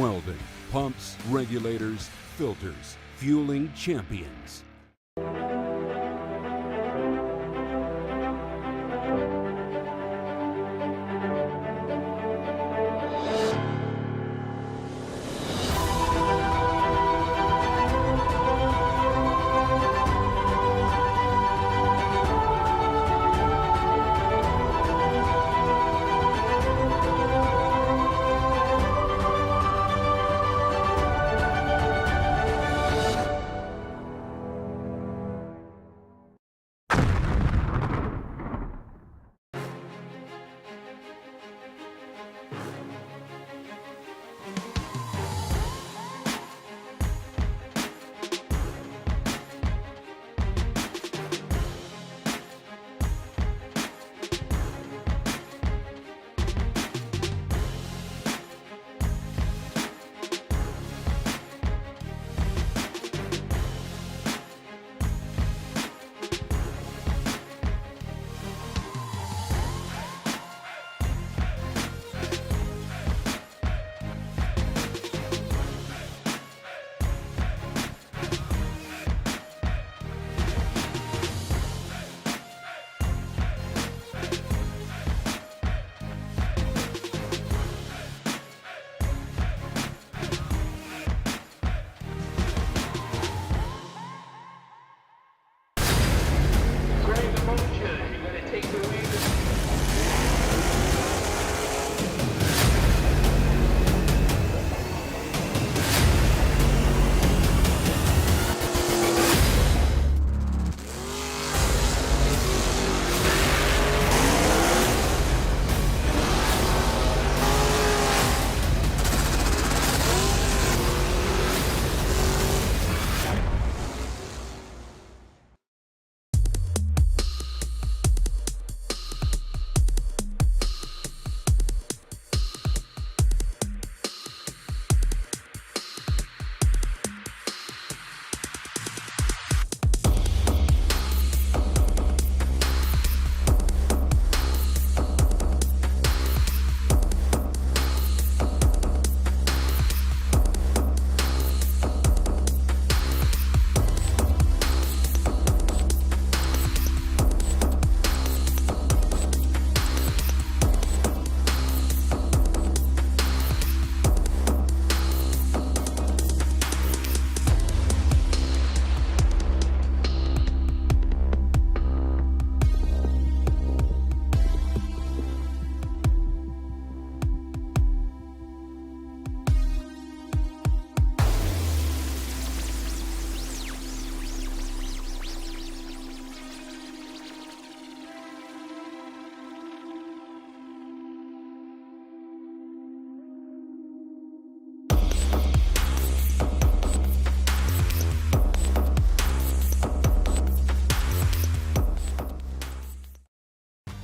welding, pumps, regulators, filters, fueling champions.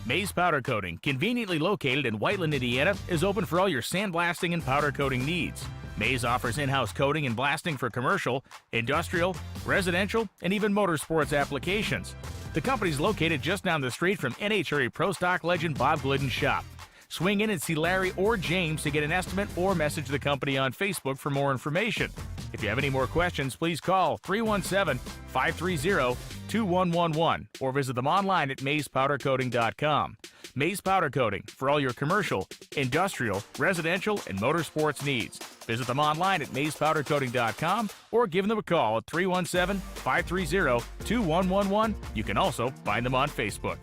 May's Powder Coating, conveniently located in Whiteland, Indiana, is open for all your sandblasting and powder coating needs. May's offers in-house coating and blasting for commercial, industrial, residential, and even motorsports applications. The company's located just down the street from NHRA Pro Stock legend Bob Glidden's shop. Swing in and see Larry or James to get an estimate or message the company on Facebook for more information. If you have any more questions, please call 317-530-2111 or visit them online at mayspowdercoating.com. May's Powder Coating for all your commercial, industrial, residential, and motorsports needs. Visit them online at mayspowdercoating.com or give them a call at 317-530-2111. You can also find them on Facebook.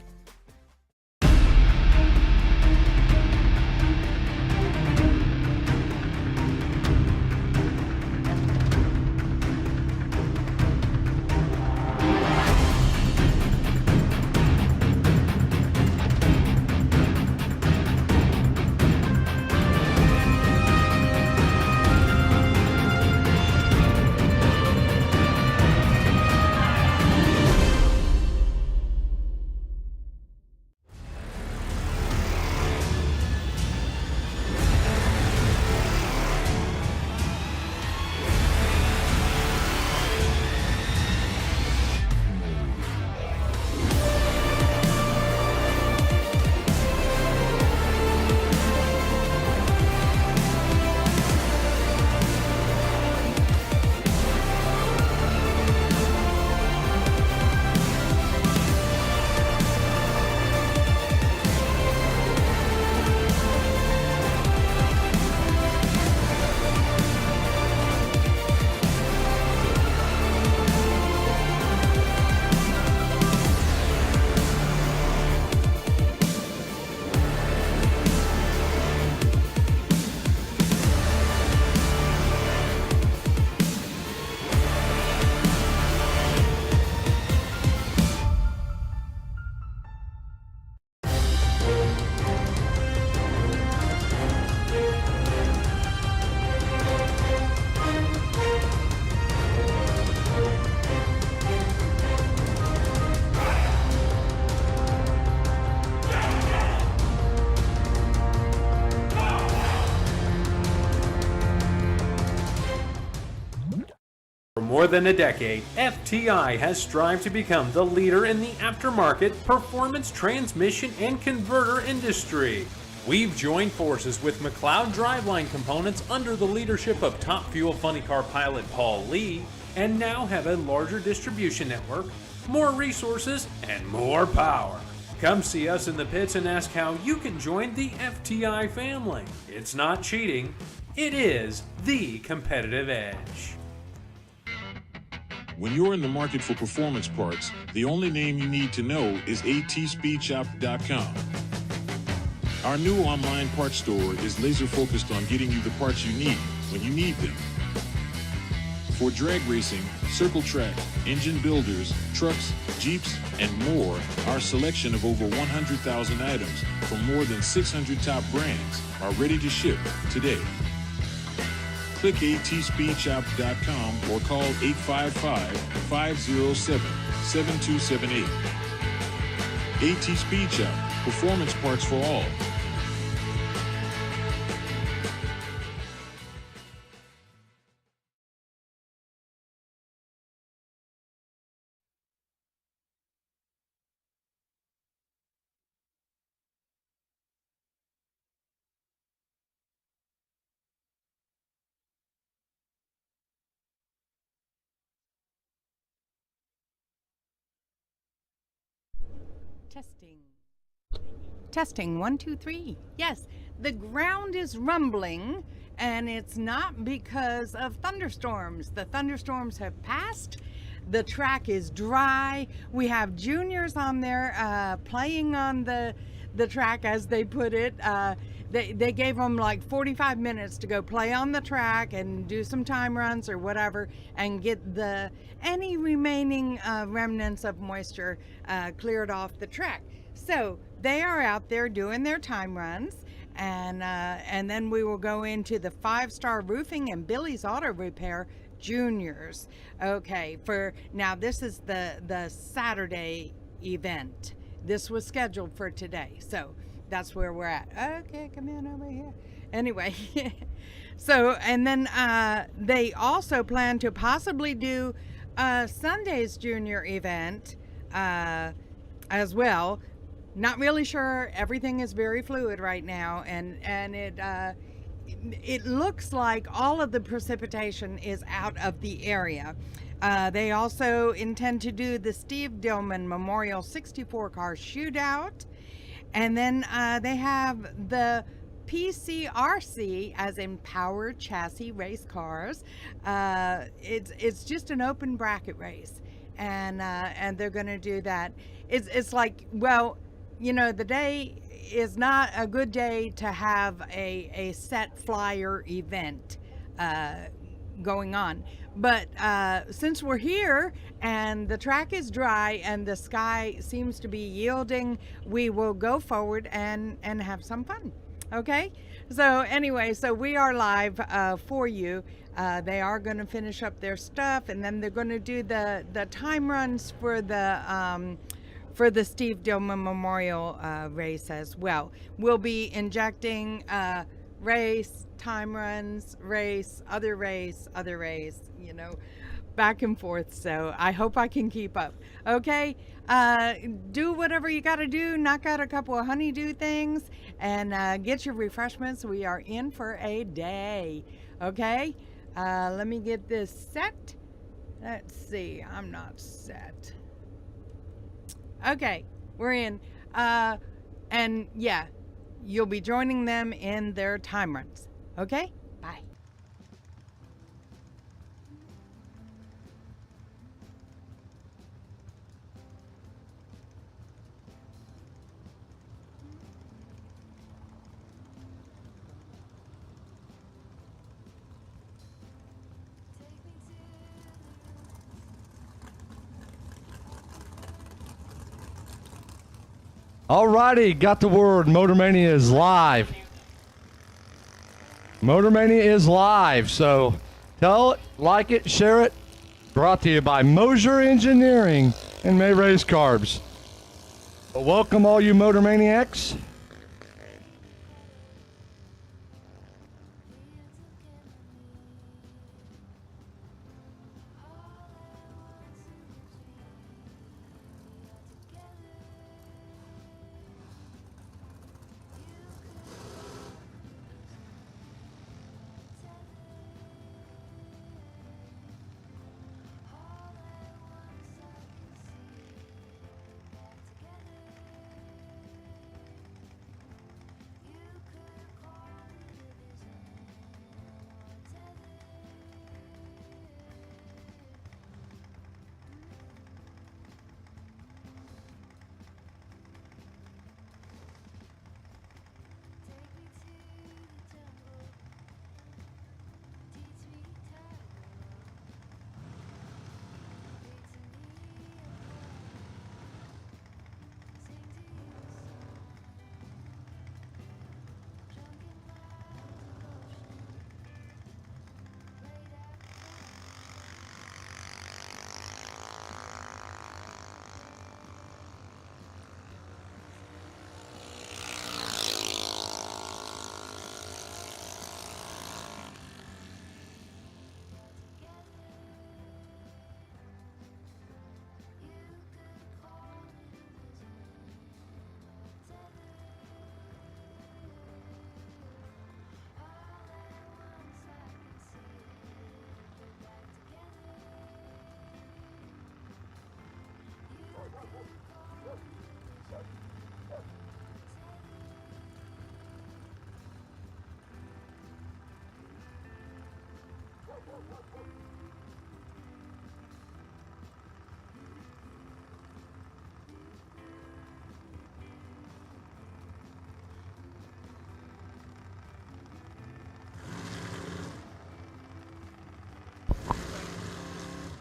more than a decade, FTI has strived to become the leader in the aftermarket performance transmission and converter industry. We've joined forces with McLeod Driveline Components under the leadership of Top Fuel Funny Car pilot Paul Lee, and now have a larger distribution network, more resources, and more power. Come see us in the pits and ask how you can join the FTI family. It's not cheating, it is the competitive edge. When you're in the market for performance parts, the only name you need to know is atspeedshop.com. Our new online parts store is laser focused on getting you the parts you need when you need them. For drag racing, circle track, engine builders, trucks, Jeeps, and more, our selection of over 100,000 items from more than 600 top brands are ready to ship today. Click atspeedshop.com or call 855-507-7278. AT Speed Shop, performance parts for all. Testing. Testing, 1, 2, 3. Yes, the ground is rumbling, and it's not because of thunderstorms. The thunderstorms have passed. The track is dry. We have juniors on there playing on the track, as they put it. They gave them like 45 minutes to go play on the track and do some time runs or whatever, and get any remaining remnants of moisture cleared off the track. So they are out there doing their time runs, and then we will go into the 5-Star Roofing and Billy's Auto Repair juniors. Okay, for now this is the Saturday event. This was scheduled for today, so that's where we're at. Okay, come in over here. Anyway, so, and then they also plan to possibly do Sunday's junior event as well. Not really sure. Everything is very fluid right now, and it looks like all of the precipitation is out of the area. They also intend to do the Steve Dillman Memorial 64 car shootout. And then they have the PCRC, as in Power Chassis Race Cars. It's just an open bracket race, and they're going to do that. It's like, well, you know, the day is not a good day to have a set flyer event going on. But since we're here and the track is dry and the sky seems to be yielding, we will go forward and have some fun. Okay? So anyway, so we are live for you. They are going to finish up their stuff, and then they're going to do the time runs for the Steve Dillman Memorial race as well. We'll be injecting race, time runs, race, other race, you know, back and forth. So I hope I can keep up. Okay, do whatever you got to do, knock out a couple of honeydew things, and get your refreshments. We are in for a day. Okay, let me get this set. Let's see, I'm not set. Okay, we're in. And yeah, you'll be joining them in their time runs. Okay, bye. Alrighty, got the word. Motormania is live. Motormania is live, so tell it, like it, share it. Brought to you by Moser Engineering and May Race Carbs. Well, welcome all you Motormaniacs.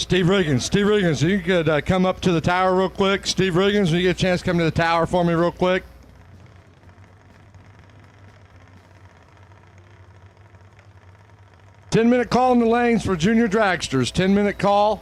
Steve Riggins, you could come up to the tower real quick. Steve Riggins, when you get a chance, come to the tower for me real quick. Ten-minute call in the lanes for Junior Dragsters. 10-minute call.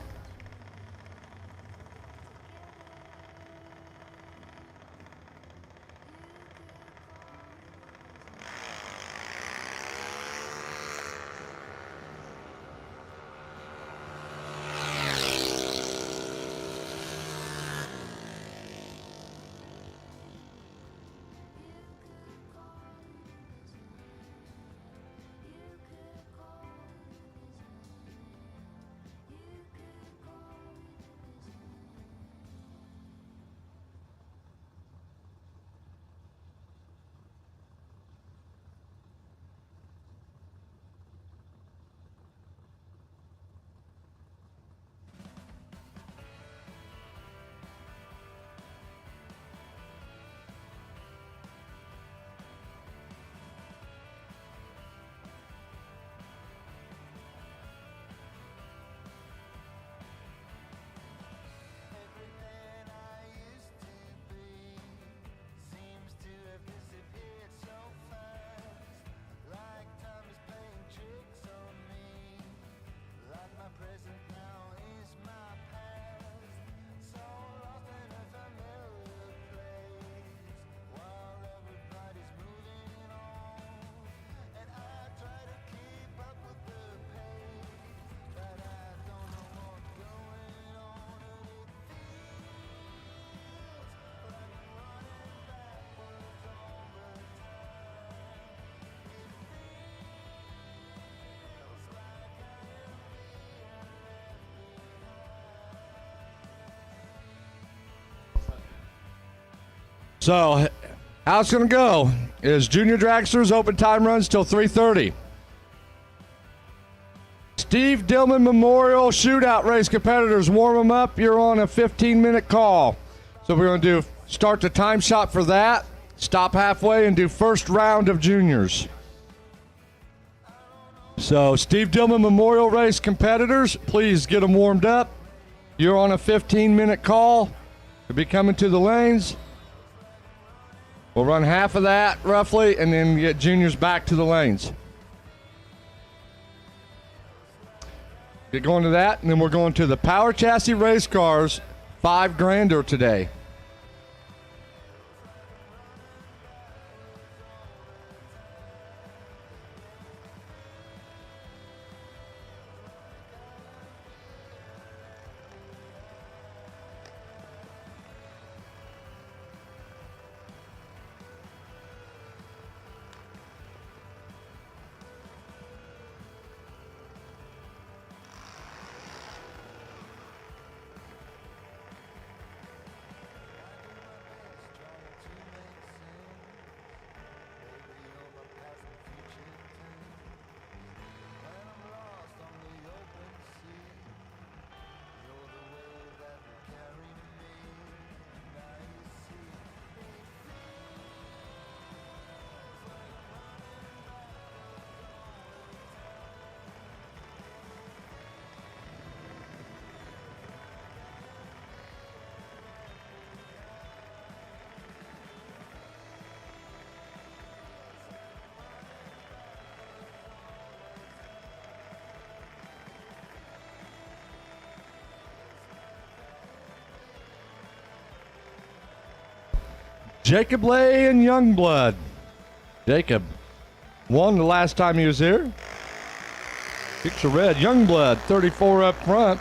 So, how it's going to go is Junior Dragsters open time runs till 3:30. Steve Dillman Memorial Shootout Race competitors, warm them up. You're on a 15-minute call. So we're going to do start the time shot for that, stop halfway, and do first round of juniors. So Steve Dillman Memorial Race competitors, please get them warmed up. You're on a 15-minute call to be coming to the lanes. We'll run half of that, roughly, and then get juniors back to the lanes. Get going to that, and then we're going to the Power Chassis Race Cars 5 Grander today. Jacob Lay and Youngblood. Jacob won the last time he was here. Kicks a red. Youngblood, 34 up front.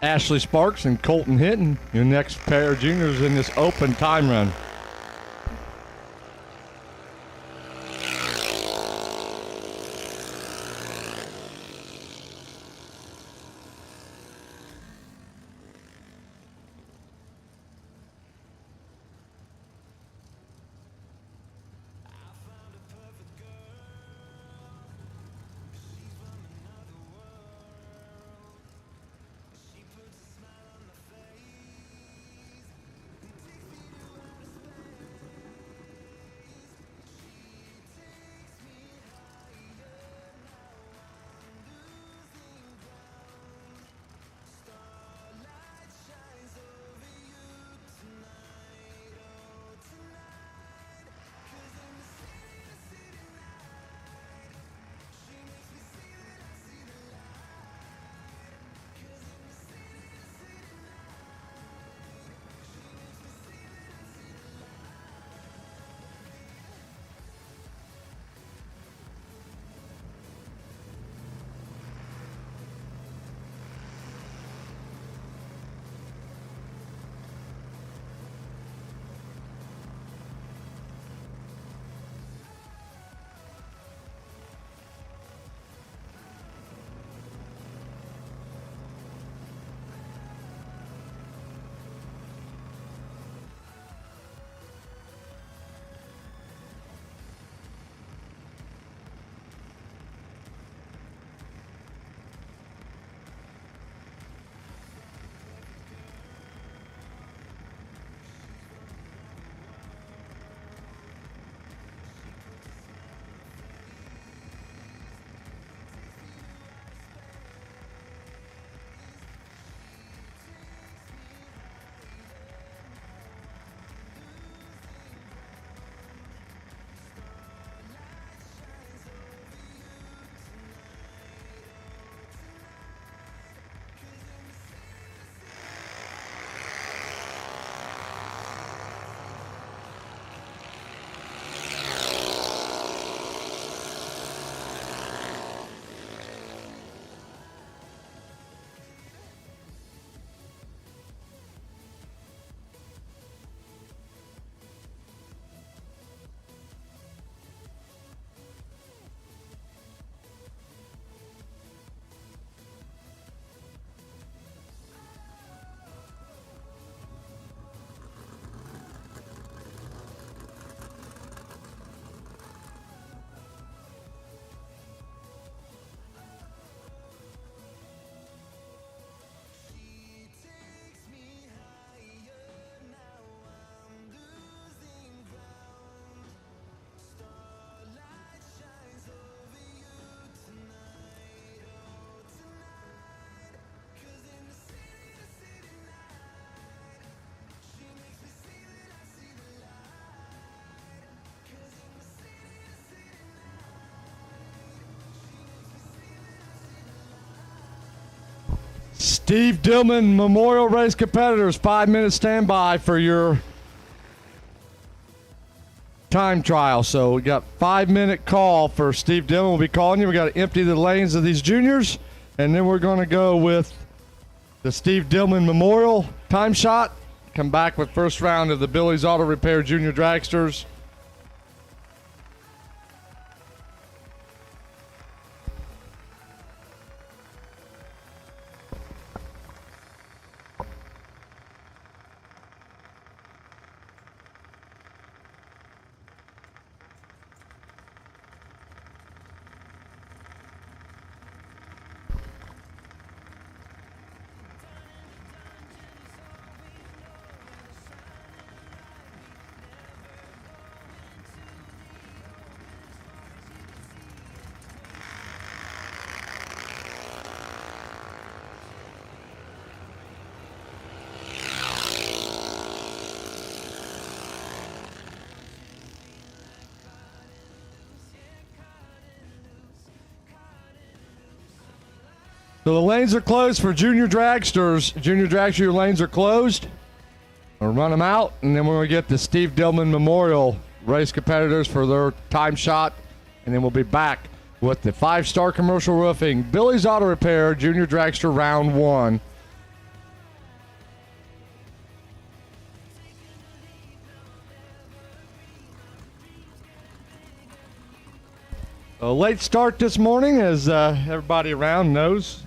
Ashley Sparks and Colton Hinton, your next pair of juniors in this open time run. Steve Dillman Memorial Race competitors, 5-minute standby for your time trial. So we got 5-minute call for Steve Dillman. We'll be calling you. We got to empty the lanes of these juniors, and then we're going to go with the Steve Dillman Memorial time shot. Come back with first round of the Billy's Auto Repair Junior Dragsters. So the lanes are closed for Junior Dragsters. Junior Dragster, your lanes are closed. We'll run them out, and then we're going to get the Steve Dillman Memorial race competitors for their time shot, and then we'll be back with the 5-star commercial roofing Billy's Auto Repair Junior Dragster round 1. A late start this morning, as everybody around knows.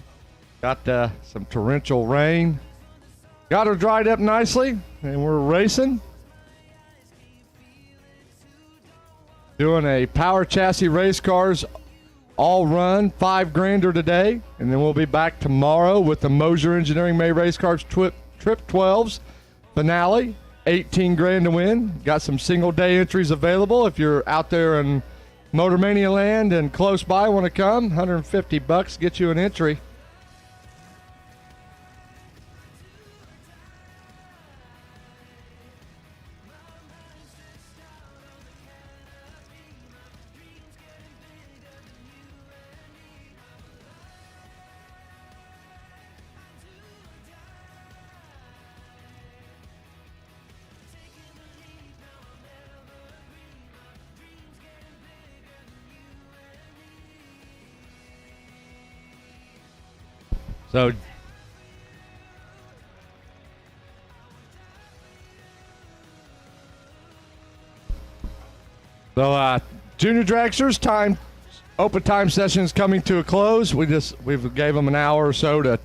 Got some torrential rain. Got her dried up nicely, and we're racing. Doing a power chassis race cars all run, $5,000 today, and then we'll be back tomorrow with the Moser Engineering May Race Cars Trip 12's finale. $18,000 to win. Got some single day entries available if you're out there in Motor Mania land and close by, want to come. $150 get you an entry. So Junior Dragsters open time session is coming to a close. We've gave them an hour or so to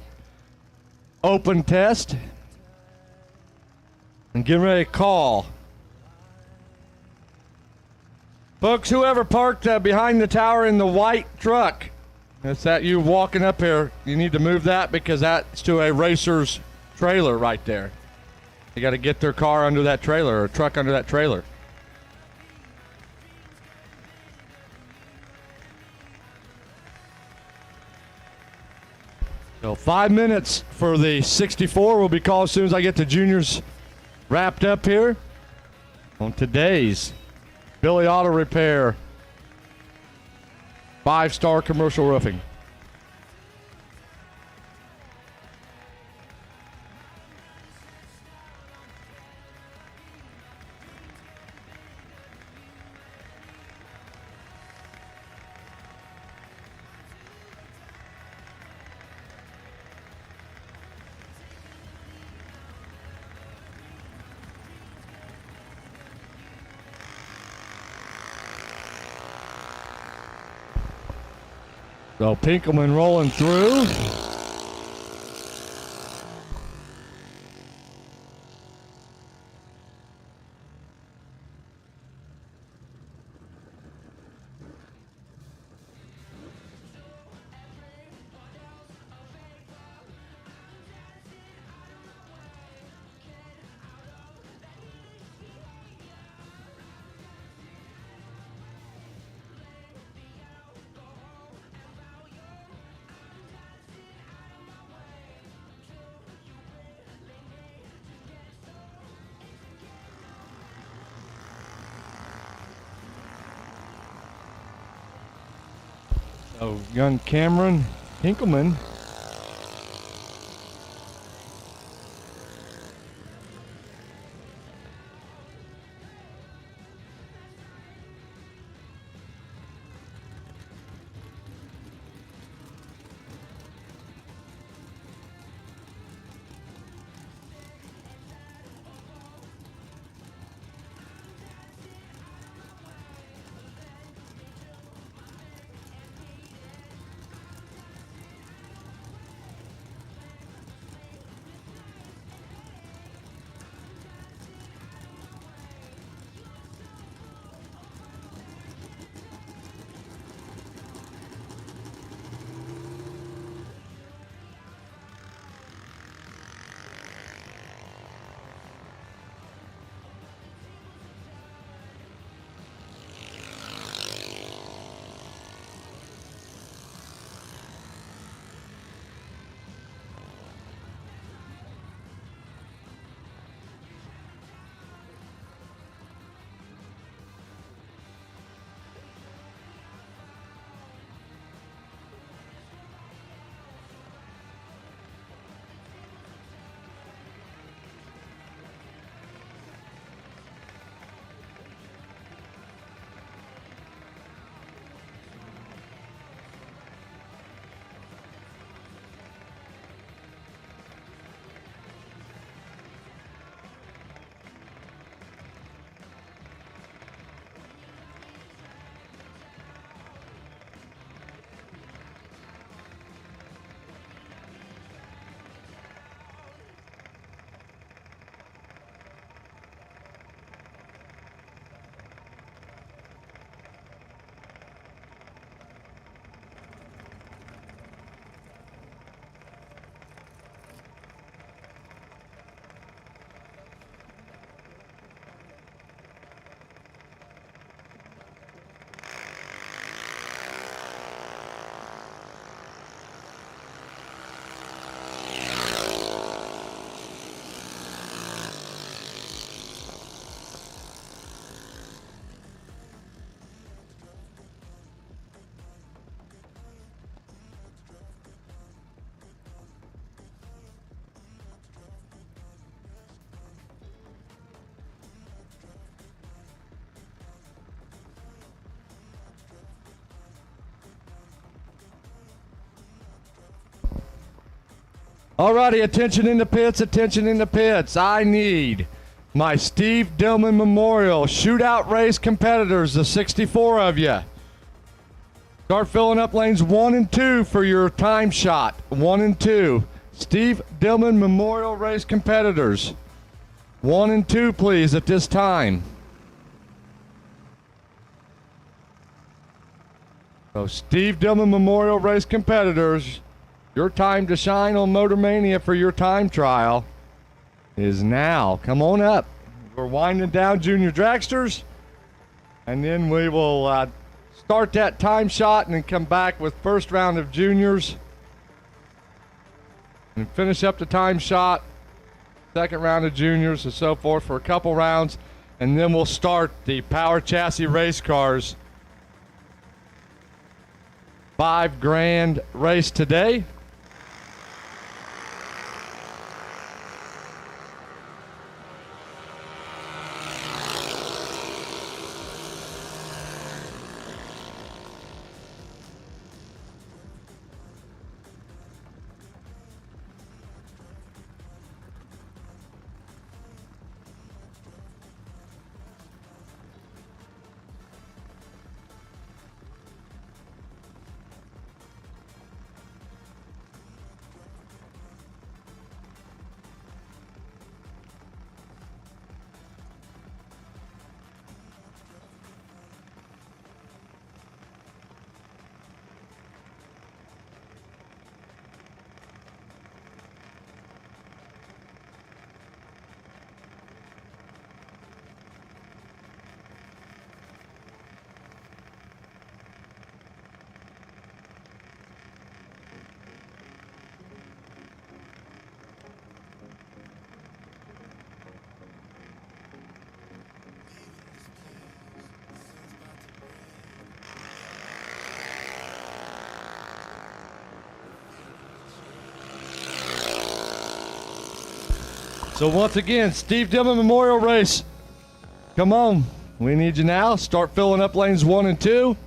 open test and get ready to call. Folks, whoever parked behind the tower in the white truck, that's that you walking up here. You need to move that because that's to a racer's trailer right there. You got to get their car under that trailer or truck under that trailer. So 5 minutes for the 64 will be called as soon as I get the juniors wrapped up here on today's Billy Auto Repair 5-star commercial roofing. So Pinkelman rolling through. So young Cameron Pinkelman. Alrighty, attention in the pits, attention in the pits. I need my Steve Dillman Memorial Shootout Race competitors, the 64 of you. Start filling up lanes 1 and 2 for your time shot. 1 and 2. Steve Dillman Memorial Race competitors. 1 and 2, please, at this time. So, Steve Dillman Memorial Race competitors, your time to shine on Motor Mania for your time trial is now. Come on up. We're winding down Junior Dragsters, and then we will start that time shot and then come back with first round of juniors and finish up the time shot, second round of juniors and so forth for a couple rounds, and then we'll start the Power Chassis race cars $5,000 race today. So once again, Steve Dillman Memorial Race. Come on, we need you now. Start filling up lanes 1 and 2.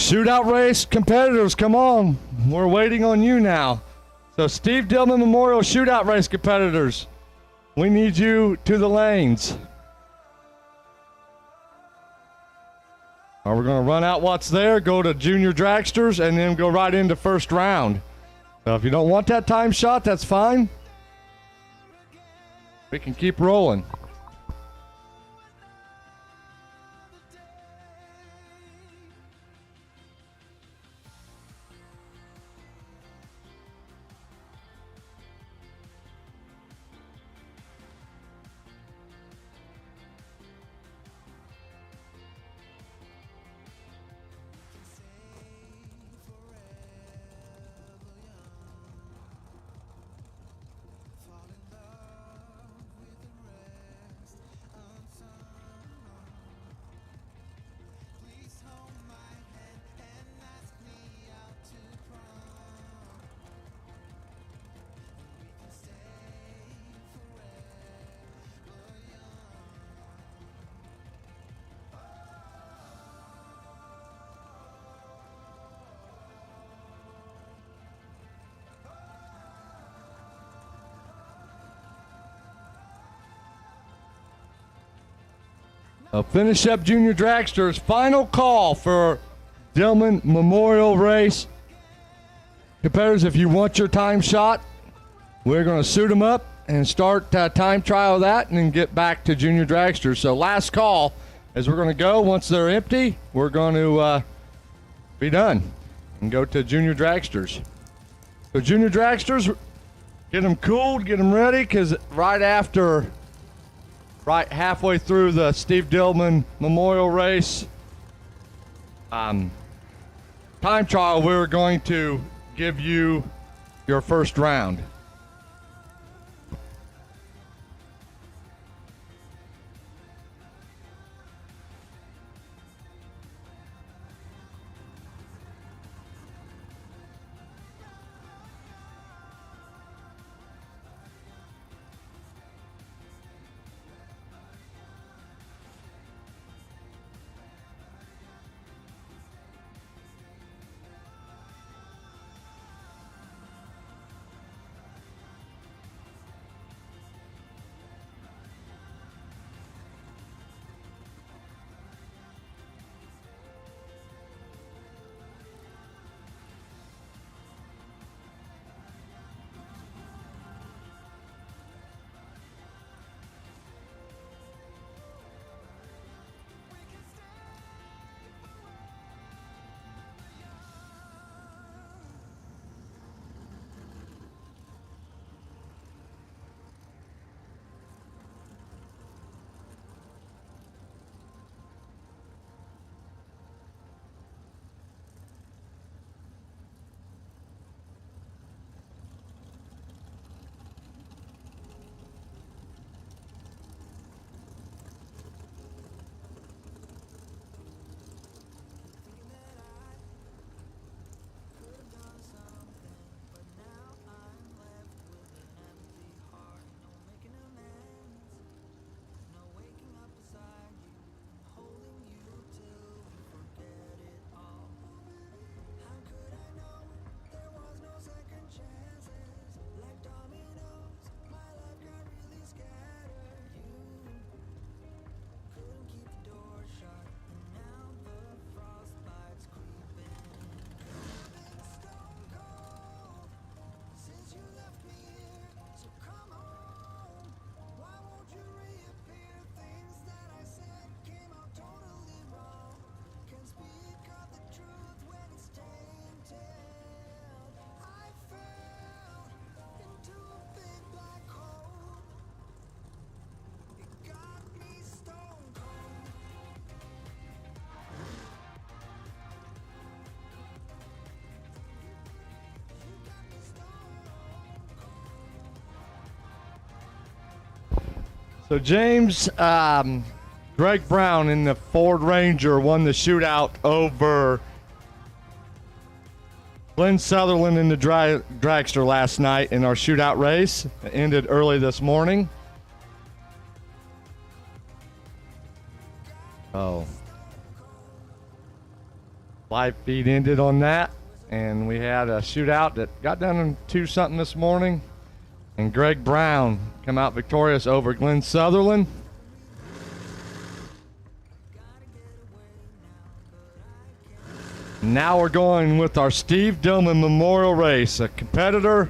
Shootout race competitors, come on. We're waiting on you now. So Steve Dillman Memorial Shootout race competitors, we need you to the lanes. We're going to run out what's there, go to Junior Dragsters, and then go right into first round. So if you don't want that time shot, that's fine. We can keep rolling. Finish up Junior Dragster's final call for Dillman Memorial Race. Competitors, if you want your time shot, we're going to suit them up and start time trial of that and then get back to Junior Dragster. So last call as we're going to go. Once they're empty, we're going to be done and go to Junior Dragsters. So Junior Dragsters, get them cooled, get them ready, because right halfway through the Steve Dillman Memorial Race time trial, we're going to give you your first round. So James, Greg Brown in the Ford Ranger won the shootout over Glenn Sutherland in the Dragster last night in our shootout race. It ended early this morning. Live feed ended on that, and we had a shootout that got down in 2-something this morning, and Greg Brown come out victorious over Glenn Sutherland. Now we're going with our Steve Dillman Memorial Race, a competitor.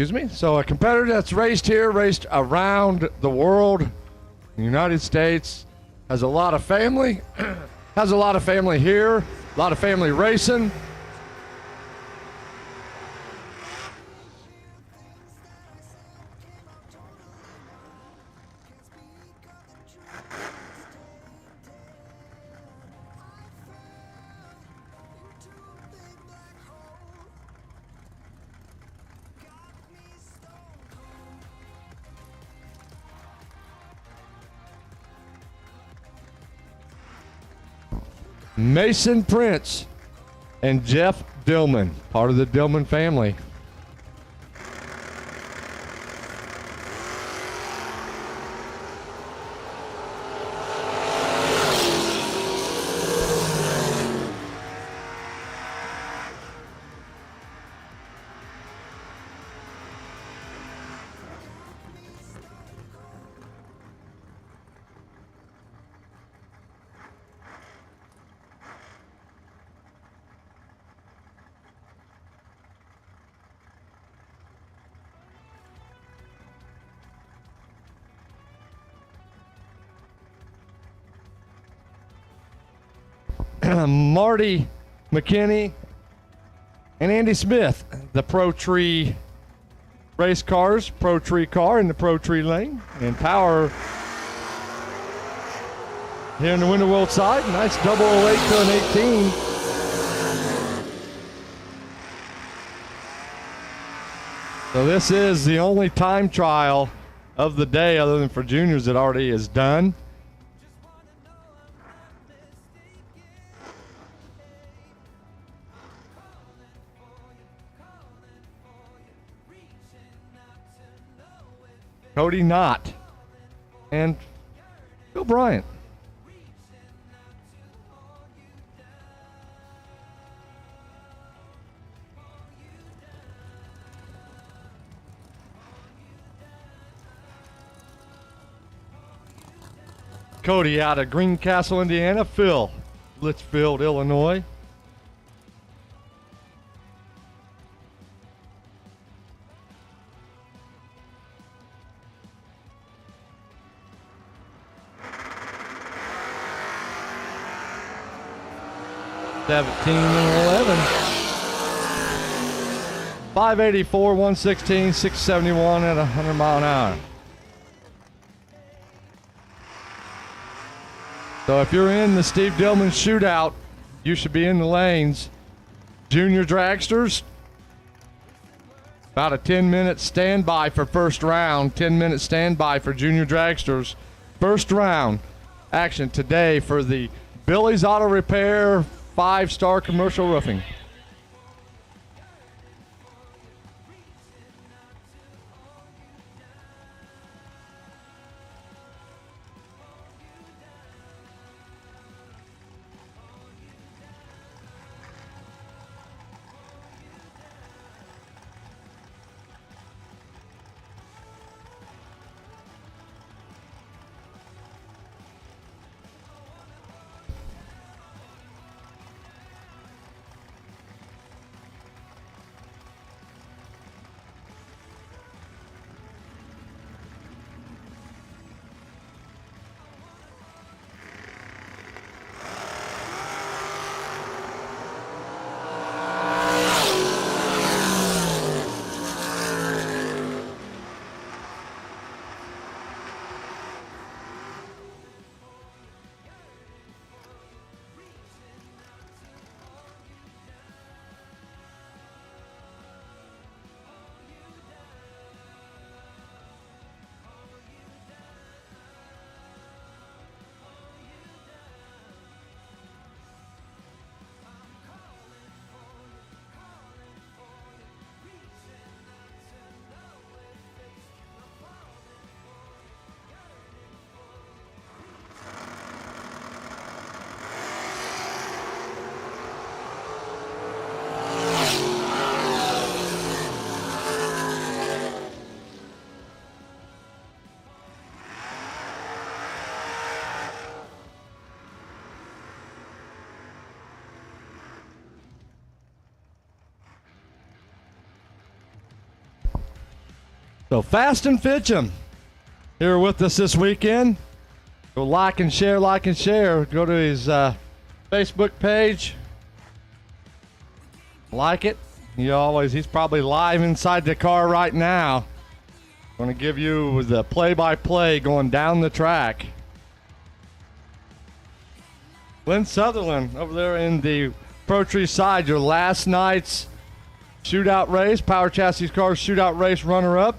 Excuse me. So a competitor that's raced around the world, the United States, has a lot of family, has a lot of family here, a lot of family racing. Mason Prince and Jeff Dillman, part of the Dillman family. Marty McKinney and Andy Smith, the Pro Tree race cars, Pro Tree car in the Pro Tree lane, and power here in the Winter World side. Nice double 08 to an 18. So this is the only time trial of the day other than for juniors that already is done. Cody Knott and Bill Bryant. Cody out of Greencastle, Indiana. Phil, Litchfield, Illinois. And 11. 584, 116, 671 at 100 mile an hour. So if you're in the Steve Dillman shootout, you should be in the lanes. Junior Dragsters, about a 10-minute standby for first round. 10-minute standby for Junior Dragsters. First round action today for the Billy's Auto Repair 5-star commercial roofing. So Fast and Fitch'em here with us this weekend. Go like and share, like and share. Go to his Facebook page. Like it. He's probably live inside the car right now. Going to give you the play-by-play going down the track. Lynn Sutherland over there in the Pro Tree side, your last night's shootout race, Power Chassis Cars shootout race runner-up.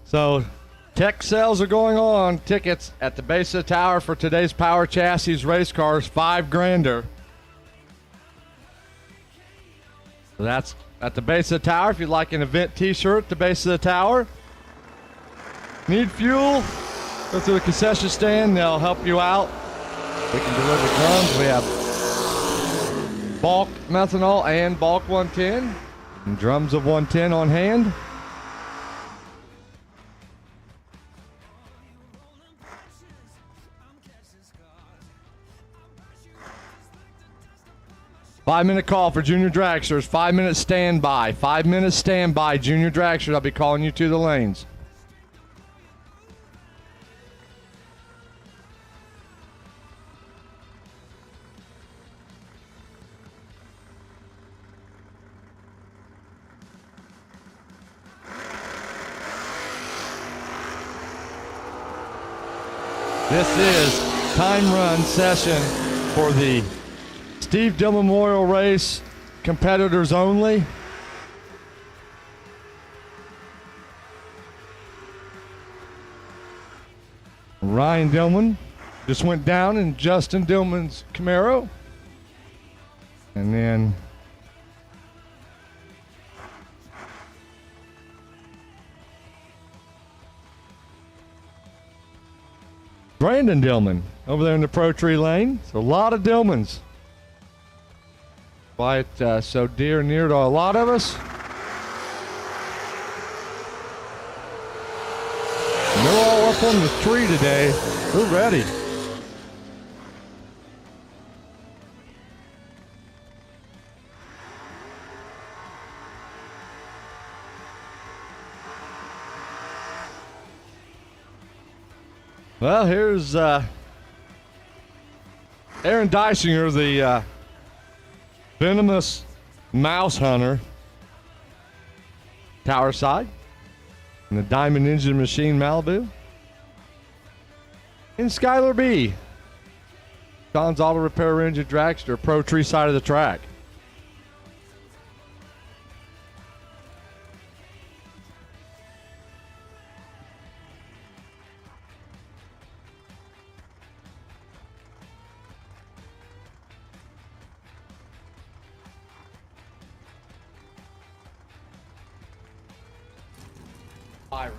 So tech sales are going on. Tickets at the base of the tower for today's Power Chassis race cars, $5,000. So that's at the base of the tower. If you'd like an event t-shirt at the base of the tower. Need fuel? Go to the concession stand. They'll help you out. We can deliver drums. We have bulk methanol and bulk 110. And drums of 110 on hand. Five-minute call for Junior Dragsters. 5-minute standby. 5-minute standby, Junior Dragsters. I'll be calling you to the lanes. This is time run session for the Steve Dill Memorial Race, competitors only. Ryan Dillman just went down in Justin Dillman's Camaro. And then Brandon Dillman over there in the Pro Tree lane. So a lot of Dillmans. Why it's so dear and near to a lot of us. And they're all up on the tree today. They're ready. Well, here's Aaron Dysinger, the venomous mouse hunter. Tower side. And the Diamond Engine Machine Malibu. And Skylar B. John's Auto Repair Engine Dragster, Pro Tree side of the track. Byron.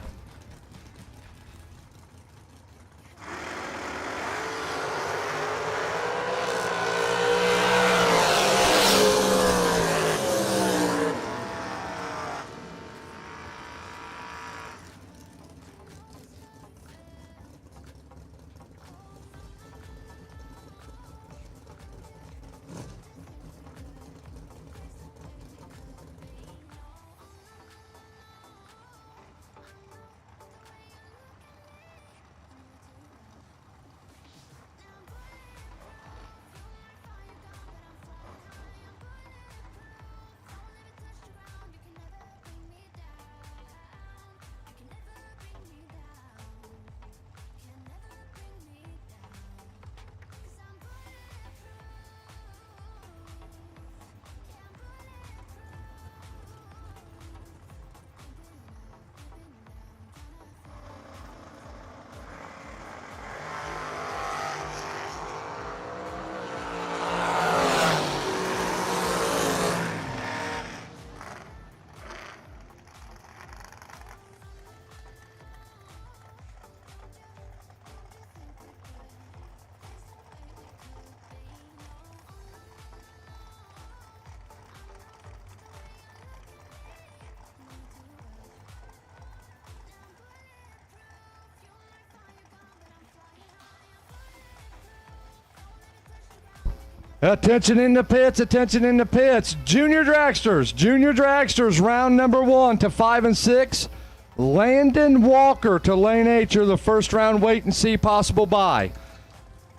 Attention in the pits, attention in the pits. Junior Dragsters, round number 1 to 5 and 6. Landon Walker to lane 8. You're the first round wait and see possible buy.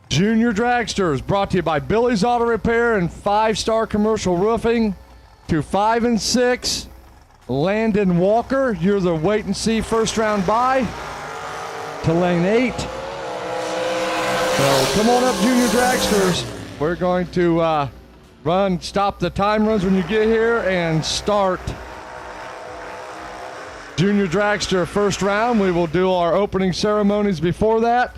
Junior Dragsters brought to you by Billy's Auto Repair and 5-Star Commercial Roofing to 5 and 6. Landon Walker, you're the wait and see first round buy to lane 8. So come on up, Junior Dragsters. We're going to stop the time runs when you get here and start Junior Dragster first round. We will do our opening ceremonies before that.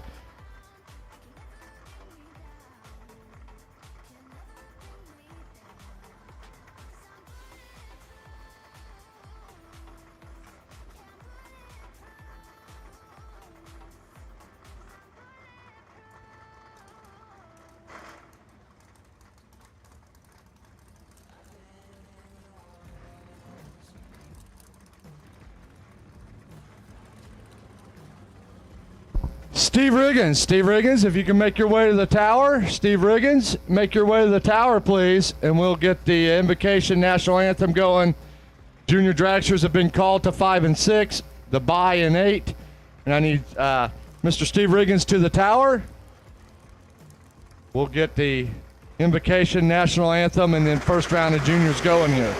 Steve Riggins, if you can make your way to the tower. Steve Riggins, make your way to the tower, please, and we'll get the invocation national anthem going. Junior Dragsters have been called to 5 and 6, the bye in 8, and I need Mr. Steve Riggins to the tower. We'll get the invocation national anthem and then first round of juniors going here.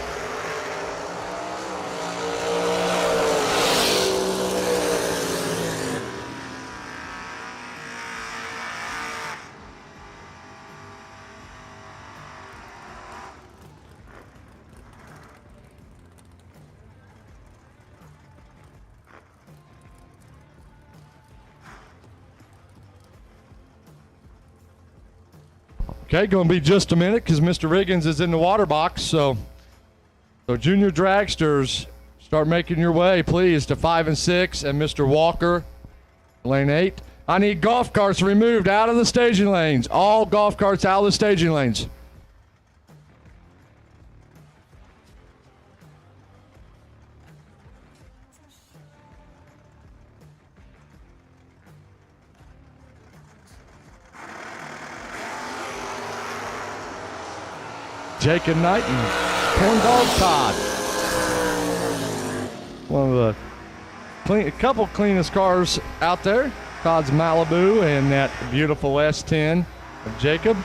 Okay, going to be just a minute because Mr. Riggins is in the water box. So Junior Dragsters, start making your way, please, to 5 and 6, and Mr. Walker, lane 8. I need golf carts removed out of the staging lanes. All golf carts out of the staging lanes. Jacob Knighton, Corn Dog Todd. One of the a couple cleanest cars out there. Todd's Malibu and that beautiful S10 of Jacob.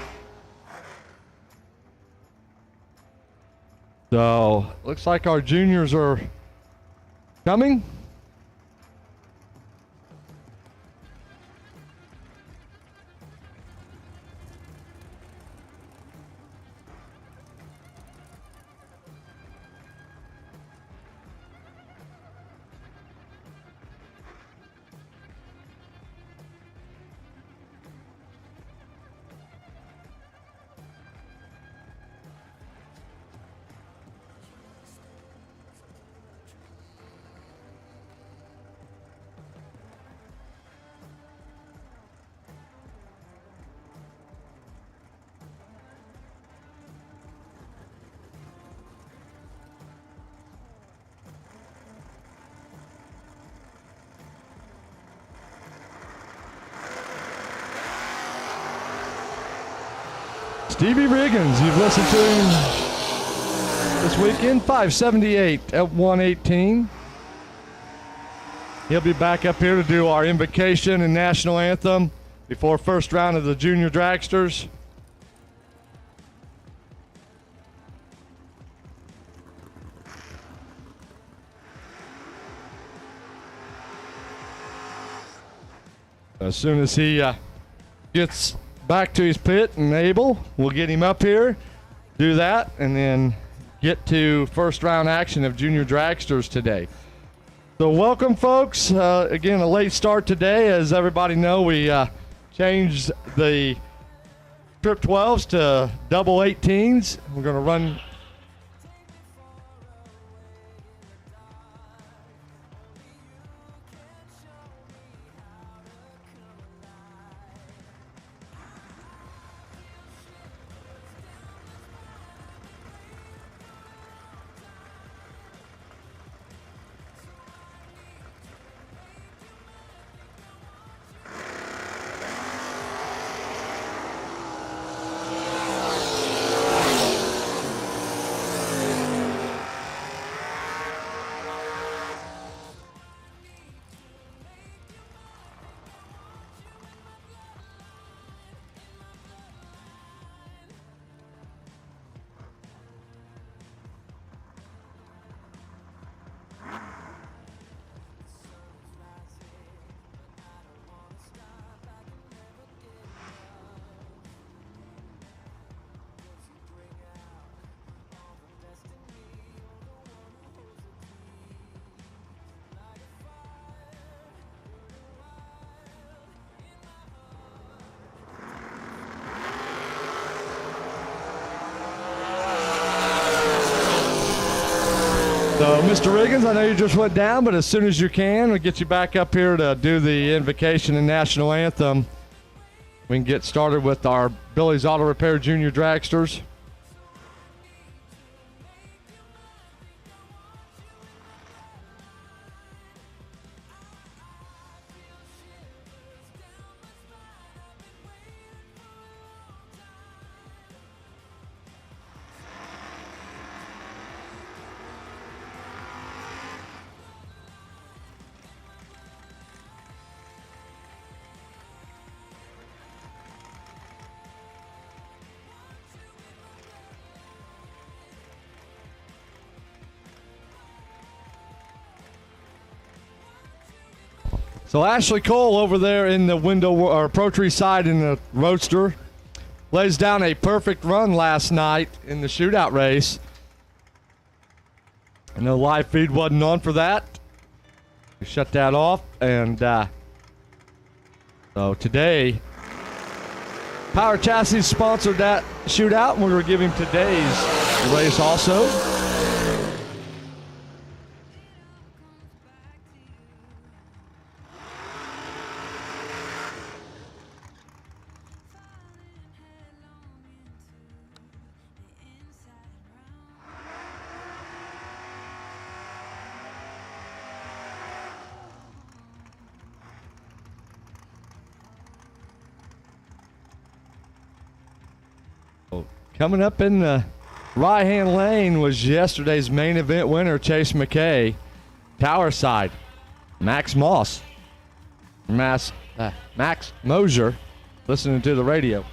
So, looks like our juniors are coming. Stevie Riggins, you've listened to him this weekend, 578 at 118. He'll be back up here to do our invocation and national anthem before first round of the Junior Dragsters. As soon as he gets back to his pit and able, we'll get him up here, do that, and then get to first round action of Junior Dragsters today. So welcome, folks. Again, a late start today. As everybody know, we changed the Trip 12s to double 18s. We're going to run So, Mr. Riggins, I know you just went down, but as soon as you can, we'll get you back up here to do the invocation and national anthem. We can get started with our Billy's Auto Repair Junior Dragsters. So Ashley Cole over there in the window or approach side in the roadster lays down a perfect run last night in the shootout race. I know live feed wasn't on for that. We shut that off, and so today Power Chassis sponsored that shootout, and we were giving today's race also. Coming up in the right-hand lane was yesterday's main event winner, Chase McKay. Tower side, Max Moss. Max Moser, listening to the radio.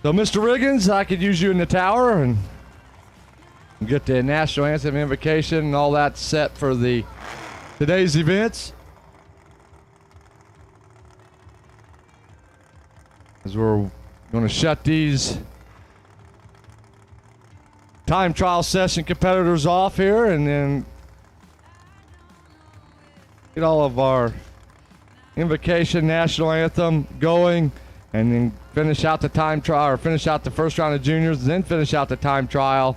So, Mr. Riggins, I could use you in the tower and get the national anthem invocation and all that set for today's events. As we're going to shut these time trial session competitors off here and then get all of our invocation national anthem going, and then finish out the time trial, or finish out the first round of juniors, then finish out the time trial.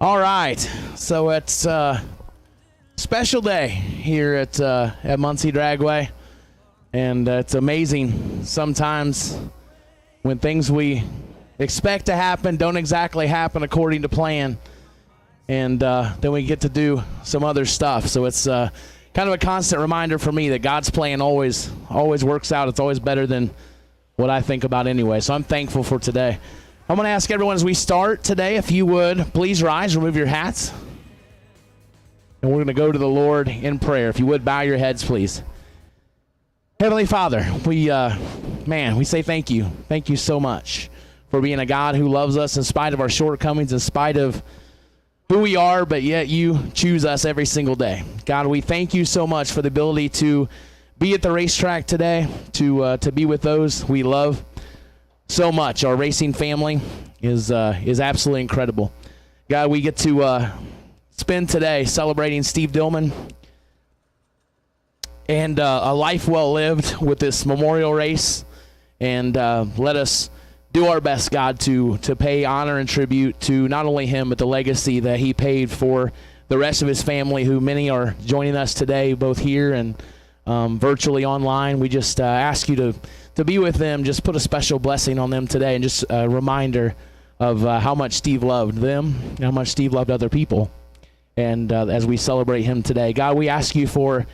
All right, so it's a special day here at Muncie Dragway, and it's amazing sometimes when things we expect to happen don't exactly happen according to plan, and then we get to do some other stuff. So it's kind of a constant reminder for me that God's plan always works out. It's always better than what I think about anyway. So I'm thankful for today. I'm going to ask everyone as we start today, if you would please rise, remove your hats, and we're going to go to the Lord in prayer. If you would bow your heads, please. Heavenly Father, we say thank you. Thank you so much for being a God who loves us in spite of our shortcomings, in spite of who we are, but yet you choose us every single day. God, we thank you so much for the ability to be at the racetrack today, to be with those we love so much. Our racing family is absolutely incredible. God, we get to spend today celebrating Steve Dillman and a life well lived with this memorial race, and let us do our best, God, to pay honor and tribute to not only him, but the legacy that he paid for the rest of his family, who many are joining us today, both here and virtually online. We just ask you to be with them. Just put a special blessing on them today, and just a reminder of how much Steve loved them, how much Steve loved other people. And as we celebrate him today, God, we ask you for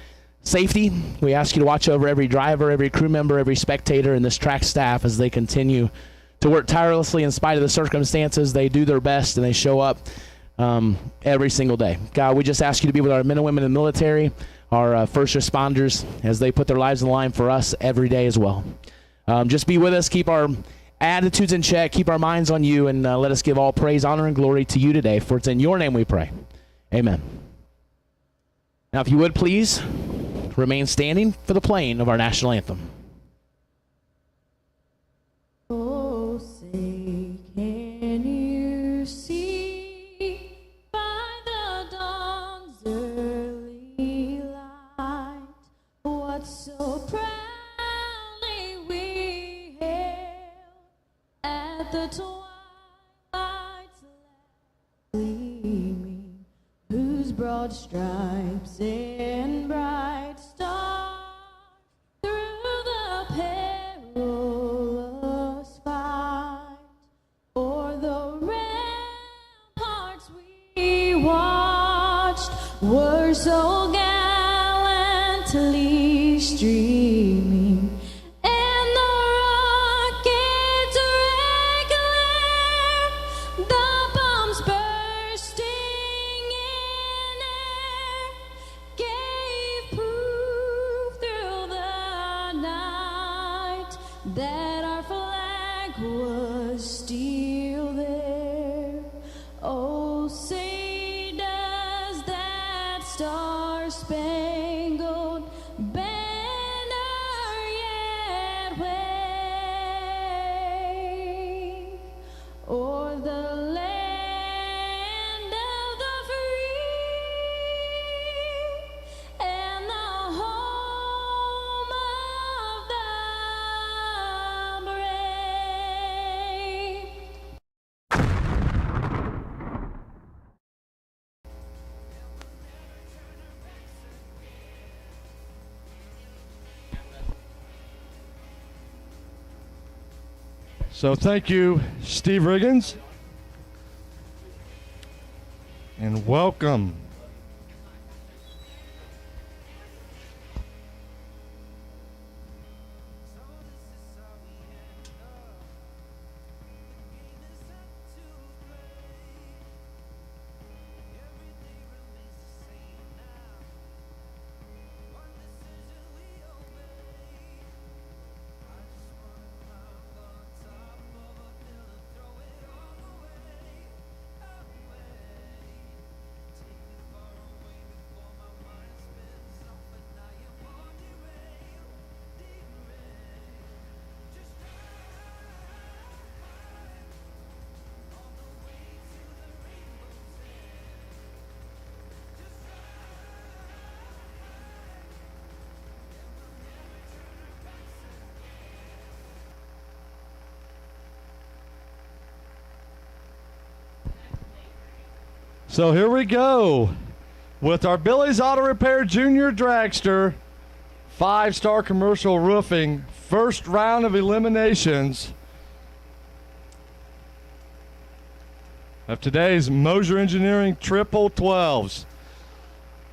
safety. We ask you to watch over every driver, every crew member, every spectator, and this track staff as they continue to work tirelessly in spite of the circumstances. They do their best, and they show up every single day. God, we just ask you to be with our men and women in the military, our first responders, as they put their lives on the line for us every day as well. Just be with us, keep our attitudes in check, keep our minds on you, and let us give all praise, honor, and glory to you today, for it's in your name we pray. Amen. Now, if you would please remain standing for the playing of our national anthem. Oh. but so proudly we hail at the twilight's last gleaming, whose broad stripes and bright stars through the perilous fight o'er the ramparts we watched were so gallantly streaming, and the rockets' red glare, the bombs bursting in air, gave proof through the night that our flag was still there. Oh, say does that star-spangled banner yet wave o'er the land of the free and the home of the brave. So thank you, Steve Riggins, and welcome. So here we go with our Billy's Auto Repair Jr Dragster 5-star commercial roofing first round of eliminations of today's Moser Engineering Triple 12's,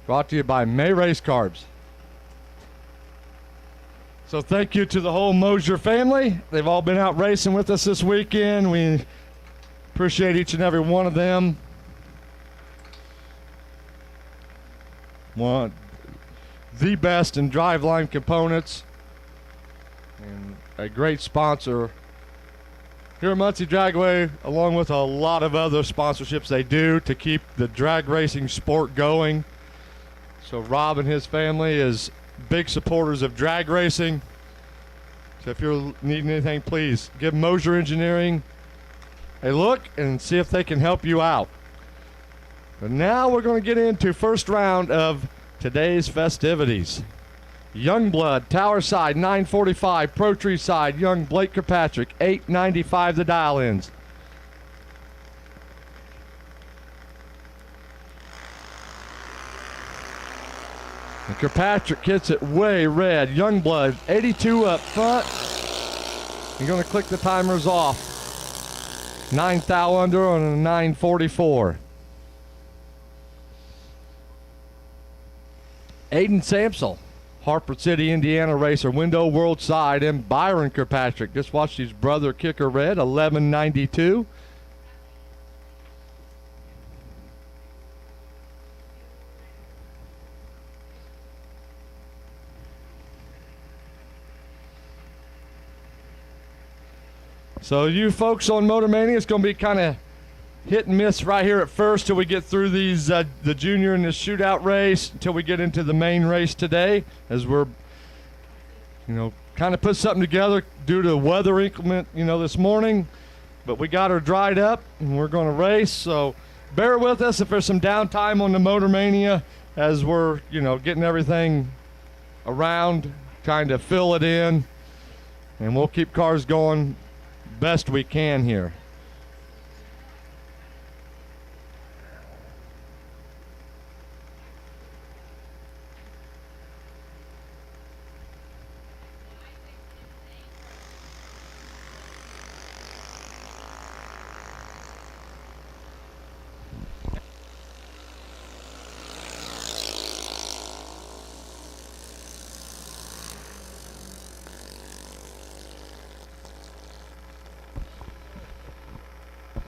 brought to you by May Race Carbs. So thank you to the whole Moser family. They've all been out racing with us this weekend. We appreciate each and every one of them. One, the best in driveline components, and a great sponsor here at Muncie Dragway, along with a lot of other sponsorships they do to keep the drag racing sport going. So Rob and his family is big supporters of drag racing. So if you're needing anything, please give Moser Engineering a look and see if they can help you out. But now we're going to get into first round of today's festivities. Youngblood, Tower Side, 945. Pro Tree Side, Young Blake Kirkpatrick, 895 the dial-ins. And Kirkpatrick hits it way red. Youngblood, 82 up front. You're going to click the timers off. 9 thou under on a 944. Aiden Samsel, Harper City, Indiana racer, Window World Side, and Byron Kirkpatrick. Just watched his brother kicker red, 1192. So you folks on Motor Mania, it's going to be kind of hit and miss right here at first till we get through these the junior and the shootout race, until we get into the main race today, as we're kind of put something together due to weather inclement this morning, but we got her dried up and we're going to race. So bear with us if there's some downtime on the Motor Mania as we're getting everything around, trying to fill it in, and we'll keep cars going best we can here.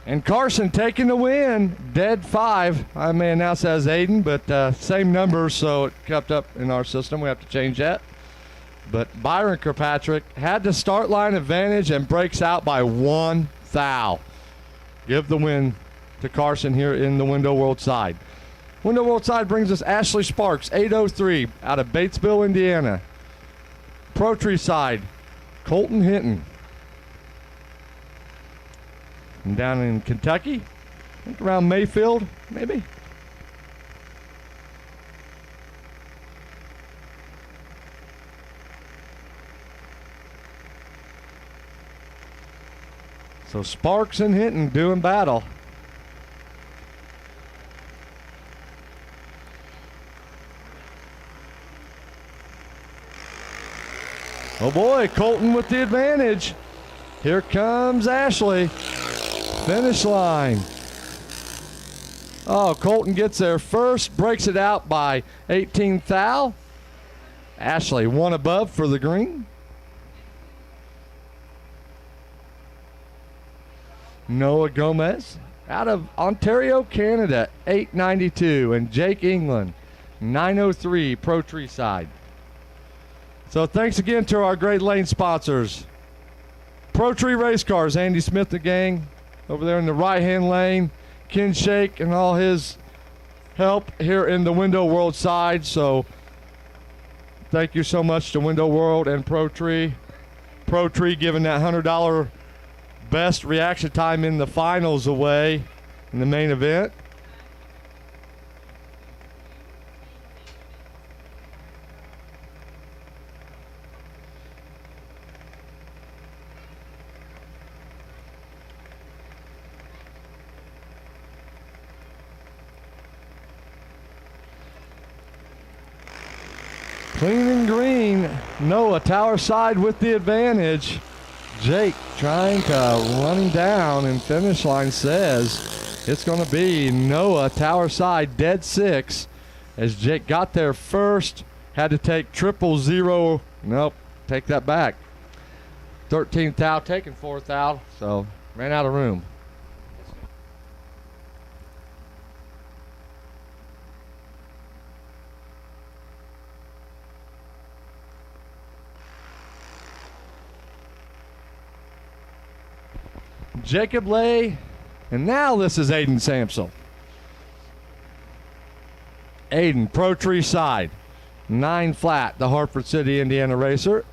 And Carson taking the win, dead 5. I may announce as Aiden, but same numbers, so it kept up in our system. We have to change that. But Byron Kirkpatrick had the start line advantage and breaks out by 1 thou. Give the win to Carson here in the Window World side. Window World side brings us Ashley Sparks, 803, out of Batesville, Indiana. Pro Tree side, Colton Hinton. And down in Kentucky, I think around Mayfield, maybe. So Sparks and Hinton doing battle. Oh boy, Colton with the advantage. Here comes Ashley. Finish line. Oh, Colton gets there first, breaks it out by 18 thou. Ashley 1 above for the green. Noah Gomez out of Ontario, Canada, 892, and Jake England, 903, Pro Tree side. So thanks again to our great lane sponsors. Pro Tree Race Cars, Andy Smith, the gang, over there in the right-hand lane. Ken Shake and all his help here in the Window World side. So thank you so much to Window World and Pro Tree. Pro Tree giving that $100 best reaction time in the finals away in the main event. Clean and green, Noah Tower side with the advantage. Jake trying to run him down, and finish line says it's going to be Noah Tower side dead 6 as Jake got there first, had to take 000. Nope, take that back. 13 thou, taking 4 thou, so ran out of room. Jacob Lay, and now this is Aiden Sampson. Aiden, Pro Tree side, 9 flat, the Hartford City, Indiana racer.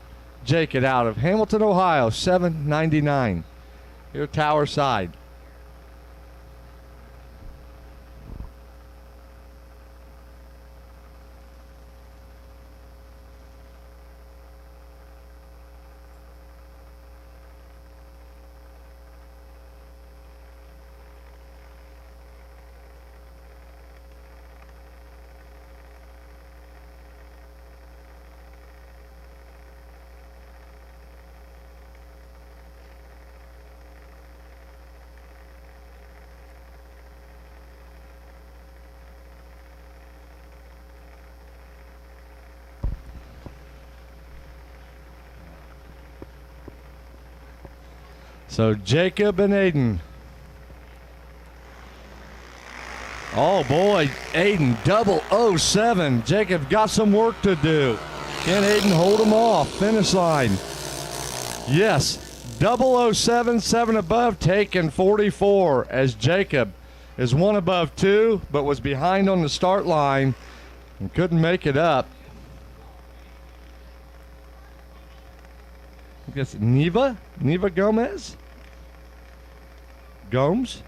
Jacob out of Hamilton, Ohio, 799. Here, Tower side. So Jacob and Aiden. Oh boy, Aiden 007. Jacob got some work to do. Can Aiden hold him off? Finish line. Yes, 007, 7 above, taking 44 as Jacob is 1 above 2, but was behind on the start line and couldn't make it up. I guess Neva Gomez? Gomes?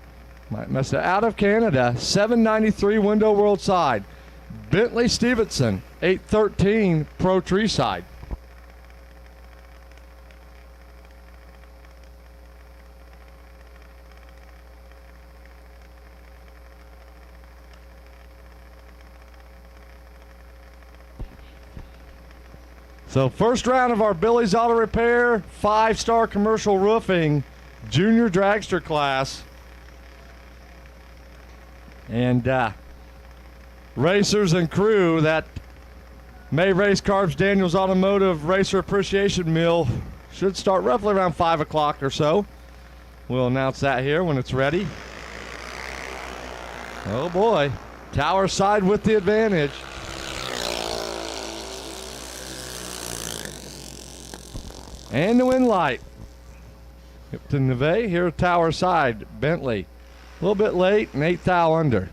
Might mess it out of Canada. 793 Window World side. Bentley Stevenson, 813 Pro Tree Side. So first round of our Billy's Auto Repair 5-star commercial roofing Junior Dragster class. And racers and crew, that May Race Carbs Daniels Automotive Racer Appreciation Meal should start roughly around 5 o'clock or so. We'll announce that here when it's ready. Oh boy, Tower side with the advantage. And the wind light. To Neve, here Tower side, Bentley. A little bit late and 8 thou under.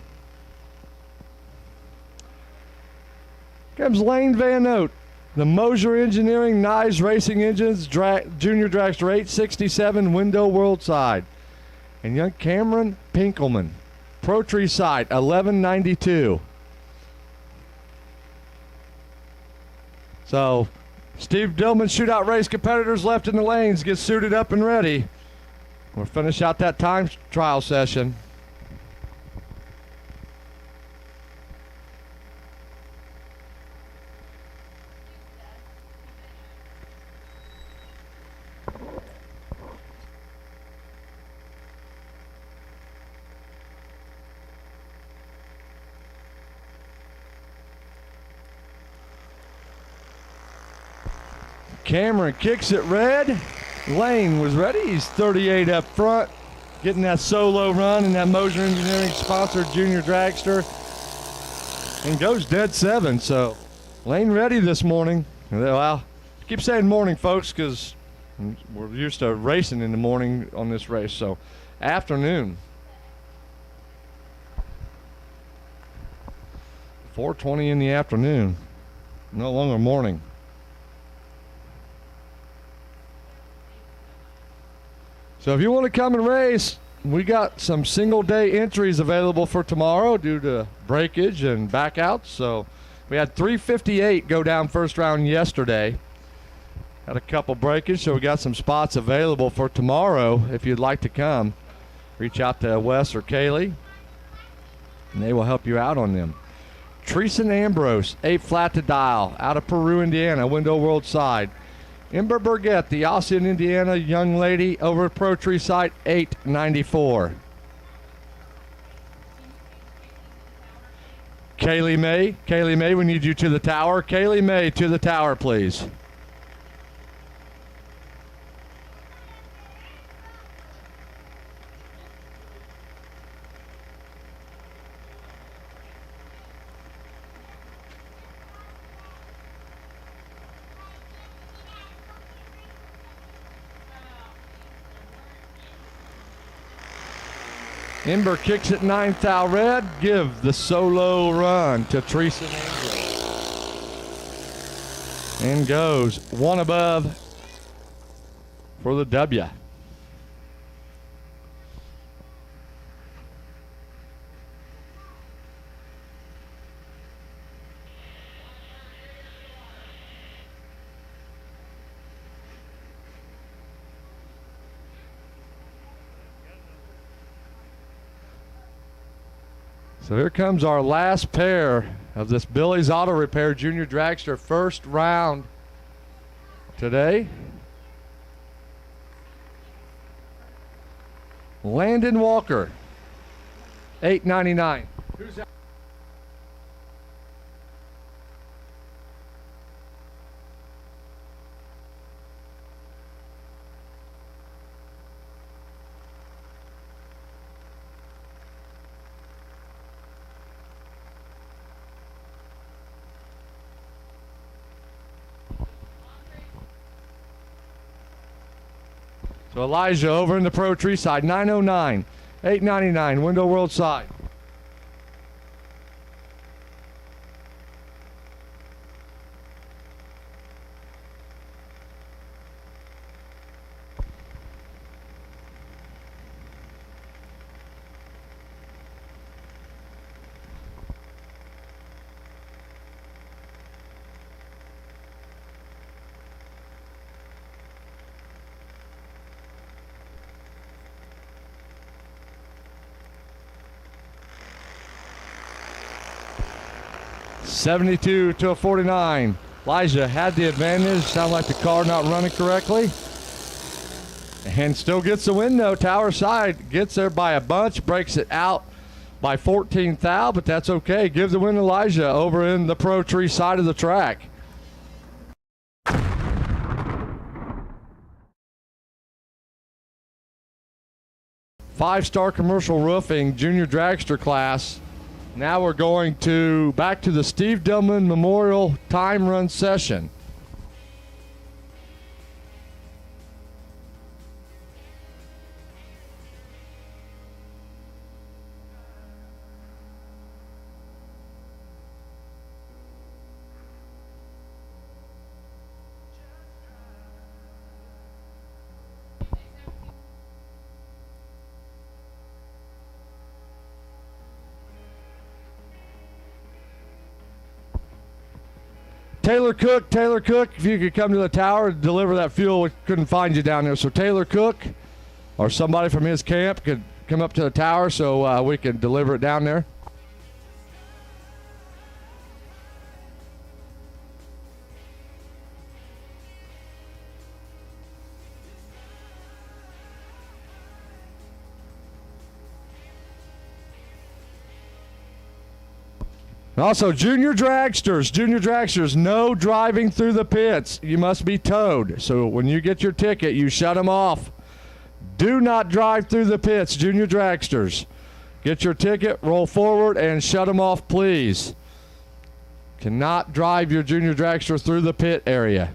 Comes Lane Van Note. The Moser Engineering Knives Racing Engines Junior Dragster 867 Window World Side. And young Cameron Pinkelman. Pro Tree Side 1192. So Steve Dillman shootout race competitors left in the lanes. Get suited up and ready. We'll finish out that time trial session. Cameron kicks it red. Lane was ready. He's 38 up front, getting that solo run in that Moser Engineering sponsored Junior Dragster, and goes dead 7. So Lane ready this morning. Well, I keep saying morning, folks, because we're used to racing in the morning on this race. So afternoon. 4:20 in the afternoon. No longer morning. So if you want to come and race, we got some single day entries available for tomorrow due to breakage and backouts. So we had 358 go down first round yesterday. Had a couple breakage, so we got some spots available for tomorrow. If you'd like to come, reach out to Wes or Kaylee, and they will help you out on them. Treason Ambrose, 8 flat to dial, out of Peru, Indiana, Window World Side. Ember Burgett, the Ossian, Indiana young lady, over at Pro Tree Site, 894. Kaylee May, we need you to the tower. Kaylee May, to the tower, please. Ember kicks it 9th thou red. Give the solo run to Teresa and goes one above for the W. So here comes our last pair of this Billy's Auto Repair Junior Dragster first round today. Landon Walker, $8.99. Who's that? So Elijah over in the Pro Tree Side, 909, 899, Window World Side. 72 to a 49. Elijah had the advantage. Sound like the car not running correctly. And still gets the win though. Tower side gets there by a bunch, breaks it out by 14 thou, but that's okay. Give the win to Elijah over in the Pro Tree side of the track. Five-star commercial roofing junior dragster class. Now we're going back to the Steve Dillman Memorial time run session. Taylor Cook, if you could come to the tower and deliver that fuel. We couldn't find you down there. So Taylor Cook or somebody from his camp could come up to the tower so we can deliver it down there. Also, Junior Dragsters, no driving through the pits. You must be towed. So when you get your ticket, you shut them off. Do not drive through the pits, Junior Dragsters. Get your ticket, roll forward, and shut them off, please. Cannot drive your Junior Dragster through the pit area.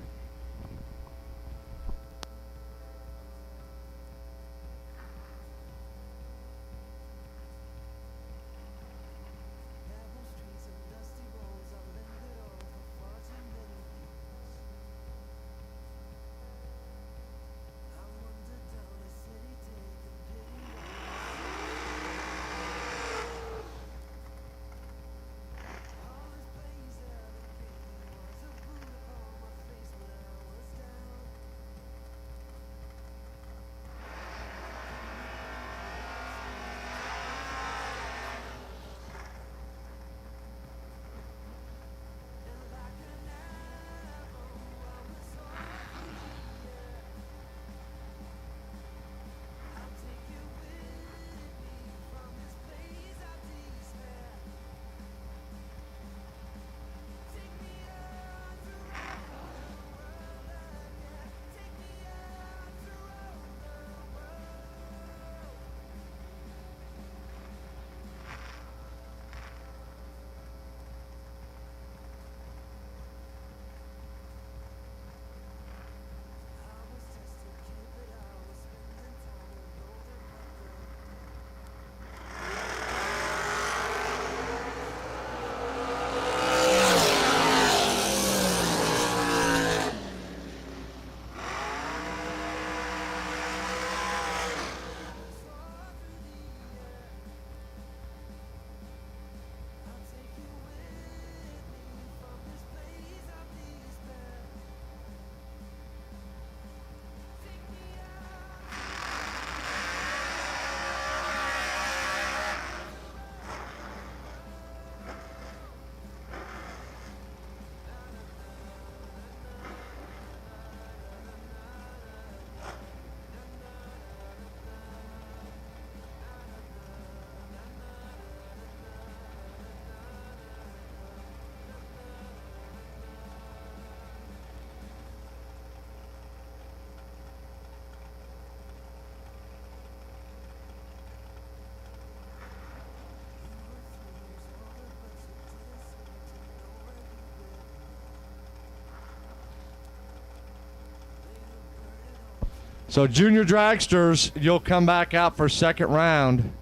So Junior Dragsters, you'll come back out for second round.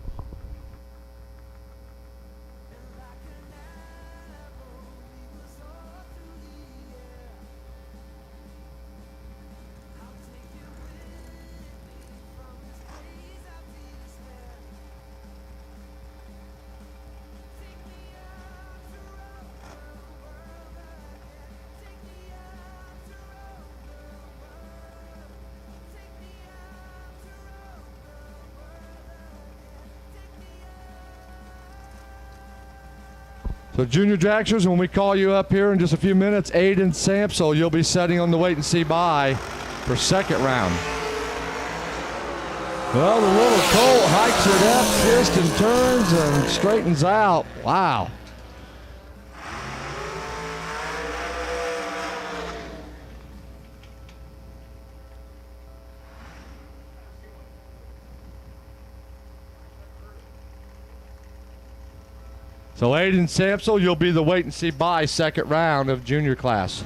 So Junior Dragsters, when we call you up here in just a few minutes, Aiden Sampsel, you'll be setting on the wait and see by for second round. Well, the little colt hikes it up, twists and turns and straightens out. Wow. So Aiden Sampsel, you'll be the wait and see by second round of junior class.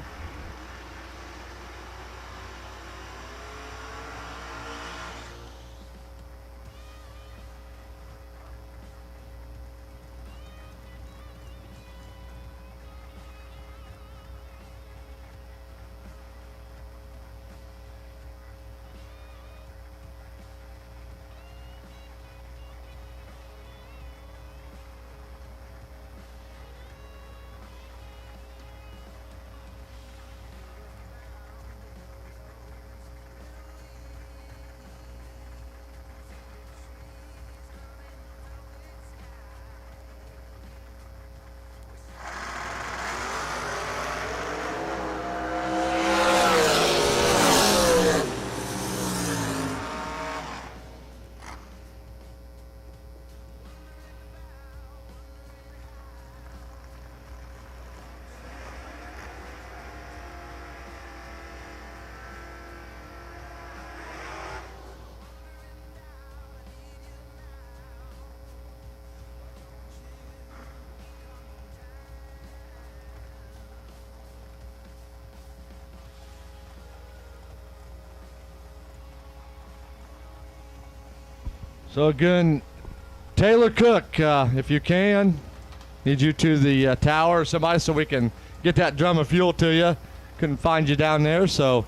So again, Taylor Cook, if you can, need you to the tower or somebody so we can get that drum of fuel to you. Couldn't find you down there, so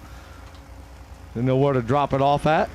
didn't know where to drop it off at.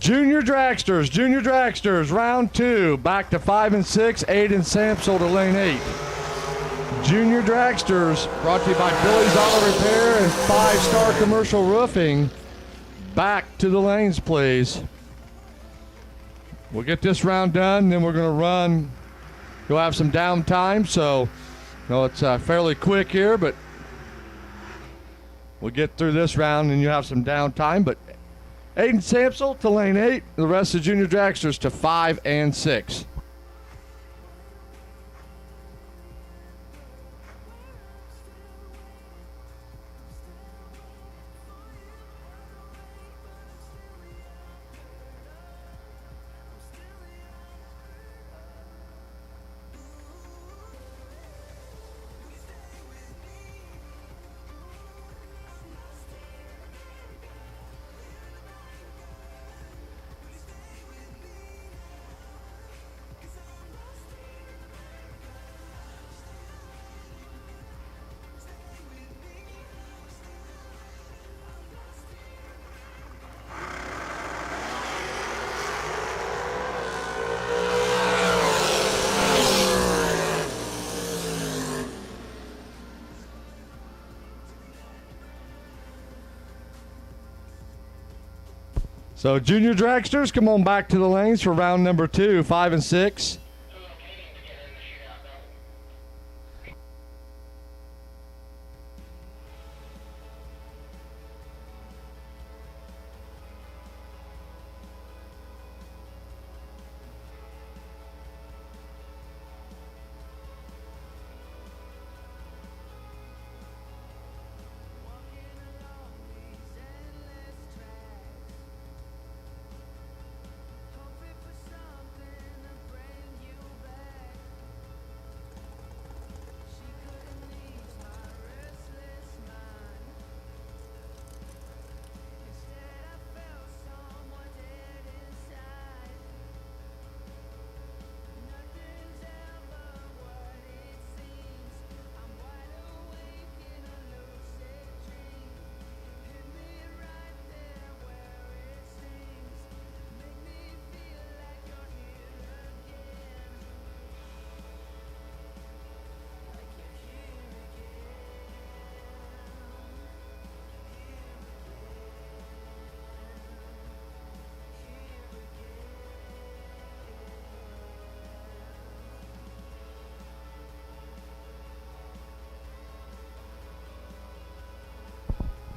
Junior Dragsters, round 2. Back to 5 and 6, Aiden Samsel to lane 8. Junior Dragsters, brought to you by Billy's Auto Repair and 5 Star Commercial Roofing. Back to the lanes, please. We'll get this round done, then we're going to run. You'll have some downtime, so it's fairly quick here, but we'll get through this round and you'll have some downtime. But Aiden Samsel to lane 8, the rest of Junior Dragsters to 5 and 6. So Junior Dragsters, come on back to the lanes for round number 2, 5 and 6.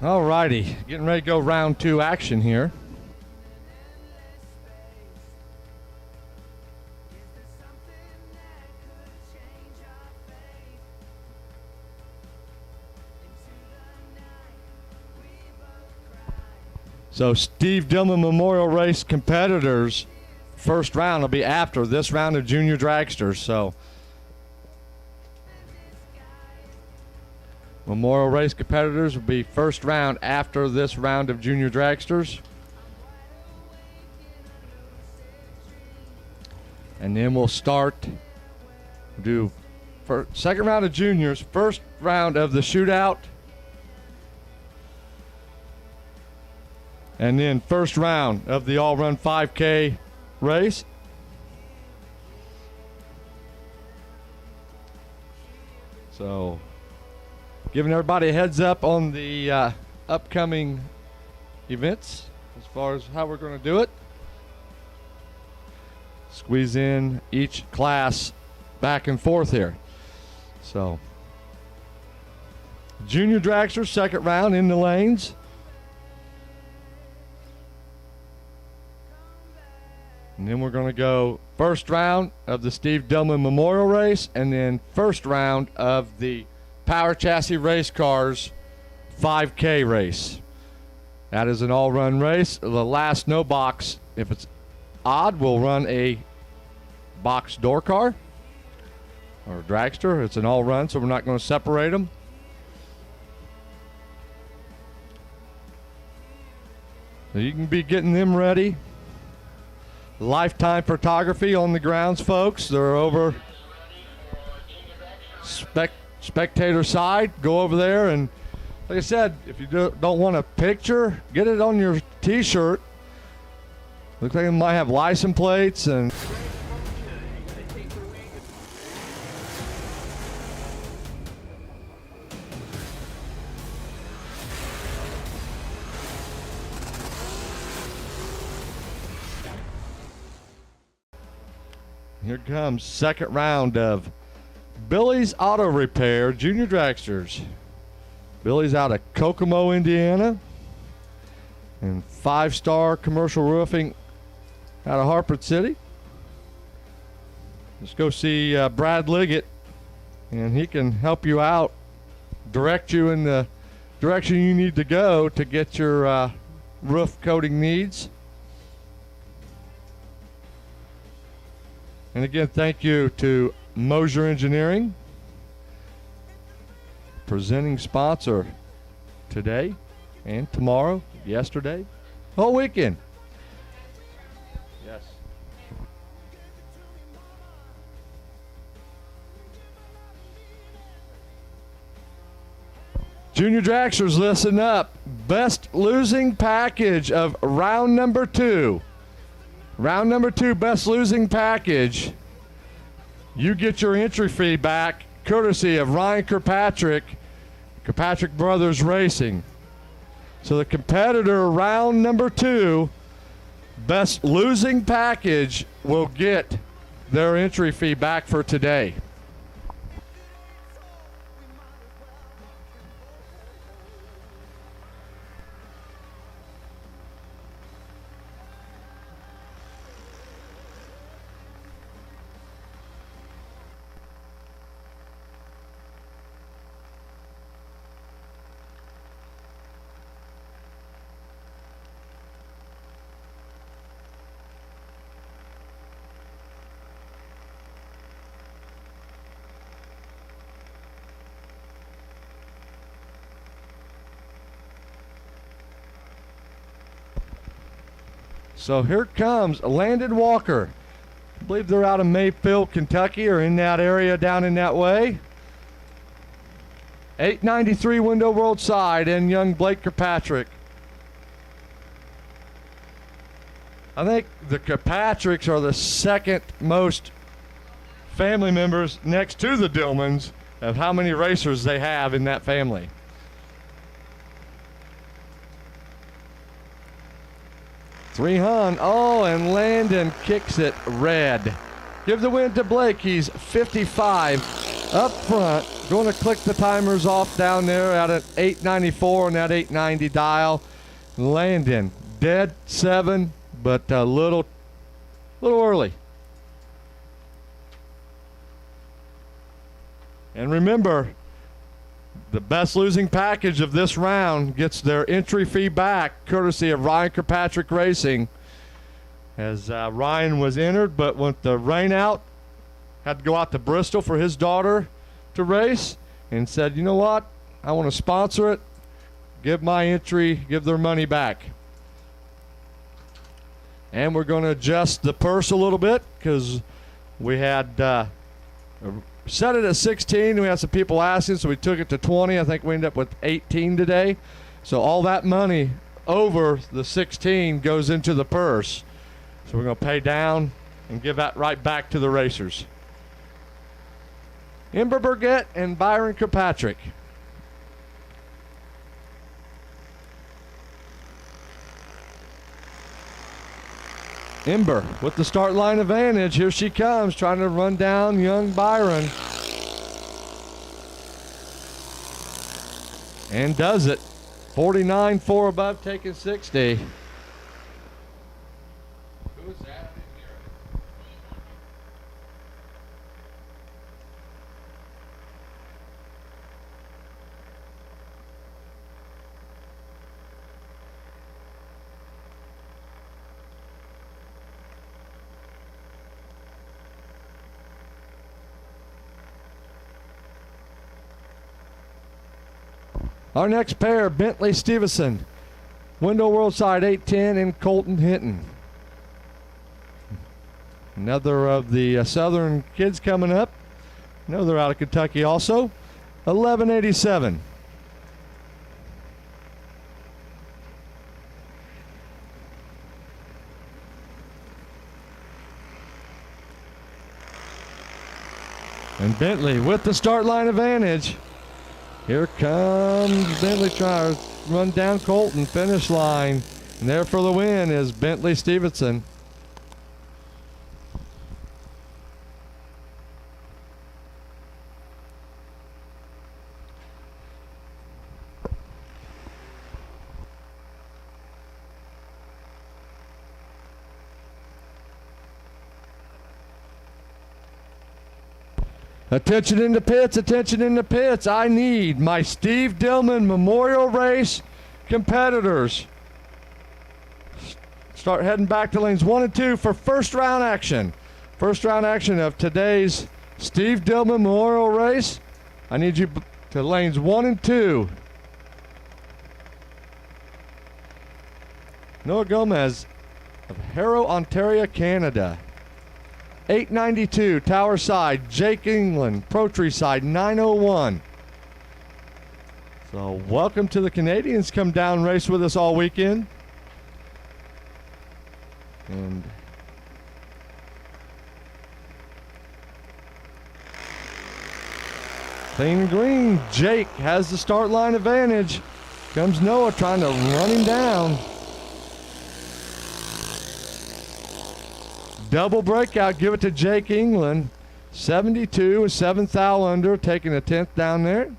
All righty, getting ready to go round 2 action here. So Steve Dillman Memorial Race competitors, first round will be after this round of Junior Dragsters. So Memorial Race competitors will be first round after this round of Junior Dragsters. And then we'll do second round of juniors, first round of the shootout, and then first round of the all-run 5K race. So giving everybody a heads up on the upcoming events as far as how we're going to do it. Squeeze in each class back and forth here. So Junior Dragster, second round in the lanes. And then we're going to go first round of the Steve Dillman Memorial Race, and then first round of the Power Chassis Race Cars 5K race. That is an all-run race. The last no box, if it's odd, we'll run a box door car or a dragster. It's an all-run, so we're not going to separate them. So you can be getting them ready. Lifetime photography on the grounds, folks. They're over spectator side. Go over there, and like I said, if you don't want a picture, get it on your t-shirt. Looks like it might have license plates and. Here comes second round of Billy's Auto Repair Junior Dragsters. Billy's out of Kokomo, Indiana. And 5-star commercial roofing out of Hartford City. Let's go see Brad Liggett, and he can help you out, direct you in the direction you need to go to get your roof coating needs. And again, thank you to Moser Engineering, presenting sponsor today and tomorrow, yesterday, whole weekend. Yes. Junior Dragsters, listen up. Best losing package of round number 2. Round number 2, best losing package. You get your entry fee back, courtesy of Ryan Kirkpatrick, Kirkpatrick Brothers Racing. So the competitor, round number 2, best losing package, will get their entry fee back for today. So here comes Landon Walker. I believe they're out of Mayfield, Kentucky, or in that area down in that way. 893 Window World Side and young Blake Kirkpatrick. I think the Kirkpatricks are the second most family members next to the Dillmans of how many racers they have in that family. Oh, and Landon kicks it red. Give the win to Blake. He's 55 up front. Going to click the timers off down there at an 894 on that 890 dial. Landon dead 7, but a little early. And remember, the best losing package of this round gets their entry fee back, courtesy of Ryan Kirkpatrick Racing. As Ryan was entered, but with the rain out, had to go out to Bristol for his daughter to race, and said, you know what, I want to sponsor it, give my entry, give their money back. And we're going to adjust the purse a little bit, because we had set it at 16. We had some people asking, so we took it to 20. I think we ended up with 18 today. So all that money over the 16 goes into the purse. So we're going to pay down and give that right back to the racers. Ember Burgett and Byron Kirkpatrick. Ember with the start line advantage. Here she comes, trying to run down young Byron. And does it. 49, 4 above, taking 60. Who is that? I didn't hear it. Our next pair, Bentley Stevenson, Window World Side 810, and Colton Hinton. Another of the Southern kids coming up. I know they're out of Kentucky also. 1187. And Bentley with the start line advantage. Here comes Bentley trying to run down Colton, finish line. And there for the win is Bentley Stevenson. Attention in the pits, attention in the pits. I need my Steve Dillman Memorial Race competitors. Start heading back to lanes 1 and 2 for first round action. First round action of today's Steve Dillman Memorial Race. I need you to lanes 1 and 2. Noah Gomez of Harrow, Ontario, Canada. 892 Tower Side, Jake England, Pro Tree Side, 901. So welcome to the Canadians. Come down, race with us all weekend. And clean and green, Jake has the start line advantage. Comes Noah trying to run him down. Double breakout, give it to Jake England. 72 and 7th thou under, taking a 10th down there.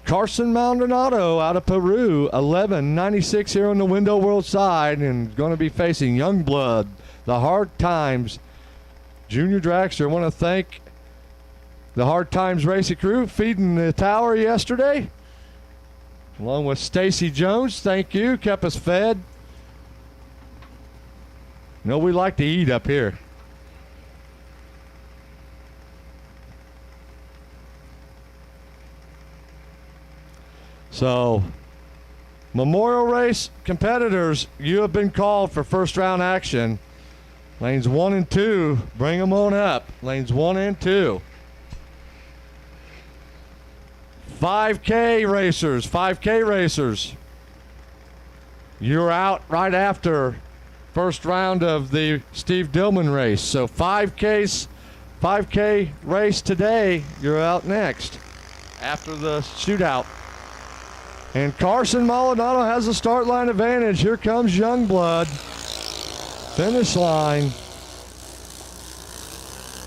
Carson Maldonado out of Peru, 11.96 here on the Window World side, and going to be facing Youngblood, the Hard Times Junior Dragster. I want to thank the Hard Times Racing crew feeding the tower yesterday, along with Stacy Jones. Thank you, kept us fed. You know we like to eat up here. So, Memorial Race competitors, you have been called for first round action. Lanes 1 and 2, bring them on up. Lanes 1 and 2. 5K racers, you're out right after first round of the Steve Dillman race. So 5K race today, you're out next after the shootout. And Carson Maldonado has the start line advantage. Here comes Youngblood. Finish line.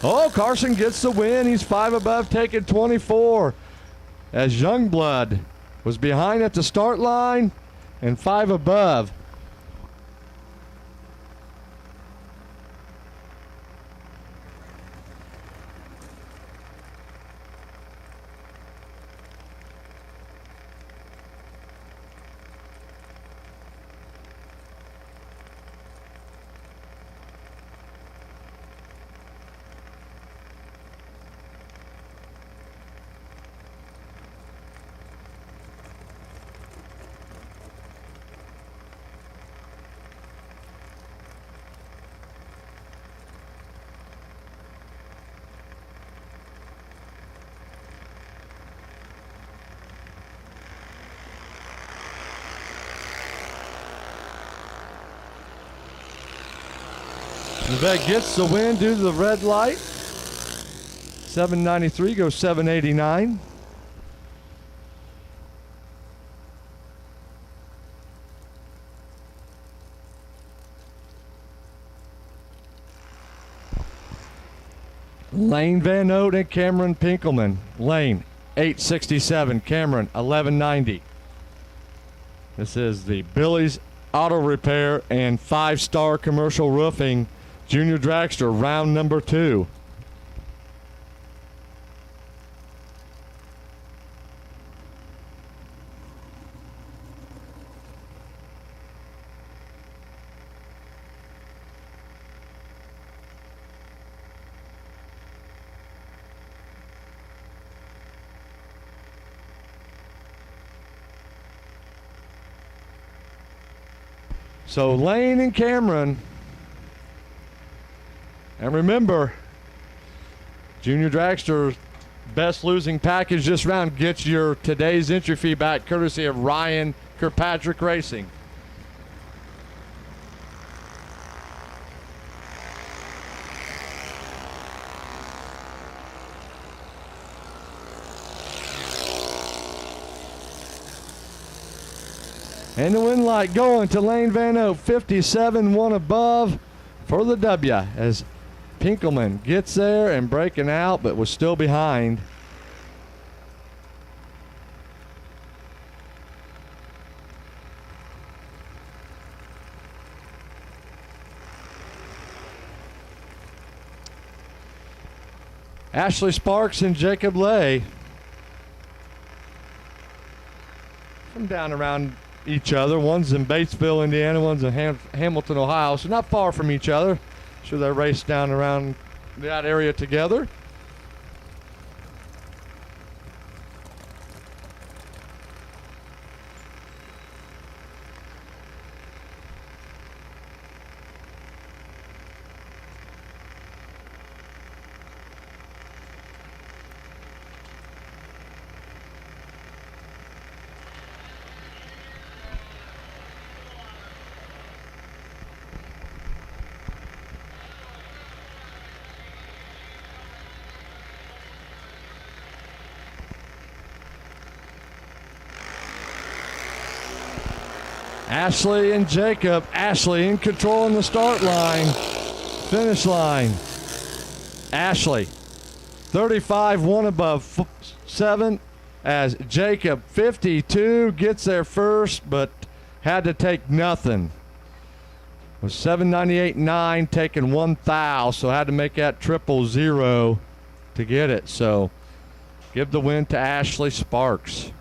Oh, Carson gets the win. He's 5 above, taking 24. As Youngblood was behind at the start line and 5 above. Nevada gets the win due to the red light. 793 goes 789. Lane Van Oat and Cameron Pinkelman. Lane 867, Cameron 1190. This is the Billy's Auto Repair and 5-star Commercial Roofing Junior Dragster, round number 2. So Lane and Cameron. And remember, Junior Dragster Best losing package this round gets your today's entry fee back, courtesy of Ryan Kirkpatrick Racing. And the win light going to Lane Van Oak, 57, one above for the W, as Pinkelman gets there and breaking out, but was still behind. Ashley Sparks and Jacob Lay from down around each other. One's in Batesville, Indiana. One's in Hamilton, Ohio. So not far from each other. Sure they race down around that area together. Ashley and Jacob. Ashley in control on the start line. Finish line. Ashley, 35, one above 7, as Jacob, 52, gets there first, but had to take nothing. Was 798.9, taking 1 thou, so had to make that 000 to get it. So give the win to Ashley Sparks.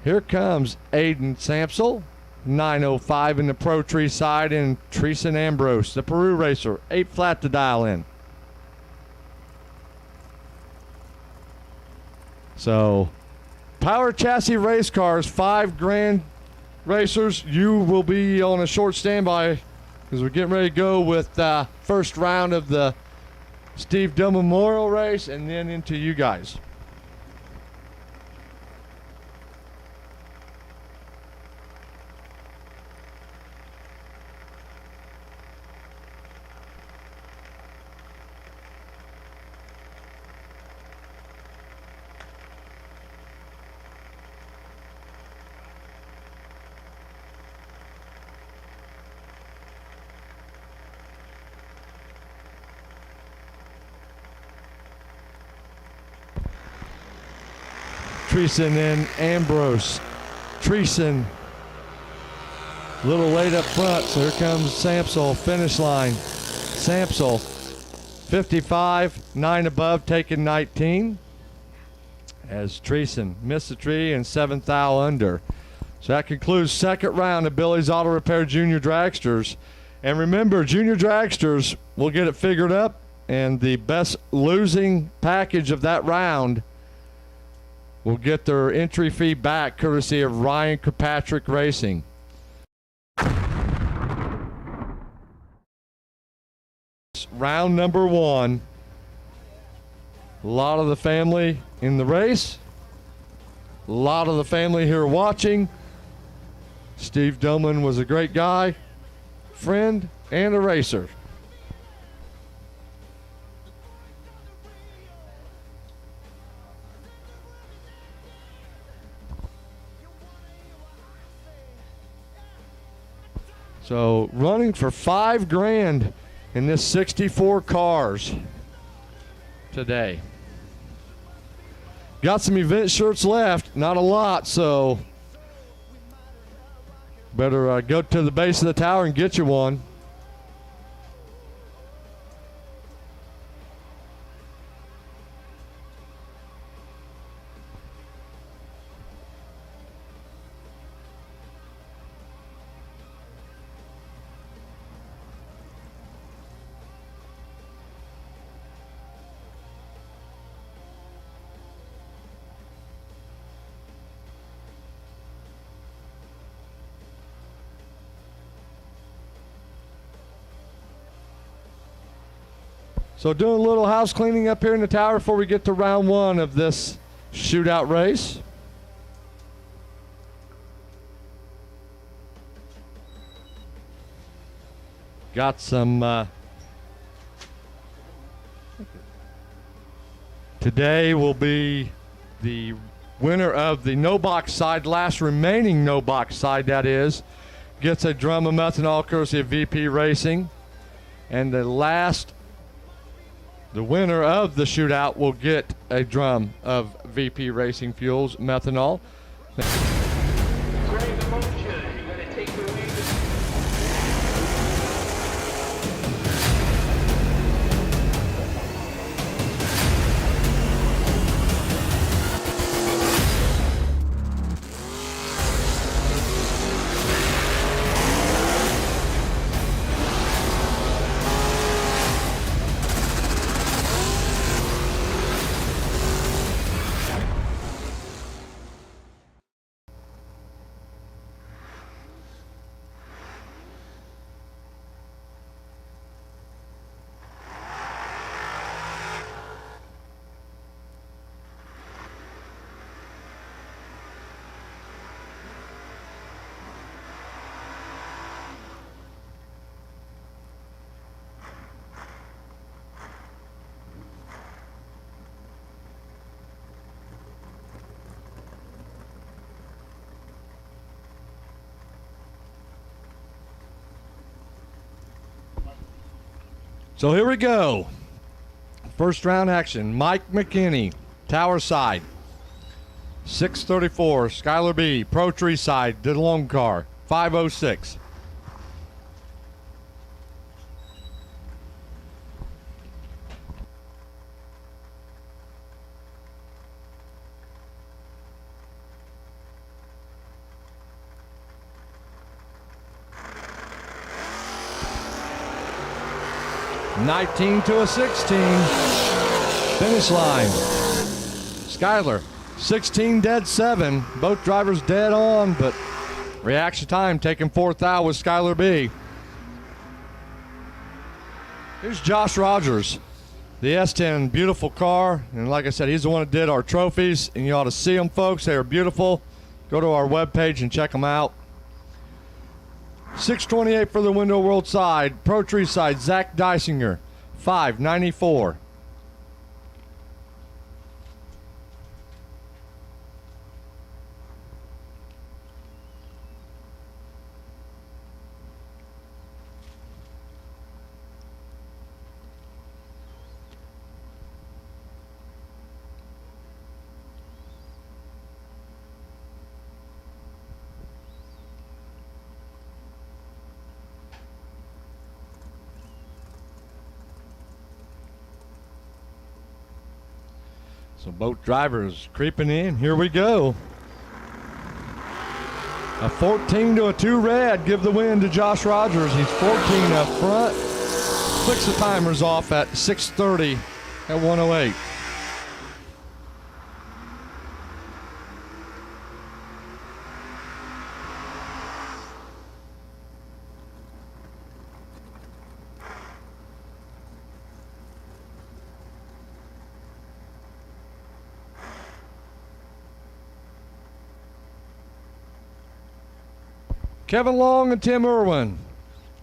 Here comes Aiden Samsel. 905 in the Pro Tree side, and Treason Ambrose, the Peru racer, 8 flat to dial in. So, Power Chassis race cars, 5 grand racers. You will be on a short standby because we're getting ready to go with the first round of the Steve Dunn Memorial race and then into you guys. Treason and Ambrose. Treason a little late up front, so here comes Samsel, finish line. Samsel, 55, 9 above, taking 19. As Treason missed the tree and 7 thou under. So that concludes second round of Billy's Auto Repair Junior Dragsters. And remember, Junior Dragsters will get it figured up, and the best losing package of that round will get their entry fee back, courtesy of Ryan Kirkpatrick Racing. Round number 1. A lot of the family in the race. A lot of the family here watching. Steve Doman was a great guy, friend, and a racer. So running for 5 grand in this 64 cars today. Got some event shirts left, not a lot, so better go to the base of the tower and get you one. So doing a little house cleaning up here in the tower before we get to round one of this shootout race. Got some, today will be the winner of the no box side, last remaining no box side that is, gets a drum of methanol courtesy of VP Racing. And the winner of the shootout will get a drum of VP Racing Fuels methanol. So here we go. First round action. Mike McKinney, tower side. 634. Skylar B, Pro Tree side, did a long car. 506. (19 to a 16). Finish line. Skylar, 16 dead 7. Both drivers dead on, but reaction time taking 4th out with Skylar B. Here's Josh Rogers, the S10, beautiful car. And like I said, he's the one that did our trophies, and you ought to see them, folks. They are beautiful. Go to our webpage and check them out. 628 for the Window World side. Pro Tree side, Zach Dysinger, 594. So both drivers creeping in. Here we go. A 14 to a 2 red. Give the win to Josh Rogers. He's 14 up front. Clicks the timers off at 6:30 at 108. Kevin Long and Tim Irwin.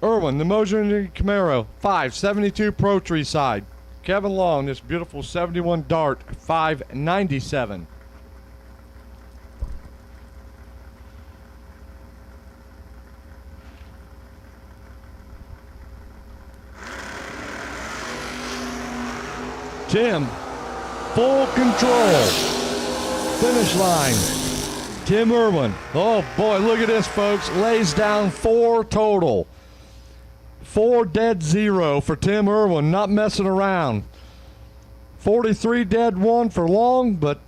Irwin, the Moser and Camaro, 572 Pro Tree side. Kevin Long, this beautiful 71 Dart, 597. Tim, full control. Finish line. Tim Irwin. Oh boy, look at this, folks. Lays down 4 total. 4 dead 0 for Tim Irwin, not messing around. 43 dead 1 for Long, but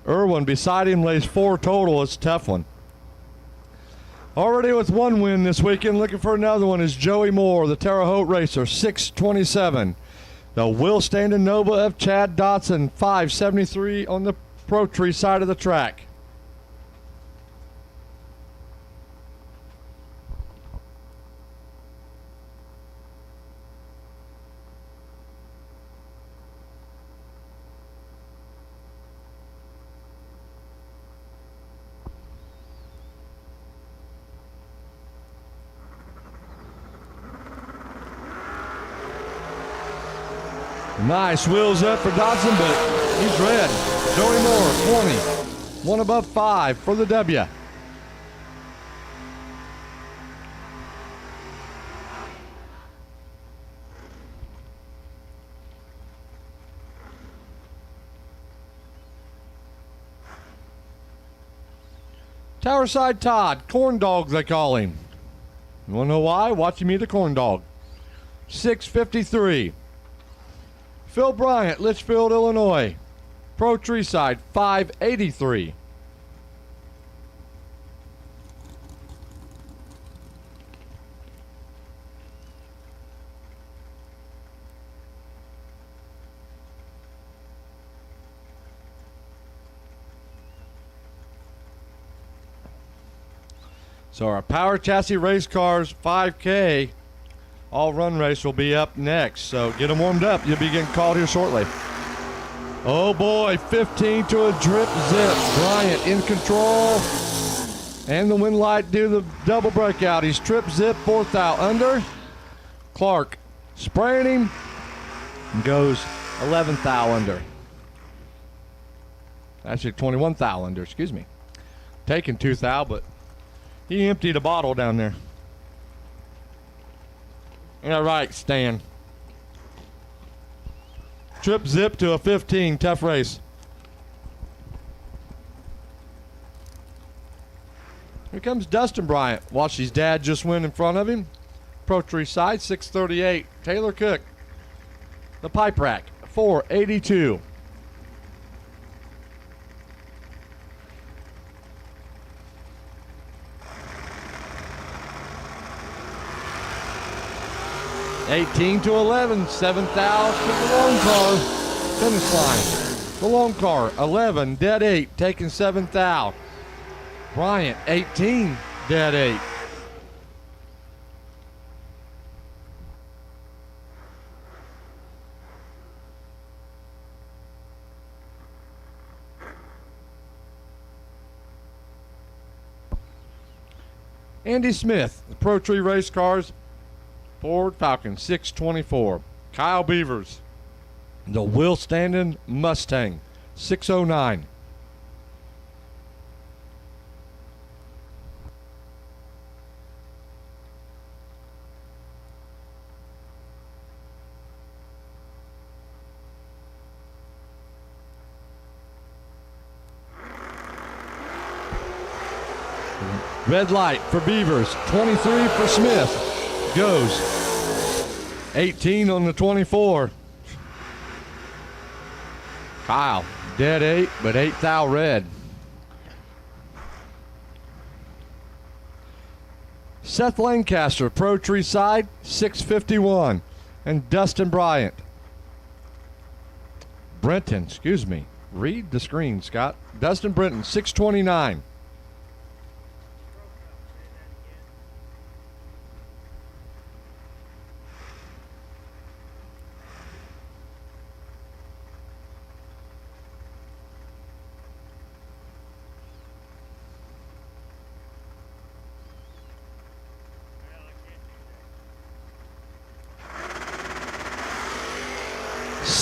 Irwin beside him lays 4 total. It's a tough one. Already with 1 win this weekend, looking for another one is Joey Moore, the Terre Haute racer, 627. The Will Stand Nova of Chad Dotson, 573 on the Pro Tree side of the track. Nice wheels up for Dodson, but he's red. Joey Moore, 20. One above 5 for the W. Towerside Todd, corn dog they call him. You wanna know why? Watch him eat a corn dog. 653. Phil Bryant, Litchfield, Illinois. Pro Tree Side, 583. So our Power Chassis Race Cars 5K all run race will be up next. So get them warmed up. You'll be getting called here shortly. Oh boy, 15 to a drip zip. Bryant in control. And the wind light do the double breakout. He's trip zip, 4th out under. Clark spraying him and goes 11th out under. Actually 21th out under, excuse me. Taking 2th out, but he emptied a bottle down there. All right, Stan. Trip zip to a 15, tough race. Here comes Dustin Bryant. Watch his dad just win in front of him. Pro Tree Side, 638. Taylor Cook, the pipe rack, 482. $18 to 11, 7th out to the long car. Finish line. The long car, 11, dead 8, taking 7th out. Bryant, 18, dead 8. Andy Smith, the Pro Tree Race Cars, Ford Falcon, 624. Kyle Beavers, the Will Standen Mustang, 609. Red light for Beavers, 23 for Smith. Goes 18 on the 24. Kyle, dead 8, but 8th out red. Seth Lancaster, Pro Tree Side, 651. And Dustin Bryant. Brenton, excuse me. Read the screen, Scott. Dustin Brenton, 629.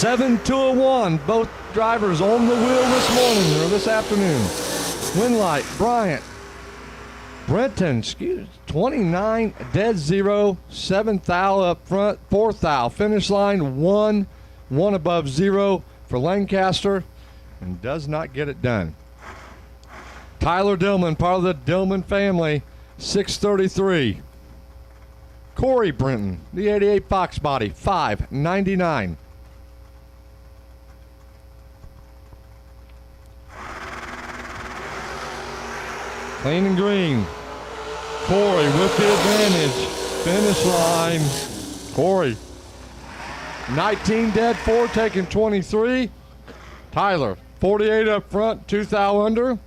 Seven to a 1. Both drivers on the wheel this morning or this afternoon. Winlight, Bryant, Brenton, 29, dead 0, 7th out up front, 4th out. Finish line 1, 1 above 0 for Lancaster, and does not get it done. Tyler Dillman, part of the Dillman family, 633. Corey Brenton, the 88 Fox body, 599. Clean and green. Corey with the advantage. Finish line. Corey. 19 dead 4, taking 23. Tyler, 48 up front, 2th out under.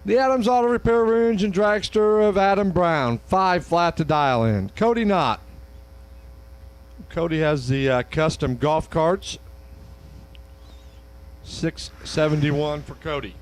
The Adams Auto Repair Range and Dragster of Adam Brown, 5 flat to dial in. Cody Knott, Cody has the custom golf carts. 671 for Cody.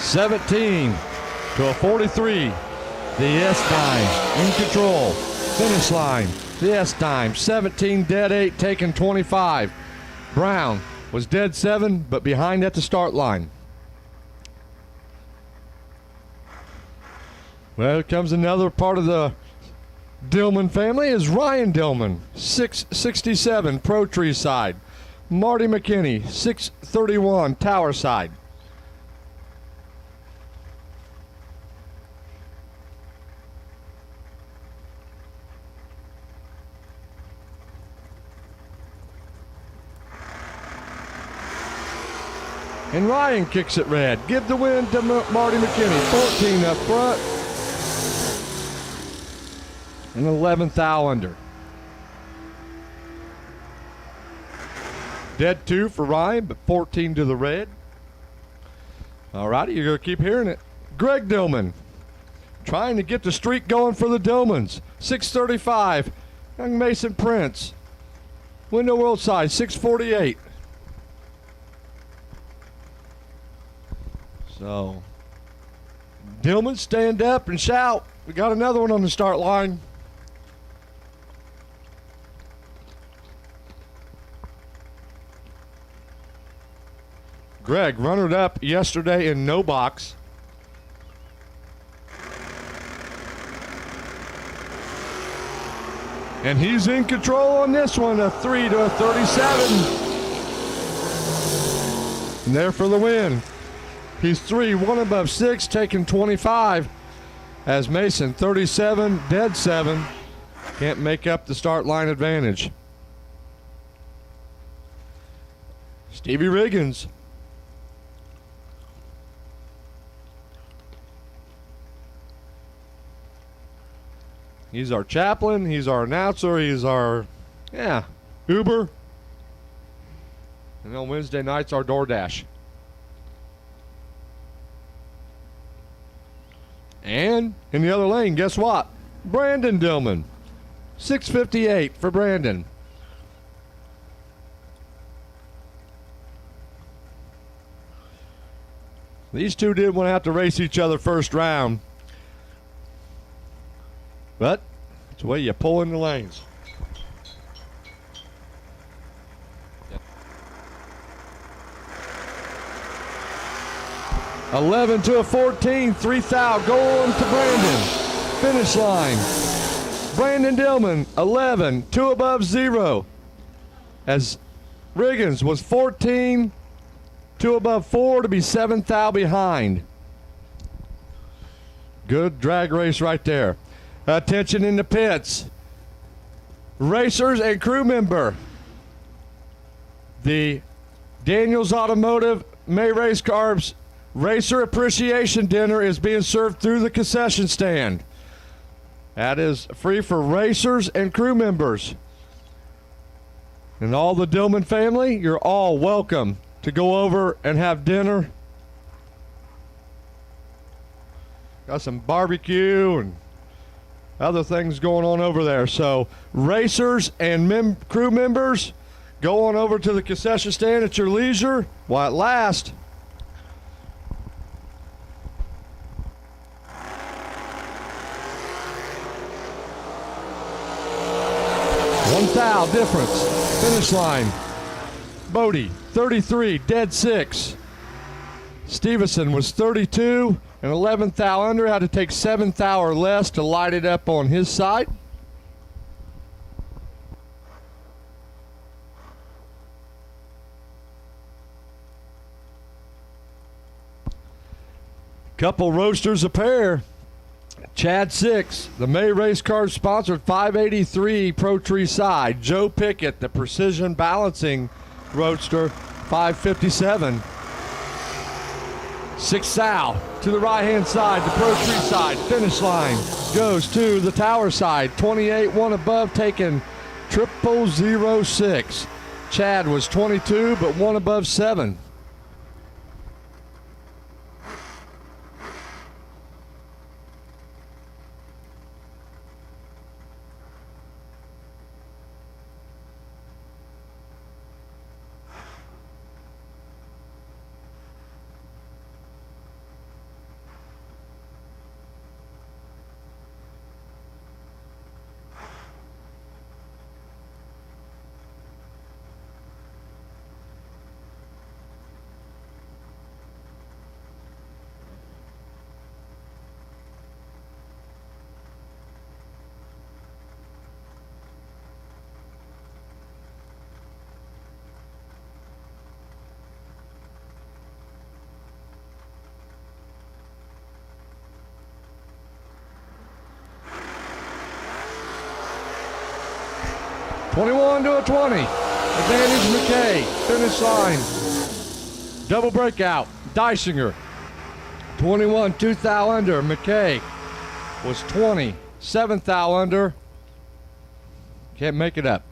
(17 to a 43). The S-Dime in control. Finish line. The S-Dime. 17 dead 8, taking 25. Brown was dead 7, but behind at the start line. Well, here comes another part of the Dillman family is Ryan Dillman, 667 Pro Tree side. Marty McKinney, 631 Tower side. And Ryan kicks it red. Give the win to Marty McKinney. 14 up front. And 11th thou under. Dead 2 for Ryan, but 14 to the red. All righty, you're going to keep hearing it. Greg Dillman trying to get the streak going for the Dillmans. 635. Young Mason Prince. Window World side, 648. So, Dillman, stand up and shout. We got another one on the start line. Greg, runner up yesterday in no box. And he's in control on this one, a 3 to a 37. And there for the win. He's 3, 1 above 6, taking 25. As Mason, 37, dead 7. Can't make up the start line advantage. Stevie Riggins. He's our chaplain. He's our announcer. He's our, Uber. And on Wednesday nights, our DoorDash. And in the other lane, guess what? Brandon Dillman. 658 for Brandon. These two didn't want to have to race each other first round. But it's the way you pull in the lanes. Yep. 11 to a 14, 3 thou going to Brandon. Finish line. Brandon Dillman, 11, 2 above 0. As Riggins was 14, 2 above 4 to be 7 thou behind. Good drag race right there. Attention in the pits. Racers and crew member. The Daniels Automotive May Race Carbs Racer Appreciation Dinner is being served through the concession stand. That is free for racers and crew members. And all the Dillman family, you're all welcome to go over and have dinner. Got some barbecue and other things going on over there. So racers and crew members, go on over to the concession stand at your leisure while it lasts. One thou difference. Finish line. Bodie, 33, dead 6. Stevenson was 32. And 11th thou under, had to take 7th thou or less to light it up on his side. Couple roasters a pair. Chad 6, the May Race Card sponsored 583 Pro Tree side. Joe Pickett, the Precision Balancing Roadster, 557. 6 Sal to the right-hand side, the Pro Tree side, finish line, goes to the Tower side, 28, one above, taken 0006. Chad was 22, but one above 7. (21 to a 20). Advantage McKay. Finish line. Double breakout. Dysinger. 21, 2 thou under. McKay was 20. 7 thou under. Can't make it up.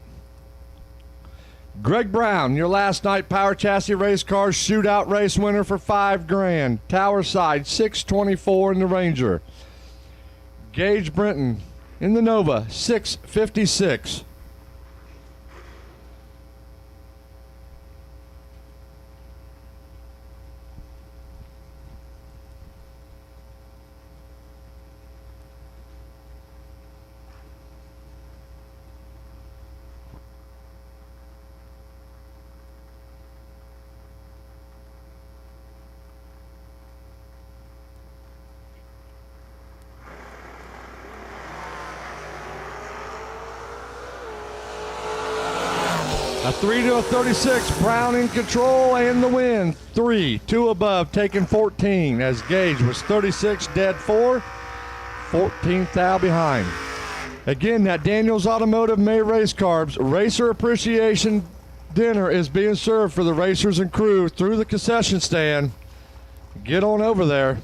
Greg Brown, your last night Power Chassis Race Cars Shootout Race winner for $5,000. Tower side, 624 in the Ranger. Gage Brenton in the Nova, 656. A 3 to a 36, Brown in control and the win. 3, 2 above, taking 14 as Gage was 36, dead 4, 14th thou behind. Again, that Daniels Automotive May Race Carbs Racer Appreciation Dinner is being served for the racers and crew through the concession stand. Get on over there.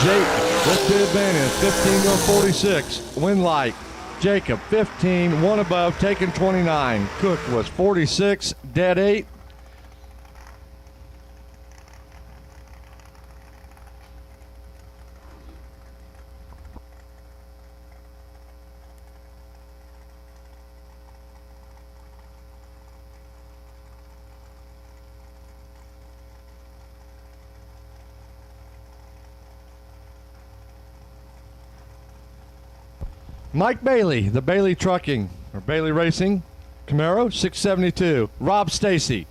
Jake with the advantage, 15 to 46. Winlight, Jacob 15, one above, taking 29. Cook was 46, dead 8. Mike Bailey, the Bailey Trucking, or Bailey Racing, Camaro, 672. Rob Stacy,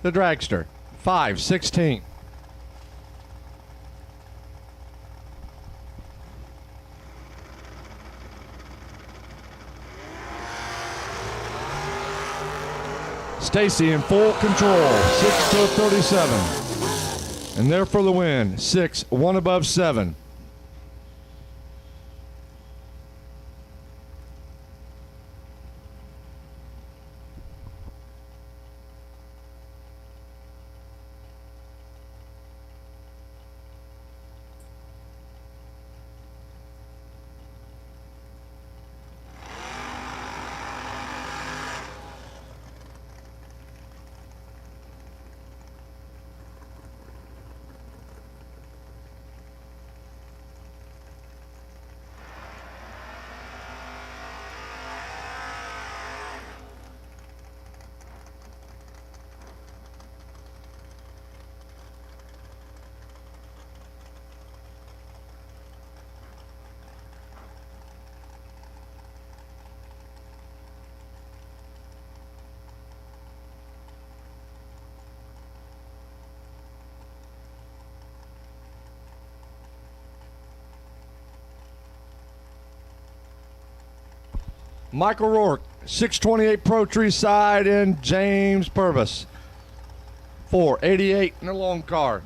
the Dragster, 516. Stacy in full control, 6 to 37. And there for the win, 6, one above 7. Michael Rourke, 628 Pro Tree Side, and James Purvis, 488 in the long car.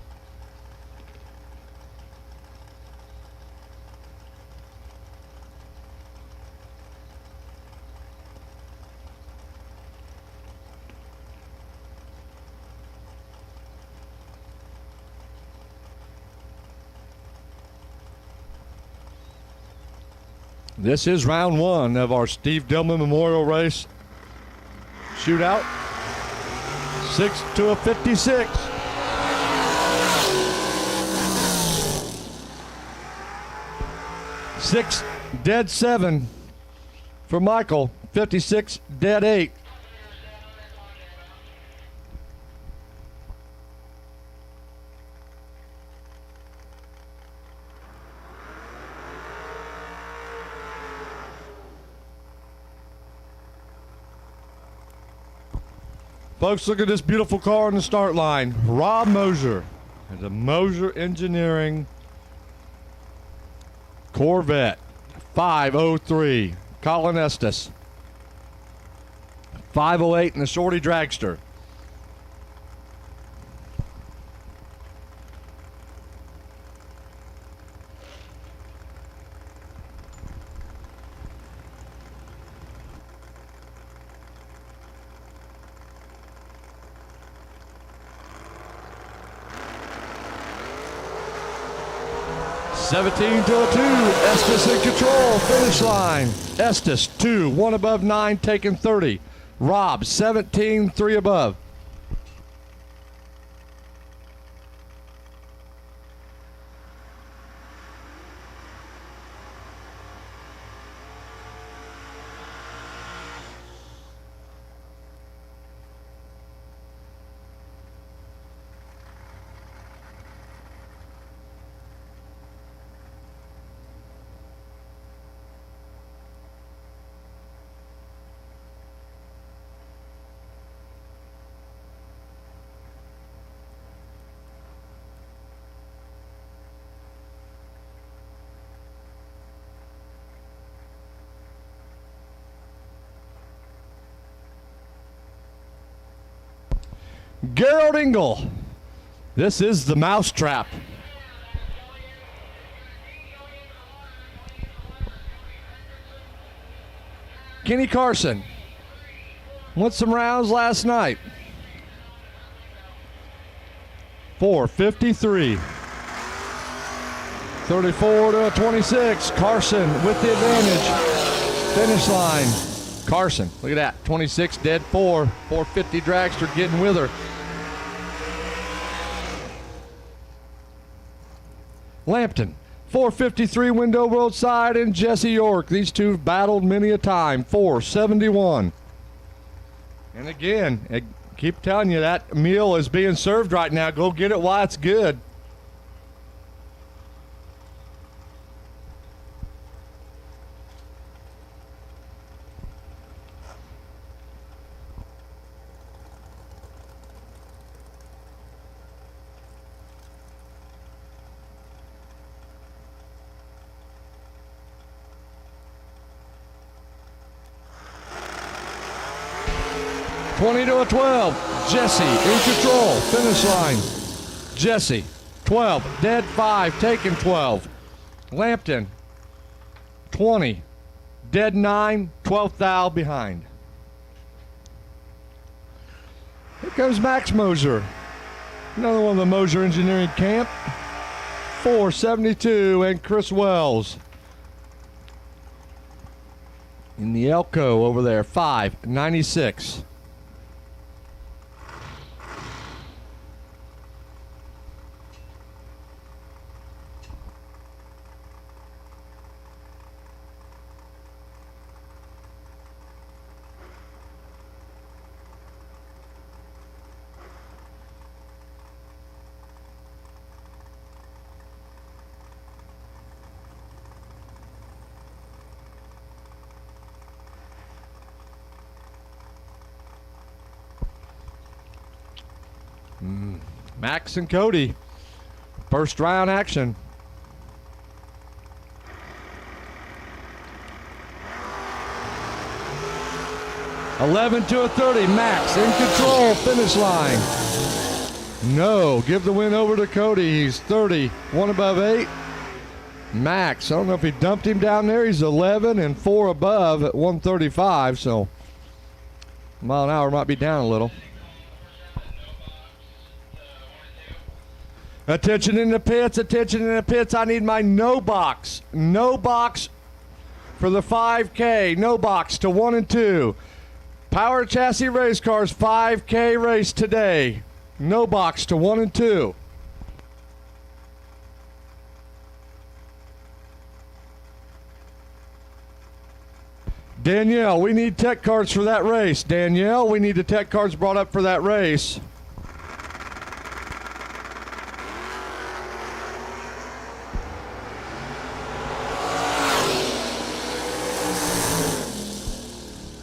This is round one of our Steve Dillman Memorial Race shootout. 6 to a 56. Six dead 7 for Michael. 56 dead 8. Folks, look at this beautiful car on the start line. Rob Moser and the Moser Engineering Corvette 503. Colin Estes 508 in the Shorty Dragster. (17 to a 2). Estes in control. Finish line. Estes 2, 1 above 9, taking 30. Rob 17, 3 above. Gerald Engel. This is the Mousetrap. Kenny Carson won some rounds last night. 453. 34 to 26. Carson with the advantage. Finish line. Carson, look at that. 26 dead 4. 450 Dragster getting with her. Lampton, 453 Window Roadside, and Jesse York. These two have battled many a time. 471. And again, I keep telling you that meal is being served right now. Go get it while it's good. (20 to a 12). Jesse in control. Finish line. Jesse, 12. Dead 5. Taken 12. Lampton, 20. Dead 9. 12th thou behind. Here comes Max Moser. Another one of the Moser Engineering camp. 472. And Chris Wells in the Elko over there. 596. Max and Cody, first round action. 11 to a 30. Max in control. Finish line. No. Give the win over to Cody. He's 30. 1 above 8. Max, I don't know if he dumped him down there. He's 11 and 4 above at 135. So mile an hour might be down a little. Attention in the pits. Attention in the pits. I need my no box. No box for the 5K. No box to 1 and 2. Power Chassis Race Cars 5K race today. No box to 1 and 2. Danielle, we need tech cards for that race. Danielle, we need the tech cards brought up for that race.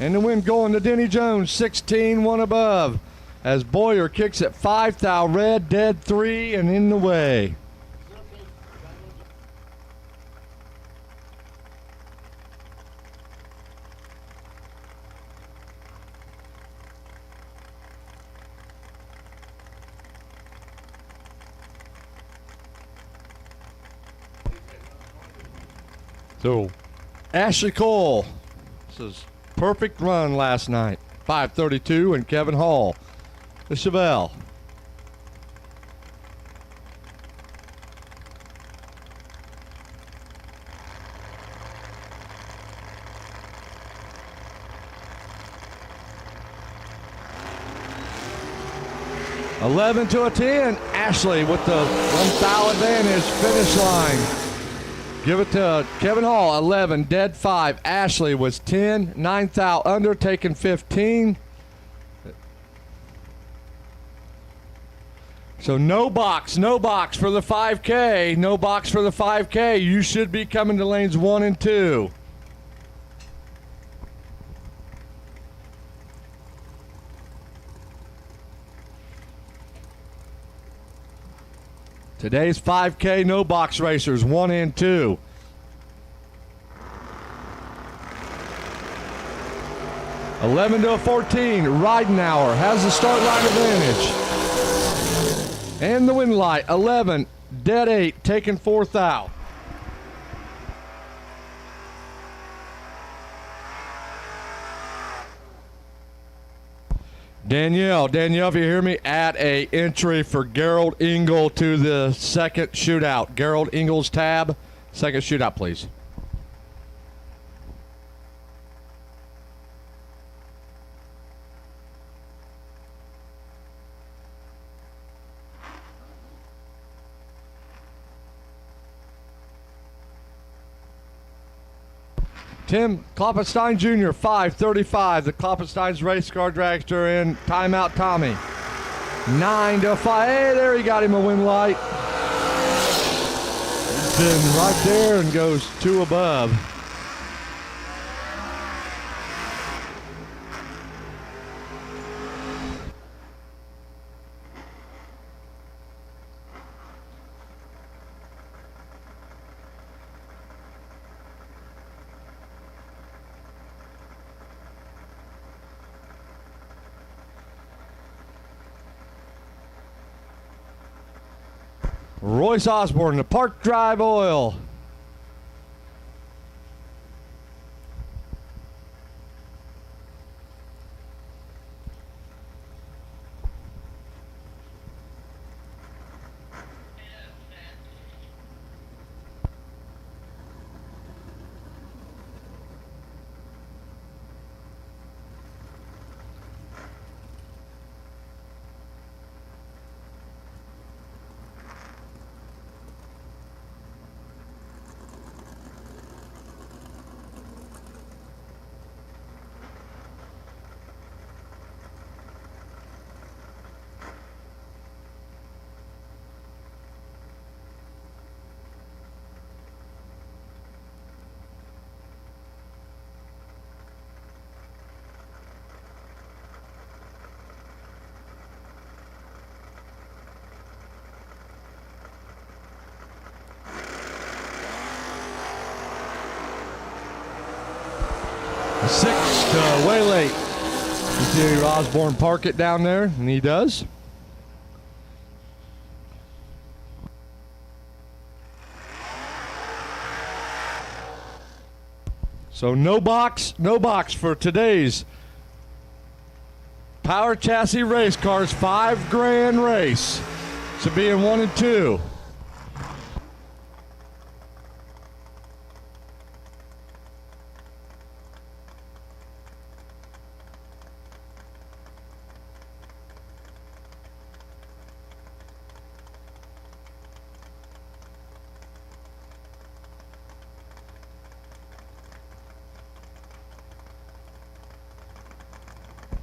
And the win going to Denny Jones, 16, 1 above. As Boyer kicks at 5 thou, red, dead 3, and in the way. So, Ashley Cole, this is perfect run last night. 5:32 and Kevin Hall. The Chevelle. $11 to a 10. Ashley with the 1 thou advantage. Finish line. Give it to Kevin Hall, 11, dead 5. Ashley was 10, 9 thou under, taking 15. So no box for the 5K. No box for the 5K. You should be coming to lanes 1 and 2. Today's 5K no box racers, 1 and 2. $11 to a 14. Ridenauer has the start line advantage. And the win light, 11, dead 8, taking 4 thou. Danielle, if you hear me, add a entry for Gerald Engel to the second shootout. Gerald Engel's tab, second shootout, please. Tim Kloppenstein Jr., 5:35. The Kloppenstein's race car dragster in timeout Tommy. 9 to 5. Hey, there he got him a win light. Then right there and goes 2 above. Royce Osborne, the Park Drive Oil. Six to way late. Interior Osborne park it down there, and he does. So no box for today's Power Chassis Race Cars $5,000 race. So being 1 and 2.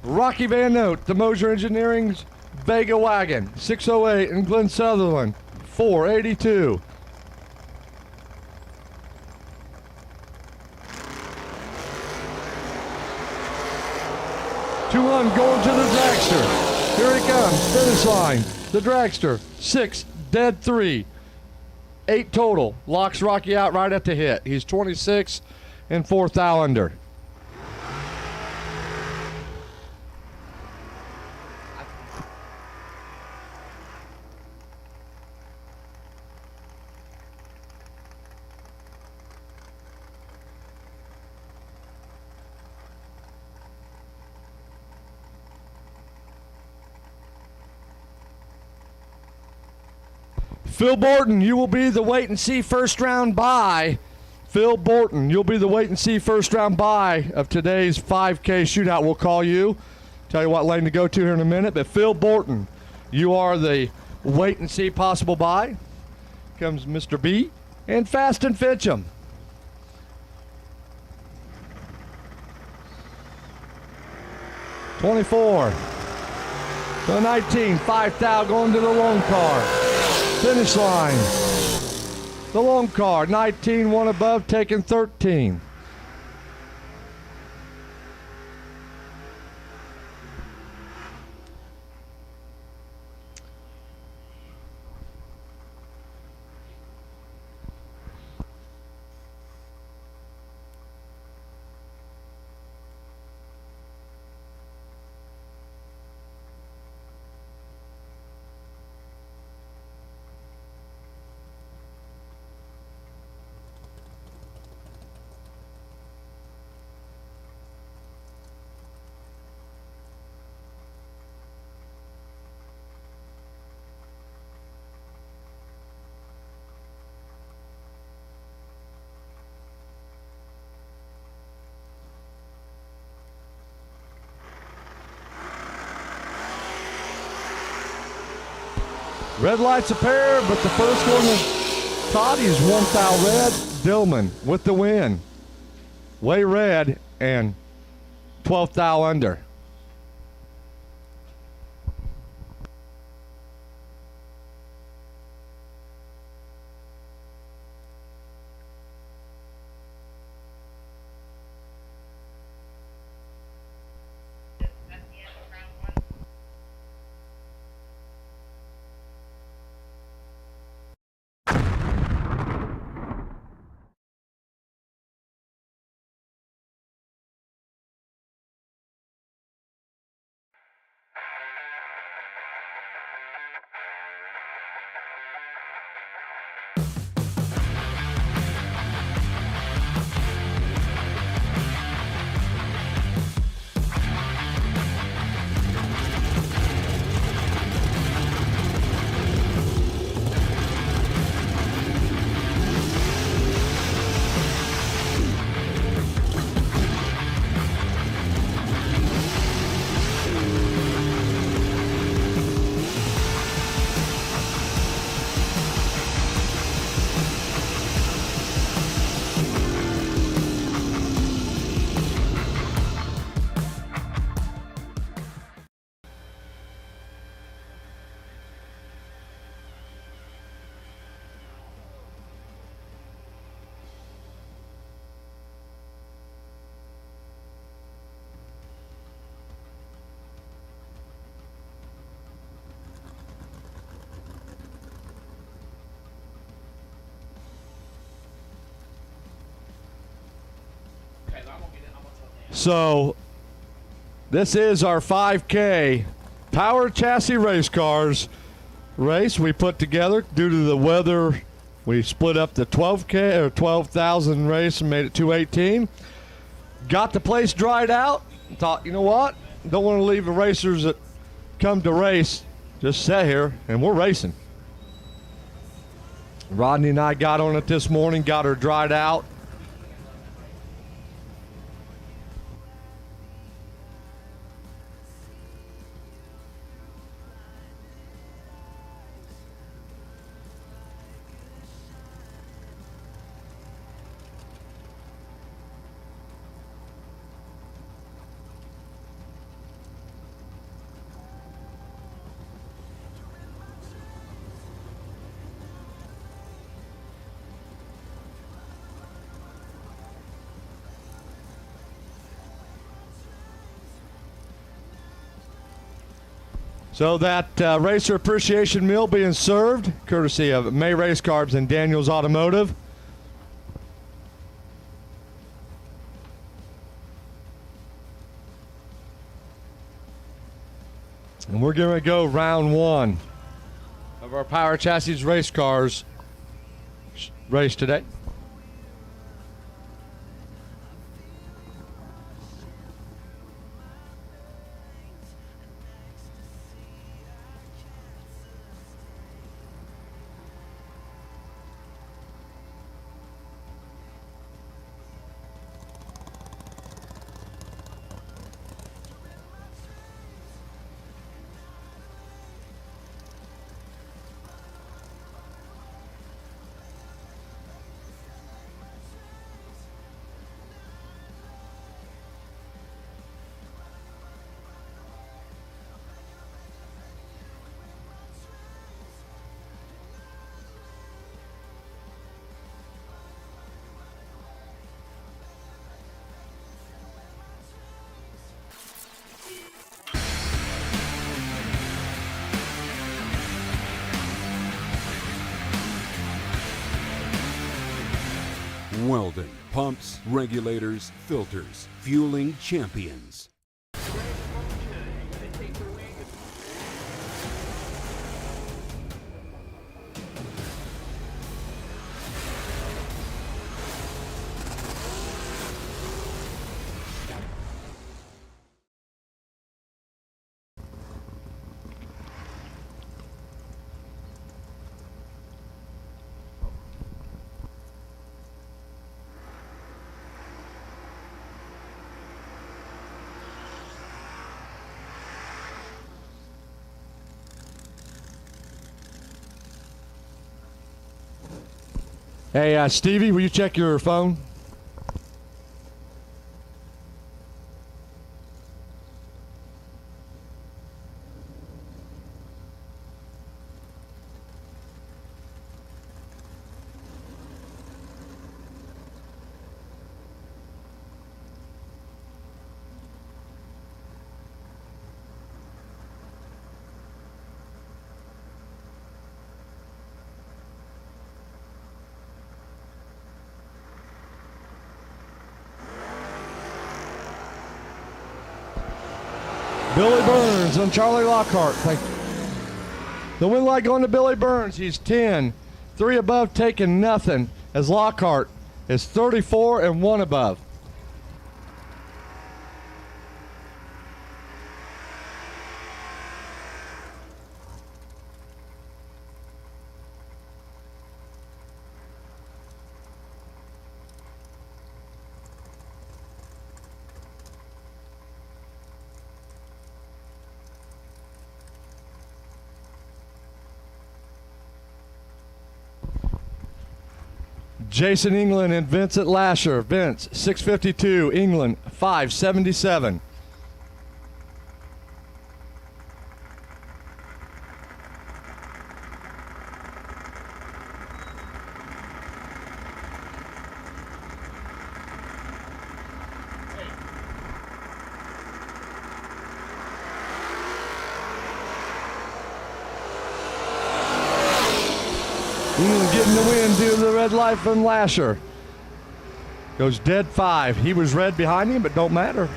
Rocky Van Note, the Moser Engineering's Vega Wagon, 608 in Glen Sutherland, 482. Two-one going to the dragster. Here he comes, finish line. The dragster, 6, dead 3. 8 total. Locks Rocky out right at the hit. He's 26 and 4th thou under. Phil Borton, you will be the wait and see first round bye. Phil Borton, you'll be the wait and see first round bye of today's 5K shootout. We'll call you. Tell you what lane to go to here in a minute. But Phil Borton, you are the wait and see possible bye. Comes Mr. B and Fast and Fitcham. $24 to 19, 5,000 going to the lone car. Finish line. The lone car, 19, one above, taking 13. Red lights a pair, but the first one is Toddy's 1 thou red. Dillman with the win. Way red and 12th thou under. So This is our 5K Power Chassis Race Cars race we put together. Due to the weather, we split up the 12K or 12,000 race and made it 218. Got the place dried out. Thought, you know what? Don't want to leave the racers that come to race just sit here, and we're racing. Rodney and I got on it this morning, got her dried out. So that racer appreciation meal being served, courtesy of May Race Carbs and Daniels Automotive. And we're going to go round one of our Power Chassis Race Cars race today. Weldon, pumps, regulators, filters, fueling champions. Hey, Stevie, will you check your phone? Billy Burns on Charlie Lockhart. Thank you. The win light going to Billy Burns. He's 10. 3 above, taking nothing. As Lockhart is 34 and 1 above. Jason England and Vincent Lasher. Vince, 652. England, 577. England getting the win due to the red light from Lasher. Goes dead 5. He was red behind him, but don't matter.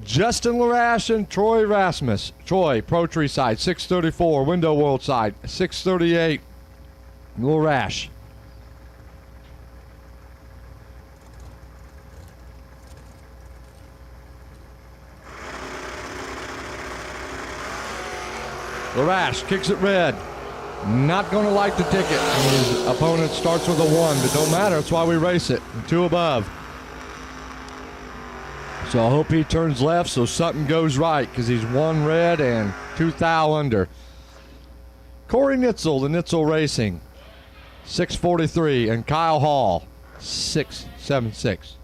Justin Larash and Troy Rasmus. Troy, Pro Tree side, 634. Window World side, 638. Larash. Larash kicks it red. Not going to like the ticket. His opponent starts with a 1, but don't matter. That's why we race it. 2 above. So I hope he turns left so something goes right, because he's 1 red and 2 thou under. Corey Nitzel, the Nitzel Racing, 643, and Kyle Hall, 676.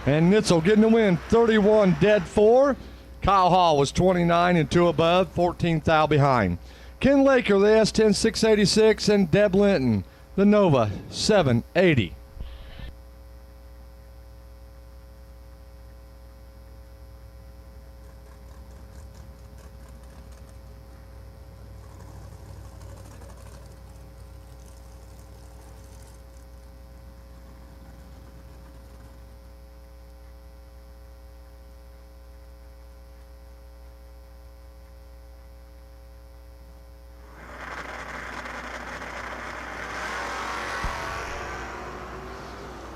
And Nitzel getting the win, 31 dead 4. Kyle Hall was 29 and 2 above, 14 thou behind. Ken Laker, the S10 686, and Deb Linton, the Nova 780.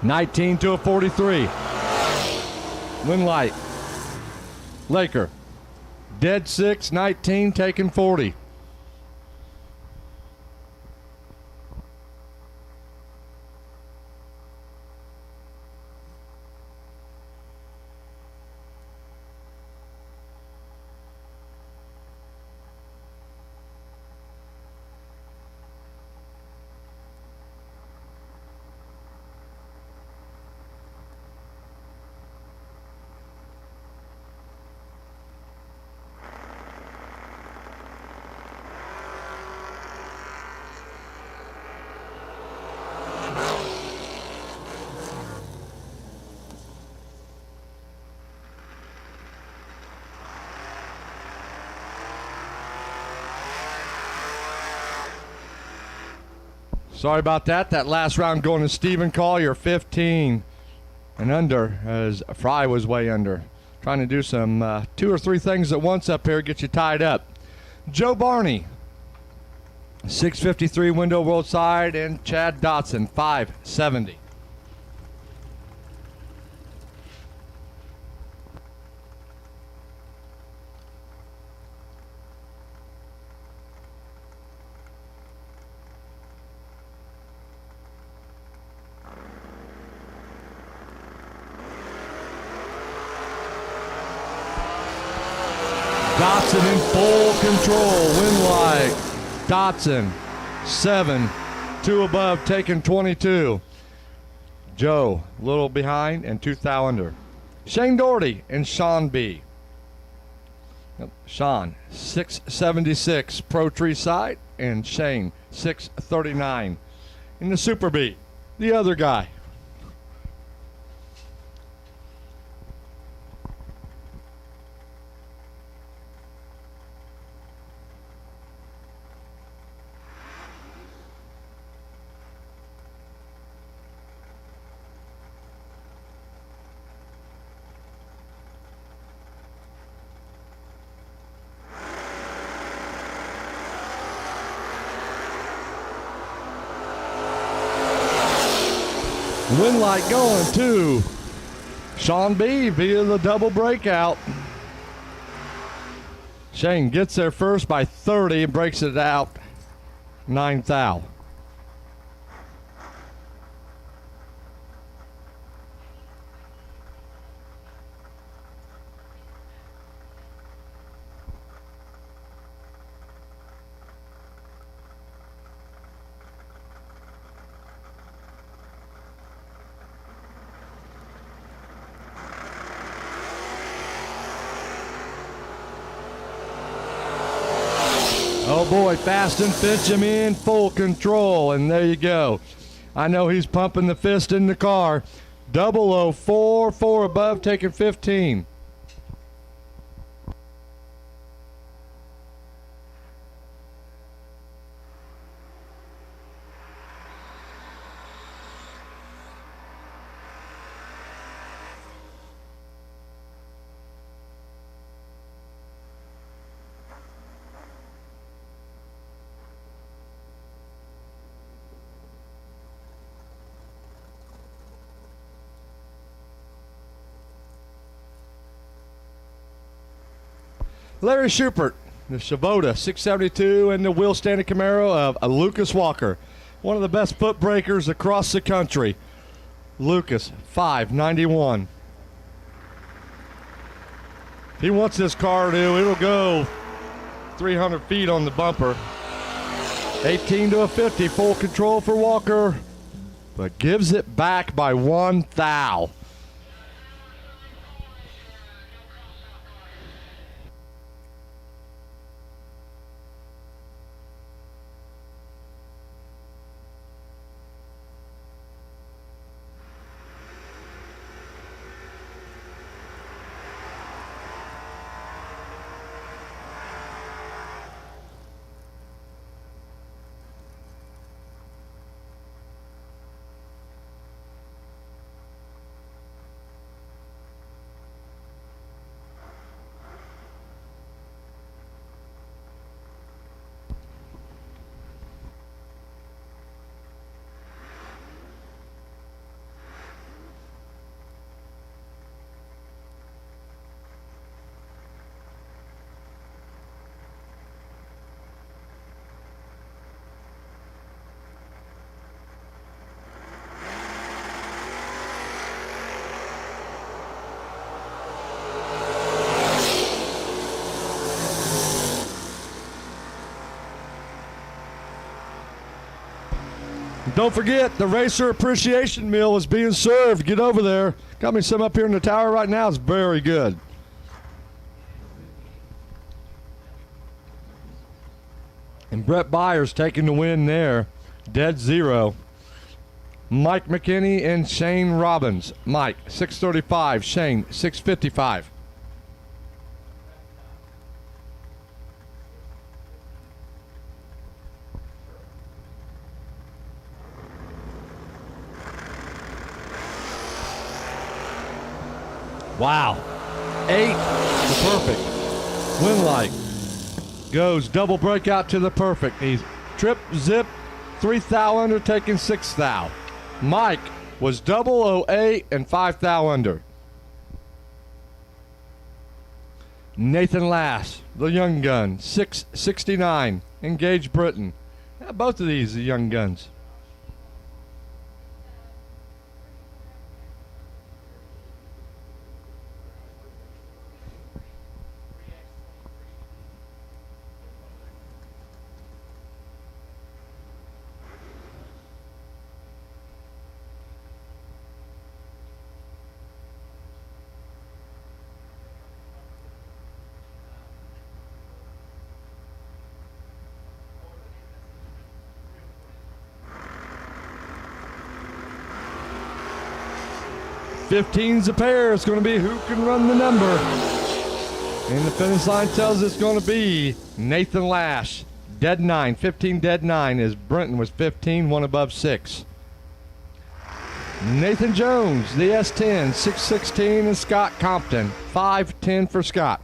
$19 to a 43. Winlight. Laker. Dead 6, 19, taking 40. Sorry about that. That last round going to Stephen Collier, 15 and under, as Fry was way under. Trying to do some 2 or 3 things at once up here, get you tied up. Joe Barney, 653 window world side, and Chad Dotson, 570. Dotson in full control. Winlight. Dotson, 7, 2 above, taking 22. Joe, a little behind and 2 thou under. Shane Doherty and Sean B. Sean, 676 Pro Tree side, and Shane, 639. In the Super B, the other guy. Winlight going to Sean B via the double breakout. Shane gets there first by 30 and breaks it out 9 thou. Oh boy, fast and pitch him in, full control, and there you go. I know he's pumping the fist in the car. 004, 4 above, taking 15. Larry Schubert, the Shavota 672, and the wheel standing Camaro of Lucas Walker, one of the best foot breakers across the country. Lucas 591. If he wants this car to, it'll go 300 feet on the bumper. 18 to a 50, full control for Walker, but gives it back by 1 thou. Don't forget, the Racer Appreciation Meal is being served. Get over there. Got me some up here in the tower right now. It's very good. And Brett Byers taking the win there. Dead zero. Mike McKinney and Shane Robbins. Mike, 635. Shane, 655. Wow. 8 to perfect. Winlight goes double breakout to the perfect. He's trip, zip, 3 thou under, taking 6 thou. Mike was 008 and 5 thou under. Nathan Lass, the young gun, 669. Engage Britain. Yeah, both of these are young guns. $15's a pair. It's going to be who can run the number. And the finish line tells it's going to be Nathan Lash. Dead 9. 15 dead 9 as Brenton was 15, one above 6. Nathan Jones, the S10, 616, and Scott Compton, 510 for Scott.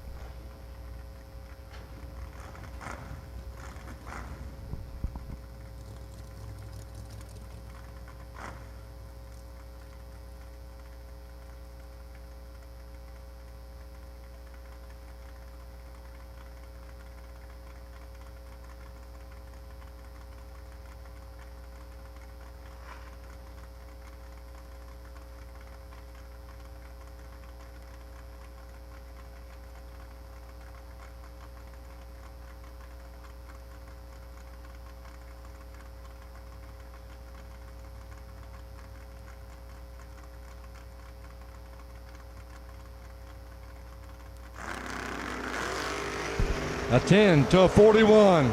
A 10 to a 41.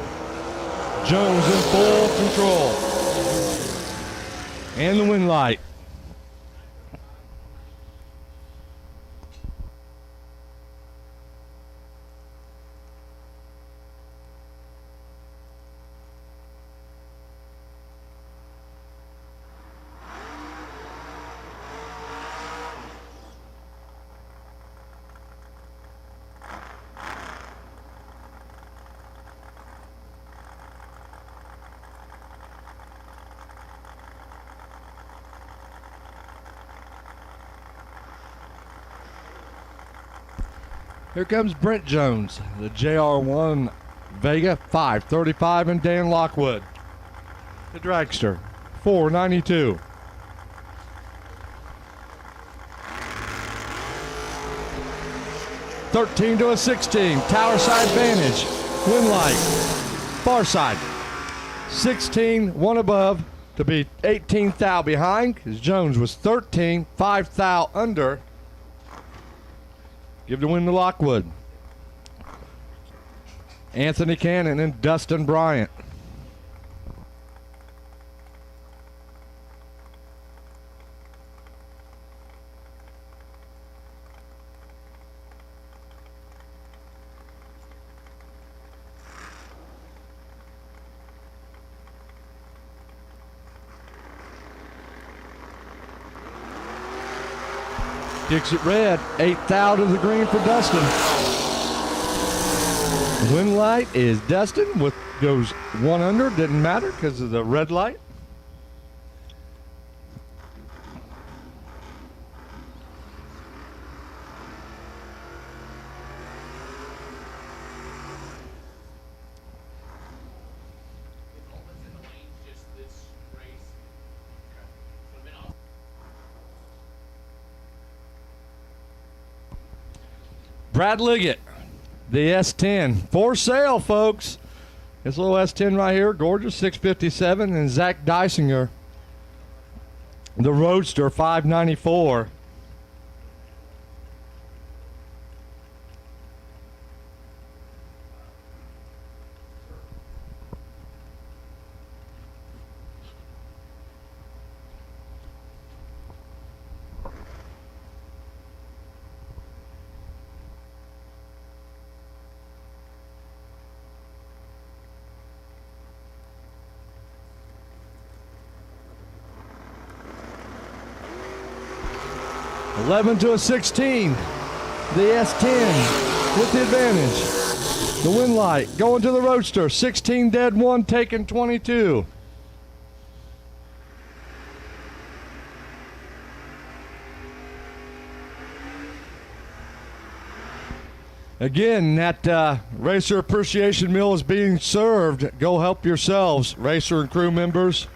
Jones in full control. And the wind light. Here comes Brent Jones, the JR1 Vega 535, and Dan Lockwood, the Dragster 492. (13 to a 16). Tower side advantage. Wind light. Far side. 16, one above to be 18 thou behind, because Jones was 13, 5 thou under. Give the win to Lockwood. Anthony Cannon and Dustin Bryant. Kicks it red, 8 thou to the green for Dustin. Wind light is Dustin, goes 1 under, didn't matter because of the red light. Brad Liggett, the S10, for sale, folks. This little S10 right here, gorgeous, 657, and Zach Dysinger, the Roadster, 594. (11 to a 16). The S10 with the advantage. The wind light going to the Roadster. 16 dead, 1 taken, 22. Again, that Racer Appreciation Meal is being served. Go help yourselves, Racer and crew members.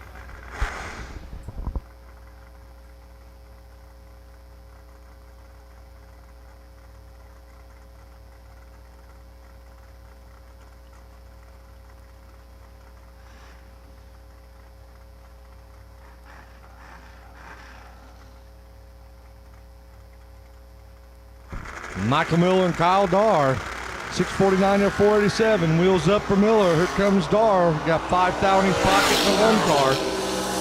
Michael Miller and Kyle Darr, 649 to 487. Wheels up for Miller. Here comes Darr. Got 5,000 in his pocket in the lone car.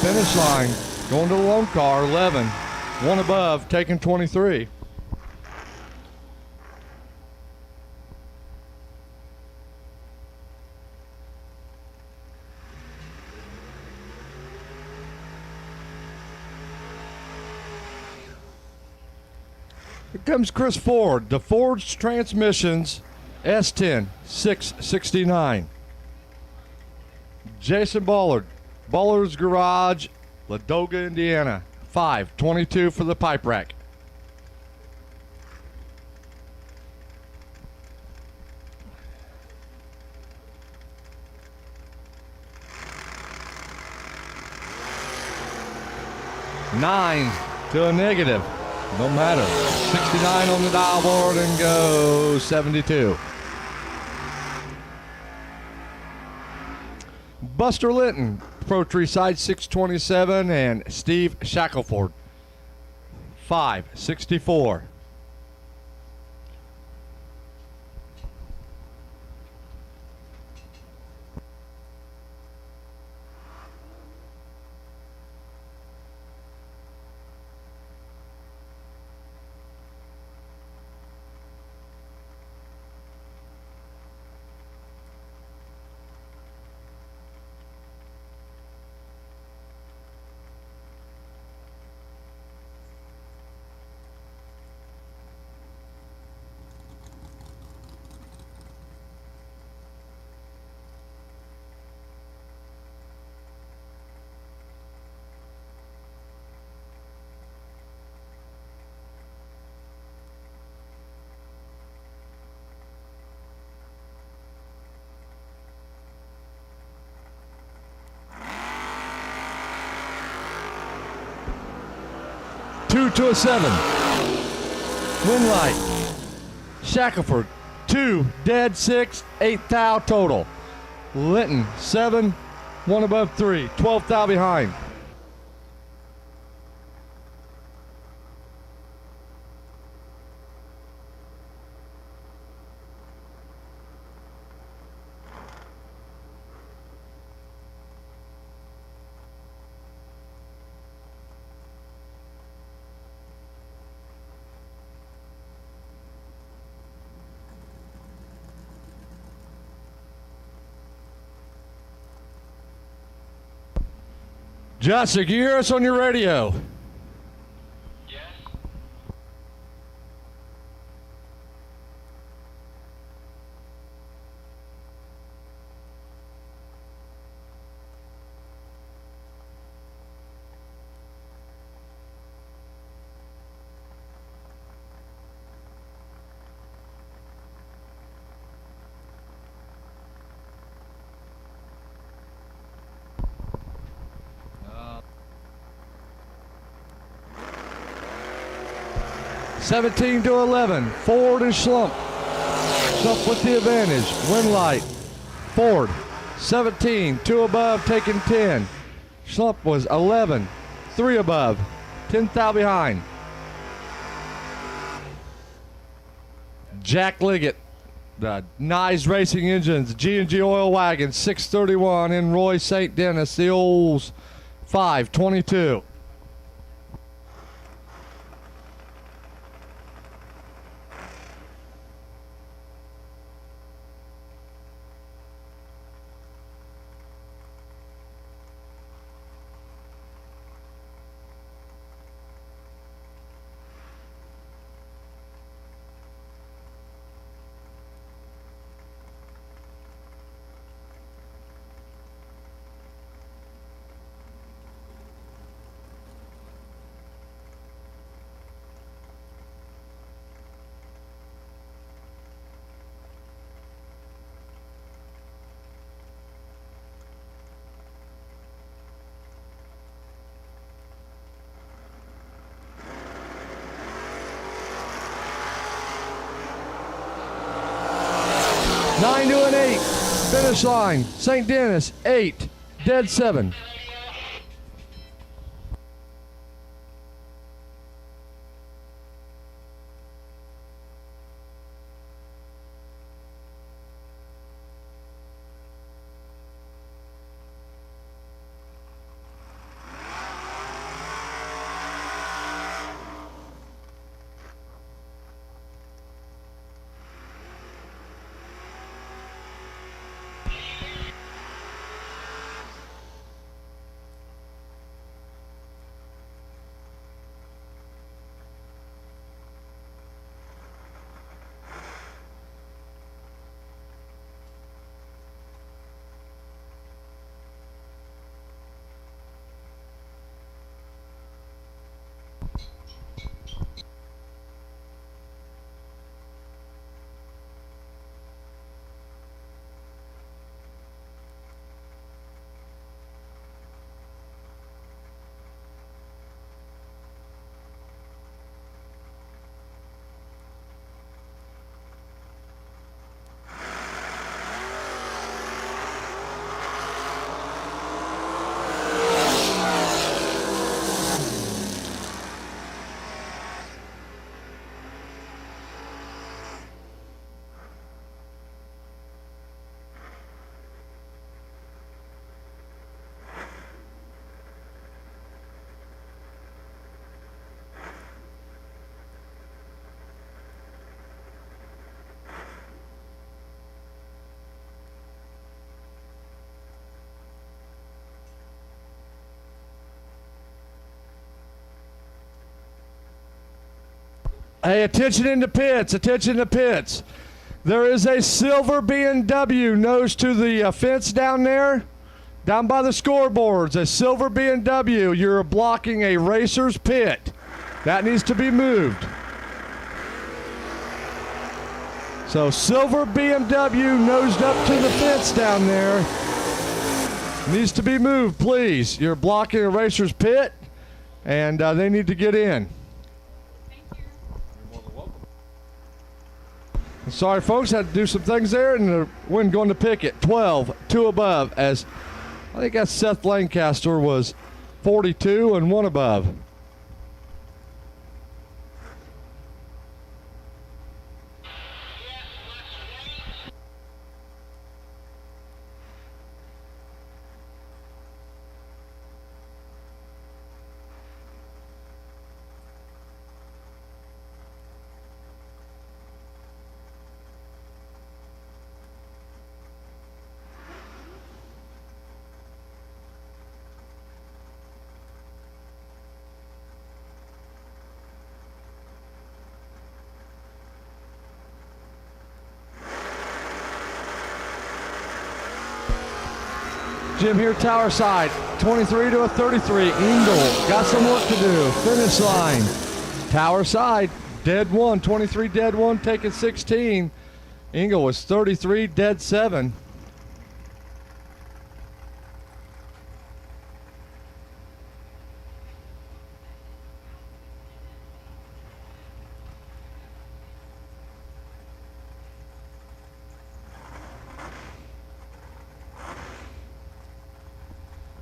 Finish line. Going to the lone car, 11. 1 above, taking 23. Here comes Chris Ford, the Ford's Transmissions S10, 669. Jason Ballard, Ballard's Garage, Ladoga, Indiana, 522 for the pipe rack. Nine to a negative. No matter. 69 on the dial board and go 72. Buster Linton, Pro Tree Side 627, and Steve Shackelford, 564. 2 to a 7. Winlight, Shackelford, 2, dead 6, 8th thou total. Linton, 7, 1 above 3, 12th thou behind. Justin, can you hear us on your radio? Yes. 17 to 11. Ford and Schlump. Schlump with the advantage. Winlight. Ford. 17. 2 above, taking 10. Schlump was 11. 3 above. 10th thou behind. Jack Liggett. The Nice Racing Engines. G&G Oil Wagon. 631 in Roy St. Dennis. The Olds. 522. Nine to an 8. Finish line. St. Dennis, 8. Dead 7. Hey, attention in the pits. Attention in the pits. There is a silver BMW nose to the fence down there, down by the scoreboards. A silver BMW. You're blocking a racer's pit. That needs to be moved. So silver BMW nosed up to the fence down there. Needs to be moved, please. You're blocking a racer's pit, and they need to get in. Sorry, folks, had to do some things there, and the wind going to picket. 12, 2 above, as I think that Seth Lancaster was 42 and 1 above. Jim here, tower side, 23 to a 33. Engel got some work to do. Finish line. Tower side, dead 1. 23 dead 1, taking 16. Engel was 33 dead 7.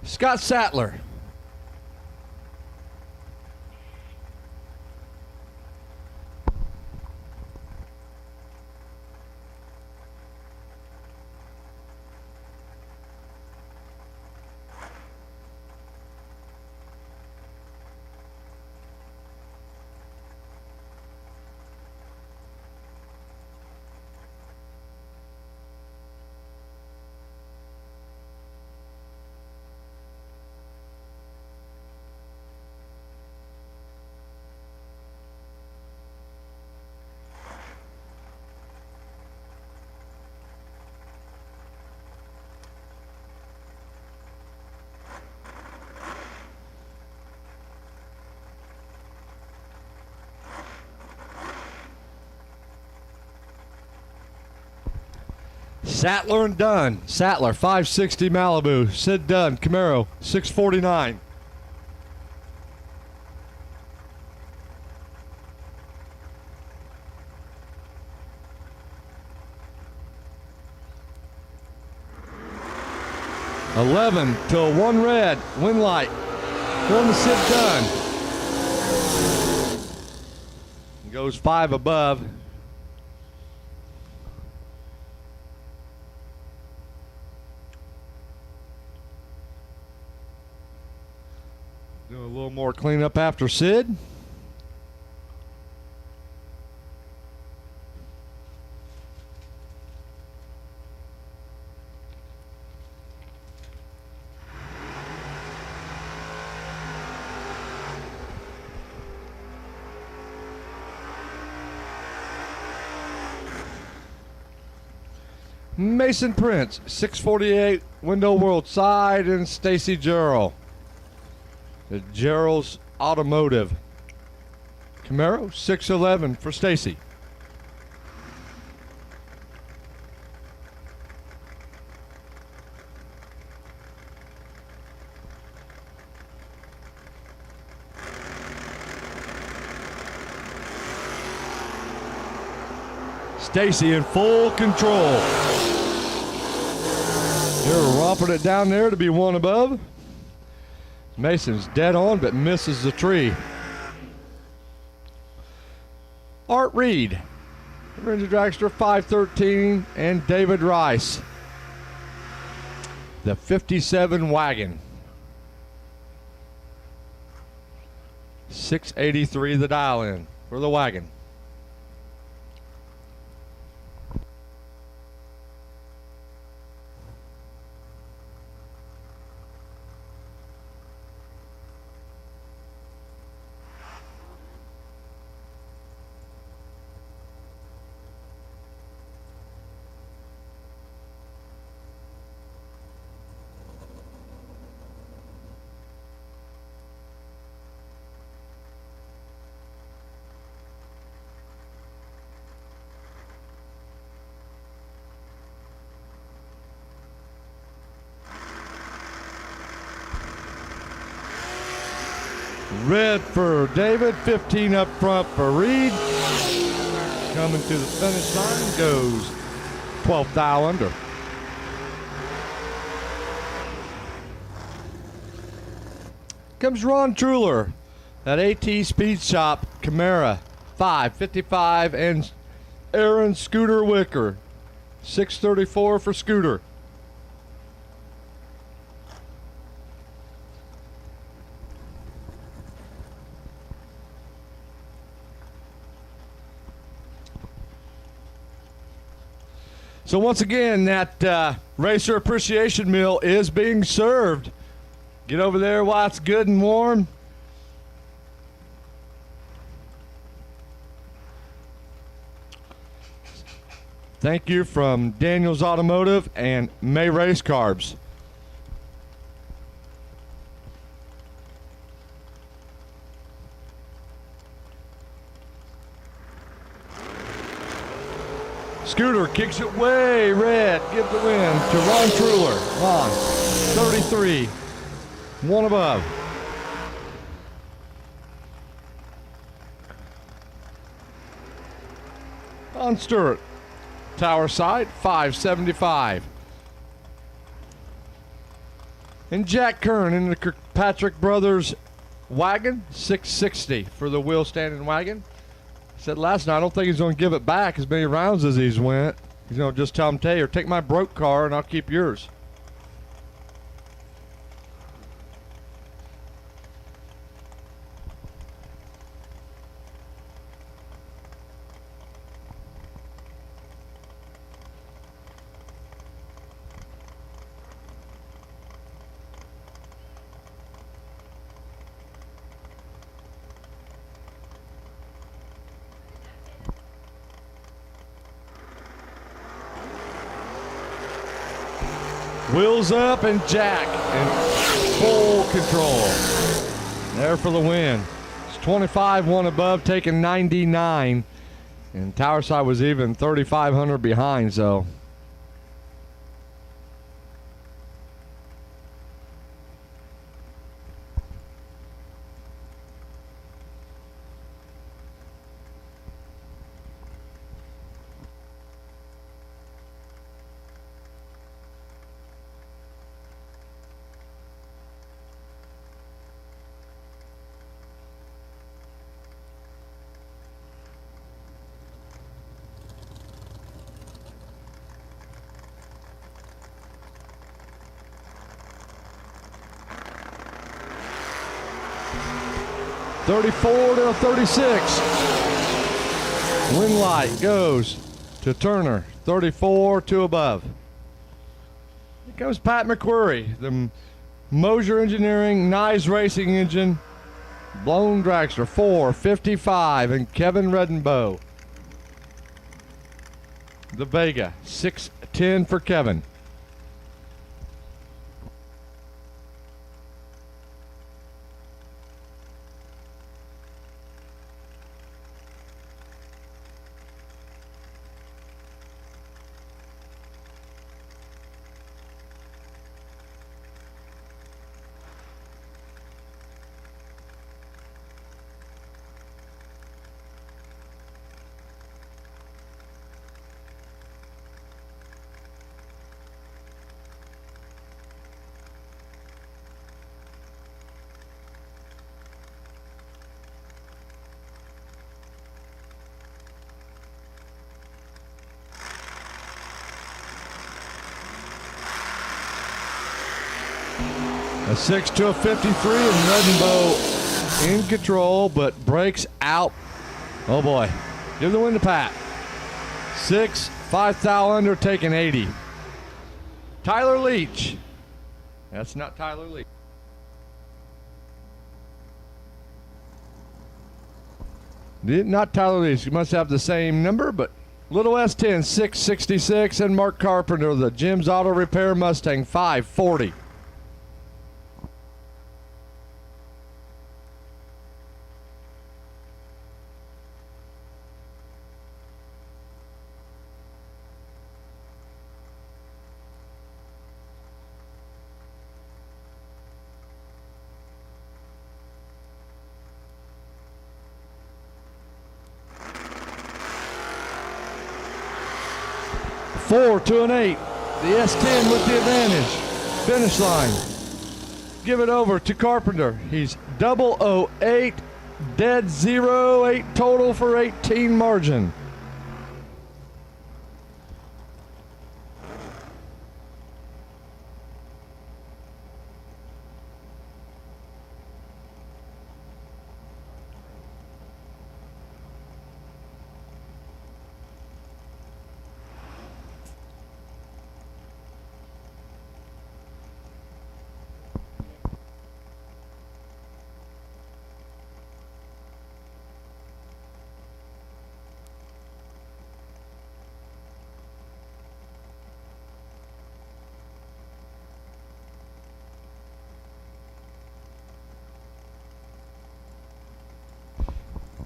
Scott Sattler. Sattler and Dunn. Sattler, 560 Malibu. Sid Dunn, Camaro, 649. $11 till 1 red. Wind light. Going to Sid Dunn. Goes 5 above. Doing a little more cleanup after Sid. Mason Prince, 648 Window World Side, and Stacy Gerald. The Gerald's Automotive. Camaro, 611 for Stacy. Stacy in full control. They're romping it down there to be 1 above. Mason's dead on, but misses the tree. Art Reed, Jr Dragster, 513, and David Rice, the 57 wagon. 683 the dial in for the wagon. Red for David, 15 up front for Reed. coming to the finish line goes 12th thou under. Comes Ron Truler, that AT Speed Shop Camara 555, and Aaron Scooter Wicker 634 for Scooter. So once again, that Racer Appreciation Meal is being served. Get over there while it's good and warm. Thank you from Daniels Automotive and May Race Carbs. Scooter kicks it way red. Give the win to Ron Truler. Ron, 33. One above. On Stewart, Tower Side, 575. And Jack Kern in the Kirkpatrick Brothers wagon, 660 for the wheel standing wagon. Said last night, I don't think he's going to give it back as many rounds as he's went. He's going to just tell him, Taylor, take my broke car and I'll keep yours. Wheels up and Jack in full control. There for the win. It's 25, one above, taking 99. And Tower Side was even 3,500 behind, so. $34 to 36. Win light goes to Turner, 34 to above. Here comes Pat McQuarrie, the Moser Engineering Nice Racing Engine blown dragster, 455, and Kevin Redenbow, the Vega, 610 for Kevin. A 6 to a 53, and Redenbow in control, but breaks out. Oh boy. Give the win to Pat. 6, 5 thou under, taking 80. Tyler Leach. That's not Tyler Leach. Not Tyler Leach. You must have the same number, but Little S10, 666, and Mark Carpenter, the Jim's Auto Repair Mustang, 540. 4 to an 8. The S10 with the advantage. Finish line. Give it over to Carpenter. He's 008, dead 0-8 total for 18 margin.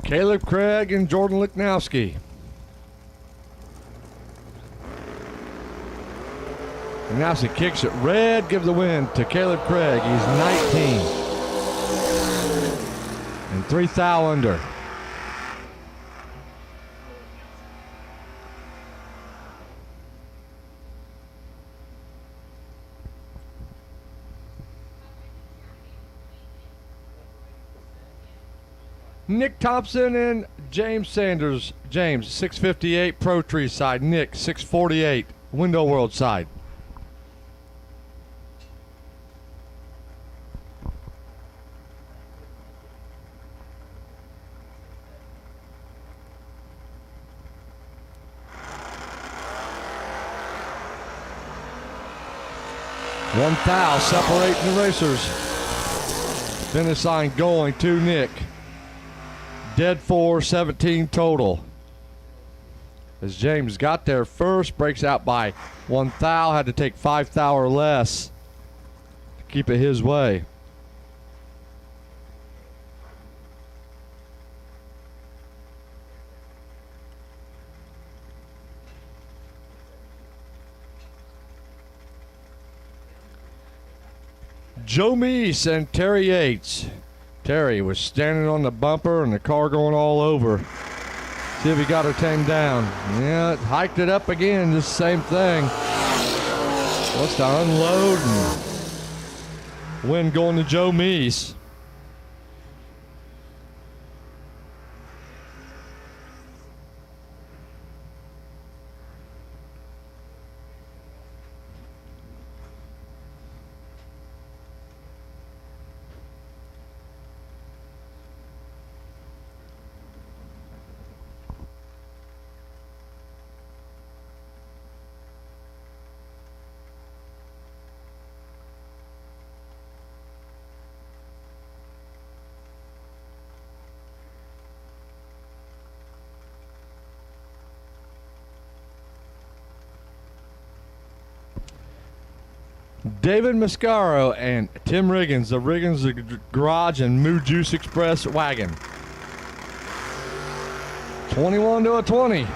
Caleb Craig and Jordan Lichnowsky. Lichnowsky kicks it red, give the win to Caleb Craig. He's 19. And 3 thou under. Nick Thompson and James Sanders. James, 658 Pro Tree side. Nick, 648 Window World side. One foul separating the racers. Finish line going to Nick. Dead 4, 17 total. As James got there first, breaks out by 1 thou, had to take 5 thou or less to keep it his way. Joe Meese and Terry Yates. Terry was standing on the bumper and the car going all over. See if he got her tamed down. Yeah, hiked it up again, just same thing. Wants to unload and win going to Joe Meese. David Mascaro and Tim Riggins, the Riggins Garage and Moo Juice Express wagon. 21 to a 20.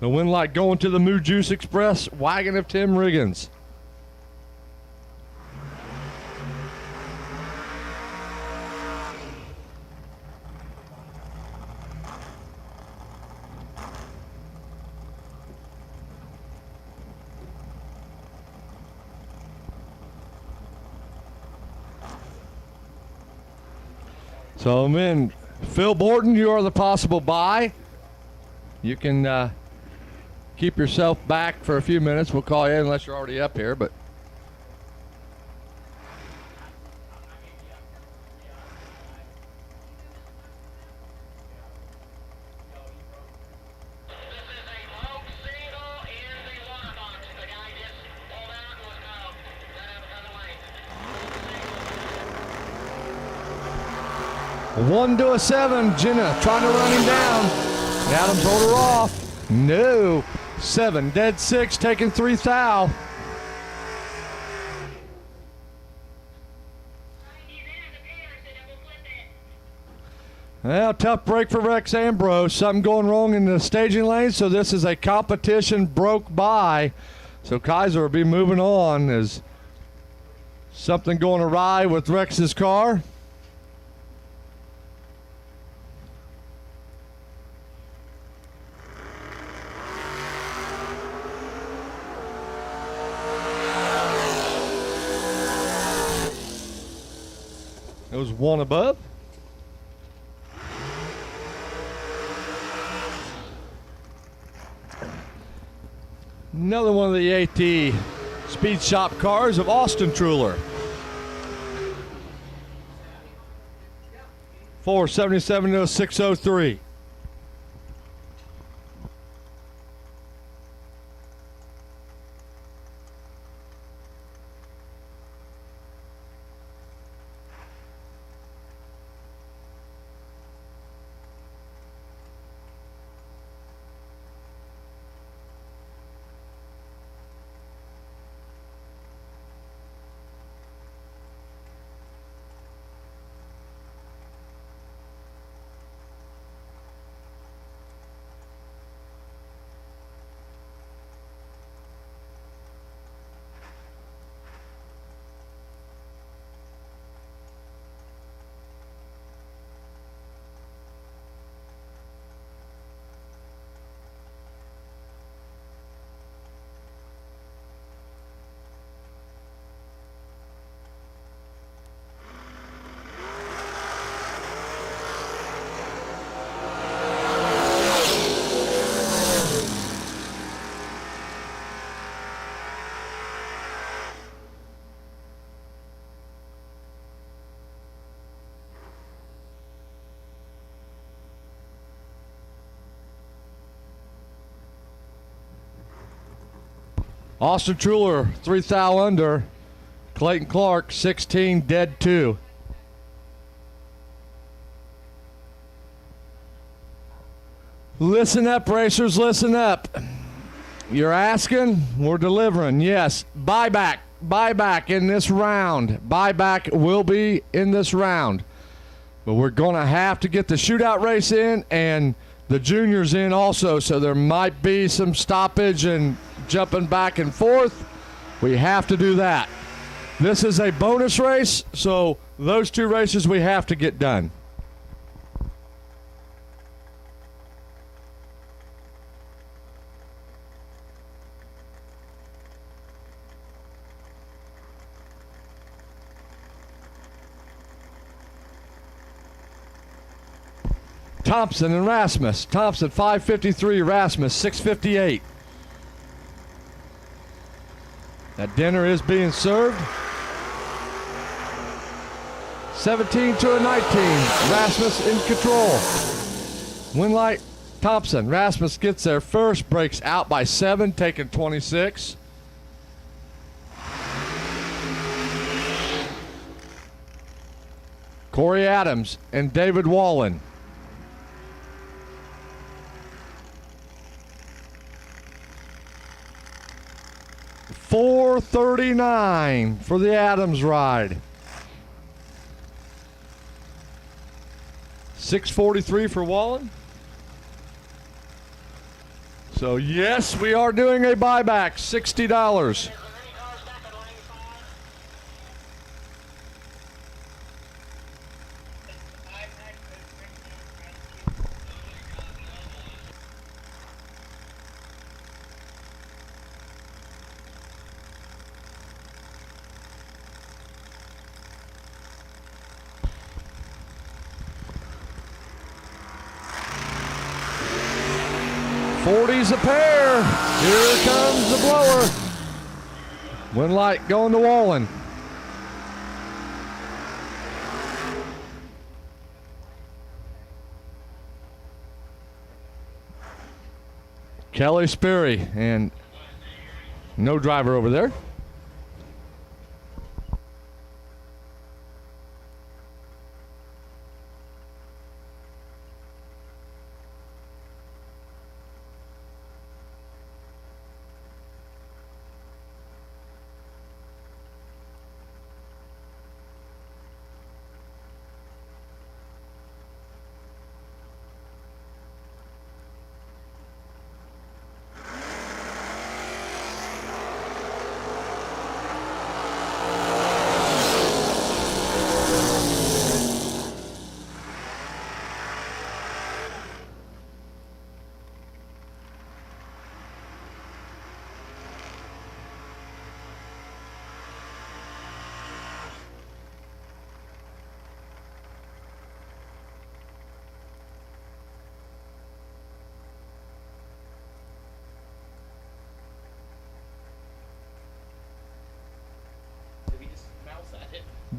The win light going to the Moo Juice Express wagon of Tim Riggins. So, men, Phil Borton, you are the possible buy. You can keep yourself back for a few minutes. We'll call you in unless you're already up here, but. One to a 7, Jenna trying to run him down. Adams hold her off. No. 7, dead 6, taking 3 thou. Well, tough break for Rex Ambrose. Something going wrong in the staging lane, so this is a competition broke by. So Kaiser will be moving on. Is something going awry with Rex's car? It was one above. Another one of the AT Speed Shop cars of Austin Truler. 477 to 603. Austin Truler, 3 thou under. Clayton Clark, 16, dead 2. Listen up, racers, listen up. You're asking, we're delivering. Yes, buyback in this round. Buyback will be in this round. But we're going to have to get the shootout race in and the juniors in also, so there might be some stoppage and jumping back and forth. We have to do that. This is a bonus race, so those 2 races we have to get done. Thompson and Rasmus. Thompson 553, Rasmus 658. That dinner is being served. 17 to a 19. Rasmus in control. Winlight Thompson. Rasmus gets there first, breaks out by 7, taking 26. Corey Adams and David Wallen. $439 for the Adams ride. $643 for Wallen. So yes, we are doing a buyback, $60. $40s a pair. Here comes the blower. Winlight going to Wallen. Kelly Sperry and no driver over there.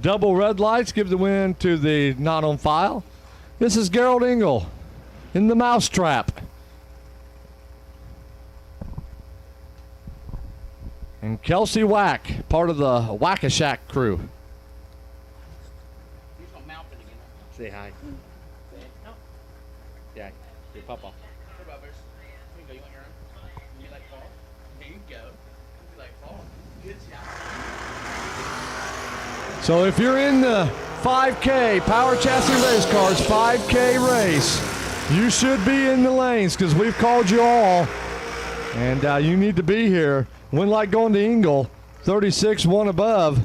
Double red lights give the win to the not on file. This is Gerald Engel in the mousetrap. And Kelsey Wack, part of the Whack-a-Shack crew. He's gonna mount it again. Say hi. No. Yeah, your papa. Hey, Bubbers. Here you go. You want your own? You like fall? There you go. You like fall? Good job. So if you're in the 5K Power Chassis Race Cars 5K race, you should be in the lanes because we've called you all, and you need to be here. Win light going to Engel, 36, 1 above.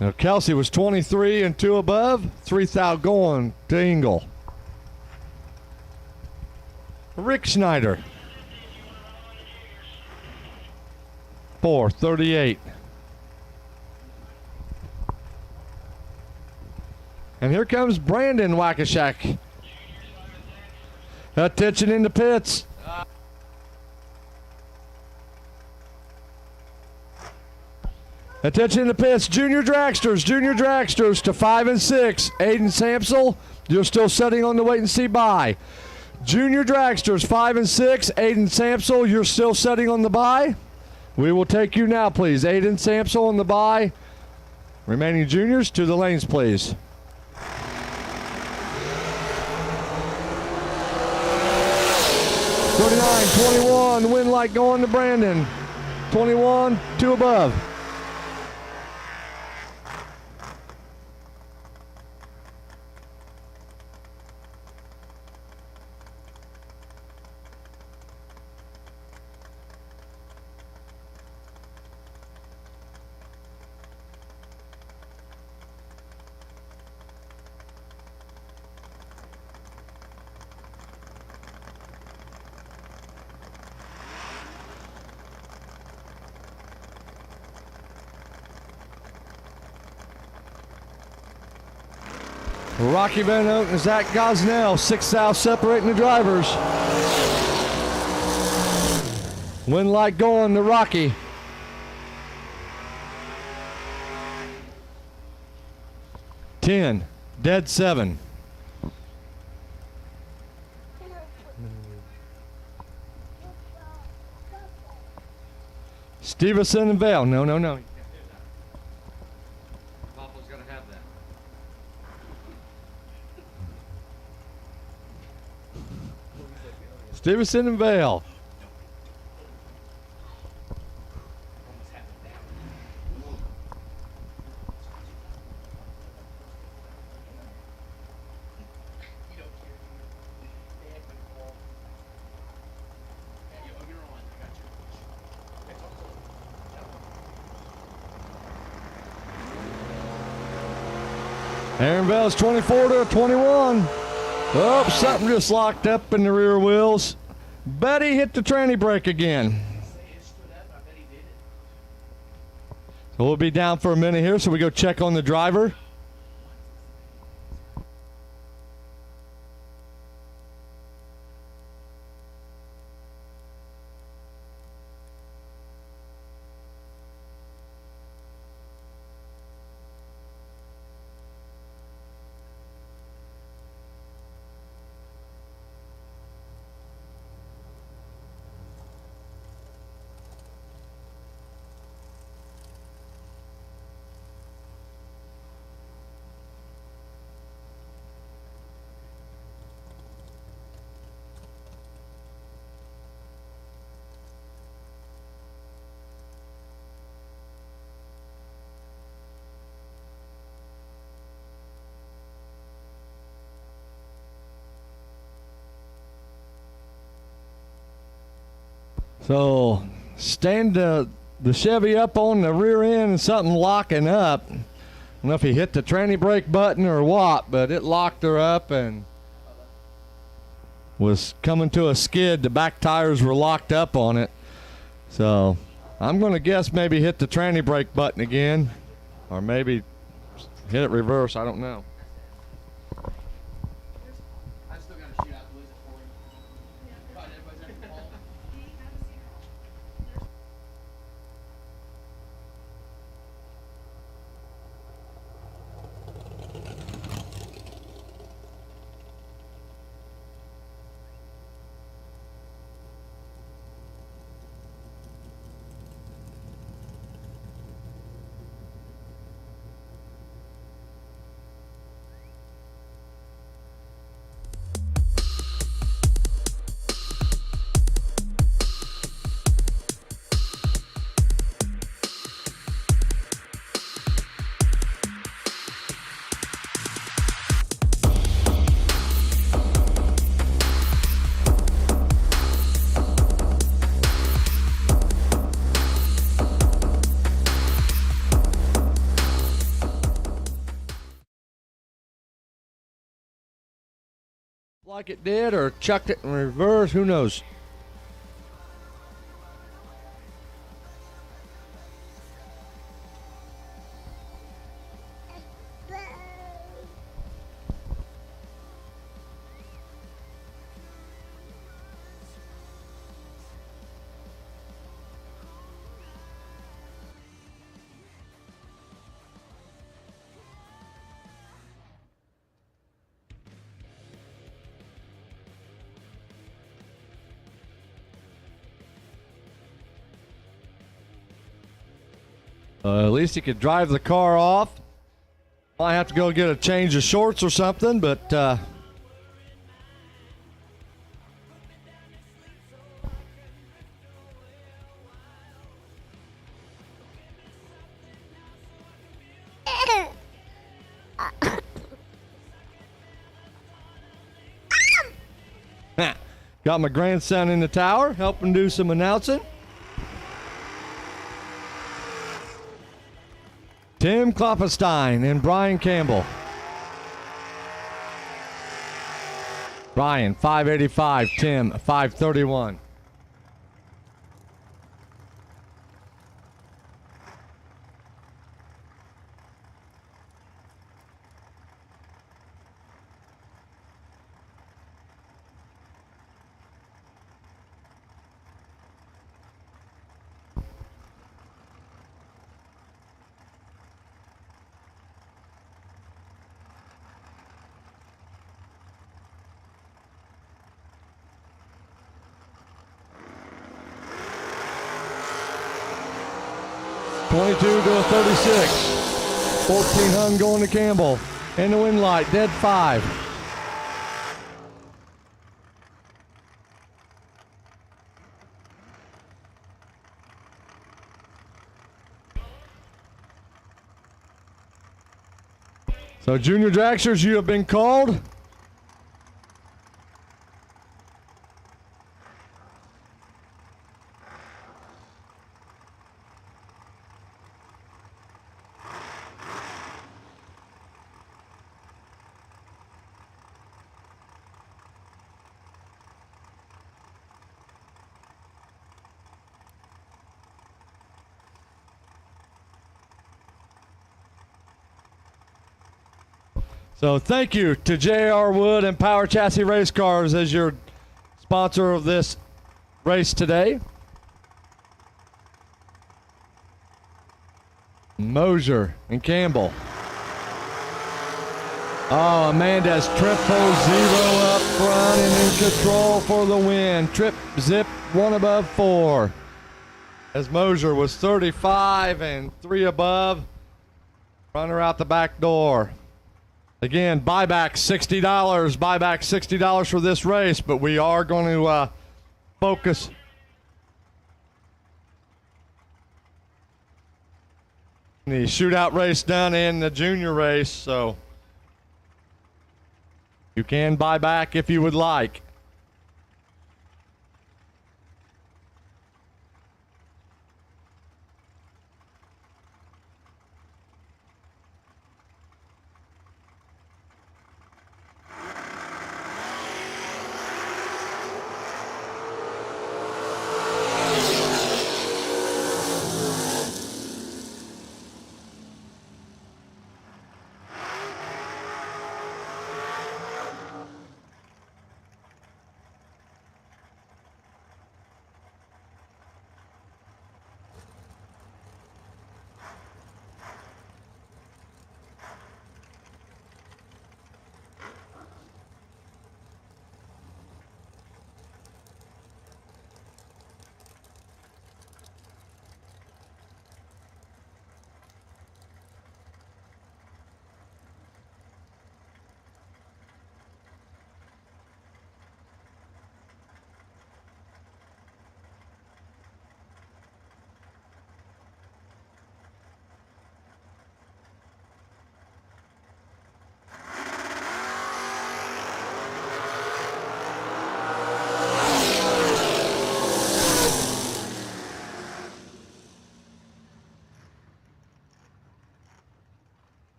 Now Kelsey was 23 and 2 above, 3,000 going to Engel. Rick Schneider, 438. And here comes Brandon Whack-a-Shack. Attention in the pits. Attention in the pits. Junior Dragsters to 5 and 6. Aiden Samsel, you're still sitting on the wait and see buy. Junior Dragsters 5 and 6. Aiden Samsel, you're still sitting on the buy. We will take you now, please. Aiden Samsel on the buy. Remaining juniors to the lanes, please. 39-21, win light going to Brandon. 21, 2 above. Rocky Van Oak and Zach Gosnell, 6 south separating the drivers. Win light going to Rocky. Ten, dead 7. Stevenson and Vale, no. Papa's gonna have that. Stevenson and Vale. Aaron Vale's 24 to 21. Oh, something just locked up in the rear wheels. Betty hit the tranny brake again. So we'll be down for a minute here, so we go check on the driver. So stand the Chevy up on the rear end and something locking up. I don't know if he hit the tranny brake button or what, but it locked her up and was coming to a skid. The back tires were locked up on it. So I'm going to guess maybe hit the tranny brake button again, or maybe hit it reverse. I don't know. I still got like it did or chucked it in reverse. Who knows? At least he could drive the car off. Might have to go get a change of shorts or something, but got my grandson in the tower, helping do some announcing. Tim Kloppenstein and Brian Campbell. Brian, 585. Tim, 531. $22 to a 36. 14 hung going to Campbell. And the wind light, dead 5. So Junior Dragsters, you have been called. So thank you to J.R. Wood and Power Chassis Race Cars as your sponsor of this race today. Moser and Campbell. Oh, Amanda's triple zero up front and in control for the win. Trip zip 1 above 4. As Moser was 35 and 3 above. Runner out the back door. Again, buyback $60. Buyback $60 for this race, but we are going to focus. The shootout race done and the junior race, so you can buy back if you would like.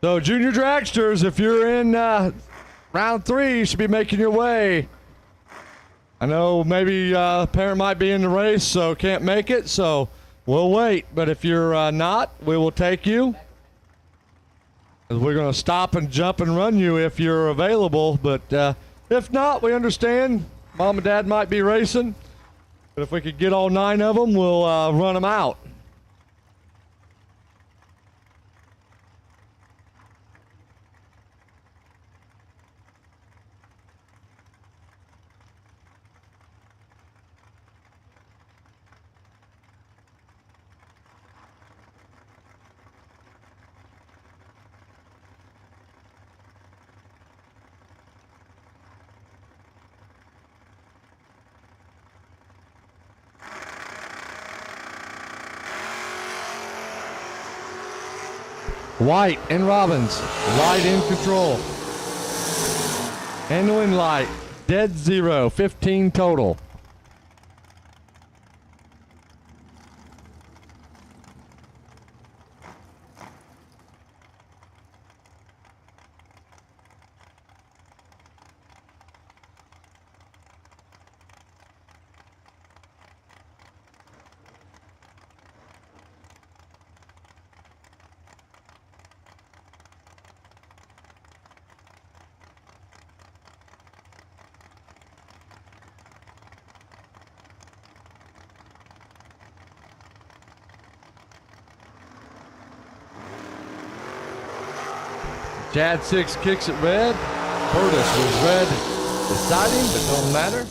So, Junior Dragsters, if you're in round 3, you should be making your way. I know maybe a parent might be in the race, so can't make it, so we'll wait. But if you're not, we will take you. We're going to stop and jump and run you if you're available. But if not, we understand. Mom and Dad might be racing. But if we could get all 9 of them, we'll run them out. White and Robbins, light in control. Handling light, dead 0, 15 total. Chad 6 kicks it red. Curtis was red deciding, but don't matter.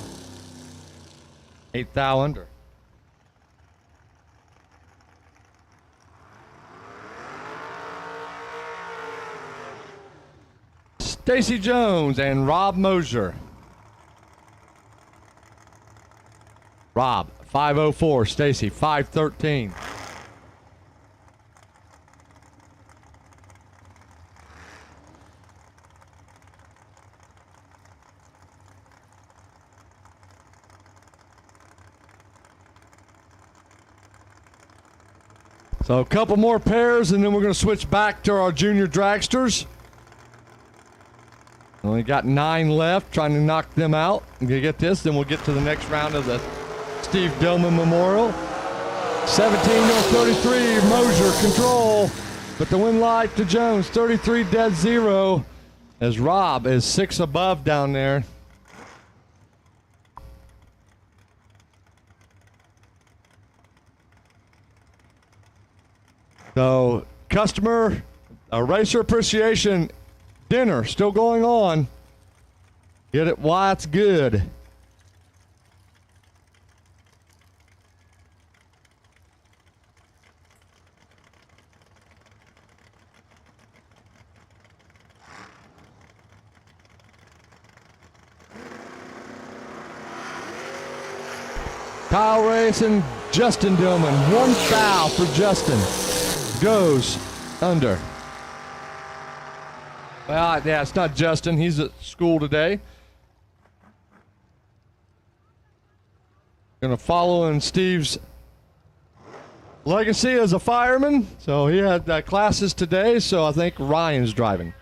8 thou under. Stacy Jones and Rob Moser. Rob 504, Stacy 513. So a couple more pairs, and then we're going to switch back to our junior dragsters. Only got 9 left, trying to knock them out. I'm going to get this, then we'll get to the next round of the Steve Dillman Memorial. 17 on 33, Moser control, but the win light to Jones, 33 dead 0, as Rob is 6 above down there. So, customer racer appreciation dinner still going on. Get it while it's good. Kyle Racing, Justin Dillman, 1 foul for Justin. Goes under. Well, yeah, it's not Justin. He's at school today. Gonna follow in Steve's legacy as a fireman. So he had classes today, so I think Ryan's driving.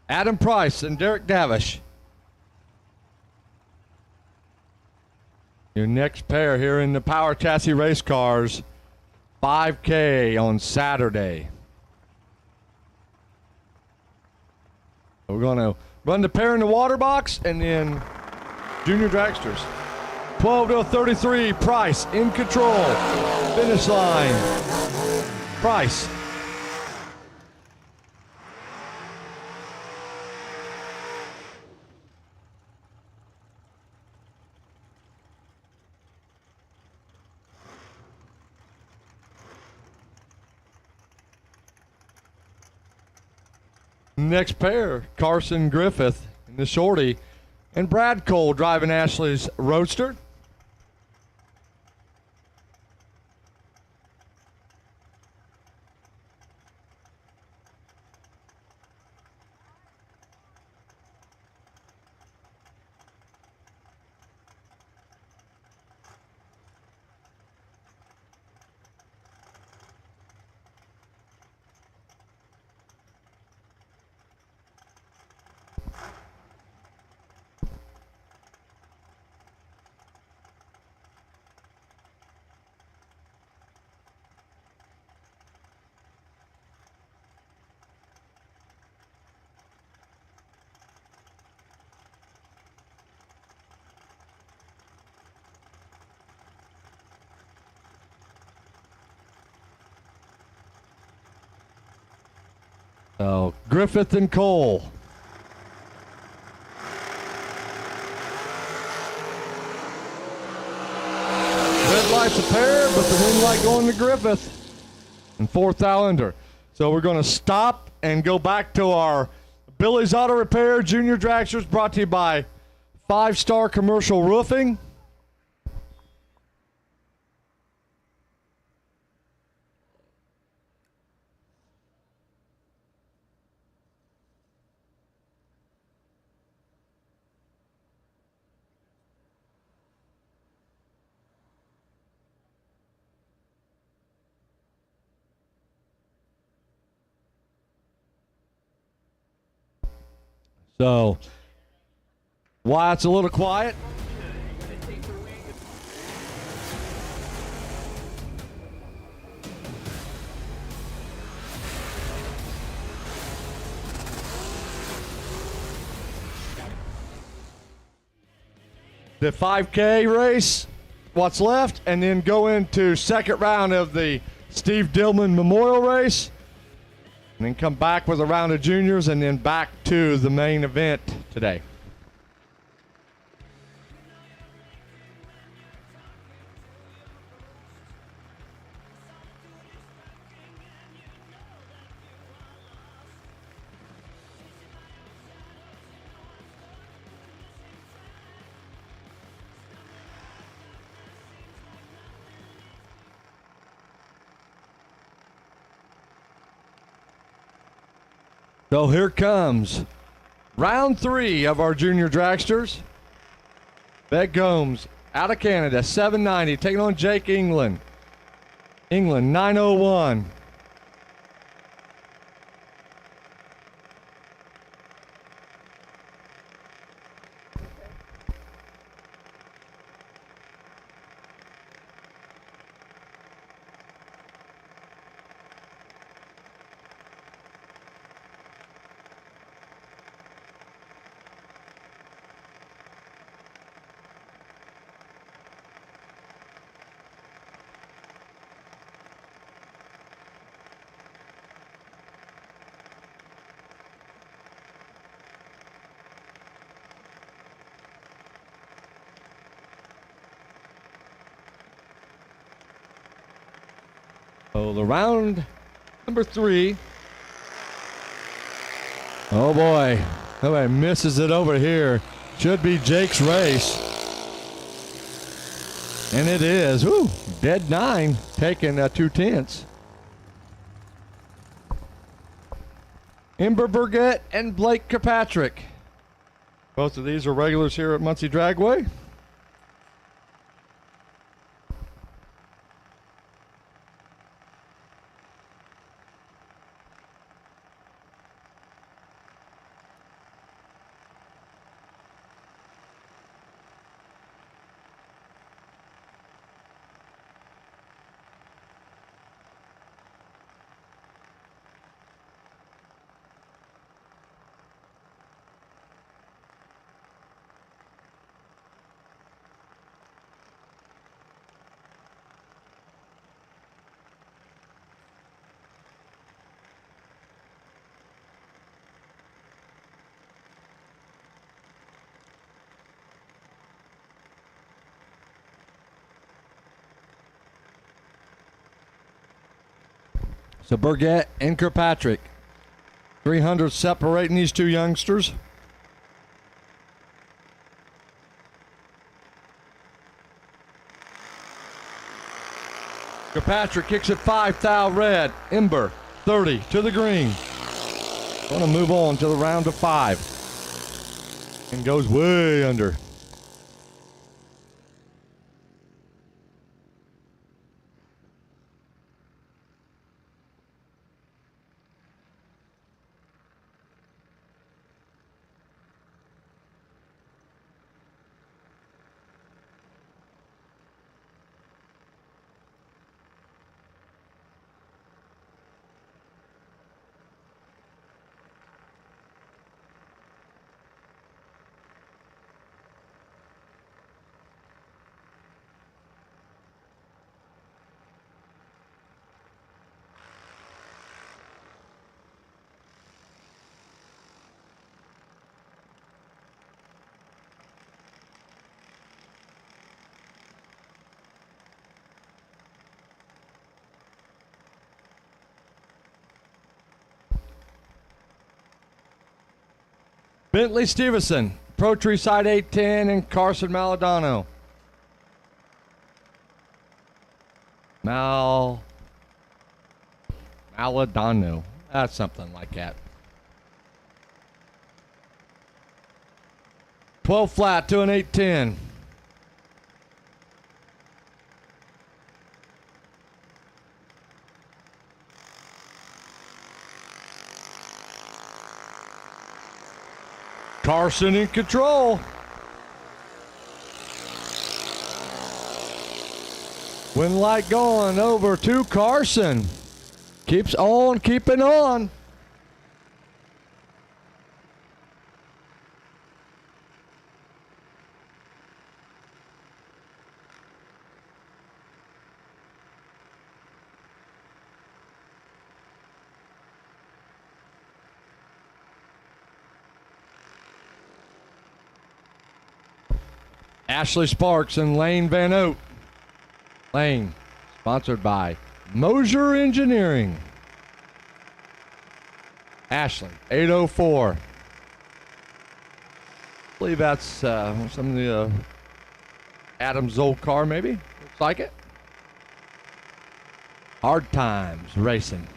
Adam Price and Derek Davish. Your next pair here in the Power Chassis race cars. 5K on Saturday. We're going to run the pair in the water box and then junior dragsters. 12 to 33, Price in control. Finish line. Price. Next pair, Carson Griffith in the shorty, and Brad Cole driving Ashley's Roadster. So Griffith and Cole. Red light's a pair, but the wing light going to Griffith. And fourth Allender. So we're going to stop and go back to our Billy's Auto Repair Junior Dragsters, brought to you by 5 Star Commercial Roofing. So, why it's a little quiet? The 5K race, what's left, and then go into second round of the Steve Dillman Memorial Race. And then come back with a round of juniors and then back to the main event today. So here comes round 3 of our junior dragsters. Beck Gomes out of Canada, 790, taking on Jake England. England, 901. So the round number 3. Oh boy. Nobody misses it over here. Should be Jake's race. And it is. Woo, dead 9, taking 2/10. Ember Burgett and Blake Kirkpatrick. Both of these are regulars here at Muncie Dragway. So Burgett and Kirkpatrick. 300 separating these two youngsters. Kirkpatrick kicks it 5 thou red. Ember 30 to the green. Gonna move on to the round of 5. And goes way under. Bentley Stevenson, Pro Tree Side 810, and Carson Maladano. Maladano. That's something like that. 12 flat to an 810. Carson in control. Wind light going over to Carson. Keeps on keeping on. Ashley Sparks and Lane Van Oat. Lane, sponsored by Moser Engineering. Ashley, 804. I believe that's some of the Adam's old car, maybe. Looks like it. Hard Times Racing.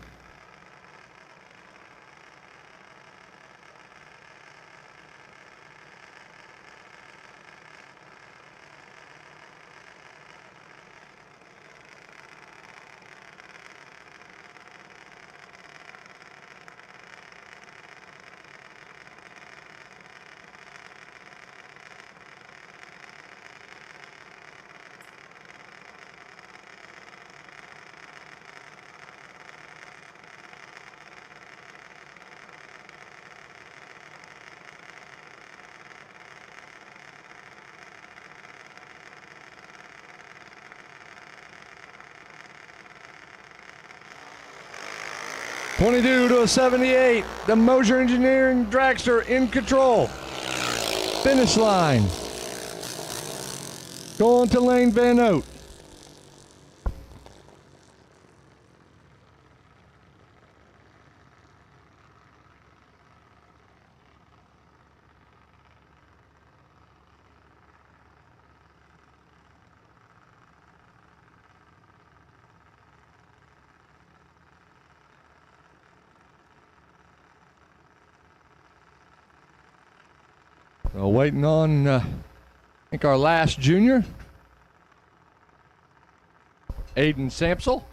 .22 to a 78. The Moser Engineering Dragster in control. Finish line. Going to Lane Van Oat. Waiting on, I think, our last junior, Aiden Samsel.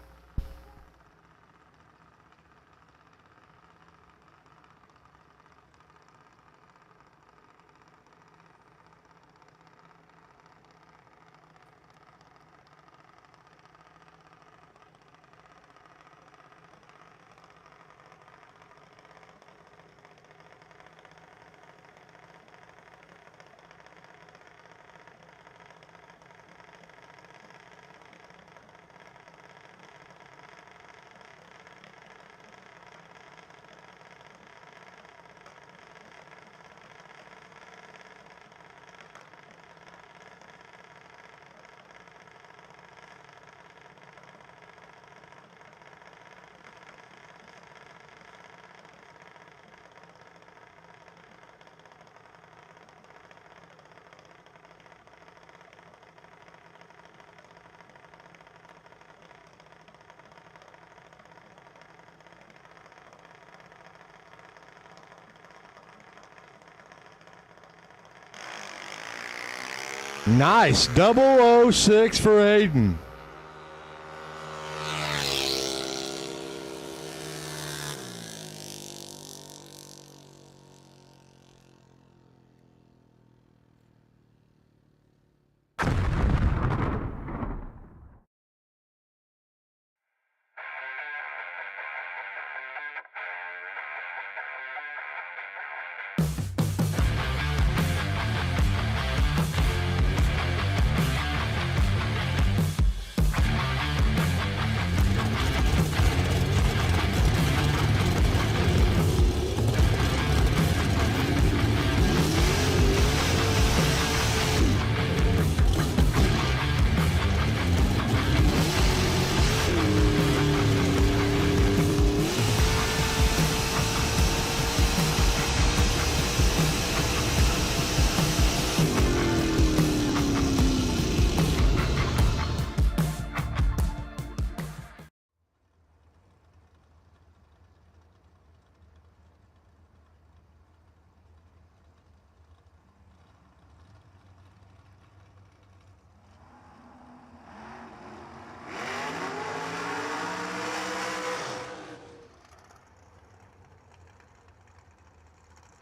Nice. 006 for Aiden.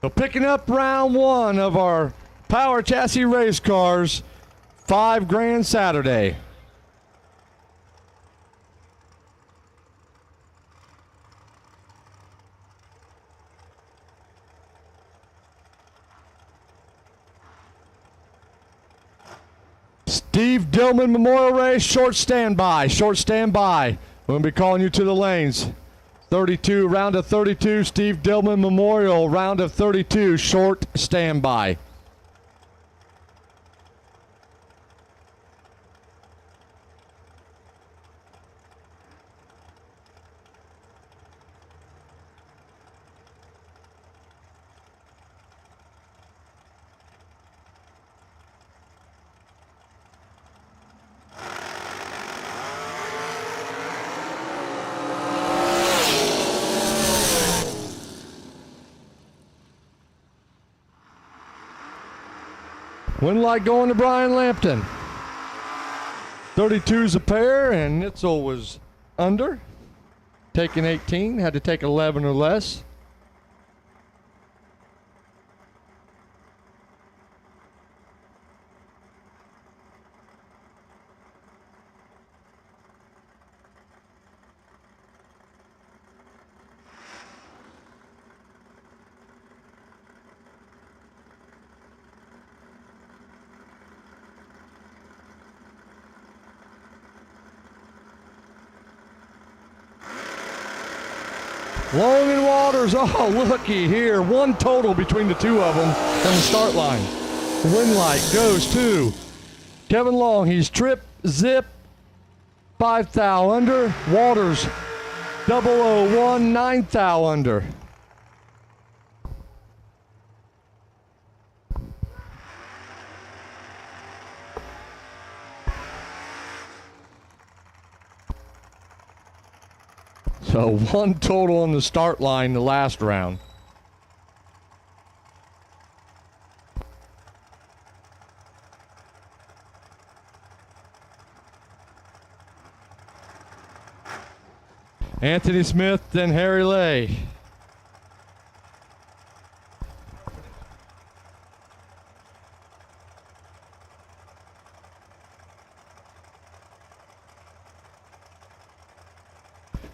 So picking up round one of our Power Chassis race cars, $5,000 Saturday. Steve Dillman Memorial Race, short standby, short standby. We'll be calling you to the lanes. 32, round of 32, Steve Dillman Memorial, round of 32, short standby. Win light going to Brian Lampton. 32's a pair, and Nitzel was under. Taking 18, had to take 11 or less. Long and Waters, oh looky here, one total between the two of them from the start line. The win light goes to Kevin Long, he's trip, zip, 5 thou under. Waters, 001, 9 thou under. So one total on the start line the last round. Anthony Smith, then Harry Lay.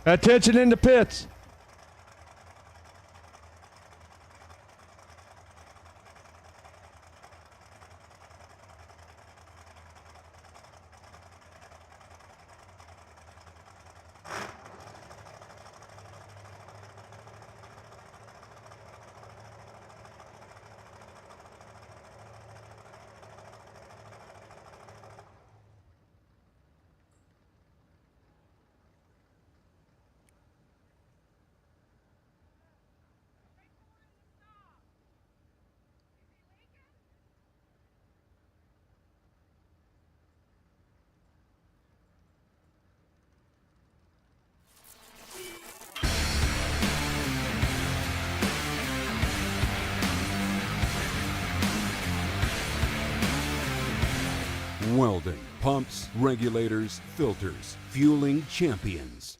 Attention in the pits. welding, pumps, regulators, filters, fueling champions.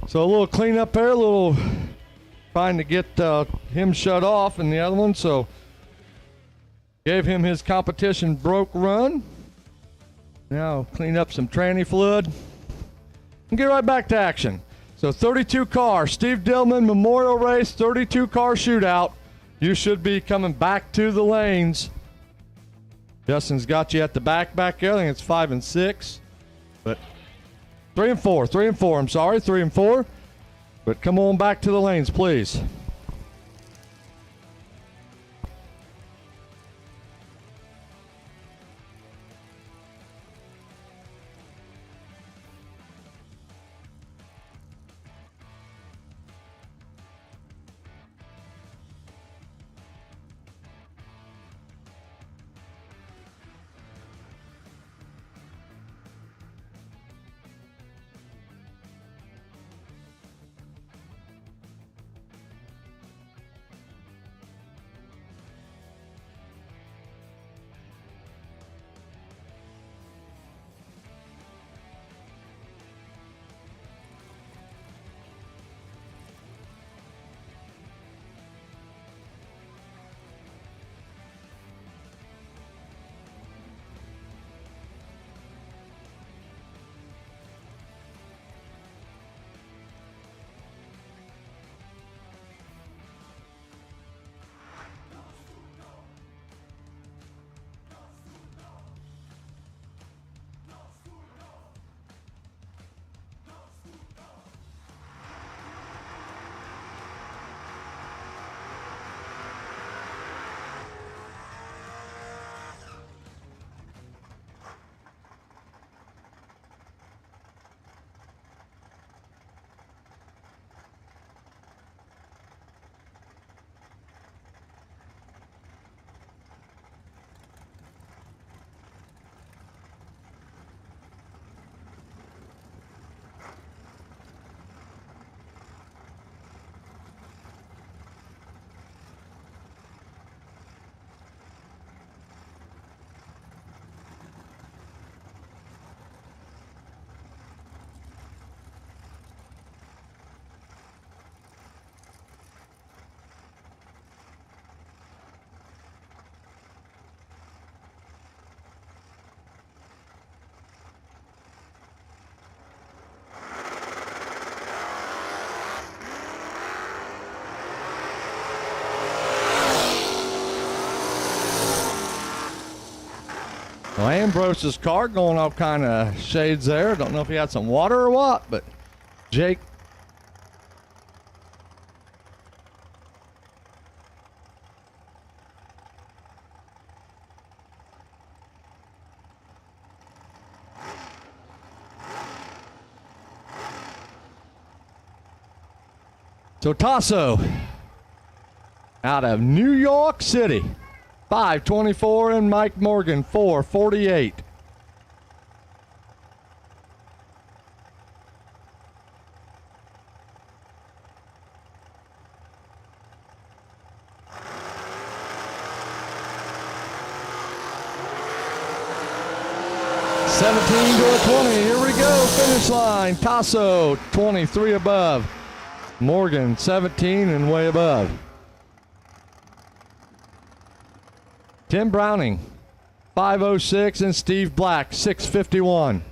So a little cleanup there, a little trying to get him shut off and the other one. So gave him his competition broke run. Now clean up some tranny fluid and get right back to action. So 32 car, Steve Dillman Memorial Race, 32 car shootout. You should be coming back to the lanes. Justin's got you at the back there. I think it's 5 and 6, but 3 and 4, 3 and 4. I'm sorry, 3 and 4. But come on back to the lanes, please. Well, Ambrose's car going all kind of shades there. Don't know if he had some water or what, but Jake. So Tasso out of New York City, 524, and Mike Morgan, 448. $17 to a 20. Here we go. Finish line. Tasso, 23 above. Morgan, 17 and way above. Tim Browning, 506, and Steve Black, 651.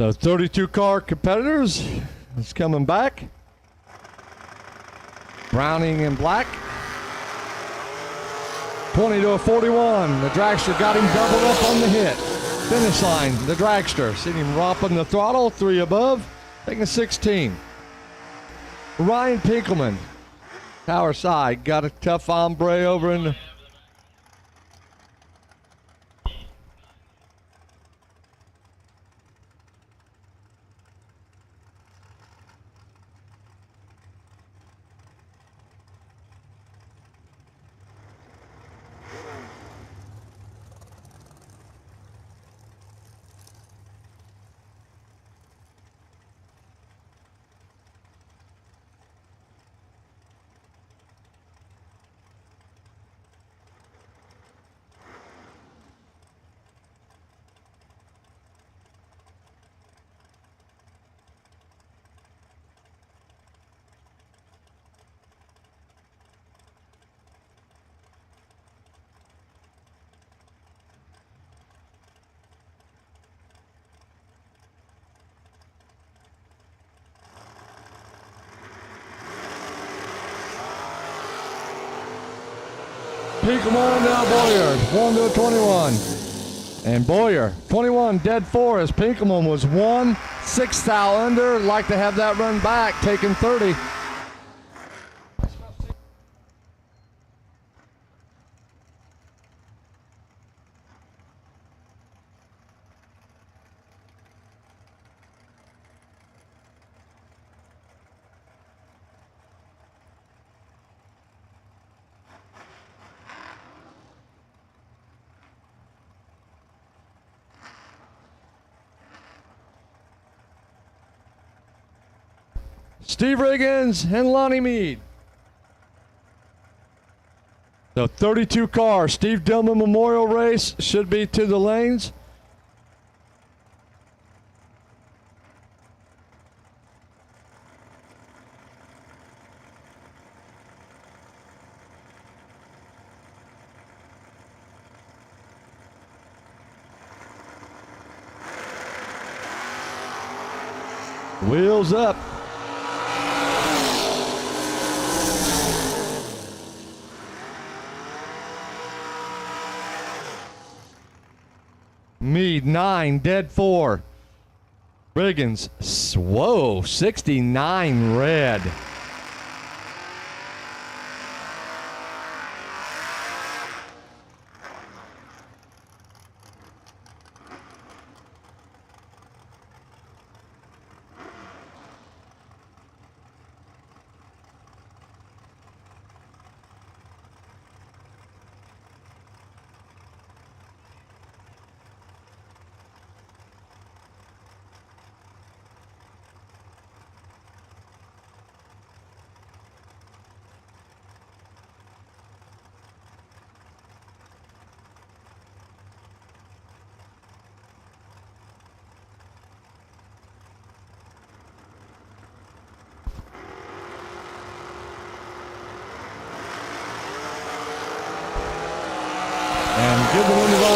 So 32 car competitors is coming back. Browning and Black. 20 to a 41. The dragster got him doubled up on the hit. Finish line, the dragster. Seen him romping the throttle, 3 above, taking a 16. Ryan Pinkelman, tower side, got a tough hombre over in the Pinkelman now Boyer, 1 to a 21. And Boyer, 21, dead 4 as Pinkelman was 1, 6 thou under. Like to have that run back, taking 30. Steve Riggins and Lonnie Mead. So 32 cars. Steve Dillman Memorial Race should be to the lanes. Wheels up. Mead, 9, dead 4. Riggins, whoa, 69 red.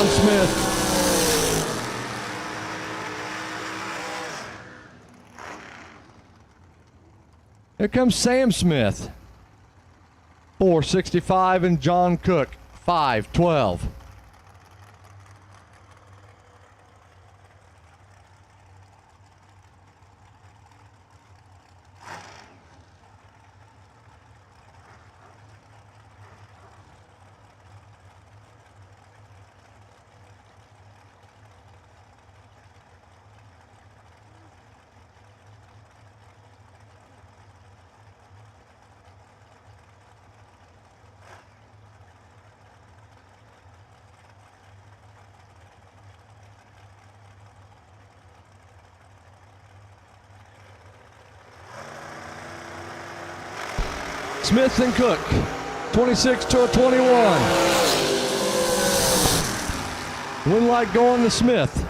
John Smith. Here comes Sam Smith. 465 and John Cook. 512. Smith and Cook, 26 to a 21. Win light going to Smith.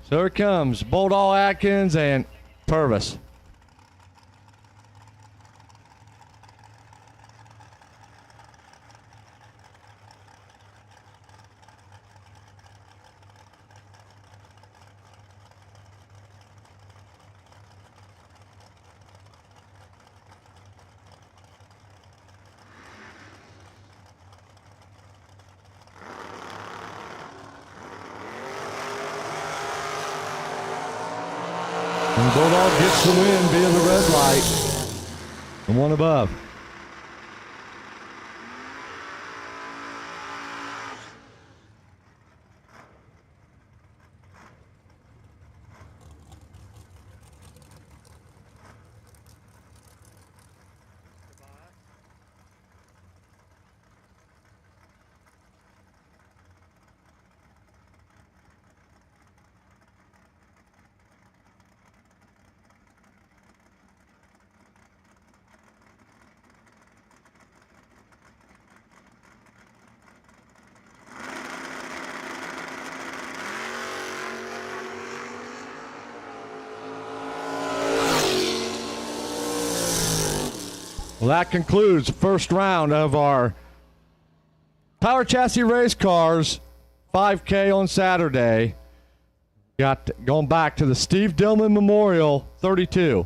So here comes Boldall Atkins and Purvis. And Bulldog gets the win via the red light. The one above. Well, that concludes the first round of our Power Chassis Race Cars 5K on Saturday. Got going back to the Steve Dillman Memorial 32.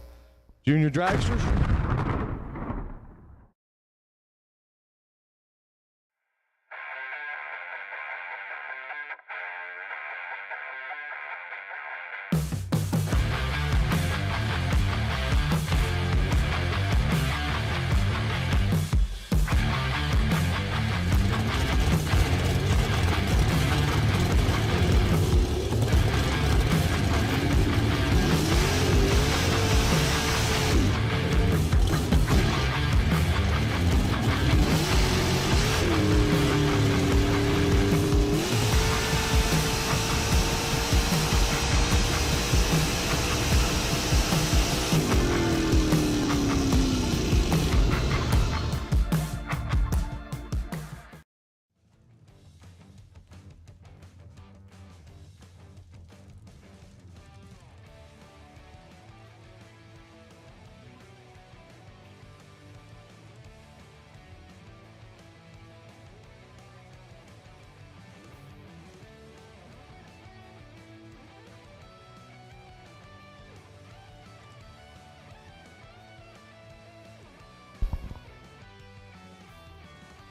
Junior Dragsters.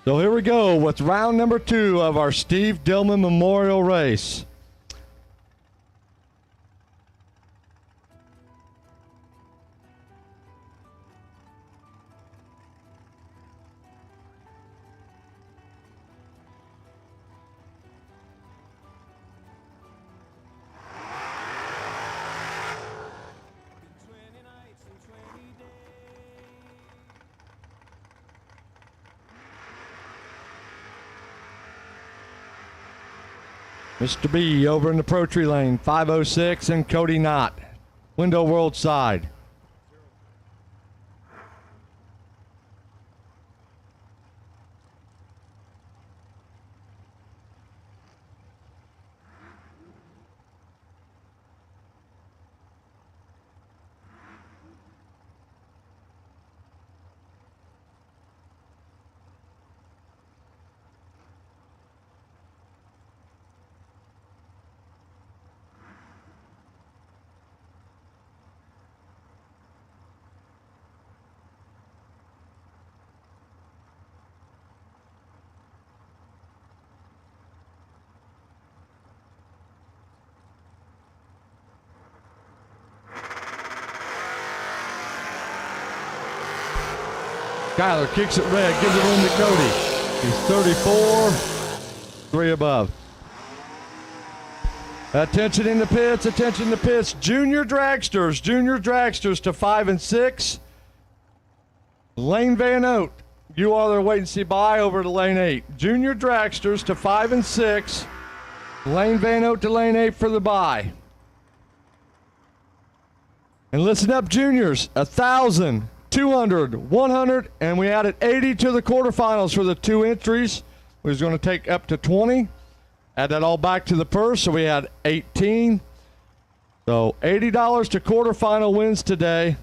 So here we go with round number 2 of our Steve Dillman Memorial Race. Mr. B over in the Pro Tree lane, 506, and Cody Knott, Window World side. Skyler kicks it red, gives it in to Cody. He's 34, 3 above. Attention in the pits, attention in the pits. Junior Dragsters to 5 and 6. Lane Van Oat, you are there wait and see by over to lane 8. Junior Dragsters to 5 and 6. Lane Van Oat to lane 8 for the bye. And listen up, juniors, 1,000. 200, 100, and we added 80 to the quarterfinals for the 2 entries. We was going to take up to 20. Add that all back to the purse, so we had 18. So $80 to quarterfinal wins today.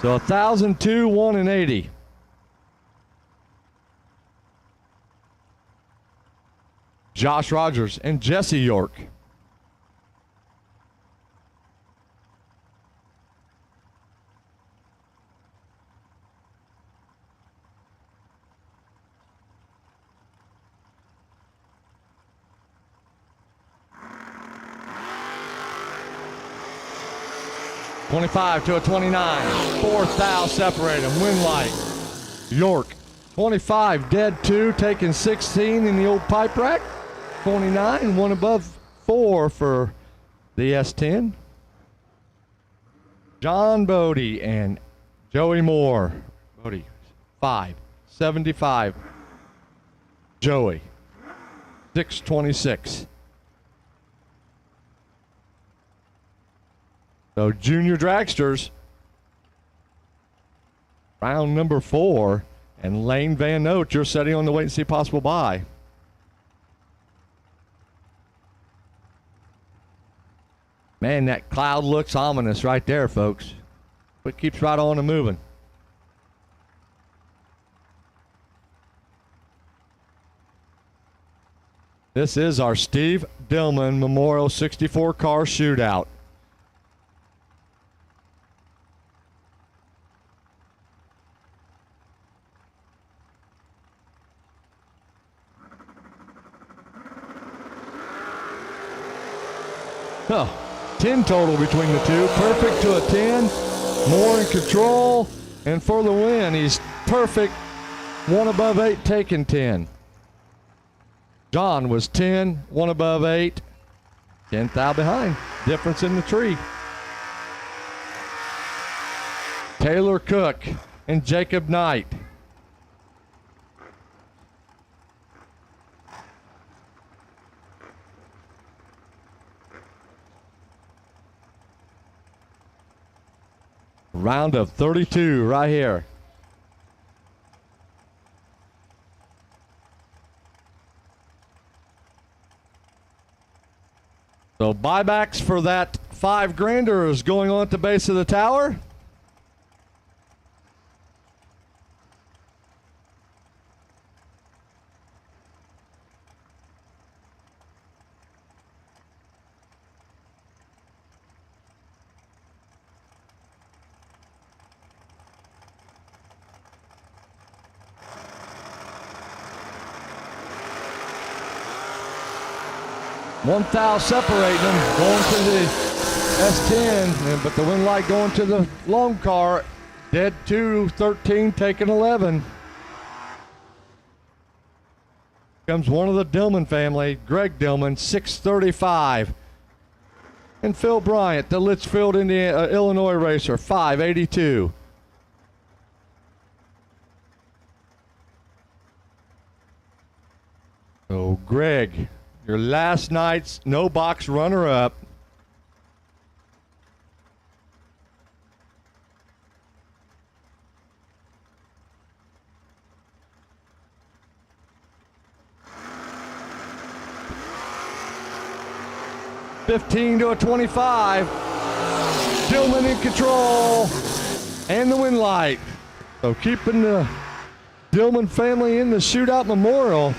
So 1,002, 1, and 80. Josh Rogers and Jesse York. $25 to a 29. Fourth thou separate them. Win light. York. 25, dead 2, taking 16 in the old pipe rack. 29, 1 above 4 for the S10. John Bodie and Joey Moore. Bodie, 5, 75. Joey, 626. So Junior Dragsters, round number 4, and Lane Van Oat, you're setting on the wait and see possible buy. Man, that cloud looks ominous right there, folks. But it keeps right on and moving. This is our Steve Dillman Memorial 64 car shootout. Oh, 10 total between the two. Perfect to a 10. More in control. And for the win, he's perfect. 1 above 8, taking 10. John was 10, 1 above 8. 10th out behind. Difference in the tree. Taylor Cook and Jacob Knight. Round of 32 right here. So buybacks for that $5,000 is going on at the base of the tower. One thou separating them, going to the S10, but the win light going to the long car. Dead 2, 13, taking 11. Comes one of the Dillman family, Greg Dillman, 635. And Phil Bryant, the Litchfield, Illinois racer, 582. So, Greg, your last night's no box runner-up. $15 to a $25. Dillman in control. And the win light. So keeping the Dillman family in the shootout memorial.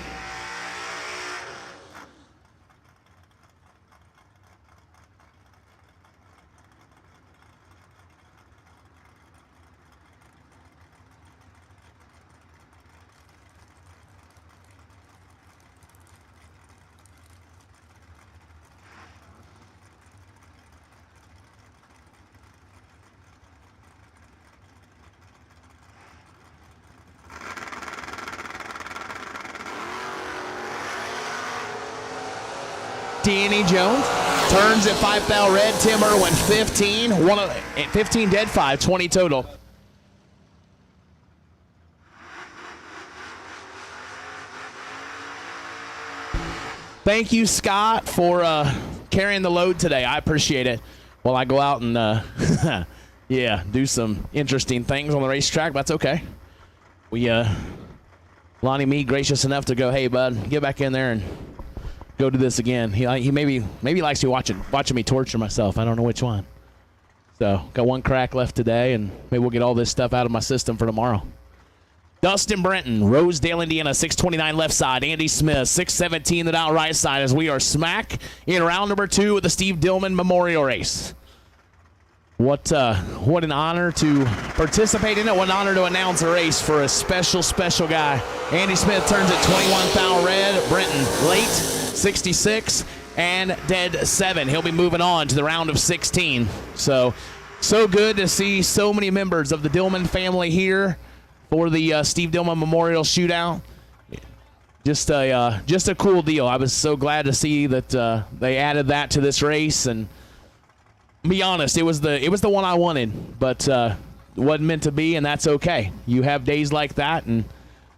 Danny Jones turns at 5,000 red. Tim Irwin 15. 15 dead 5, 20 total. Thank you, Scott, for carrying the load today. I appreciate it. While I go out and yeah, do some interesting things on the racetrack. That's okay. We Lonnie Mead gracious enough to go, hey bud, get back in there and go do this again. He maybe likes to watching me torture myself. I don't know which one. So got one crack left today, and maybe we'll get all this stuff out of my system for tomorrow. Dustin Brenton, Rosedale, Indiana, 629 left side. Andy Smith, 617 the down right side, as we are smack in round number 2 of the Steve Dillman Memorial Race. What an honor to participate in it. What an honor to announce a race for a special guy. Andy Smith turns at 21,000 red. Brenton late, 66 and dead 7. He'll be moving on to the round of 16. So good to see so many members of the Dillman family here for the Steve Dillman Memorial Shootout. Just a cool deal. I was so glad to see that they added that to this race. And be honest, it was the one I wanted, but wasn't meant to be, and that's okay. You have days like that, and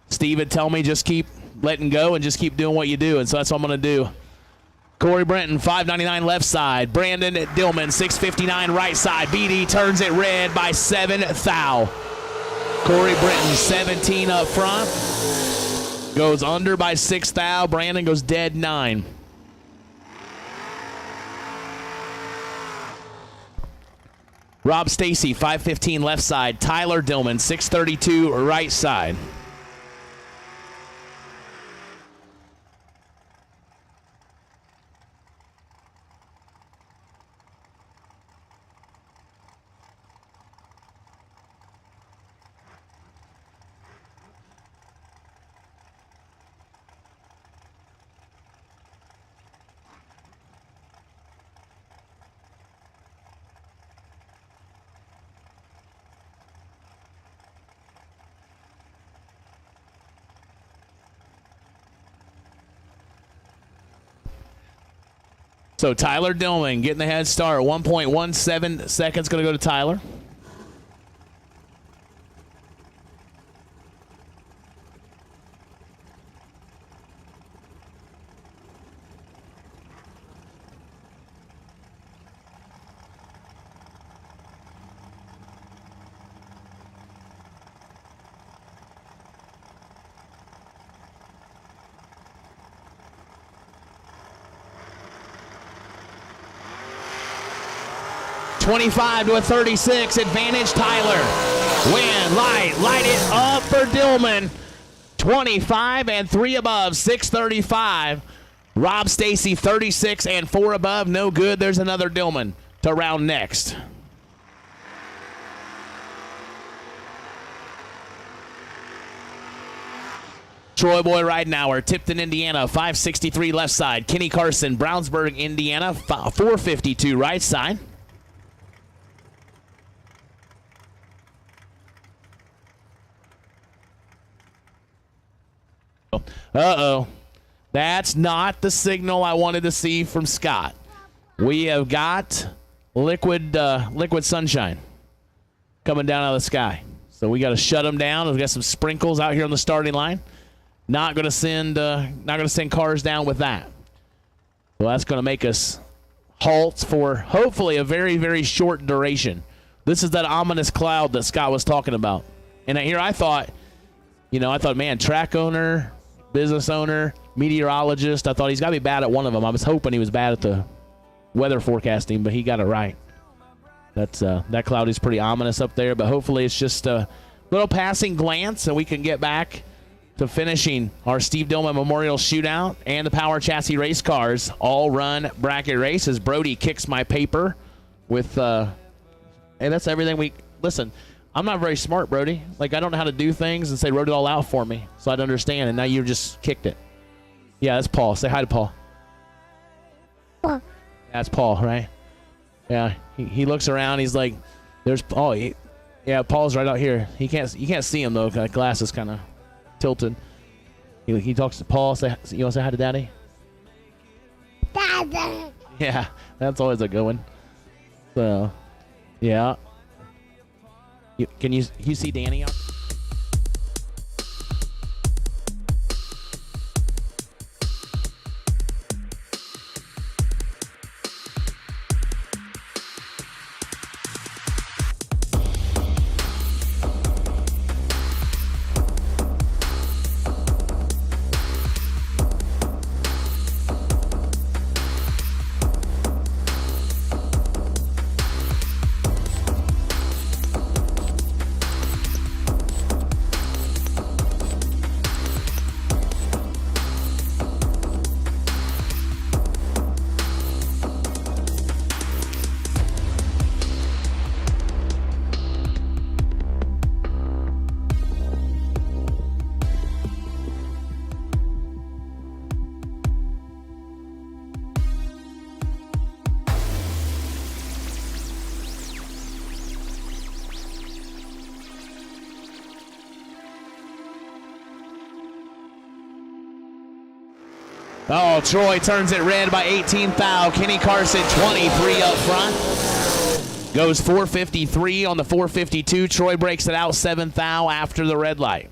Steve would tell me just keep letting go and just keep doing what you do, and so that's what I'm going to do. Corey Brenton, 599 left side. Brandon Dillman, 659 right side. BD turns it red by 7 thou. Corey Brenton, 17 up front. Goes under by 6 thou. Brandon goes dead 9. Rob Stacy, 515 left side. Tyler Dillman, 632 right side. So Tyler Dillman getting the head start. 1.17 seconds going to go to Tyler. $25 to a 36, advantage Tyler. Win, light it up for Dillman. 25 and 3 above, 635. Rob Stacy, 36 and 4 above, no good. There's another Dillman to round next. Troy Boy Ridenauer, Tipton, Indiana, 563 left side. Kenny Carson, Brownsburg, Indiana, 452 right side. Uh-oh. That's not the signal I wanted to see from Scott. We have got liquid sunshine coming down out of the sky. So we got to shut them down. We've got some sprinkles out here on the starting line. not gonna send cars down with that. Well, that's gonna make us halt for hopefully a very, very short duration. This is that ominous cloud that Scott was talking about. And here I thought, man, track owner, business owner, meteorologist, I thought he's got to be bad at one of them. I was hoping he was bad at the weather forecasting, but he got it right. That cloud is pretty ominous up there, but hopefully it's just a little passing glance and we can get back to finishing our Steve Dillman Memorial Shootout and the Power Chassis Race Cars all-run bracket race as Brody kicks my paper with, and that's everything listen, I'm not very smart, Brody. Like, I don't know how to do things, and say wrote it all out for me so I'd understand, and now you just kicked it. Yeah, that's Paul. Say hi to Paul. That's Paul, right? Yeah, he looks around. He's like, "There's Paul." Yeah, Paul's right out here. You can't see him though. That glass is kind of tilted. He talks to Paul. You want to say hi to Daddy? Daddy. Yeah, that's always a good one. So, yeah. Can you see Danny out? Oh, Troy turns it red by 18 thou. Kenny Carson, 23 up front. Goes 453 on the 452. Troy breaks it out 7 thou after the red light.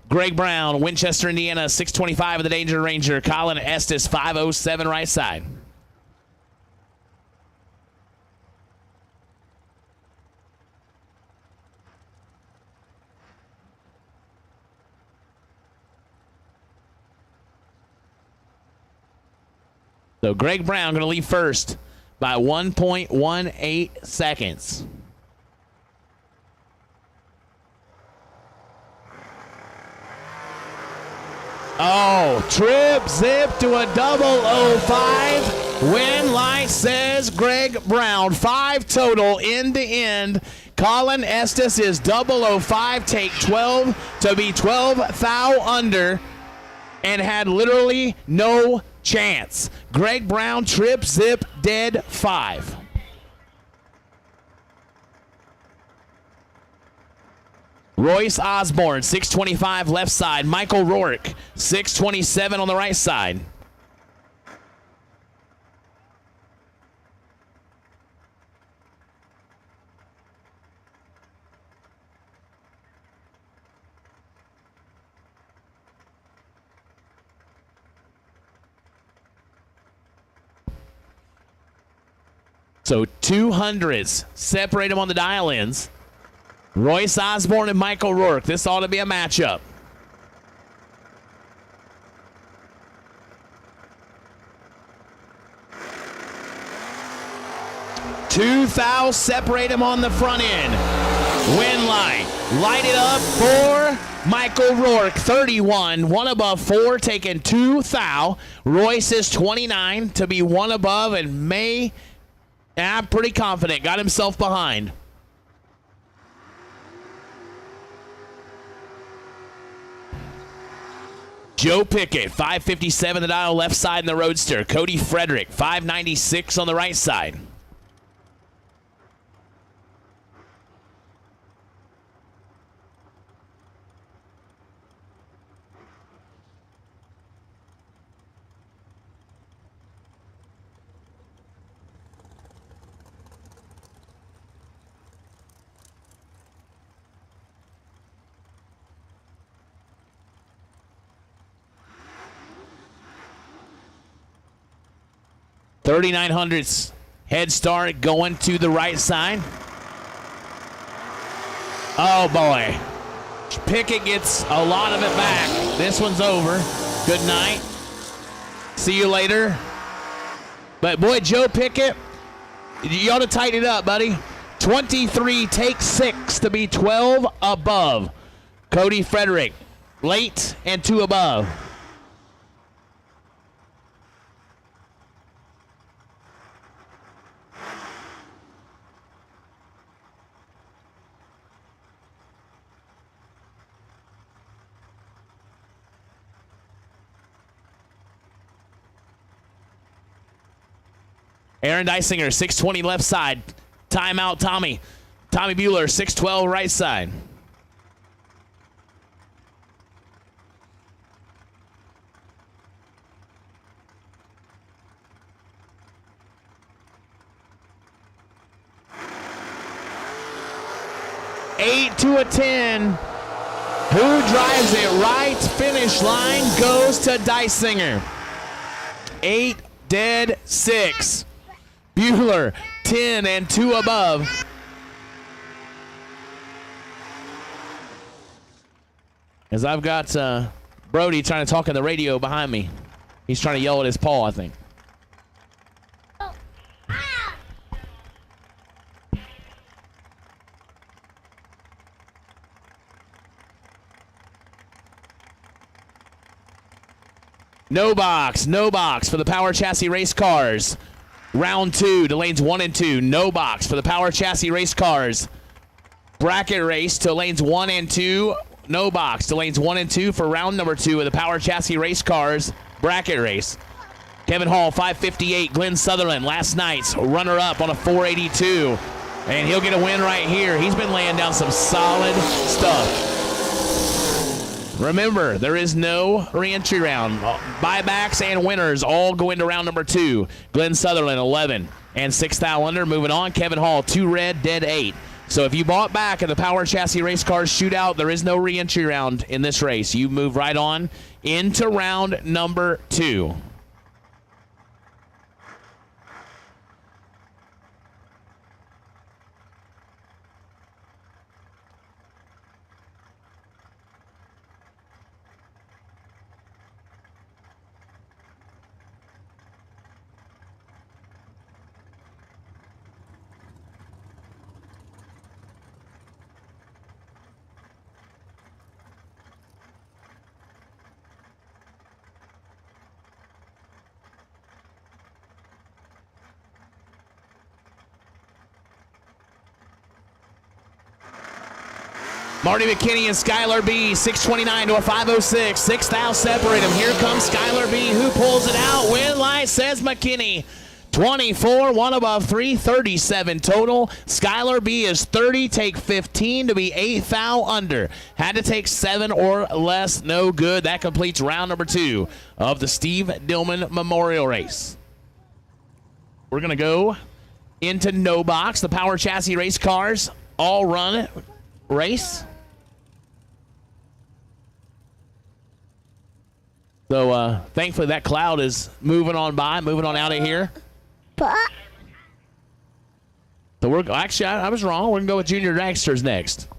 Greg Brown, Winchester, Indiana, 625 of the Danger Ranger. Colin Estes, 507 right side. So Greg Brown going to lead first by 1.18 seconds. Oh, trip zip to a 005. Win light says Greg Brown. 5 total end to end. Colin Estes is 005. Take 12 to be 12 thou under and had literally no chance. Greg Brown trip zip dead 5. Royce Osborne, 625 left side. Michael Rourke, 627 on the right side. So 200s separate them on the dial-ins. Royce Osborne and Michael Rourke. This ought to be a matchup. Two thou separate him on the front end. Win line. Light it up for Michael Rourke, 31. One above 4, taking 2 thou. Royce is 29 to be one above, and May, I'm pretty confident, got himself behind. Joe Pickett, 557 the dial left side in the Roadster. Cody Frederick, 596 on the right side. $3,900's head start going to the right side. Oh, boy. Pickett gets a lot of it back. This one's over. Good night. See you later. But, boy, Joe Pickett, you ought to tighten it up, buddy. 23 takes 6 to be 12 above. Cody Frederick, late and 2 above. Aaron Dysinger, 620 left side. Timeout, Tommy. Tommy Bueller, 612 right side. Eight to a 10. Who drives it right? Finish line goes to Dysinger. 8 dead 6. Bueller, 10 and 2 above. As I've got Brody trying to talk on the radio behind me. He's trying to yell at his paw, I think. No box for the Power Chassis race cars. Round 2 to lanes 1 and 2. No box for the Power Chassis race cars. Bracket race to lanes 1 and 2. No box to lanes 1 and 2 for round number 2 of the Power Chassis race cars. Bracket race. Kevin Hall, 558. Glenn Sutherland, last night's runner-up on a 482. And he'll get a win right here. He's been laying down some solid stuff. Remember, there is no re-entry round. Buybacks and winners all go into round number 2. Glenn Sutherland, 11 and 6 thou under. Moving on, Kevin Hall, 2 red, dead 8. So if you bought back at the Power Chassis Race Cars Shootout, there is no re-entry round in this race. You move right on into round number 2. Marty McKinney and Skylar B, 629 to a 506. 6 thou separate them. Here comes Skylar B, who pulls it out. Win line says McKinney. 24, 1 above 3, 37 total. Skylar B is 30, take 15 to be 8 thou under. Had to take 7 or less, no good. That completes round number 2 of the Steve Dillman Memorial Race. We're going to go into no box. The Power Chassis race cars all run race. So thankfully that cloud is moving on by, moving on out of here. So we're actually I was wrong. We're gonna go with Junior Dragsters next.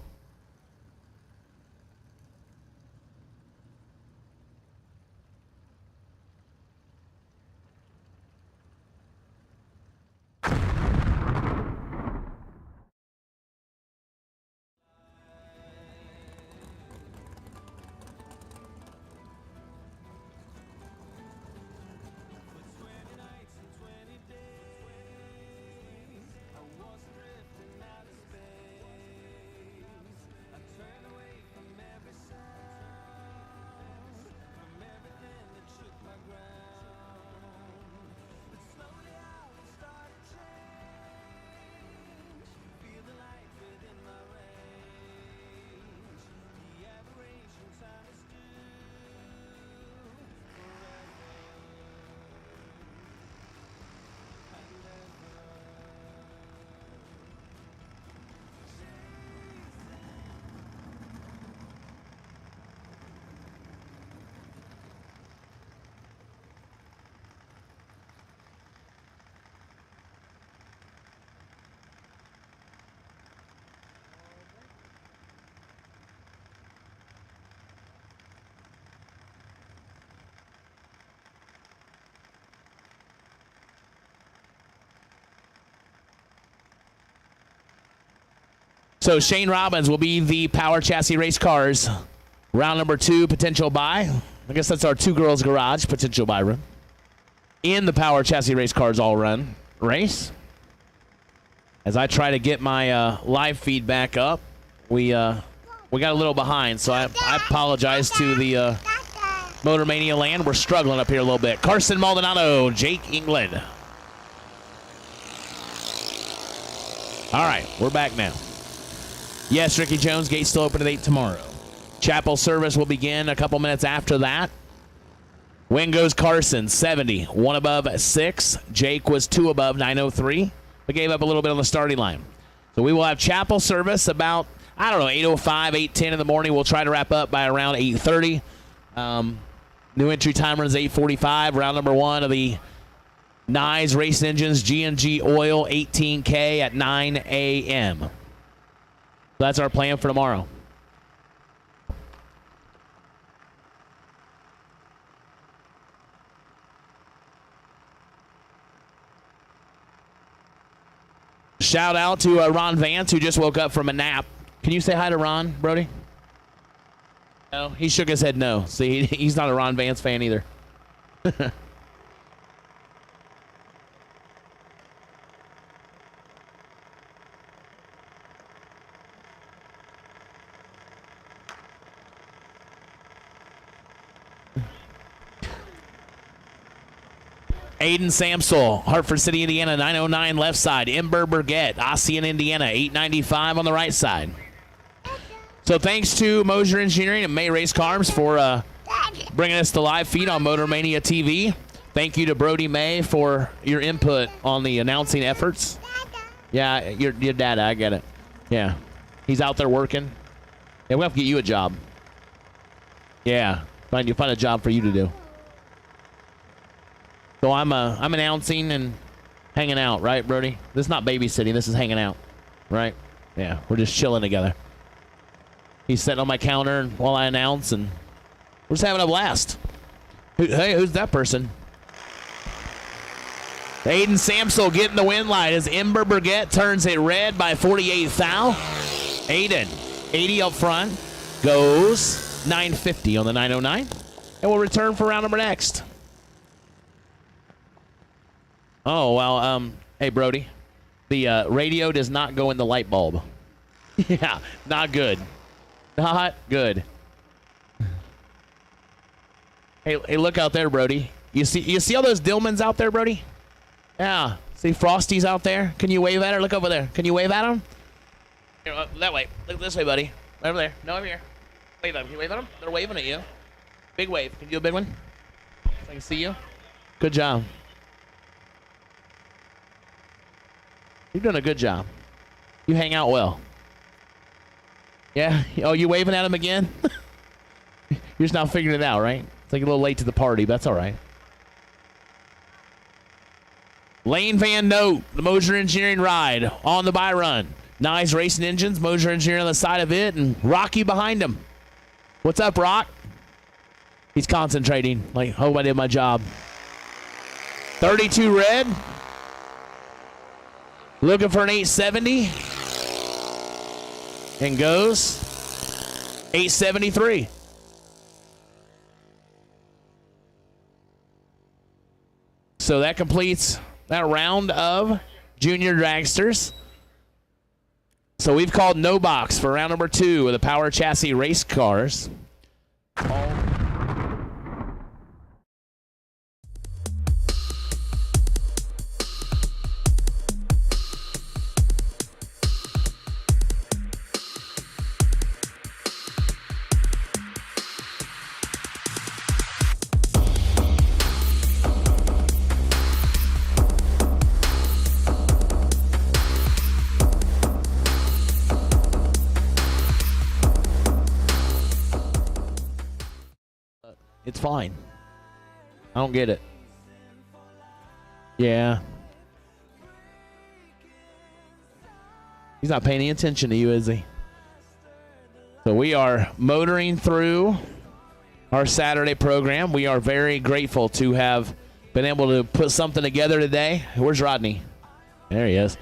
So Shane Robbins will be the Power Chassis Race Cars. Round number 2, potential buy. I guess that's our 2 girls garage potential buy room. In the Power Chassis Race Cars all run race. As I try to get my live feed back up, we got a little behind, so I apologize to the Motor Mania land. We're struggling up here a little bit. Carson Maldonado, Jake England. All right, we're back now. Yes, Ricky Jones, gate still open at 8 tomorrow. Chapel service will begin a couple minutes after that. Win goes Carson, 70. 1 above 6. Jake was 2 above 903, but gave up a little bit on the starting line. So we will have chapel service about, I don't know, 8:05, 8:10 in the morning. We'll try to wrap up by around 8:30. New entry time runs 8:45. Round number 1 of the Nice Race Engines G&G Oil 18K at 9 a.m. So that's our plan for tomorrow. Shout out to Ron Vance, who just woke up from a nap. Can you say hi to Ron, Brody? No, he shook his head no. See, he's not a Ron Vance fan either. Aiden Samsel, Hartford City, Indiana, 909 left side. Ember Burgett, Ossian, Indiana, 895 on the right side. So thanks to Moser Engineering and May Race Cars for bringing us the live feed on Motor Mania TV. Thank you to Brody May for your input on the announcing efforts. Yeah, your dad, I get it. Yeah, he's out there working. Yeah, we'll have to get you a job. Yeah, find a job for you to do. So I'm announcing and hanging out, right, Brody? This is not babysitting. This is hanging out, right? Yeah, we're just chilling together. He's sitting on my counter while I announce, and we're just having a blast. Hey, who's that person? Aiden Samsel getting the win light as Ember Burgett turns it red by 48 thou. Aiden, 80 up front, goes 950 on the 909, and we'll return for round number next. Oh, well, hey, Brody, the radio does not go in the light bulb. Yeah, not good. Not good. Hey, look out there, Brody. You see all those Dillmans out there, Brody? Yeah. See Frosty's out there? Can you wave at her? Look over there. Can you wave at him? Here, that way. Look this way, buddy. Right over there. No, over here. Wave at them. Can you wave at them? They're waving at you. Big wave. Can you do a big one? So I can see you. Good job. You're doing a good job. You hang out well. Yeah? Oh, you waving at him again? You're just now figuring it out, right? It's like a little late to the party, but that's all right. Lane Van Note, the Moser Engineering ride on the buy run. Nice Racing Engines, Moser Engineering on the side of it, and Rocky behind him. What's up, Rock? He's concentrating. Like, hope I did my job. 32 red. Looking for an 870. And goes 873. So that completes that round of Junior Dragsters. So we've called no box for round number 2 of the Power Chassis Race Cars. It's fine. I don't get it. Yeah. He's not paying any attention to you, is he? So we are motoring through our Saturday program. We are very grateful to have been able to put something together today. Where's Rodney? There he is.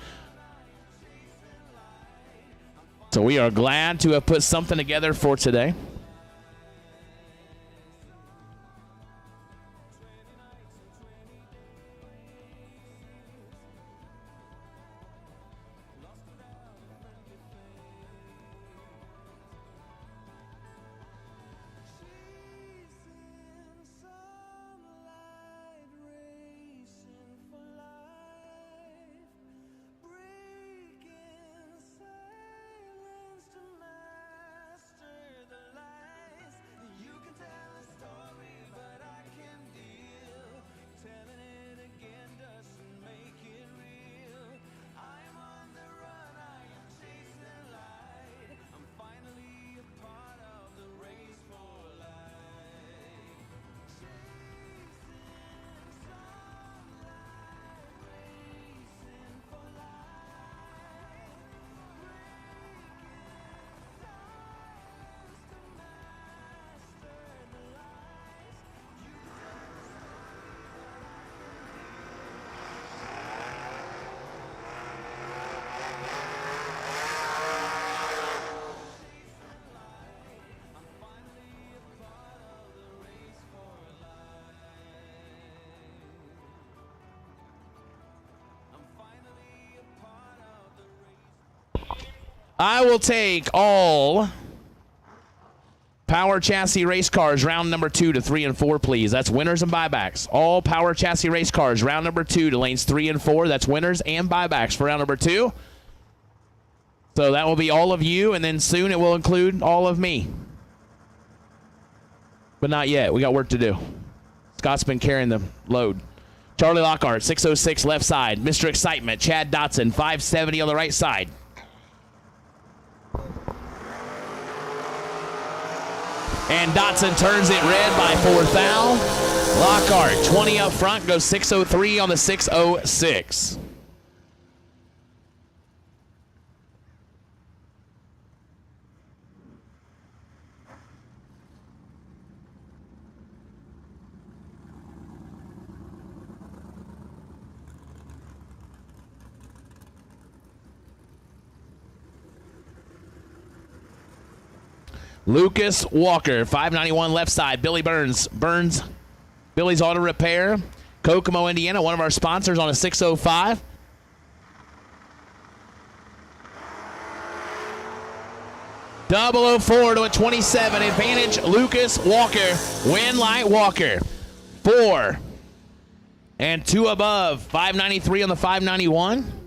So we are glad to have put something together for today. I will take all power chassis race cars round number 2 to 3 and 4, please. That's winners and buybacks. All power chassis race cars round number 2 to lanes 3 and 4. That's winners and buybacks for round number 2. So that will be all of you, and then soon it will include all of me. But not yet. We got work to do. Scott's been carrying the load. Charlie Lockhart, 606 left side. Mr. Excitement, Chad Dotson, 570 on the right side. And Dotson turns it red by 4th foul. Lockhart, 20 up front, goes 603 on the 606. Lucas Walker, 591 left side. Billy Burns. Billy's Auto Repair. Kokomo, Indiana, one of our sponsors on a 605. .004 to a 27. Advantage, Lucas Walker. Win light Walker. 4 and 2 above. 593 on the 591.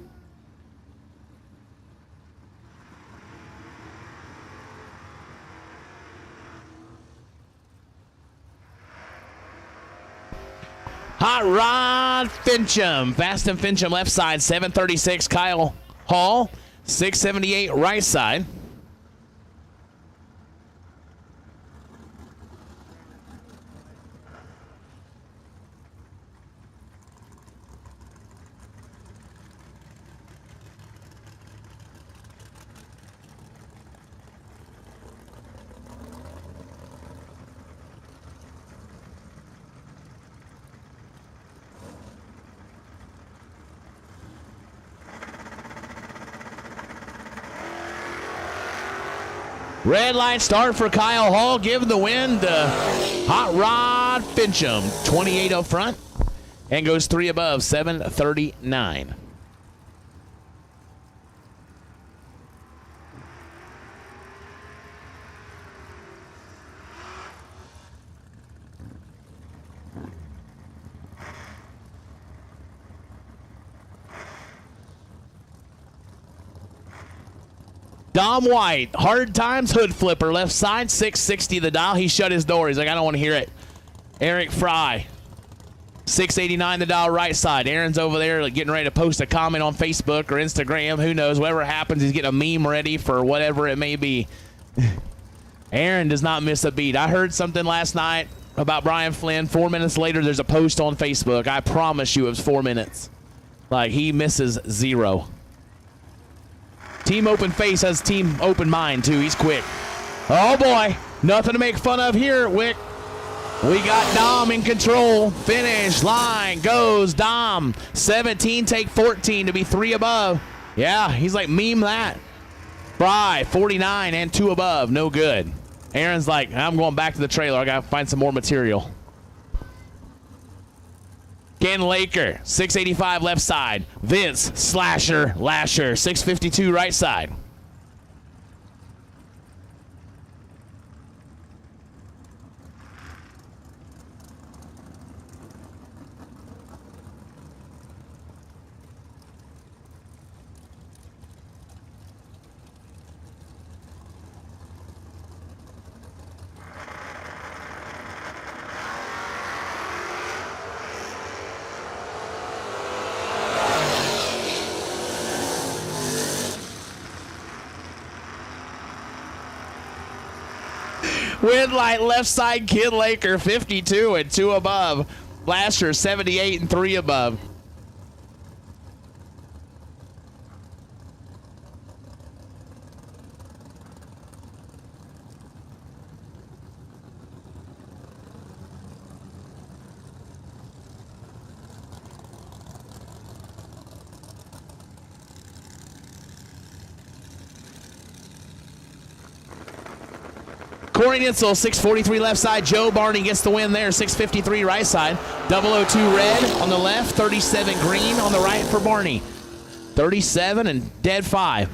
Hot Rod Fincham. Fast and Fincham left side. 736 Kyle Hall. 678 right side. Red line start for Kyle Hall. Give the win to Hot Rod Fincham. 28 up front and goes 3 above. 739. Dom White, Hard Times Hood Flipper, left side, 660 the dial. He shut his door. He's like, I don't want to hear it. Eric Fry, 689 the dial, right side. Aaron's over there like, getting ready to post a comment on Facebook or Instagram. Who knows? Whatever happens, he's getting a meme ready for whatever it may be. Aaron does not miss a beat. I heard something last night about Brian Flynn. 4 minutes later, there's a post on Facebook. I promise you it was 4 minutes. Like, he misses 0. Team Open Face has Team Open Mind, too. He's quick. Oh, boy. Nothing to make fun of here, Wick. We got Dom in control. Finish line goes Dom. 17, take 14 to be 3 above. Yeah, he's like, meme that. Fry, 49 and 2 above, no good. Aaron's like, I'm going back to the trailer. I got to find some more material. Ken Laker, 685 left side. Vince, Slasher, Lasher, 652 right side. Wind light left side, Kid Laker, 52 and 2 above. Lasher, 78 and 3 above. Corey Nitzel, 643 left side. Joe Barney gets the win there, 653 right side. 002 red on the left, 37 green on the right for Barney. 37 and dead 5.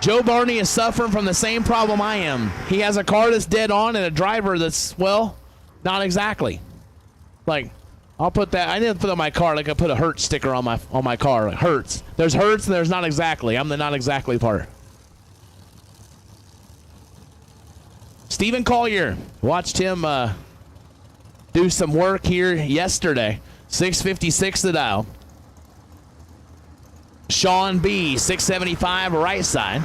Joe Barney is suffering from the same problem I am. He has a car that's dead on and a driver that's, well, not exactly. Like, I'll put that, I didn't put on my car like I put a Hertz sticker on my car. Hertz. There's Hertz and there's not exactly. I'm the not exactly part. Stephen Collier, watched him do some work here yesterday. 656 the dial. Sean B, 675 right side.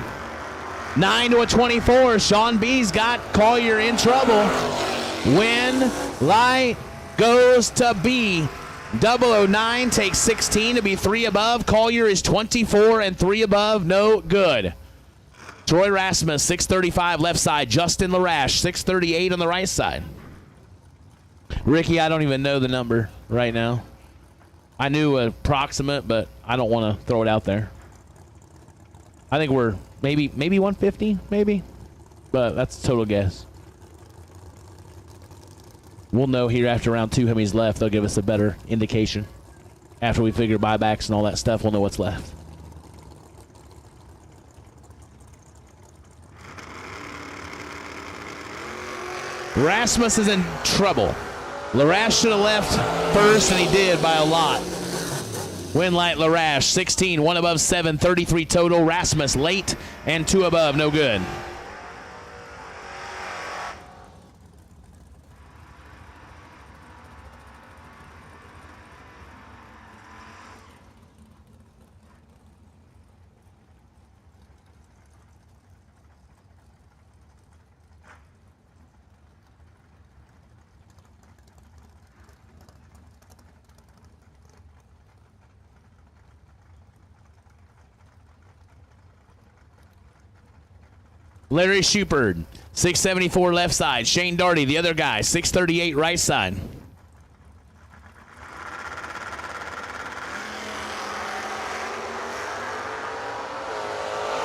9 to a 24. Sean B's got Collier in trouble. Win light goes to B. 009 takes 16 to be 3 above. Collier is 24 and 3 above. No good. Troy Rasmus, 635 left side. Justin Larash, 638 on the right side. Ricky, I don't even know the number right now. I knew approximate, but I don't want to throw it out there. I think we're maybe 150, maybe. But that's a total guess. We'll know here after round 2 how many's left. They'll give us a better indication. After we figure buybacks and all that stuff, we'll know what's left. Rasmus is in trouble. Larash should have left first, and he did by a lot. Win light Larash, 16, 1 above 7, 33 total. Rasmus late and 2 above, no good. Larry Shupert, 674 left side. Shane Darty, the other guy, 638 right side.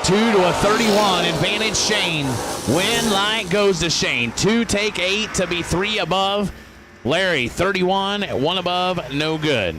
Two to a 31, advantage Shane. Win light goes to Shane. 2 take 8 to be 3 above. Larry, 31, 1 above, no good.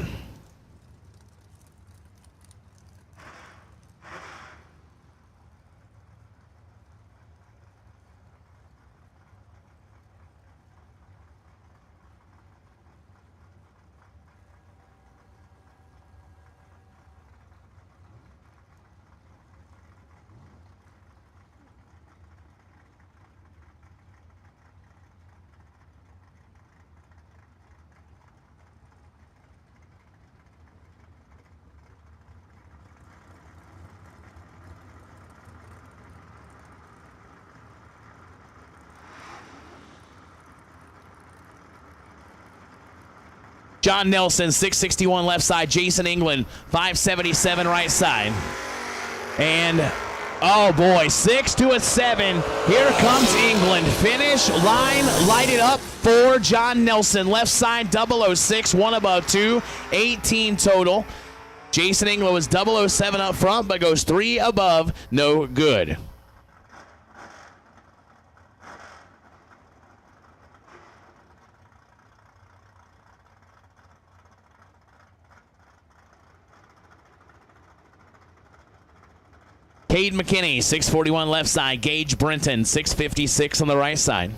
John Nelson, 661 left side. Jason England, 577 right side. And, oh boy, 6 to a 7. Here comes England. Finish line lighted up for John Nelson. Left side, 006, 1 above 2, 18 total. Jason Inglo is 007 up front, but goes 3 above, no good. Cade McKinney, 641 left side. Gage Brenton, 656 on the right side.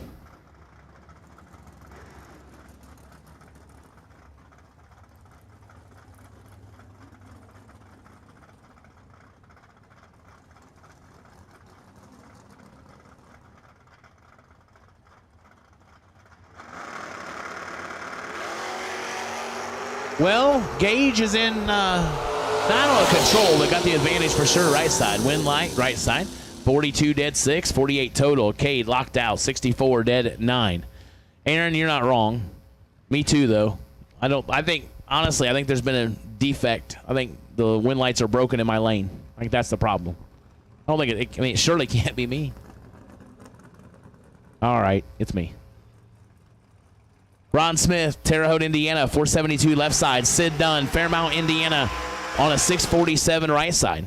Well, Gage is in not on control, but got the advantage for sure. Right side, win light, right side. 42 dead 6, 48 total. Cade locked out, 64 dead 9. Aaron, you're not wrong. Me too, though. I think there's been a defect. I think the win lights are broken in my lane. I think that's the problem. I don't think it surely can't be me. All right, it's me. Ron Smith, Terre Haute, Indiana, 472 left side. Sid Dunn, Fairmount, Indiana, on a 647 right side.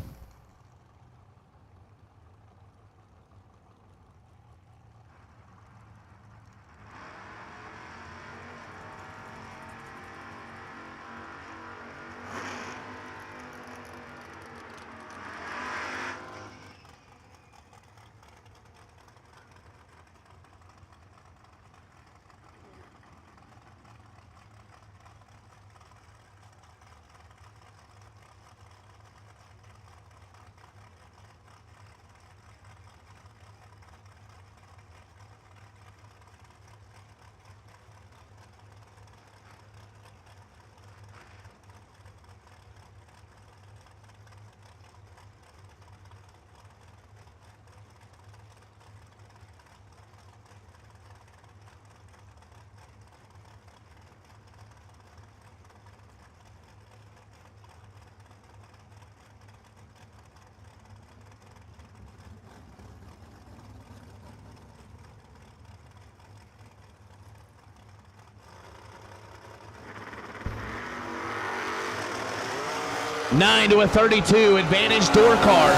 Nine to a 32, advantage door car.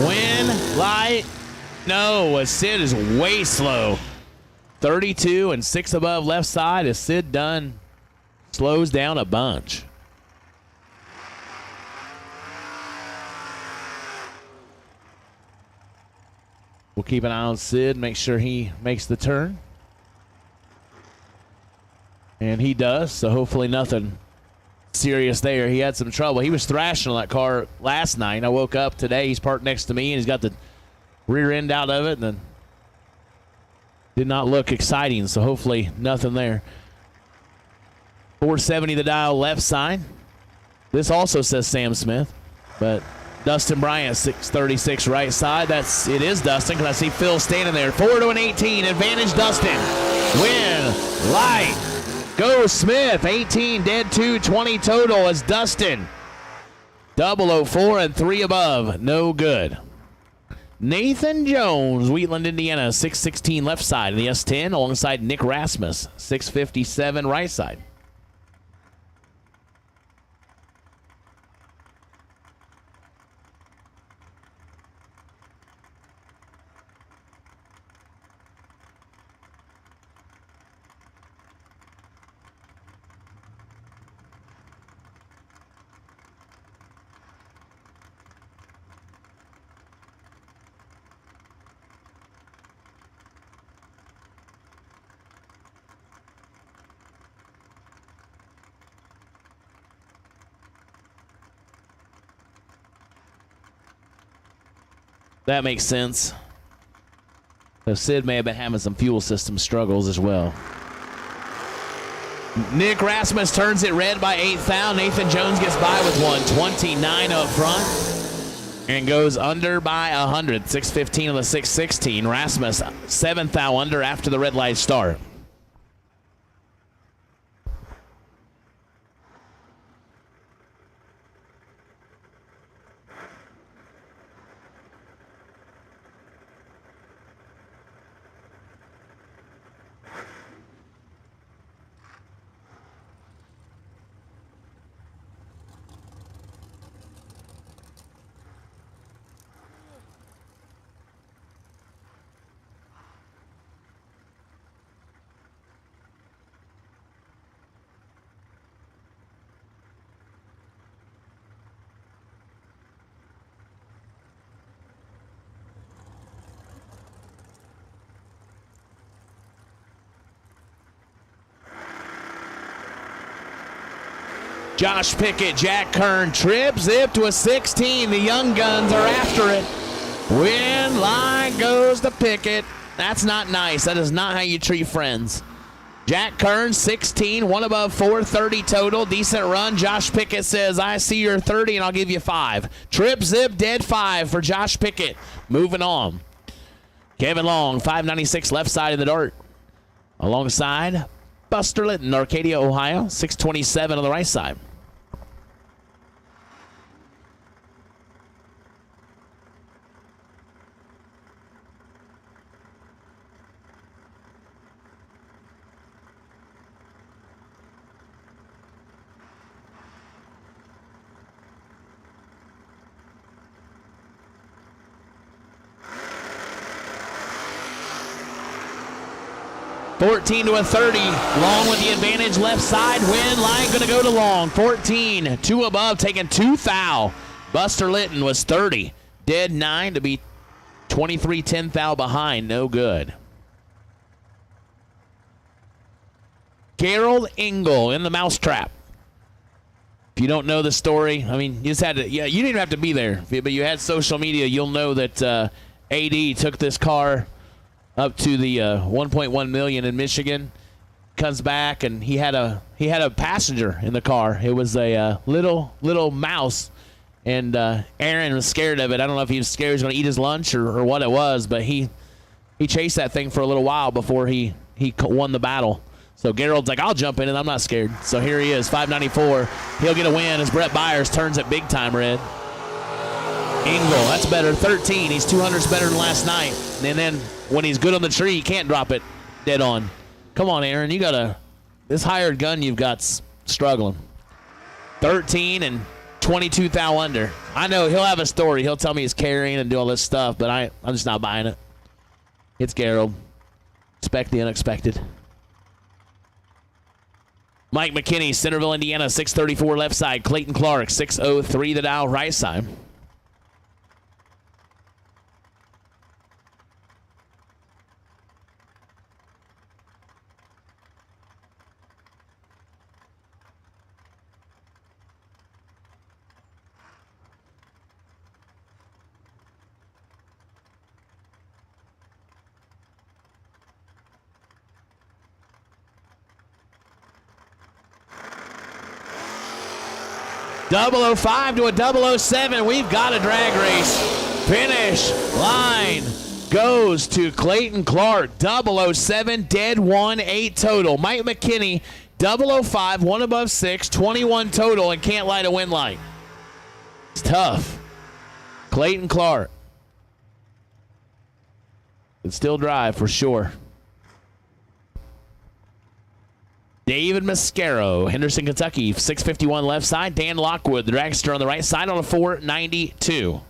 Win, light, no, Sid is way slow. 32 and 6 above left side as Sid Dunn slows down a bunch. We'll keep an eye on Sid, make sure he makes the turn. And he does, so hopefully nothing serious there. He had some trouble. He was thrashing on that car last night. I woke up today. He's parked next to me, and he's got the rear end out of it, and then did not look exciting, so hopefully nothing there. 470 the dial left side. This also says Sam Smith, but Dustin Bryant, 636 right side. It is Dustin, because I see Phil standing there. 4 to an 18. Advantage Dustin. Win. Light. Go Smith, 18, dead 2, 20 total as Dustin. 004 and 3 above, no good. Nathan Jones, Wheatland, Indiana, 616 left side in the S10 alongside Nick Rasmus, 657 right side. That makes sense. So Sid may have been having some fuel system struggles as well. Nick Rasmus turns it red by 8th thou. Nathan Jones gets by with 129 up front and goes under by 100. 615 on the 616. Rasmus 7th thou under after the red light start. Josh Pickett, Jack Kern, trip zip to a 16. The Young Guns are after it. Win line goes to Pickett. That's not nice. That is not how you treat friends. Jack Kern, 16, one above 430 total. Decent run. Josh Pickett says, I see your 30 and I'll give you 5. Trip zip, dead 5 for Josh Pickett. Moving on. Kevin Long, 596 left side of the dart. Alongside Buster Litton, Arcadia, Ohio, 627 on the right side. $14 to a 30. Long with the advantage left side. Win line going to go to Long. 14, 2 above, taking 2 thou. Buster Litton was 30. Dead 9 to be 23, 10 thou behind. No good. Gerald Engel in the mousetrap. If you don't know the story, I mean, you just had to, yeah, you didn't have to be there, but you had social media. You'll know that AD took this car up to the 1.1 million in Michigan, comes back and he had a passenger in the car. It was a little mouse, and Aaron was scared of it. I don't know if he was scared he was going to eat his lunch or what it was, but he chased that thing for a little while before he won the battle. So Gerald's like, I'll jump in and I'm not scared. So here he is, 594. He'll get a win as Brett Byers turns it big time red. Engel, that's better. 13. He's 200s better than last night. And then when he's good on the tree, he can't drop it dead on. Come on, Aaron. You got this hired gun you've got's struggling. 13 and 22 thou under. I know he'll have a story. He'll tell me he's carrying and do all this stuff, but I'm just not buying it. It's Gerald. Expect the unexpected. Mike McKinney, Centerville, Indiana, 634 left side. Clayton Clark, 603 the dial right side. .005 to a 007. We've got a drag race. Finish line goes to Clayton Clark. 007, dead 1, 8 total. Mike McKinney, 005, 1 above 6, 21 total, and can't light a win light. It's tough. Clayton Clark can still drive for sure. David Mascaro, Henderson, Kentucky, 651 left side. Dan Lockwood, the dragster on the right side on a 492.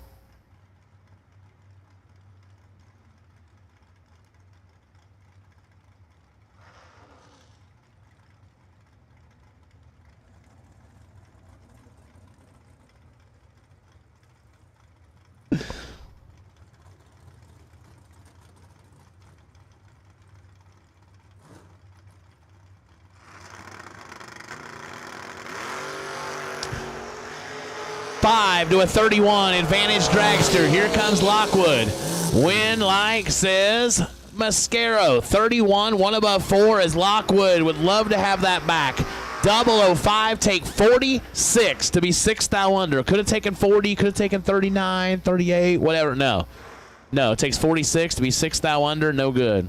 $5 to a 31, advantage dragster. Here comes Lockwood. Win like says Mascaro. 31, 1 above 4 as Lockwood would love to have that back. 005, take 46 to be 6 thou under. Could have taken 40, could have taken 39, 38, whatever. No, it takes 46 to be 6 thou under. No good.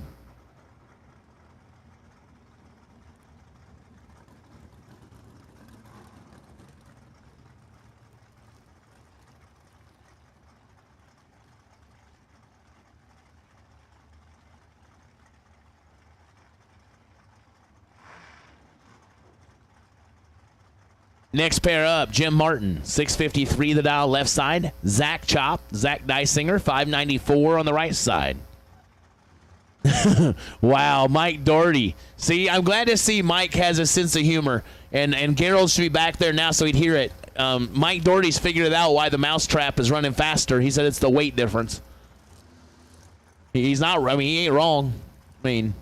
Next pair up, Jim Martin, 653 the dial left side. Zach Chop, Zach Dysinger, 594 on the right side. Wow, Mike Doherty. See, I'm glad to see Mike has a sense of humor, and Gerald should be back there now so he'd hear it. Mike Doherty's figured it out why the mousetrap is running faster. He said it's the weight difference. He's not, I mean, he ain't wrong. I mean,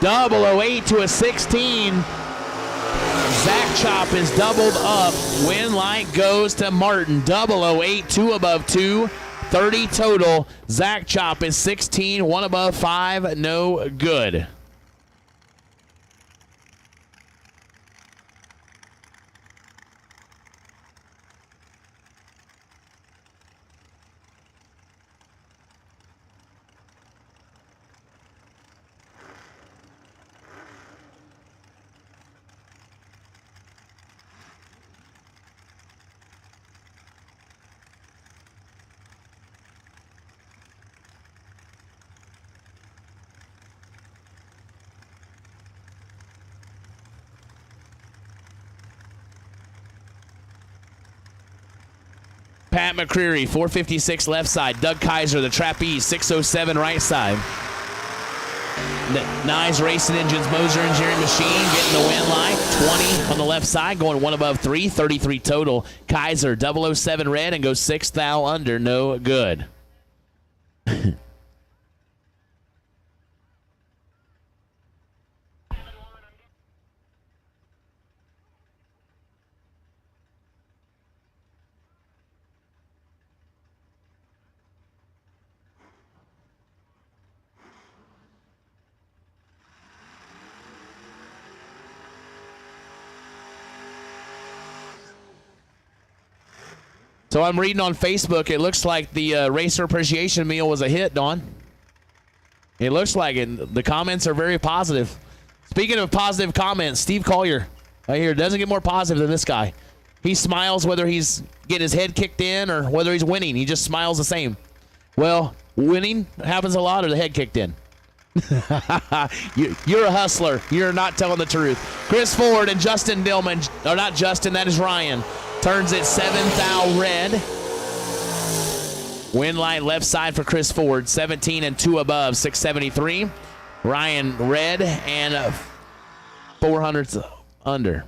008 to a 16. Zach Chop is doubled up. Win light goes to Martin. 008, 2 above 2. 30 total. Zach Chop is 16, 1 above 5. No good. Pat McCreary, 456 left side. Doug Kaiser, the trapeze, 607 right side. Nice Racing Engines, Moser Engineering Machine getting the win light. 20 on the left side, going 1 above 3, 33 total. Kaiser, 007 red and goes 6 thou under, no good. So I'm reading on Facebook, it looks like the Racer Appreciation Meal was a hit, Dawn. It looks like it. The comments are very positive. Speaking of positive comments, Steve Collier, right here, doesn't get more positive than this guy. He smiles whether he's getting his head kicked in or whether he's winning. He just smiles the same. Well, winning happens a lot or the head kicked in. You're a hustler. You're not telling the truth. Chris Ford and Justin Dillman, or not Justin, that is Ryan. Turns it 7 thou red. Win light left side for Chris Ford. 17 and 2 above, 673. Ryan red and 400 under.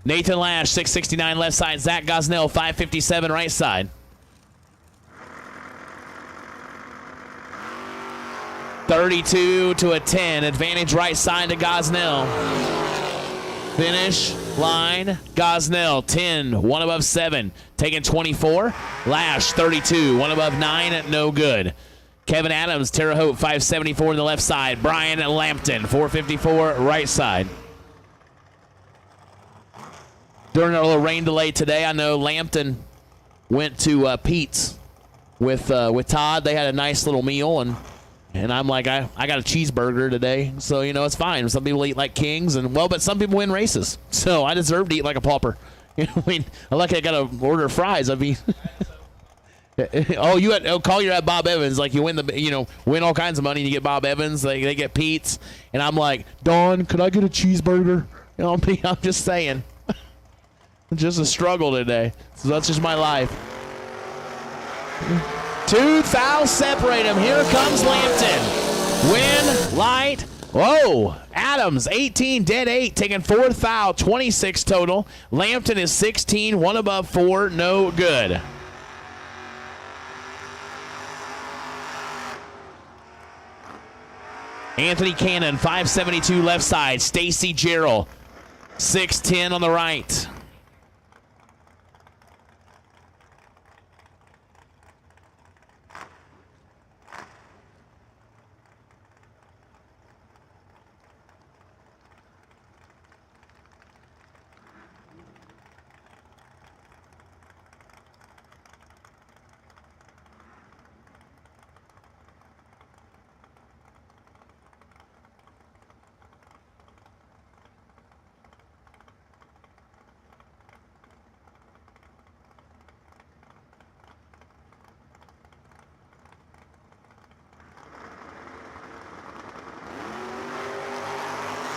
Nathan Lash, 669 left side. Zach Gosnell, 557 right side. 32 to a 10. Advantage right side to Gosnell. Finish line, Gosnell, 10, 1 above 7. Taking 24. Lash, 32, 1 above 9, no good. Kevin Adams, Terre Haute, 574 on the left side. Brian Lampton, 454 right side. During our little rain delay today, I know Lampton went to Pete's with Todd. They had a nice little meal, and I'm like, I got a cheeseburger today, so you know it's fine. Some people eat like kings, but some people win races, so I deserve to eat like a pauper. You know, I mean, I'm lucky I got to order fries. I mean, Collier at Bob Evans, like you win all kinds of money and you get Bob Evans. They get Pete's, and I'm like, Dawn, could I get a cheeseburger? You know, I'm just saying. Just a struggle today. So that's just my life. 2 thou separate them. Here comes Lampton. Win, light. Whoa. Adams, 18, dead 8, taking 4 thou, 26 total. Lampton is 16, 1 above 4, no good. Anthony Cannon, 572 left side. Stacy Gerald, 610 on the right.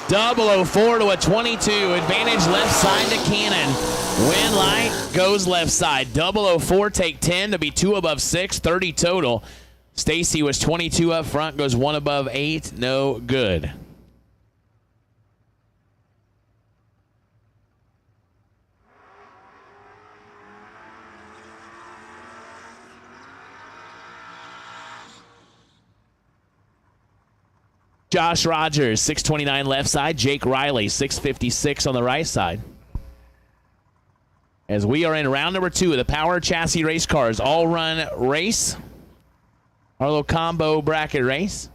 004 to a 22. Advantage left side to Cannon. Win light goes left side. 004 take 10 to be 2 above 6, 30 total. Stacy was 22 up front, goes 1 above 8, no good. Josh Rogers, 629 left side. Jake Riley, 656 on the right side. As we are in round number 2 of the Power Chassis Race Cars all-run race. Our little combo bracket race.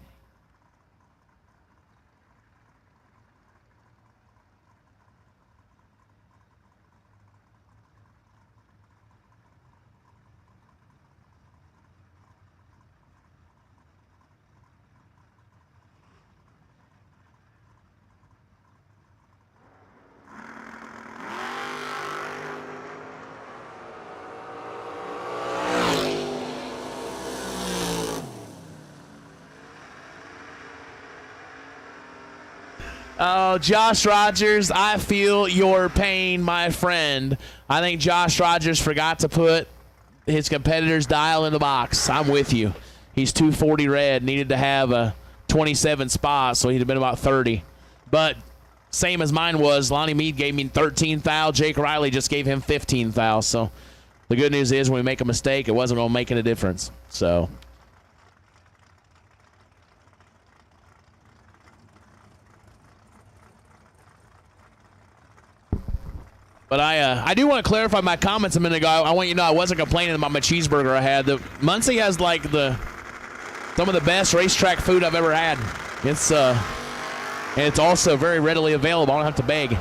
Oh, Josh Rogers, I feel your pain, my friend. I think Josh Rogers forgot to put his competitor's dial in the box. I'm with you. He's 240 red, needed to have a 27 spot, so he'd have been about 30. But same as mine was, Lonnie Mead gave me 13 thou. Jake Riley just gave him 15 thou. So the good news is when we make a mistake, it wasn't going to make any difference. So... But I do want to clarify my comments a minute ago. I want you to know I wasn't complaining about my cheeseburger I had. Muncie has like some of the best racetrack food I've ever had. And it's also very readily available. I don't have to beg.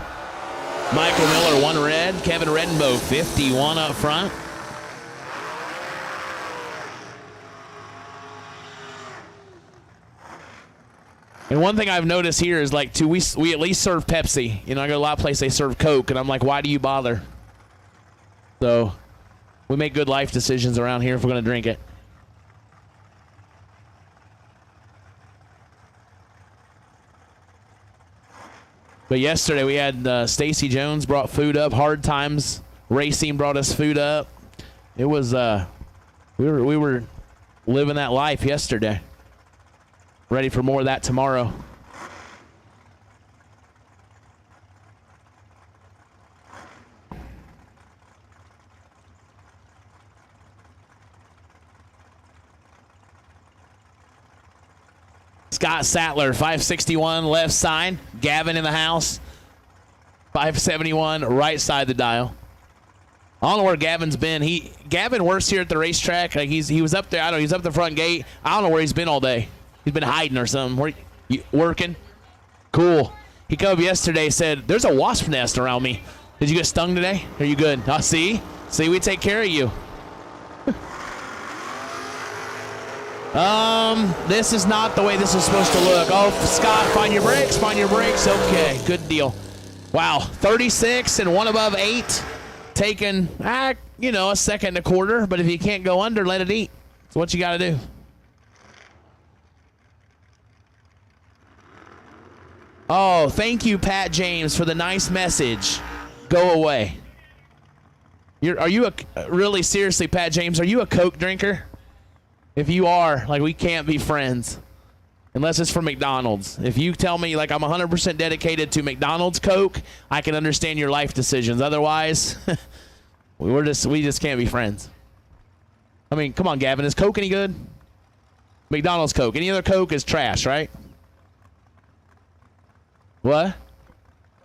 Michael Miller, 1 red. Kevin Redenbow, 51 up front. And one thing I've noticed here is like, we at least serve Pepsi. You know, I go to a lot of places, they serve Coke, and I'm like, why do you bother? So we make good life decisions around here if we're going to drink it. But yesterday we had Stacy Jones brought food up. Hard Times Racing brought us food up. It was we were living that life yesterday. Ready for more of that tomorrow. Scott Sattler, 561 left side. Gavin in the house, 571 right side of the dial. I don't know where Gavin's been. Gavin works here at the racetrack. Like he was up there. I don't know. He's up the front gate. I don't know where he's been all day. He's been hiding or something. Where you working? Cool. He came up yesterday, said, there's a wasp nest around me. Did you get stung today? Are you good? Oh, see, we take care of you. This is not the way this is supposed to look. Oh, Scott, find your brakes. Okay, good deal. Wow, 36 and 1 above 8. Taking, a second and a quarter. But if you can't go under, let it eat. That's what you got to do. Oh, thank you, Pat James, for the nice message. Go away. Really seriously, Pat James, are you a Coke drinker? If you are, we can't be friends. Unless it's from McDonald's. If you tell me, I'm 100% dedicated to McDonald's Coke, I can understand your life decisions. Otherwise, we just can't be friends. I mean, come on, Gavin. Is Coke any good? McDonald's Coke. Any other Coke is trash, right? What?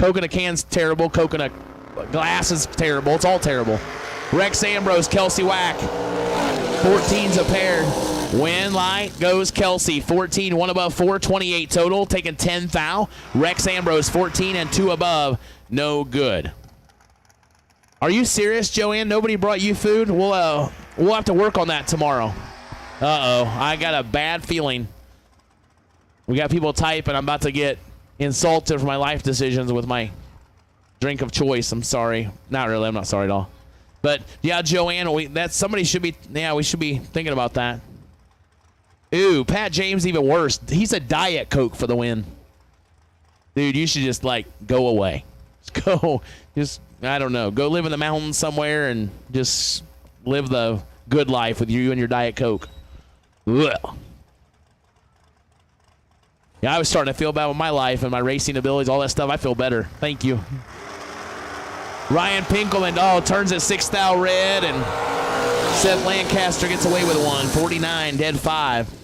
Coke in a can's terrible. Coke in a glass is terrible. It's all terrible. Rex Ambrose, Kelsey Wack. 14's a pair. Win light goes Kelsey. 14, 1 above 4, 28 total. Taking 10 thou. Rex Ambrose, 14 and 2 above. No good. Are you serious, Joanne? Nobody brought you food? We'll have to work on that tomorrow. Uh-oh. I got a bad feeling. We got people typing. I'm about to get insulted for my life decisions with my drink of choice. I'm sorry. Not really. I'm not sorry at all. But yeah, Joanne, we should be thinking about that. Ooh, Pat James even worse. He's a Diet Coke for the win. Dude, you should just, like, go away. Just I don't know, go live in the mountains somewhere and just live the good life with you and your Diet Coke. Ugh. Yeah, I was starting to feel bad with my life and my racing abilities, all that stuff. I feel better. Thank you. Ryan Pinkelman, turns it 6,000 red, and Seth Lancaster gets away with one. 49, dead 5.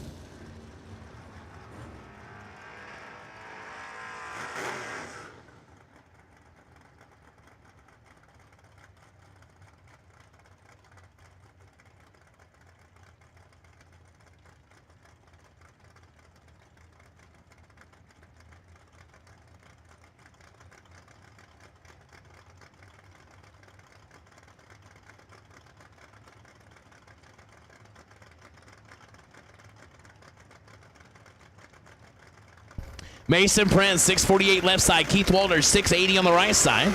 Mason Prince, 648 left side. Keith Walters, 680 on the right side.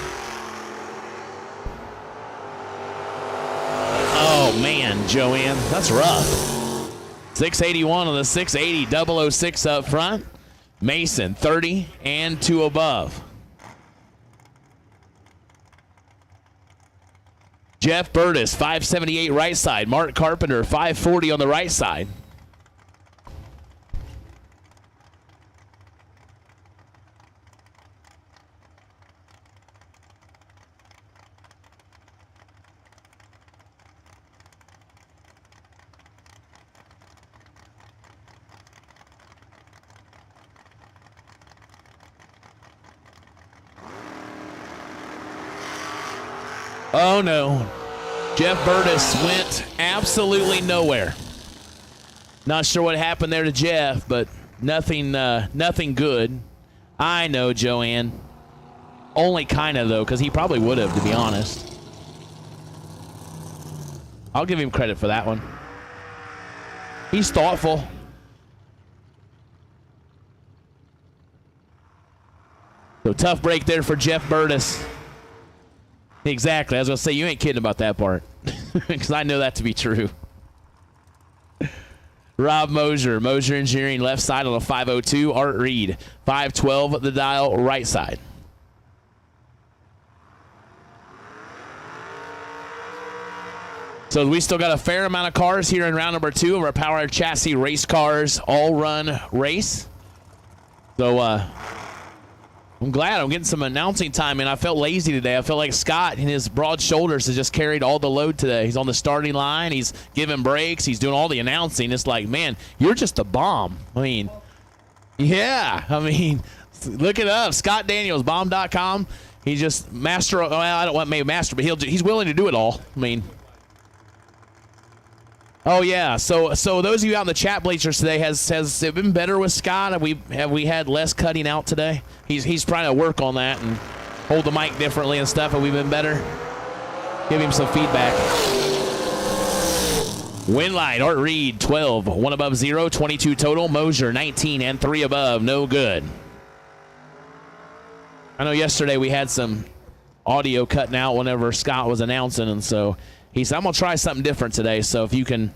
Oh, man, Joanne, that's rough. 681 on the 680, 006 up front. Mason, 30 and 2 above. Jeff Burtis, 578 right side. Mark Carpenter, 540 on the right side. Oh, no. Jeff Burtis went absolutely nowhere. Not sure what happened there to Jeff, but nothing good. I know, Joanne. Only kind of, though, because he probably would have, to be honest. I'll give him credit for that one. He's thoughtful. So tough break there for Jeff Burtis. Exactly. I was going to say, you ain't kidding about that part. Because I know that to be true. Rob Moser. Moser Engineering left side on a 502. Art Reed. 512 the dial right side. So we still got a fair amount of cars here in round number 2 of our Power Chassis Race Cars all-run race. So, I'm glad I'm getting some announcing time, and I felt lazy today. I felt like Scott and his broad shoulders has just carried all the load today. He's on the starting line. He's giving breaks. He's doing all the announcing. It's like, man, you're just a bomb. I mean, yeah. I mean, look it up. Scott Daniels, bomb.com. He's just master. Well, I don't want maybe master, but he's willing to do it all. I mean, oh yeah. So those of you out in the chat bleachers today, has it been better with Scott? Have we had less cutting out today? He's trying to work on that and hold the mic differently and stuff. Have we been better? Give him some feedback. Winlight, Art Reed, 12, 1 above 0, 22 total. Moser, 19 and 3 above, no good. I know yesterday we had some audio cutting out whenever Scott was announcing, and so he said, I'm going to try something different today. So if you can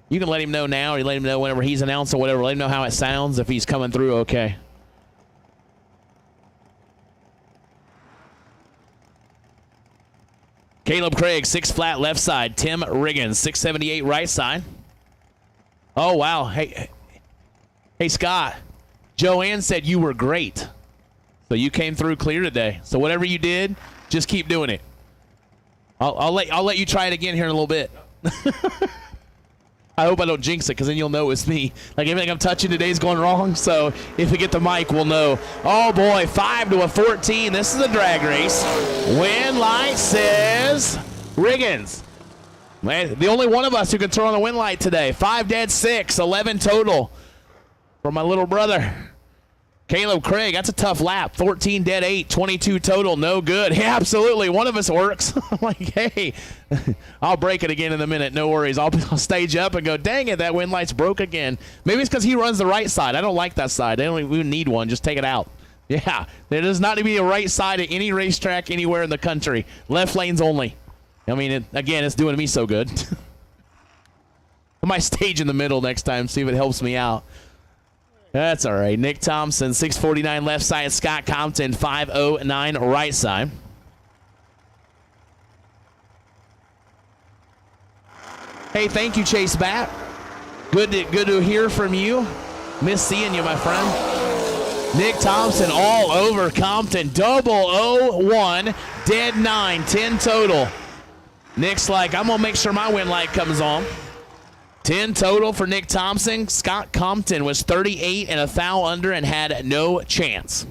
let him know now, or you let him know whenever he's announcing, whatever, let him know how it sounds, if he's coming through okay. Caleb Craig, 6 flat left side. Tim Riggins, 678 right side. Oh, wow. Hey, Scott. Joanne said you were great. So you came through clear today. So whatever you did, just keep doing it. I'll let you try it again here in a little bit. I hope I don't jinx it, because then you'll know it's me. Like, everything I'm touching today is going wrong, so if we get the mic, we'll know. Oh, boy, 5 to a 14. This is a drag race. Win light says Riggins. Man, the only one of us who can throw on the win light today. 5 dead 6, 11 total for my little brother. Caleb Craig, that's a tough lap. 14 dead 8, 22 total, no good. Yeah, absolutely, one of us works. I'm like, hey, I'll break it again in a minute, no worries. I'll stage up and go, dang it, that wind light's broke again. Maybe it's because he runs the right side. I don't like that side. They don't even need one. Just take it out. Yeah, there does not need to be a right side at any racetrack anywhere in the country. Left lanes only. I mean, again, it's doing me so good. I might stage in the middle next time, see if it helps me out. That's all right. Nick Thompson, 649 left side. Scott Compton, 509 right side. Hey, thank you, Chase Bat. Good to hear from you. Miss seeing you, my friend. Nick Thompson all over Compton. 001, dead 9, 10 total. Nick's like, I'm going to make sure my win light comes on. 10 total for Nick Thompson. Scott Compton was 38 and a foul under and had no chance.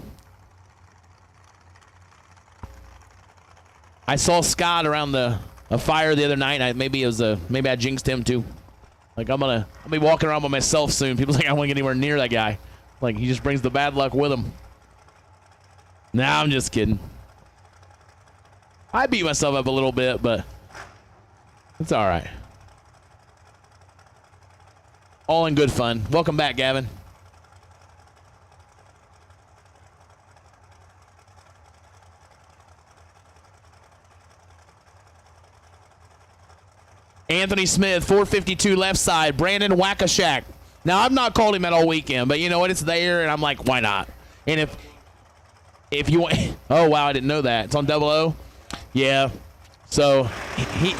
I saw Scott around a fire the other night. Maybe I jinxed him too. Like I'll be walking around by myself soon. People think I want to get anywhere near that guy. Like he just brings the bad luck with him. Nah, I'm just kidding. I beat myself up a little bit, but it's all right. All in good fun. Welcome back, Gavin. Anthony Smith, 452 left side. Brandon Wackashack. Now, I've not called him that all weekend, but you know what? It's there, and I'm like, why not? And if you want... Oh, wow, I didn't know that. It's on 00? Yeah. So, he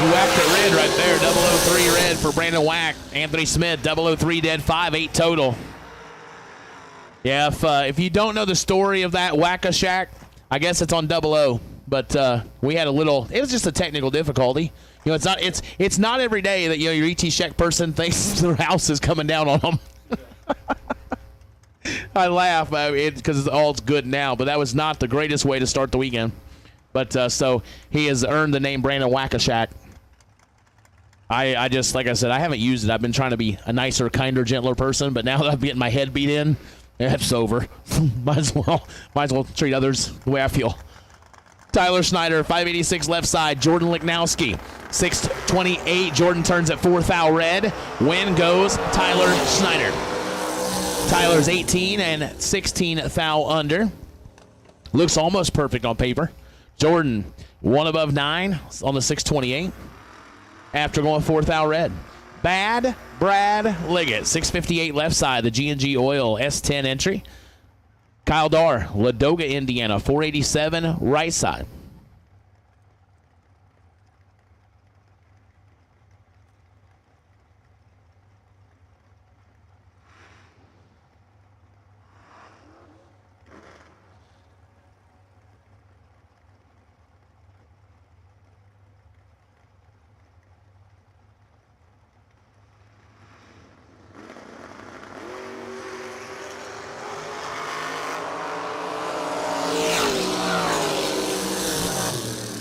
whacked it red right there. 003 red for Brandon Wack. Anthony Smith, 003 dead 5, 8 total. Yeah, if you don't know the story of that Wackashack, I guess it's on 00. But we had a little. It was just a technical difficulty. You know, it's not every day that your ET Shack person thinks their house is coming down on them. I laugh because all's good now, but that was not the greatest way to start the weekend. But so he has earned the name Brandon Wackashack. I just, like I said, I haven't used it. I've been trying to be a nicer, kinder, gentler person, but now that I'm getting my head beat in, it's over. might as well treat others the way I feel. Tyler Schneider, 586 left side. Jordan Lichnowsky, 628. Jordan turns at 4 thou red. Win goes Tyler Schneider. Tyler's 18 and 16 thou under. Looks almost perfect on paper. Jordan, 1 above 9 on the 628 after going 4 thou red. Bad Brad Liggett, 658 left side. The G&G Oil S10 entry. Kyle Darr, Ladoga, Indiana, 487 right side.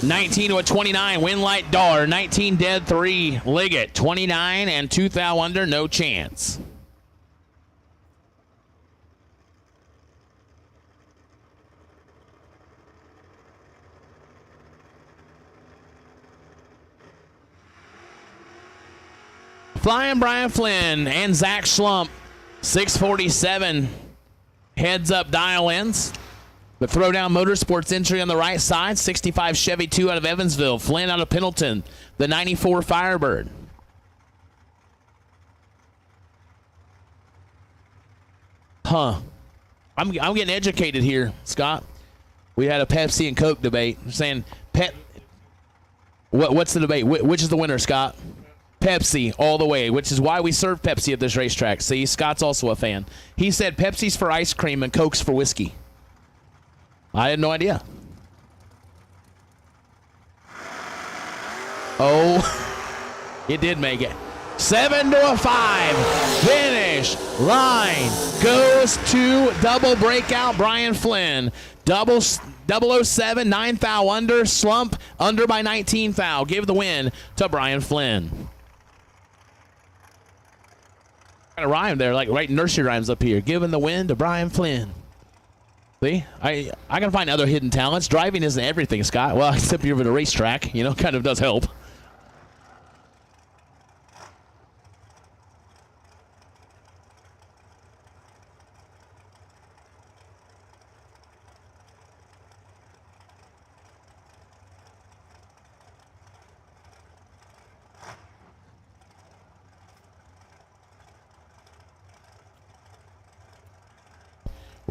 $19 to a 29, win light Darr, 19 dead 3, Liggett, 29 and 2 thou under, no chance. Flying Brian Flynn and Zach Schlump, 647 heads up dial-ins. The Throwdown Motorsports entry on the right side, 65 Chevy 2 out of Evansville. Flynn out of Pendleton, the 94 Firebird. Huh. I'm getting educated here, Scott. We had a Pepsi and Coke debate. I'm saying, what's the debate? Which is the winner, Scott? Pepsi all the way, which is why we serve Pepsi at this racetrack. See, Scott's also a fan. He said Pepsi's for ice cream and Coke's for whiskey. I had no idea. Oh, it did make it. 7 to a 5. Finish line goes to double breakout Brian Flynn. 007, 9 thou under. Slump under by 19 thou. Give the win to Brian Flynn. Got a rhyme there, like right nursery rhymes up here. Giving the win to Brian Flynn. See, I can find other hidden talents. Driving isn't everything, Scott. Well, except you're at a racetrack, you know, kind of does help.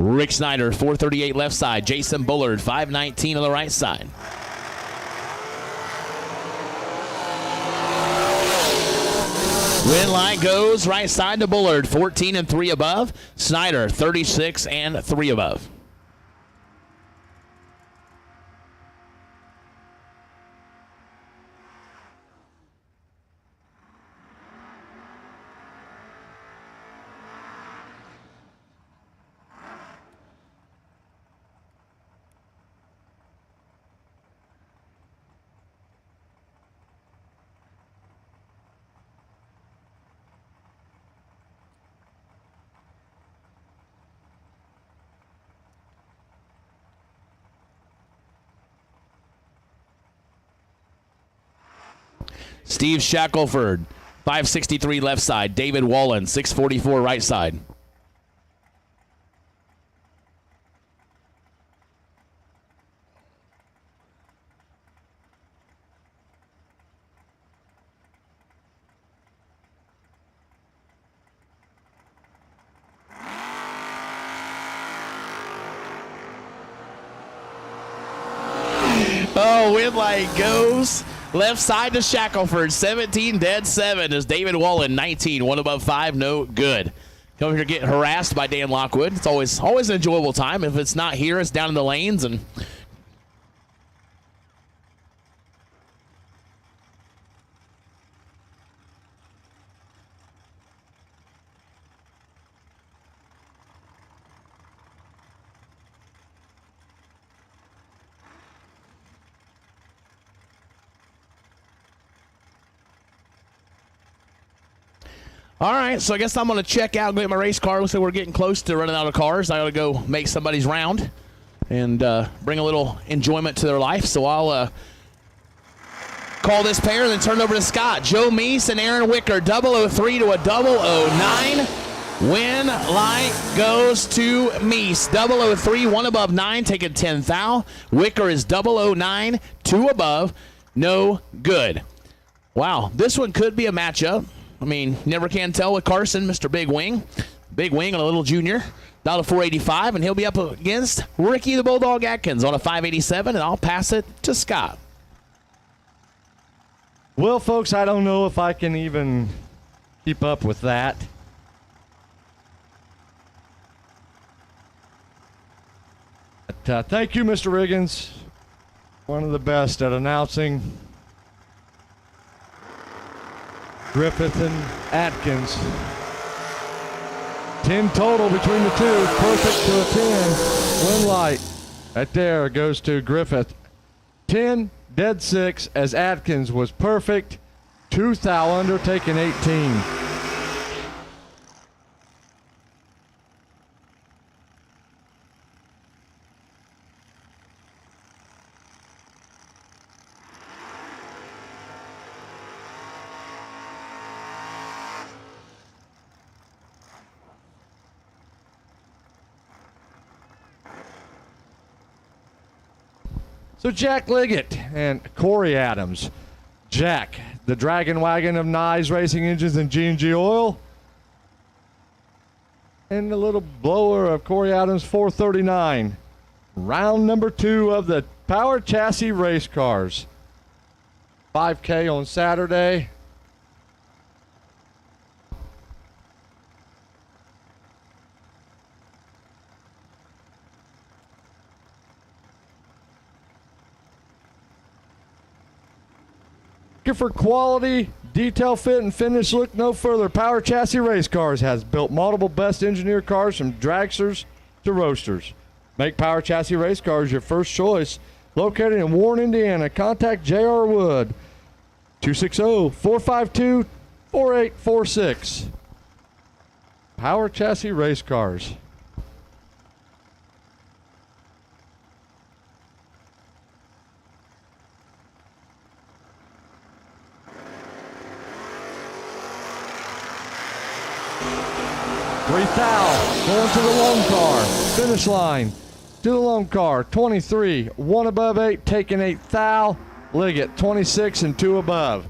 Rick Snyder, 438 left side. Jason Bullard, 519 on the right side. Win light goes right side to Bullard, 14 and 3 above. Snyder, 36 and 3 above. Steve Shackelford, 563 left side. David Wallen, 644 right side. Oh, win light goes left side to Shackelford, 17 dead 7 is David Wallen, 19, 1 above 5, no good. Come here getting harassed by Dan Lockwood. It's always an enjoyable time. If it's not here, it's down in the lanes. And all right, so I guess I'm going to check out, get my race car. Looks like we're getting close to running out of cars. I got to go make somebody's round and bring a little enjoyment to their life. So I'll call this pair and then turn it over to Scott. Joe Meese and Aaron Wicker, 003 to a 009. Win light goes to Meese, 003, 1 above 9, taking 10 thou. Wicker is 009, 2 above, no good. Wow, this one could be a matchup. I mean, never can tell with Carson, Mr. Big Wing. Big Wing on a little junior, down to 485, and he'll be up against Ricky the Bulldog Atkins on a 587, and I'll pass it to Scott. Well, folks, I don't know if I can even keep up with that. But, thank you, Mr. Riggins. One of the best at announcing. Griffith and Atkins. 10 total between the two. Perfect to a 10. Win light. Right there goes to Griffith. 10, dead 6 as Atkins was perfect. 2 thou under, taking 18. So Jack Liggett and Corey Adams. Jack, the Dragon Wagon of Nyes Racing Engines and G&G Oil. And the little blower of Corey Adams, 439. Round number 2 of the Power Chassis Race Cars. 5K on Saturday. For quality, detail, fit, and finish, look no further. Power Chassis Race Cars has built multiple best engineered cars from dragsters to roasters. Make Power Chassis Race Cars your first choice. Located in Warren, Indiana. Contact J.R. Wood, 260-452-4846. Power Chassis Race Cars. Three thou, going to the lone car. Finish line to the lone car. 23, 1 above 8, taking 8 thou. Liggett, 26 and 2 above.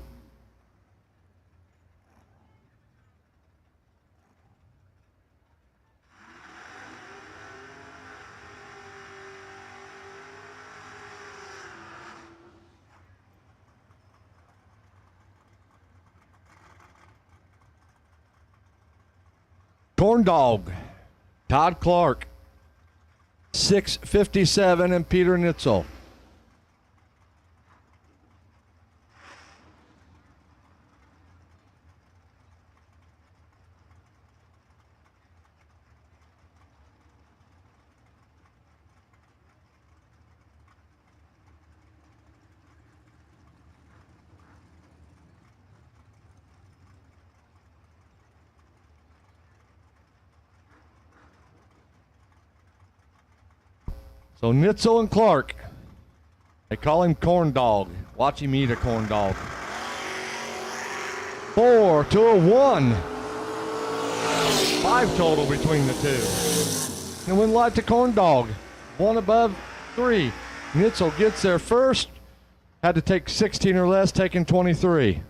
Corn Dog, Todd Clark, 657, and Peter Nitzel. So Nitzel and Clark, they call him Corn Dog. Watch him eat a corn dog. 4 to a 1. 5 total between the two. And win light to Corn Dog. 1 above 3. Nitzel gets there first. Had to take 16 or less, taking 23.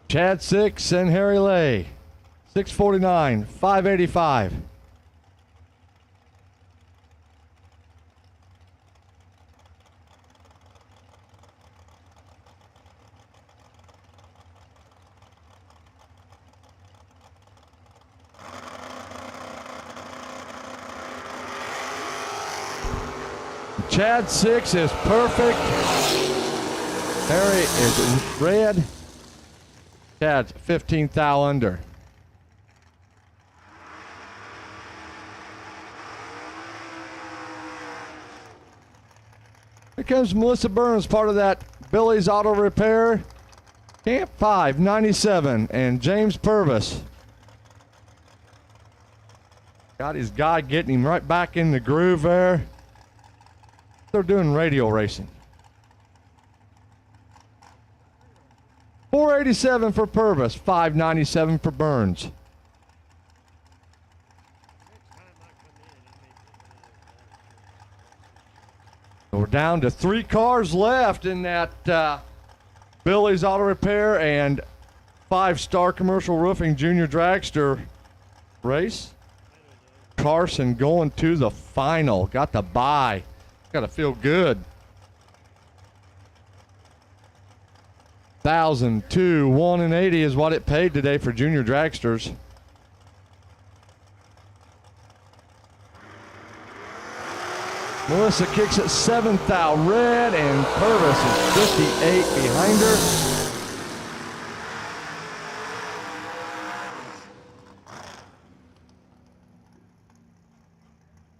Chad 6 and Harry Lay. 649, 585. Chad 6 is perfect. Harry is red. Chad's 15th thou under. Here comes Melissa Burns, part of that Billy's Auto Repair. Camp 5, 97, and James Purvis. Got his guy getting him right back in the groove there. They're doing radial racing. 487 for Purvis, 597 for Burns. So we're down to 3 cars left in that Billy's Auto Repair and 5-star Commercial Roofing Junior Dragster race. Carson going to the final. Got the bye. Got to feel good. 1,002, 180 is what it paid today for Junior Dragsters. Melissa kicks it 7th out red, and Purvis is 58 behind her.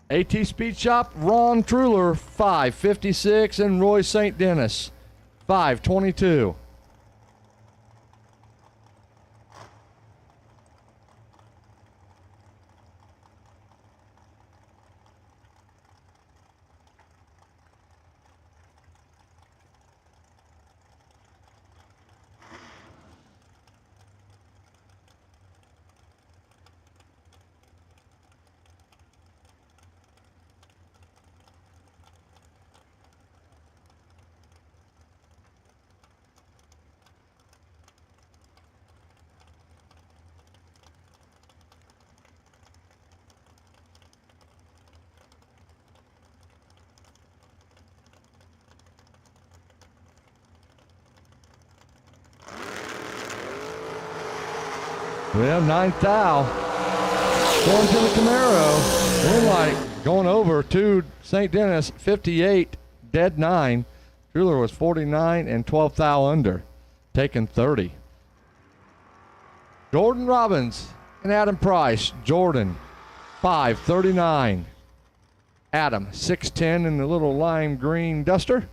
AT Speed Shop, Ron Truler, 556, and Roy St. Dennis, 522. Well, 9th thou. Going to the Camaro. Moonlight going over to St. Dennis, 58, dead 9. Truler was 49 and 12th thou under, taking 30. Jordan Robbins and Adam Price. Jordan, 539. Adam, 610 in the little lime green Duster.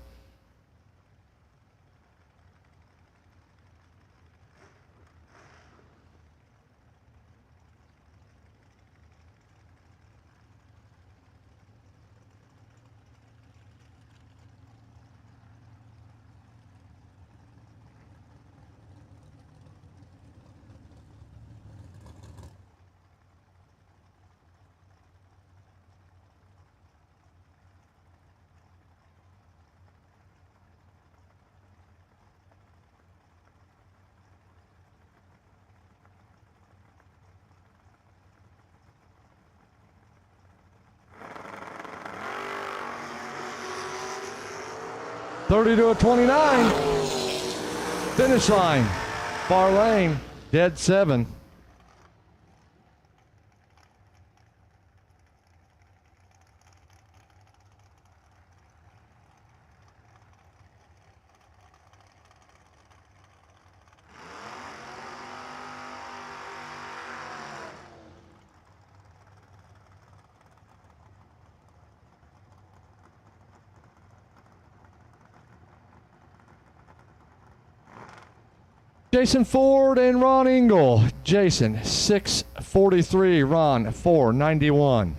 30 to a 29. Finish line. Far lane. Dead 7. Jason Ford and Ron Engel. Jason, 6:43. Ron, 4:91.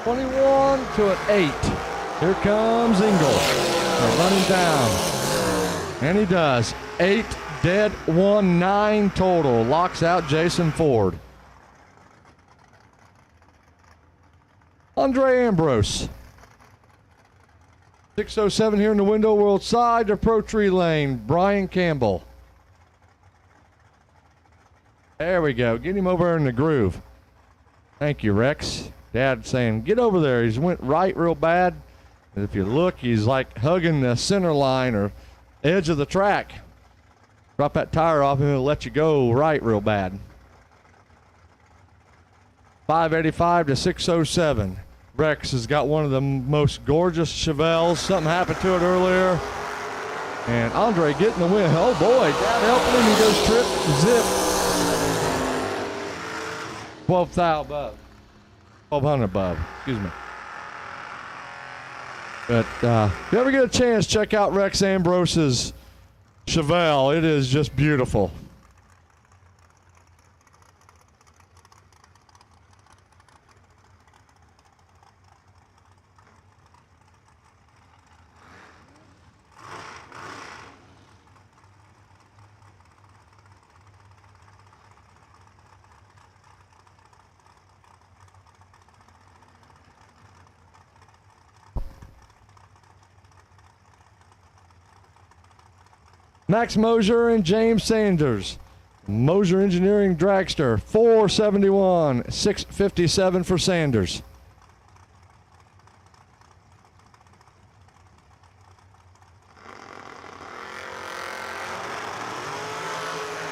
Twenty-one to an 8. Here comes Engel. They're running down. And he does. 8 dead, 1, 9 total. Locks out Jason Ford. Andre Ambrose. 6:07 here in the window world side to Pro Tree Lane. Brian Campbell. There we go. Get him over in the groove. Thank you, Rex. Dad saying, get over there. He's went right real bad. And if you look, he's like hugging the center line or edge of the track. Drop that tire off and he'll let you go right real bad. 585 to 607. Rex has got one of the most gorgeous Chevelles. Something happened to it earlier. And Andre getting the win. Oh boy, Dad helping him. He goes trip, zip. 12,000 above. 1,200 above, excuse me. But if you ever get a chance, check out Rex Ambrose's Chevelle. It is just beautiful. Max Moser and James Sanders. Moser Engineering Dragster, 471, 657 for Sanders.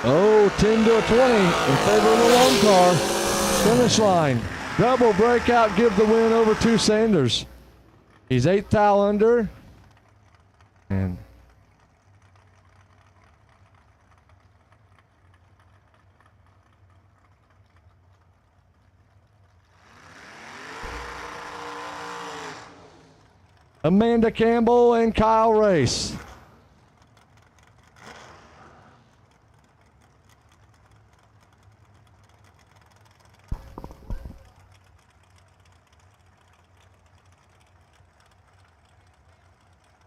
Oh, 10 to a 20 in favor of the long car. Finish line. Double breakout, give the win over to Sanders. He's 8 thou under. And Amanda Campbell and Kyle Race.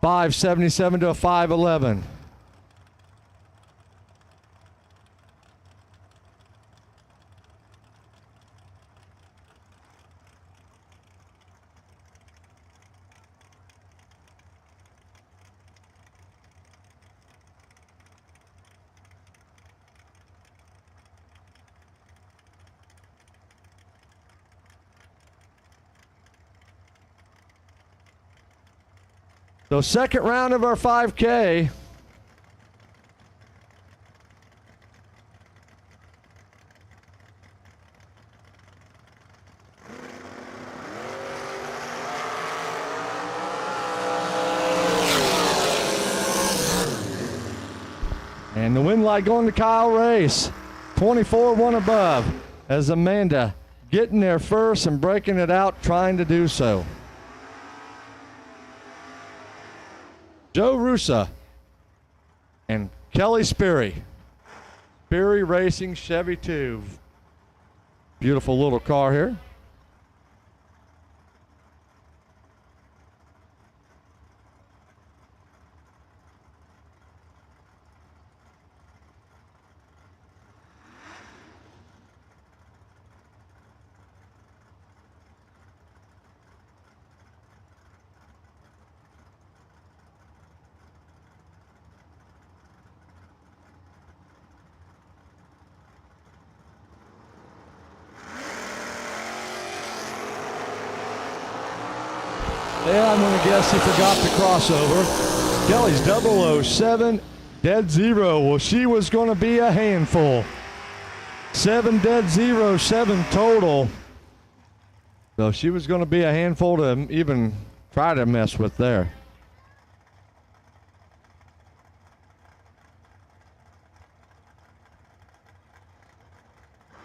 $577 to a $511. So second round of our 5K. And the win light going to Kyle Race. 24-1 above as Amanda getting there first and breaking it out, trying to do so. Joe Russa and Kelly Sperry. Sperry Racing Chevy 2. Beautiful little car here. Yeah, I'm going to guess he forgot the crossover. Kelly's 007 dead zero. Well, she was going to be a handful. 7 dead zero, 7 total. So she was going to be a handful to even try to mess with there.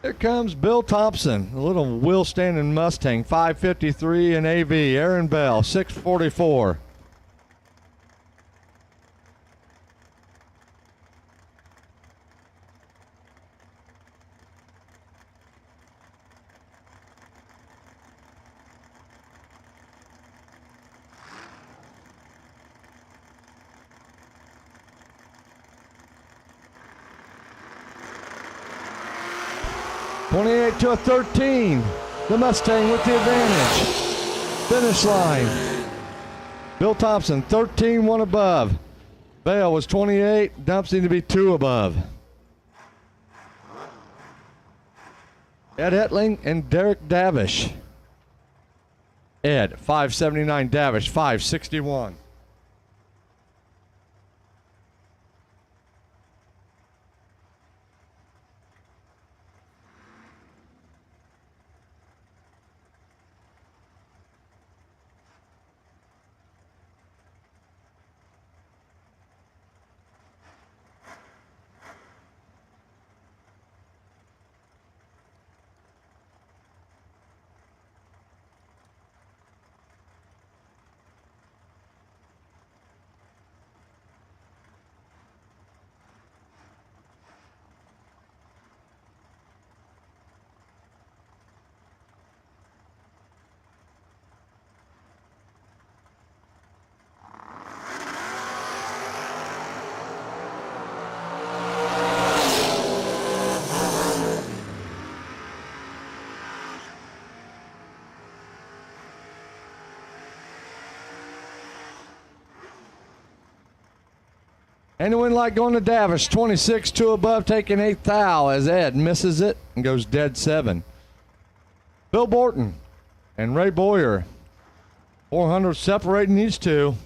Here comes Bill Thompson, a little wheel standing Mustang, 553 and AV. Aaron Bell, 644. To a 13. The Mustang with the advantage. Finish line. Bill Thompson, 13, 1 above. Bale was 28. Dumps need to be 2 above. Ed Etling and Derek Davish. Ed, 579. Davish, 561. And the win light going to Davish, 26, 2 above, taking 8th thou as Ed misses it and goes dead 7. Bill Borton and Ray Boyer, 400 separating these two.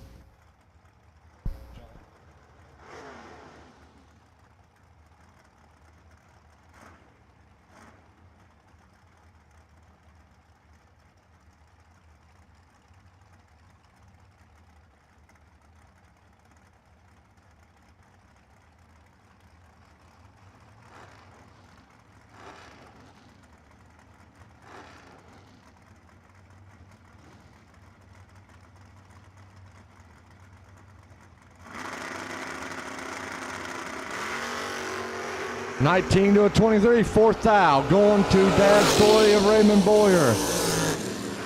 $19 to a 23, 4th thou going to Dad's Toy of Raymond Boyer.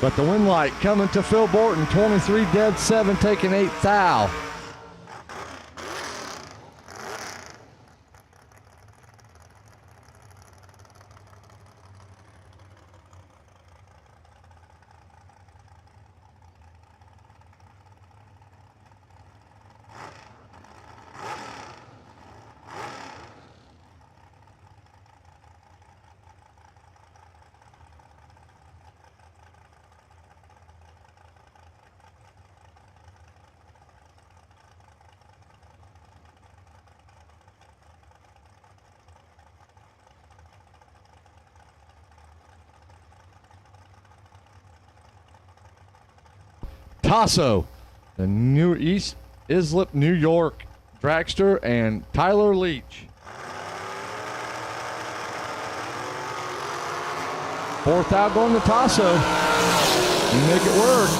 But the win light coming to Phil Borton, 23 dead 7, taking 8th thou. Tasso, the New East Islip, New York Dragster, and Tyler Leach. 4th thou going to Tasso. You make it work.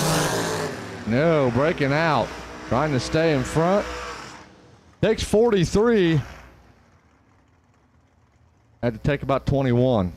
No, breaking out. Trying to stay in front. Takes 43. Had to take about 21.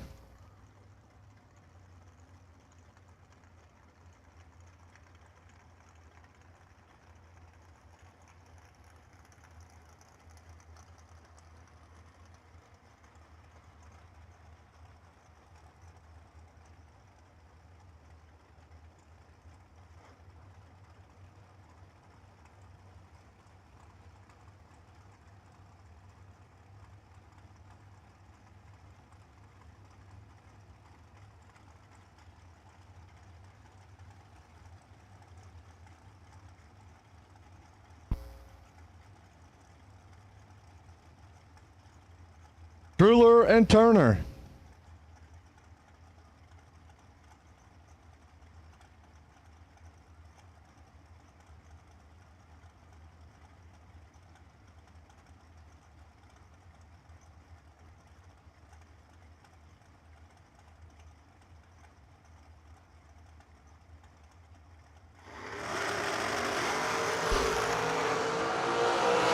and Turner.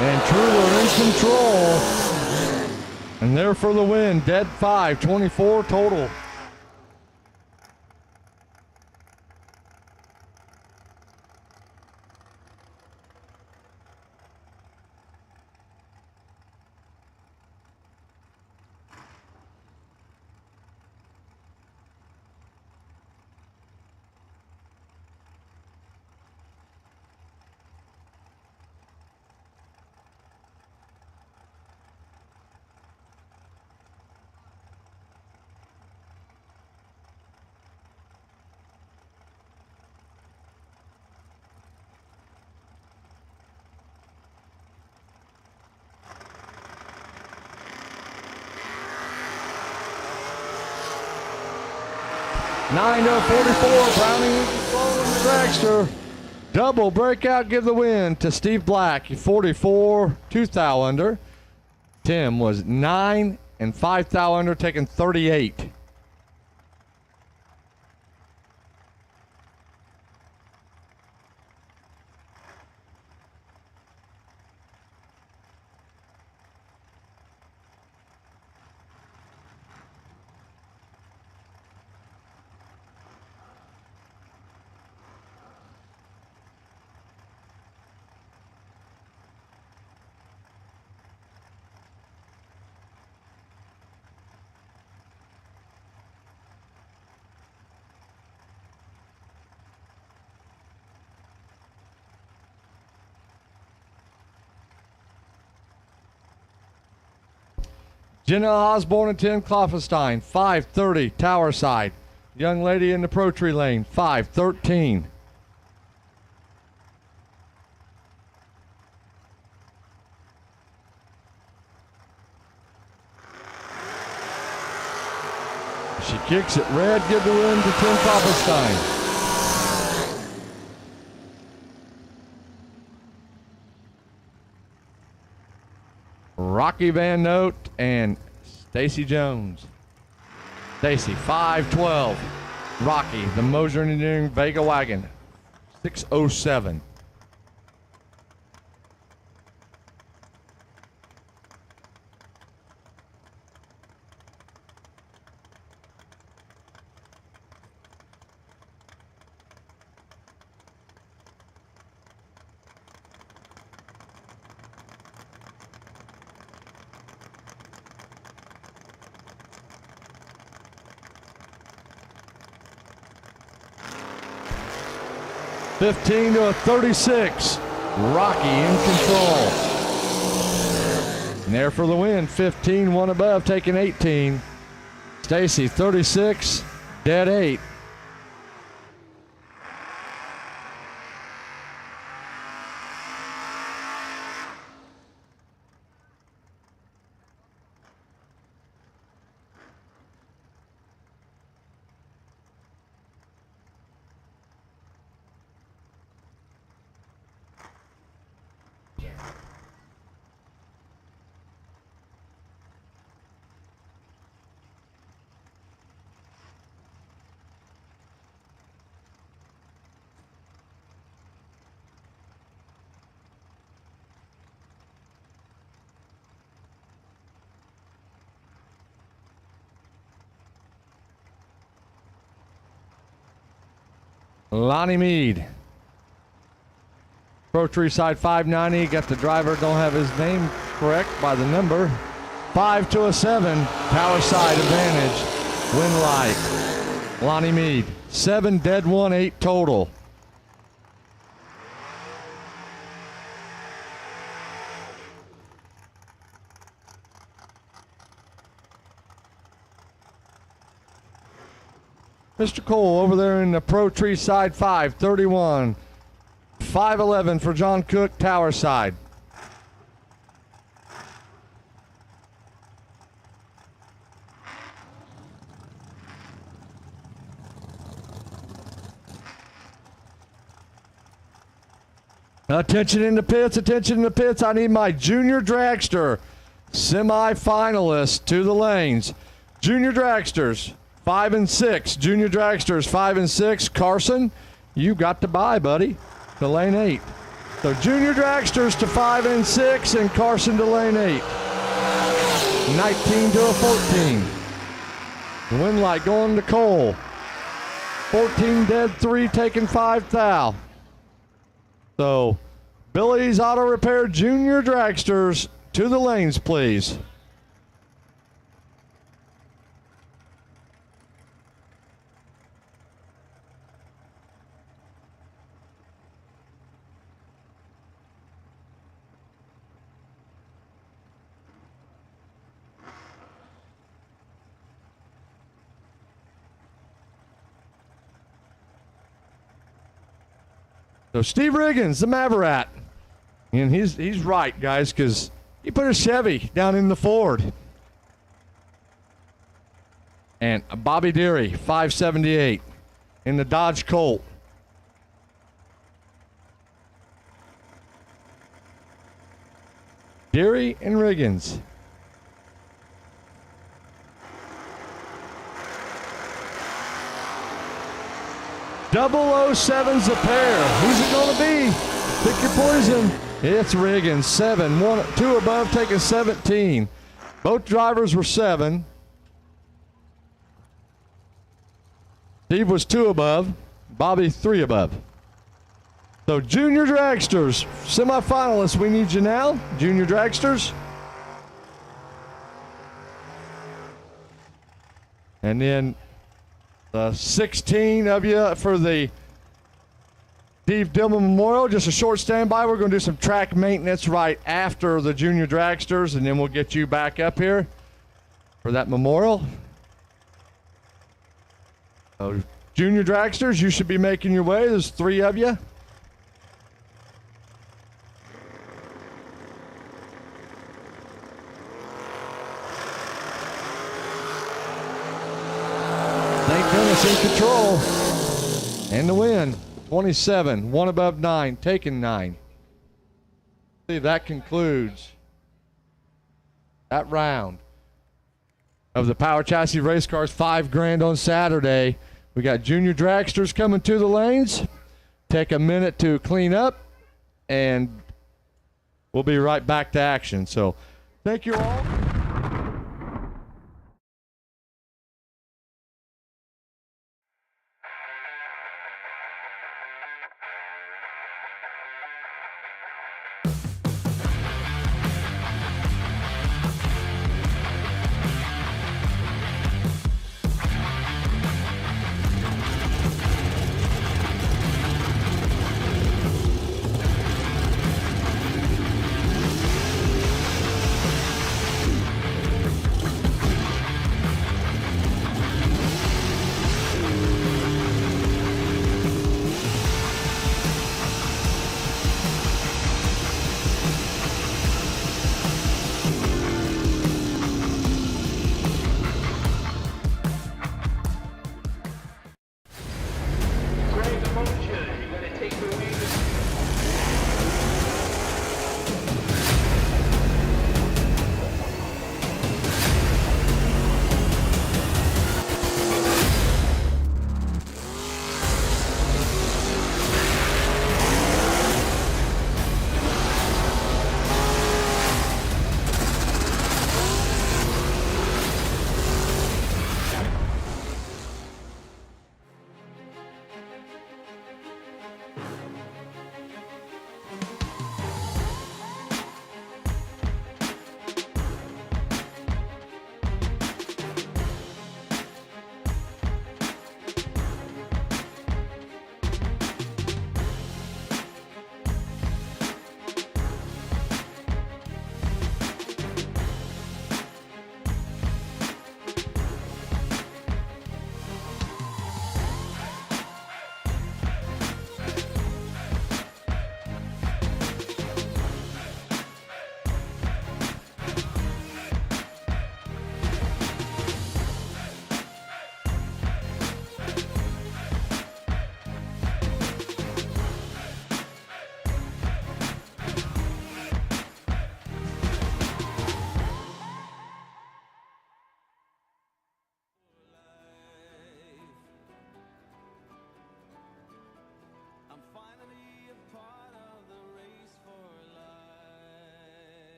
And Truler in control. And there for the win. Dead 5, 24 total. Nine to 44, Browning in control in the dragster. Double breakout, give the win to Steve Black, 44, 2 thou under. Tim was 9 and 5 thou under, taking 38. Jenna Osborne and Tim Kloffenstein, 5:30, tower side. Young lady in the pro tree lane, 5:13. She kicks it red, give the win to Tim Kloffenstein. Rocky Van Note and Stacy Jones. Stacy, 5:12. Rocky, the Moser Engineering Vega Wagon, 6:07. $15 to 36. Rocky in control. And there for the win. 15, one above, taking 18. Stacy, 36, dead 8. Lonnie Mead. Pro Tree side 590. Got the driver, don't have his name correct by the number. 5 to 7. Tower side advantage. Win light. Lonnie Mead. 7 dead 1, 8 total. Mr. Cole over there in the Pro Tree side 531. 511 for John Cook, tower side. Attention in the pits, attention in the pits. I need my Junior Dragster semi-finalists to the lanes. Junior Dragsters, 5 and 6. Junior Dragsters, 5 and 6. Carson, you got to buy, buddy, to lane 8. So Junior Dragsters to 5 and 6, and Carson to lane 8. 19 to a 14. The win light going to Cole. 14 dead, 3 taking 5 thou. So Billy's Auto Repair Junior Dragsters to the lanes, please. So Steve Riggins, the Maverat. And he's right, guys, because he put a Chevy down in the Ford. And Bobby Deary, 578 in the Dodge Colt. Deary and Riggins. Double 07's a pair. Who's it going to be? Pick your poison. It's Riggins. 7. 2 above, taking 17. Both drivers were 7. Steve was 2 above. Bobby 3 above. So Junior Dragsters, semifinalists, we need you now. Junior Dragsters. And then 16 of you for the Steve Dillman Memorial. Just a short standby. We're going to do some track maintenance right after the Junior Dragsters, and then we'll get you back up here for that memorial. So Junior Dragsters, you should be making your way. There's 3 of you. Thank goodness in control. And the win. 27. 1 above 9. Taking 9. See, that concludes that round of the Power Chassis Race Cars $5,000 on Saturday. We got Junior Dragsters coming to the lanes. Take a minute to clean up, and we'll be right back to action. So thank you all.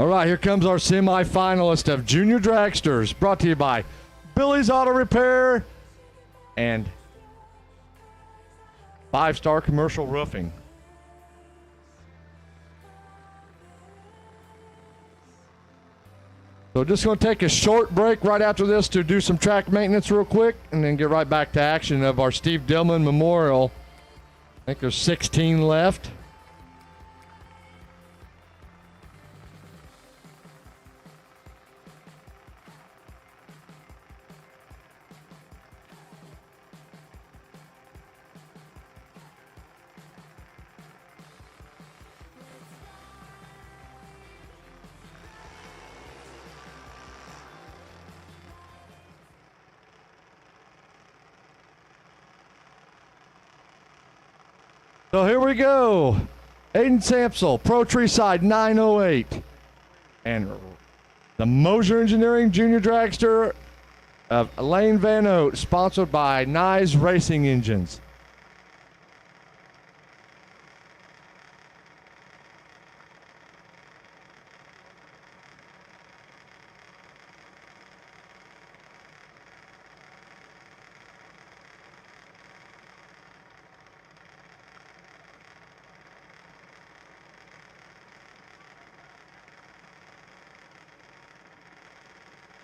All right, here comes our semifinalist of Junior Dragsters, brought to you by Billy's Auto Repair and 5-Star Commercial Roofing. So just going to take a short break right after this to do some track maintenance real quick and then get right back to action of our Steve Dillman Memorial. I think there's 16 left. So here we go. Aiden Samsel, Pro Tree Side 908. And the Moser Engineering Junior Dragster of Lane Van Oat, sponsored by Nye Racing Engines.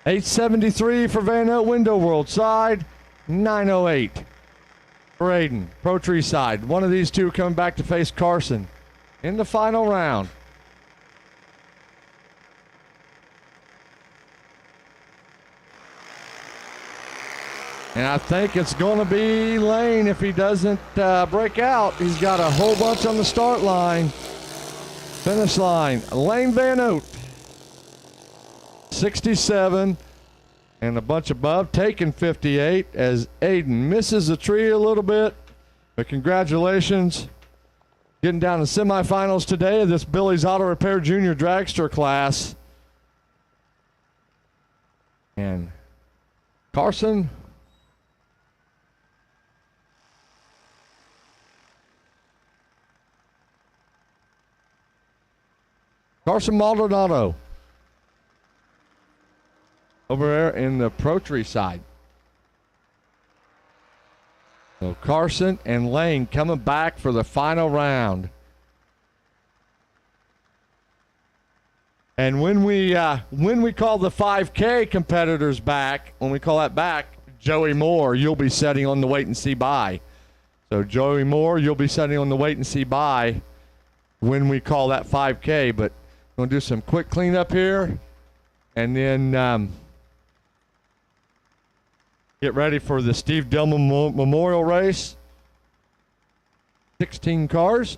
$873 for Van Oat Window World side, $908 for Aiden, Pro Tree Side. One of these two coming back to face Carson in the final round. And I think it's going to be Lane if he doesn't break out. He's got a whole bunch on the start line. Finish line, Lane Van Oat. 67 and a bunch above, taking 58 as Aiden misses the tree a little bit, but congratulations. Getting down to semifinals today of this Billy's Auto Repair Junior Dragster class. And Carson Maldonado over there in the Pro Tree Side. So Carson and Lane coming back for the final round. And when we call the 5K competitors back, when we call that back, Joey Moore, you'll be setting on the wait and see bye. So Joey Moore, you'll be setting on the wait and see bye when we call that 5K. But we're going to do some quick cleanup here and then get ready for the Steve Dillman Memorial Race. 16 cars.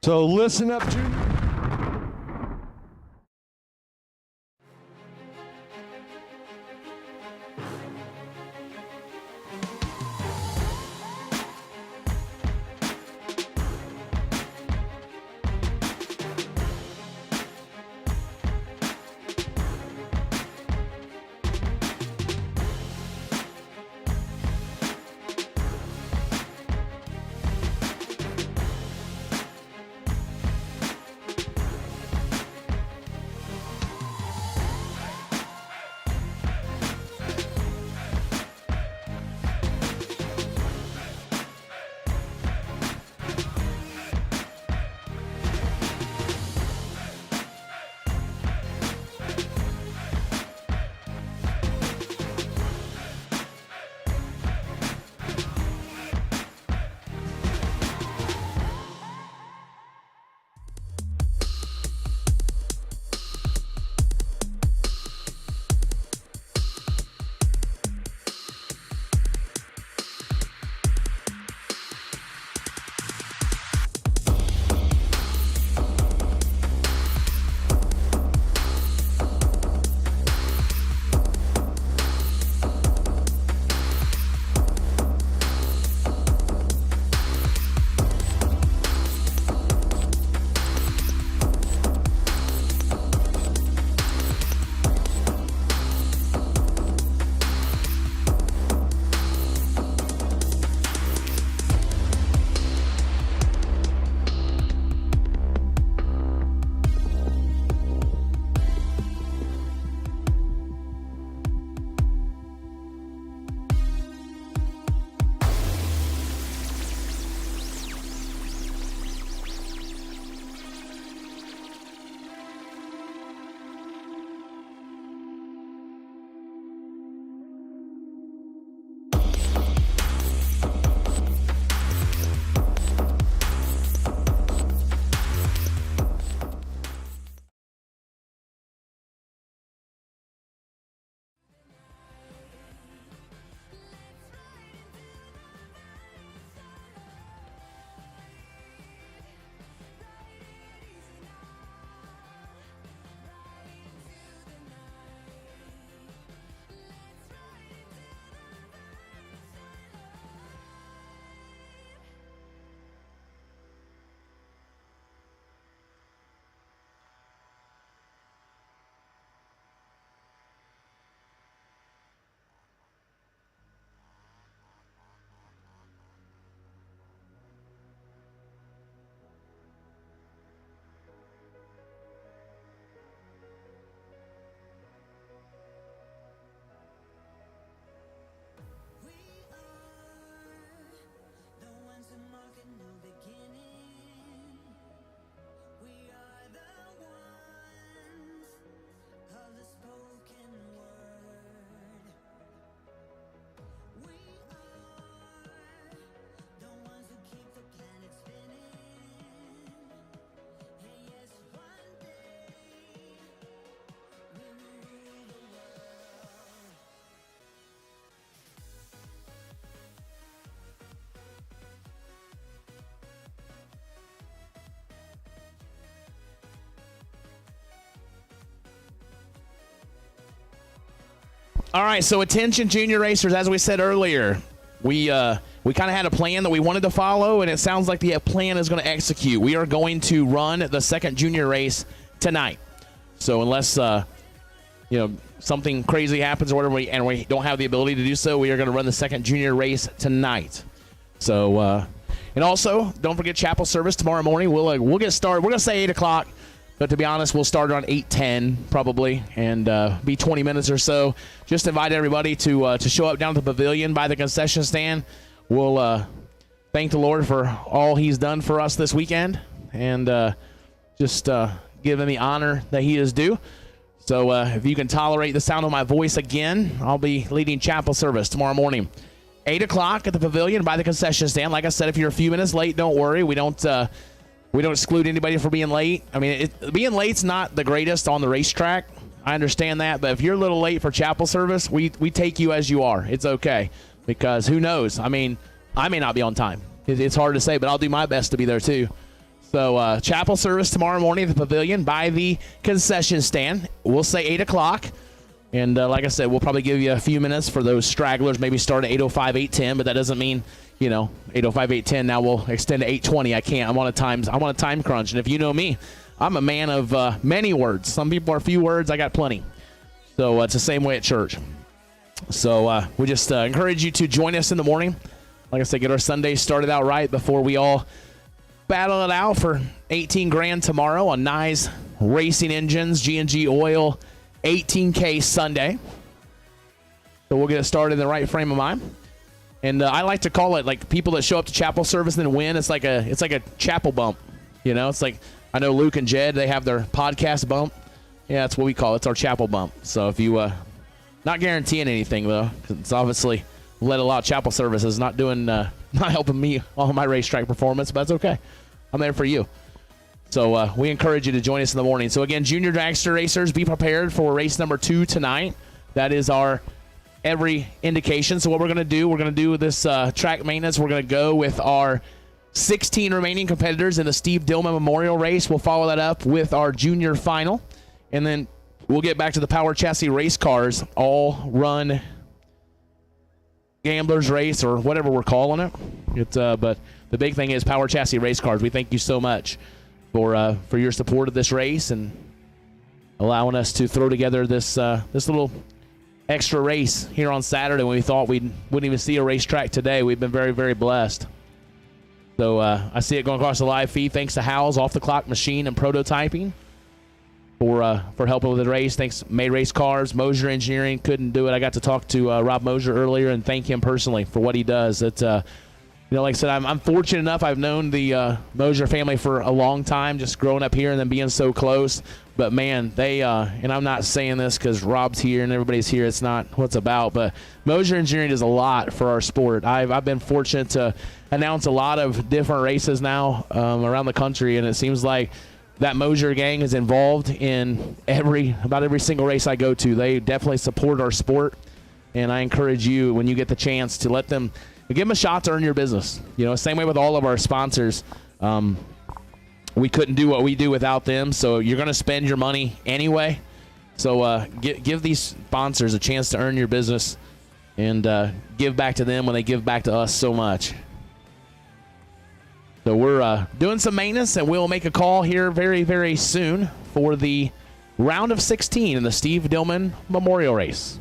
So listen up, Junior. All right, so attention junior racers, as we said earlier, we kind of had a plan that we wanted to follow, and it sounds like the plan is going to execute. We are going to run the second junior race tonight. So unless something crazy happens or whatever, we don't have the ability to do so, we are going to run the second junior race tonight. So and also don't forget chapel service tomorrow morning. We'll get started. We're going to say 8 o'clock. But to be honest, we'll start around 8:10 probably, and be 20 minutes or so. Just invite everybody to show up down at the pavilion by the concession stand. We'll thank the Lord for all He's done for us this weekend, and just give Him the honor that He is due. So if you can tolerate the sound of my voice again, I'll be leading chapel service tomorrow morning, 8 o'clock at the pavilion by the concession stand. Like I said, if you're a few minutes late, don't worry. We don't exclude anybody for being late. I mean, being late's not the greatest on the racetrack. I understand that, but if you're a little late for chapel service, we take you as you are. It's okay, because who knows? I mean, I may not be on time. It's hard to say, but I'll do my best to be there too. So chapel service tomorrow morning at the pavilion by the concession stand. We'll say 8 o'clock. And like I said, we'll probably give you a few minutes for those stragglers, maybe start at 8:05, 8:10, but that doesn't mean, 8:05, 8:10. Now we'll extend to 8:20. I can't. I'm on a time crunch. And if you know me, I'm a man of many words. Some people are few words. I got plenty. So it's the same way at church. So we just encourage you to join us in the morning. Like I said, get our Sunday started out right before we all battle it out for 18 grand tomorrow on Nye's Racing Engines, G&G Oil, 18K Sunday. So we'll get it started in the right frame of mind. And I like to call it, like, people that show up to chapel service and then win. It's like a chapel bump. It's like, I know Luke and Jed, they have their podcast bump. Yeah, that's what we call it. It's our chapel bump. So if you, not guaranteeing anything though, 'cause it's obviously led a lot of chapel services, not helping me on my racetrack performance, but that's okay. I'm there for you. So we encourage you to join us in the morning. So again, Junior Dragster racers, be prepared for race number 2 tonight. That is our every indication. So what we're going to do this track maintenance. We're going to go with our 16 remaining competitors in the Steve Dillman Memorial Race. We'll follow that up with our junior final. And then we'll get back to the Power Chassis race cars, all run Gamblers Race or whatever we're calling it. But the big thing is Power Chassis race cars. We thank you so much for your support of this race and allowing us to throw together this little extra race here on Saturday when we thought we wouldn't even see a racetrack today. We've been very, very blessed. So I see it going across the live feed. Thanks to Howell's Off the Clock Machine and Prototyping for helping with the race. Thanks May Race Cars, Moser Engineering. Couldn't do it. I got to talk to Rob Moser earlier and thank him personally for what he does. It's like I said, I'm fortunate enough. I've known the Moser family for a long time, just growing up here and then being so close. But, man, they and I'm not saying this because Rob's here and everybody's here. It's not what it's about. But Moser Engineering does a lot for our sport. I've been fortunate to announce a lot of different races now around the country, and it seems like that Moser gang is involved in about every single race I go to. They definitely support our sport, and I encourage you, when you get the chance, to let them – give them a shot to earn your business. Same way with all of our sponsors. We couldn't do what we do without them, so you're going to spend your money anyway. So give these sponsors a chance to earn your business and give back to them when they give back to us so much. So we're doing some maintenance, and we'll make a call here very, very soon for the round of 16 in the Steve Dillman Memorial Race.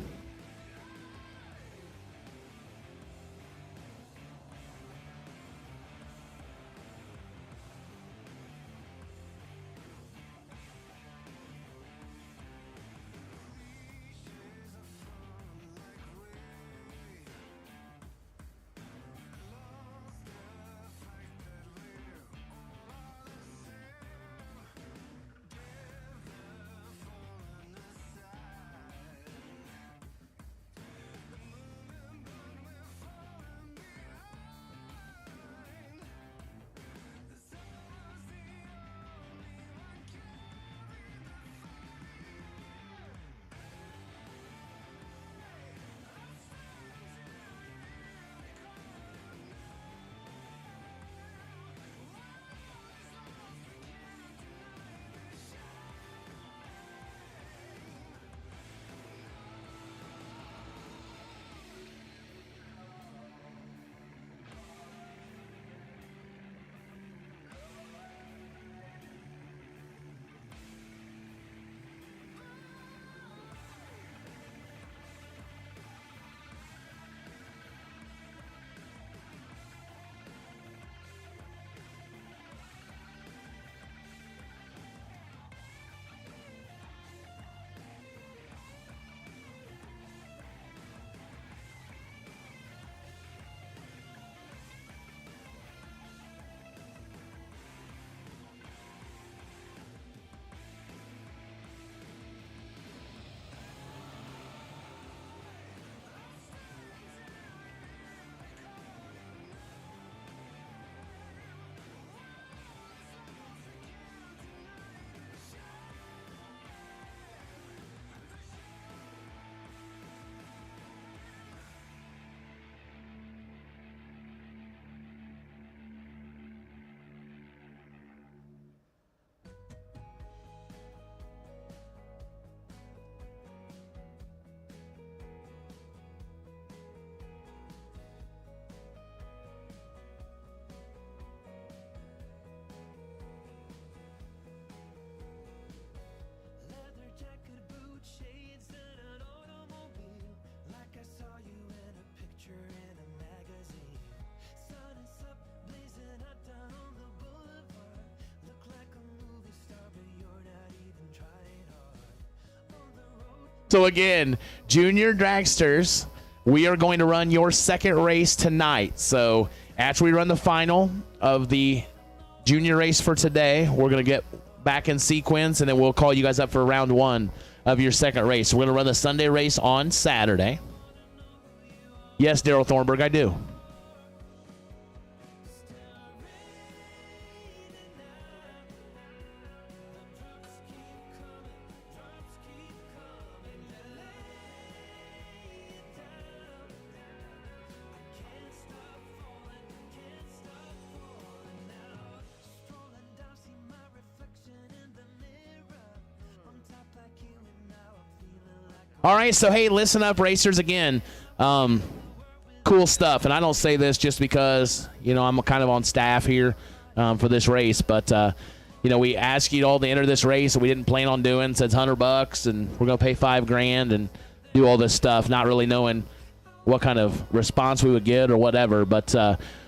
So again, Junior Dragsters, we are going to run your second race tonight. So after we run the final of the junior race for today, we're going to get back in sequence, and then we'll call you guys up for round 1 of your second race. We're going to run the Sunday race on Saturday. Yes, Daryl Thornburg, I do. All right, so hey, listen up, racers. Again, cool stuff. And I don't say this just because, you know, I'm kind of on staff here for this race. But, you know, we asked you all to enter this race that we didn't plan on doing. So it's $100, and we're going to pay $5,000 and do all this stuff, not really knowing what kind of response we would get or whatever. But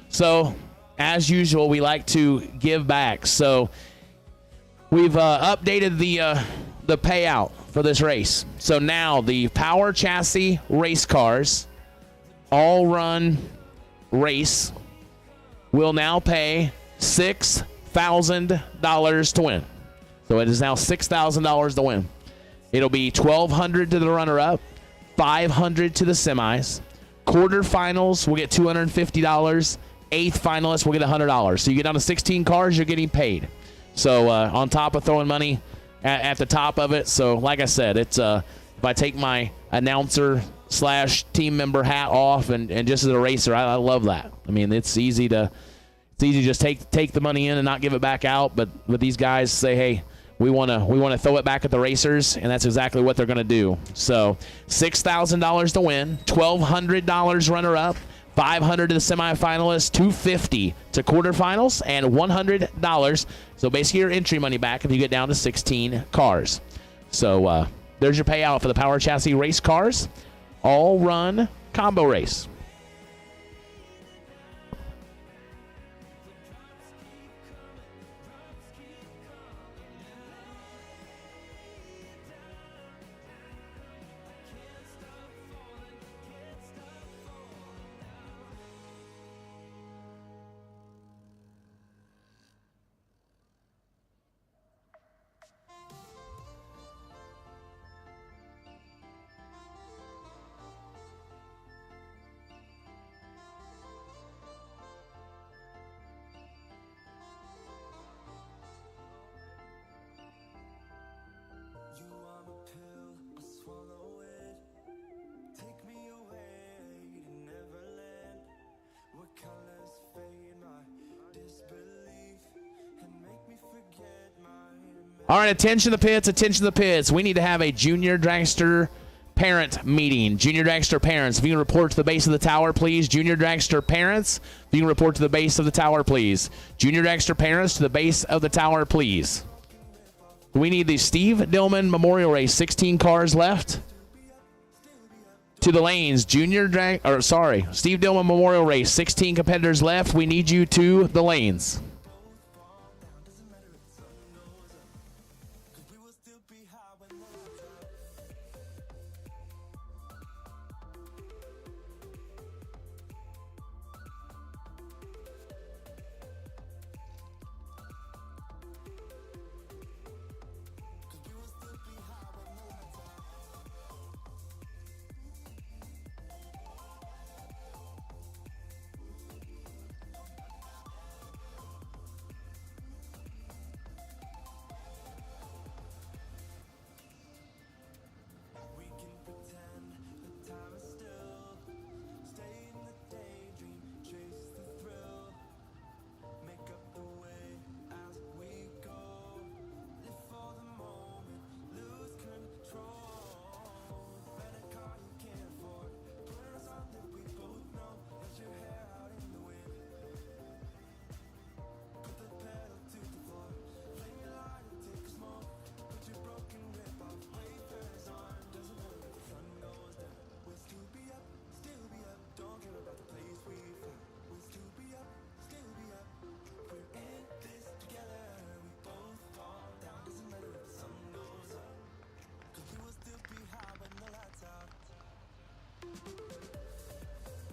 so, as usual, we like to give back. So we've updated the payout for this race. So now the Power Chassis race cars all run race will now pay $6,000 to win. So it is now $6,000 to win. It'll be $1,200 to the runner-up, $500 to the semis. Quarterfinals will get $250. Eighth finalists will get $100. So you get down to 16 cars, you're getting paid. So on top of throwing money at the top of it. So like I said, it's if I take my announcer / team member hat off and just as a racer, I love that. I mean, it's easy to just take the money in and not give it back out. But with these guys say, hey, we want to throw it back at the racers, and that's exactly what they're going to do. So $6,000 to win, $1,200 runner up, $500 to the semifinalists, $250 to quarterfinals, and $100. So basically your entry money back if you get down to 16 cars. So there's your payout for the Power Chassis race cars. All run combo race. All right, attention to the pits, attention to the pits. We need to have a Junior Dragster parent meeting. Junior Dragster parents, if you can report to the base of the tower, please. Junior Dragster parents, if you can report to the base of the tower, please. Junior Dragster parents to the base of the tower, please. We need the Steve Dillman Memorial Race, 16 cars left. To the lanes, Steve Dillman Memorial Race, 16 competitors left. We need you to the lanes.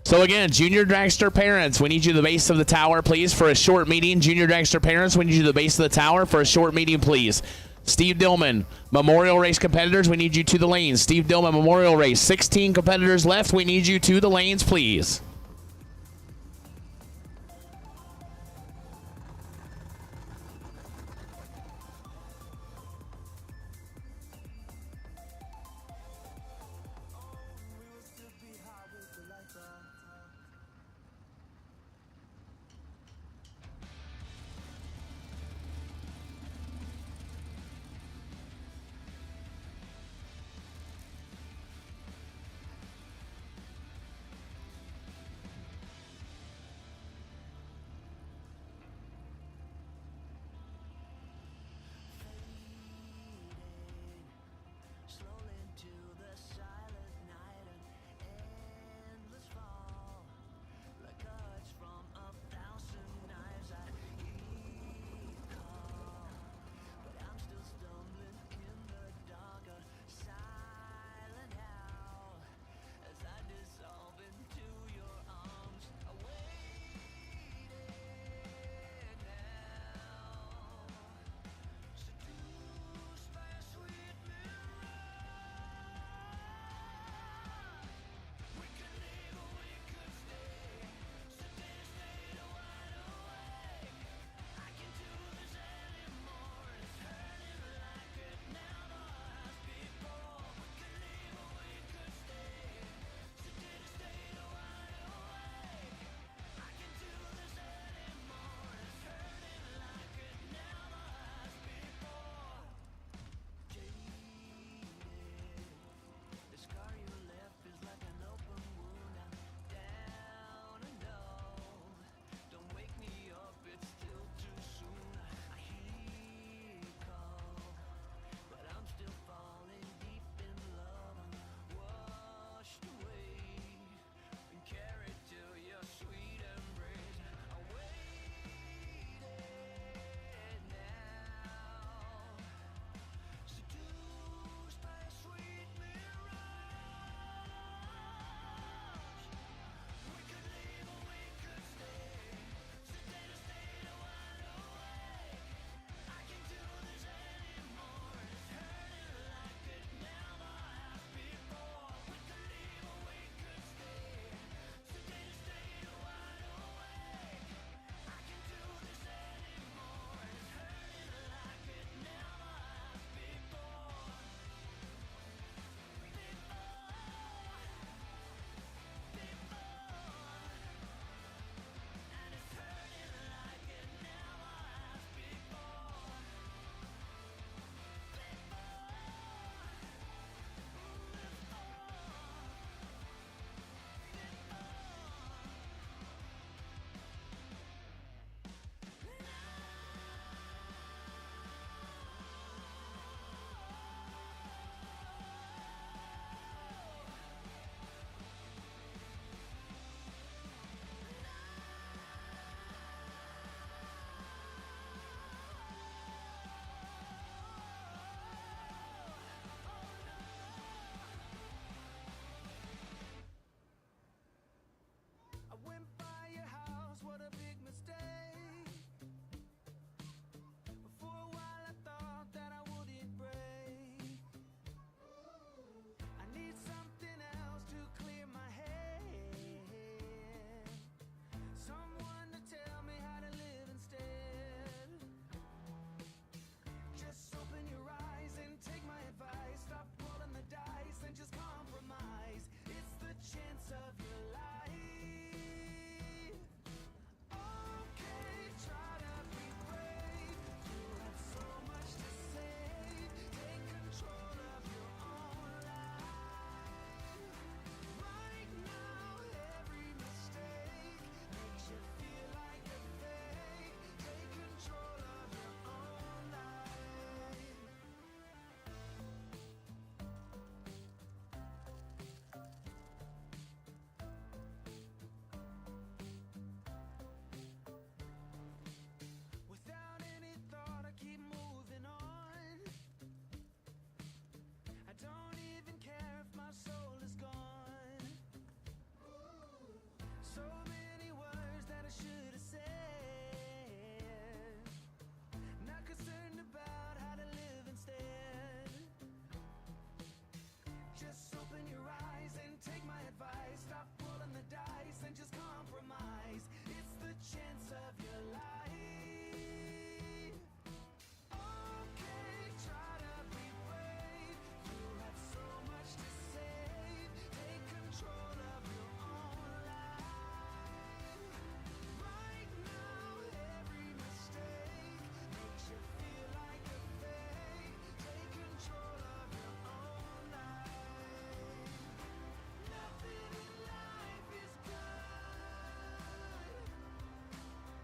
So again, Junior Dragster parents, we need you to the base of the tower, please, for a short meeting. Junior Dragster parents, we need you to the base of the tower for a short meeting, please. Steve Dillman, Memorial Race competitors, we need you to the lanes. Steve Dillman, Memorial Race, 16 competitors left. We need you to the lanes, please.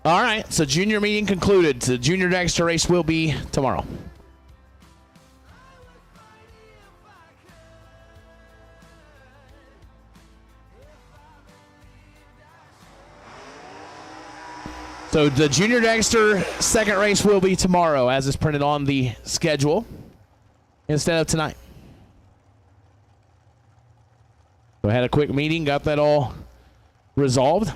All right, so junior meeting concluded. The Junior Dragster race will be tomorrow. So the Junior Dragster second race will be tomorrow, as is printed on the schedule, instead of tonight. So I had a quick meeting, got that all resolved.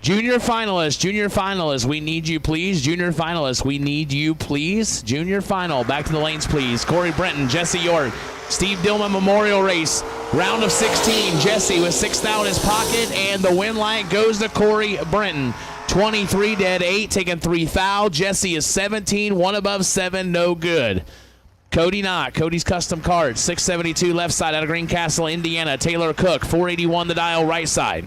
Junior finalists, we need you, please. Junior finalists, we need you, please. Junior final, back to the lanes, please. Corey Brenton, Jesse York, Steve Dillman Memorial Race, round of 16. Jesse with 6 thou in his pocket, and the win light goes to Corey Brenton. 23 dead, 8 taking 3 thou. Jesse is 17, 1 above 7, no good. Cody Knott, Cody's Custom Cards, 672 left side out of Greencastle, Indiana. Taylor Cook, 481 the dial right side.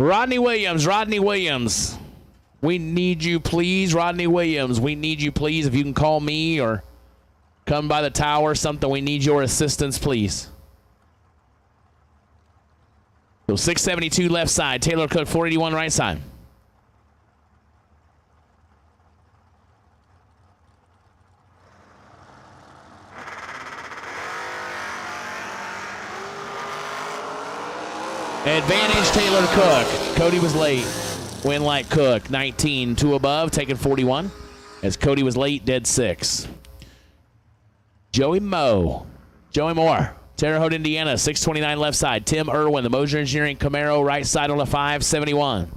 Rodney Williams, we need you, please. Rodney Williams, we need you, please. If you can call me or come by the tower or something, we need your assistance, please. So 672 left side, Taylor Cook, 481 right side. Advantage Taylor Cook. Cody was late. Win like Cook. 19, 2 above, taking 41. As Cody was late, dead 6. Joey Moore. Terre Haute, Indiana, 629 left side. Tim Irwin, the Moser Engineering Camaro, right side on a 571.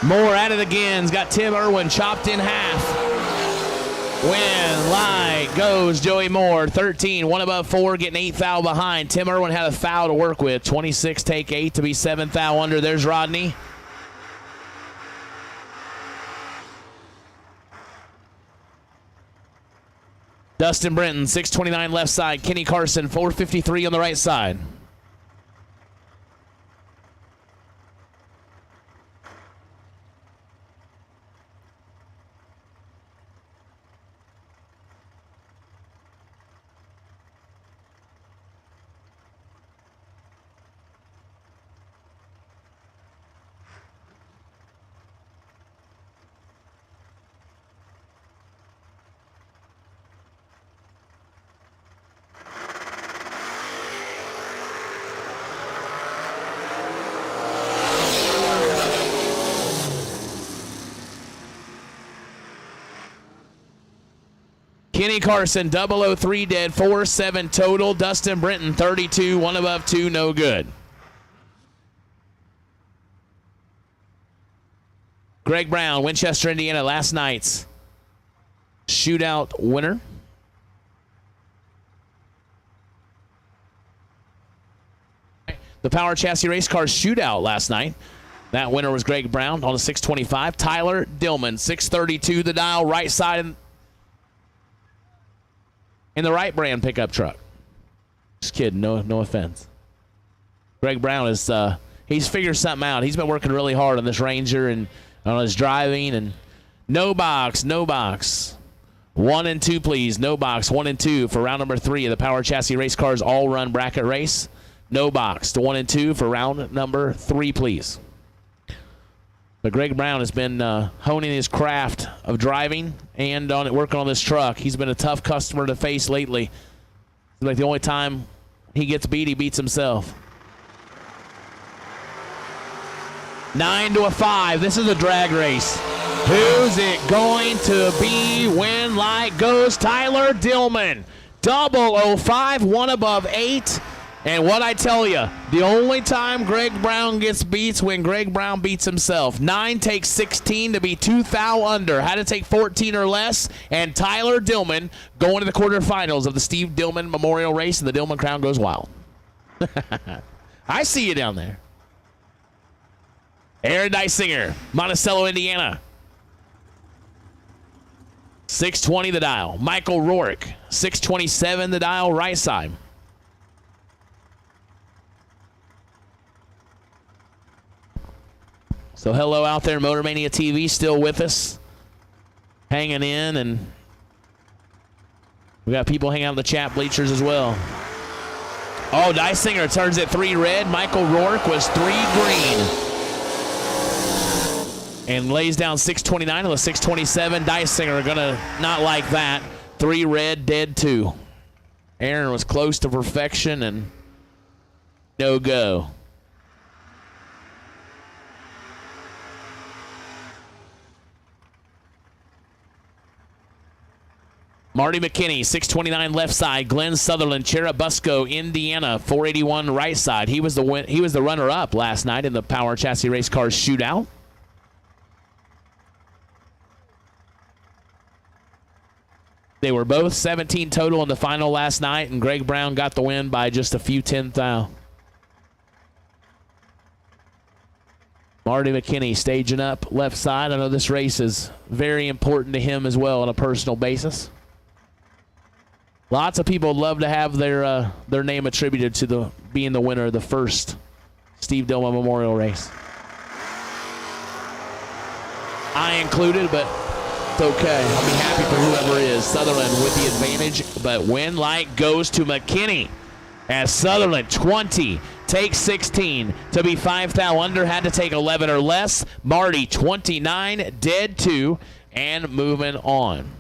Moore out of the Gins, got Tim Irwin chopped in half. Win light goes Joey Moore, 13, 1 above 4, getting 8 thou behind. Tim Irwin had a thou to work with, 26 take 8 to be 7 thou under. There's Rodney. Dustin Brenton, 629 left side. Kenny Carson, 453 on the right side. Kenny Carson, 003 dead, 4-7 total. Dustin Brenton, 32, 1 above 2, no good. Greg Brown, Winchester, Indiana, last night's shootout winner. The Power Chassis Race Car shootout last night That winner was Greg Brown on a 625. Tyler Dillman, 632 the dial, right side in the right brand pickup truck. Just kidding, no offense. Greg Brown is he's figured something out. He's been working really hard on this Ranger and on his driving. And no box. 1 and 2, please. No box. 1 and 2 for round number 3 of the Power Chassis Race Cars All Run Bracket Race. No box to 1 and 2 for round number 3, please. But Greg Brown has been honing his craft of driving and working on this truck. He's been a tough customer to face lately. It's like the only time he gets beat, he beats himself. 9 to a 5. This is a drag race. Who's it going to be? When light goes Tyler Dillman. 005, 1 above 8. And what I tell you, the only time Greg Brown gets beats when Greg Brown beats himself. 9 takes 16 to be 2 thou under. Had to take 14 or less. And Tyler Dillman going to the quarterfinals of the Steve Dillman Memorial Race, and the Dillman crown goes wild. I see you down there. Aaron Dysinger, Monticello, Indiana. 620 the dial. Michael Rourke, 627 the dial, right side. So hello out there, Motor Mania TV, still with us, hanging in, and we got people hanging out in the chat bleachers as well. Oh, Dysinger turns it 3 red. Michael Rourke was 3 green. And lays down 629 on the 627. Dysinger going to not like that. 3 red, dead 2. Aaron was close to perfection and no go. Marty McKinney, 629 left side. Glenn Sutherland, Cherubusco, Indiana, 481 right side. He was the runner-up last night in the Power Chassis Race Cars shootout. They were both 17 total in the final last night, and Greg Brown got the win by just a few 10 thou. Marty McKinney staging up left side. I know this race is very important to him as well on a personal basis. Lots of people would love to have their name attributed to being the winner of the first Steve Dillman Memorial Race. I included, but it's okay. I'll be happy for whoever is. Sutherland with the advantage, but win light goes to McKinney as Sutherland 20 takes 16 to be 5 thou under. Had to take 11 or less. Marty 29, dead 2, and moving on.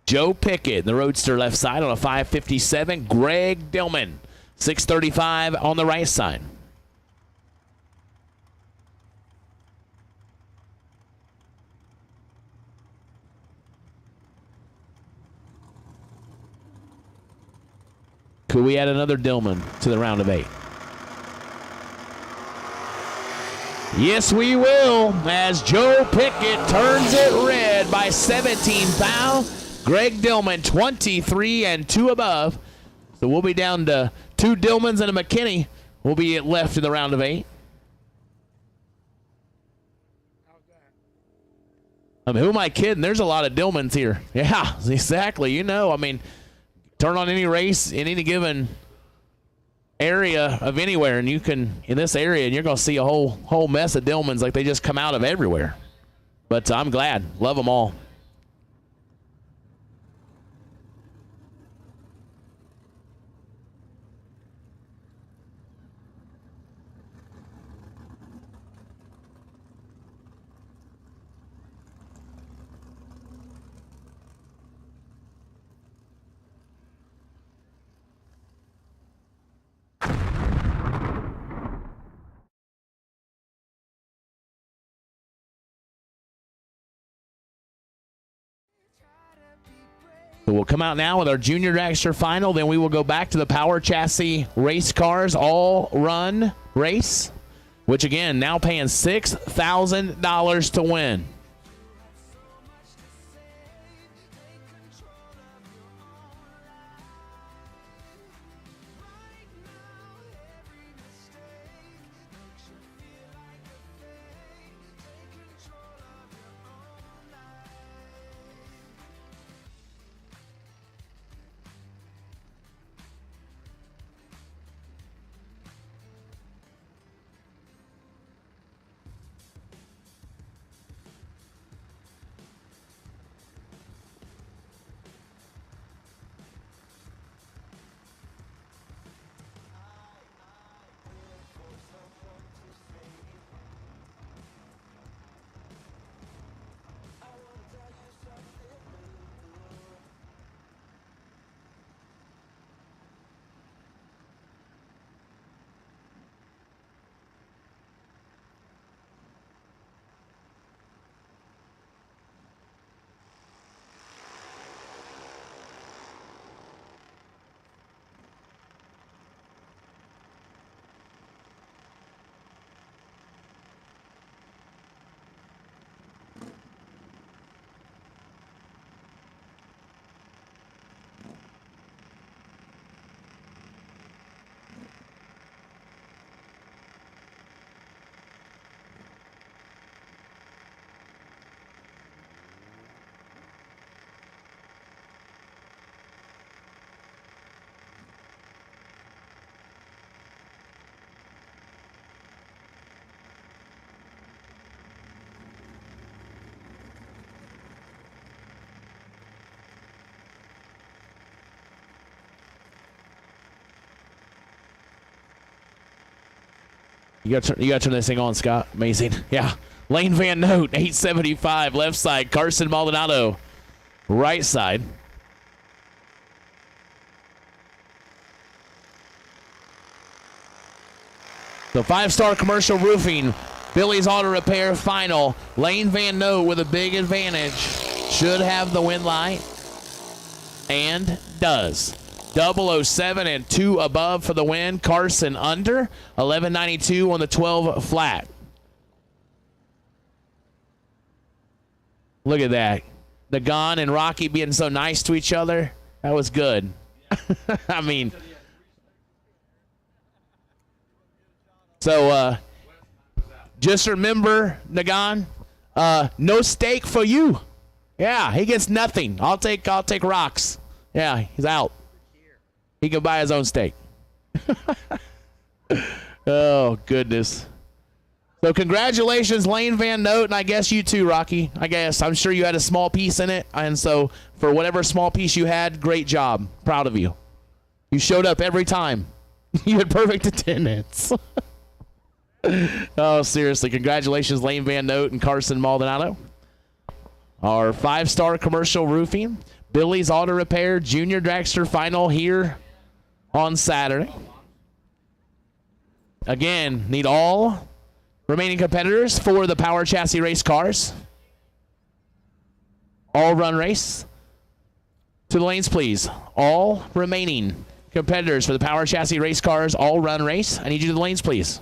Joe Pickett, the Roadster left side on a 557. Greg Dillman, 635 on the right side. Could we add another Dillman to the round of 8? Yes, we will, as Joe Pickett turns it red by 17 thou. Greg Dillman, 23 and 2 above. So we'll be down to 2 Dillmans and a McKinney. We'll be left in the round of 8. I mean, who am I kidding? There's a lot of Dillmans here. Yeah, exactly. You know, I mean, turn on any race in any given area of anywhere, and you can, in this area, and you're going to see a whole mess of Dillmans like they just come out of everywhere. But I'm glad. Love them all. So we'll come out now with our Junior Dragster final. Then we will go back to the Power Chassis Race Cars All Run Race, which again, now paying $6,000 to win. You gotta turn this thing on, Scott. Amazing. Yeah. Lane Van Note, 875, left side. Carson Maldonado, right side. The 5-star commercial roofing. Billy's Auto Repair final. Lane Van Note with a big advantage. Should have the win light. And does. 007 and 2 above for the win. Carson under. 1192 on the 12 flat. Look at that. Nagan and Rocky being so nice to each other. That was good. I mean. So, just remember, Nagan, no steak for you. Yeah, he gets nothing. I'll take rocks. Yeah, he's out. He can buy his own steak. Oh, goodness. So congratulations, Lane Van Note, and I guess you too, Rocky. I guess. I'm sure you had a small piece in it, and so for whatever small piece you had, great job. Proud of you. You showed up every time. You had perfect attendance. Oh, seriously. Congratulations, Lane Van Note and Carson Maldonado. Our 5-star commercial roofing. Billy's Auto Repair Junior Dragster final here on Saturday. Again, need all remaining competitors for the Power Chassis race cars. All run race. To the lanes, please. All remaining competitors for the Power Chassis race cars, all run race. I need you to the lanes, please.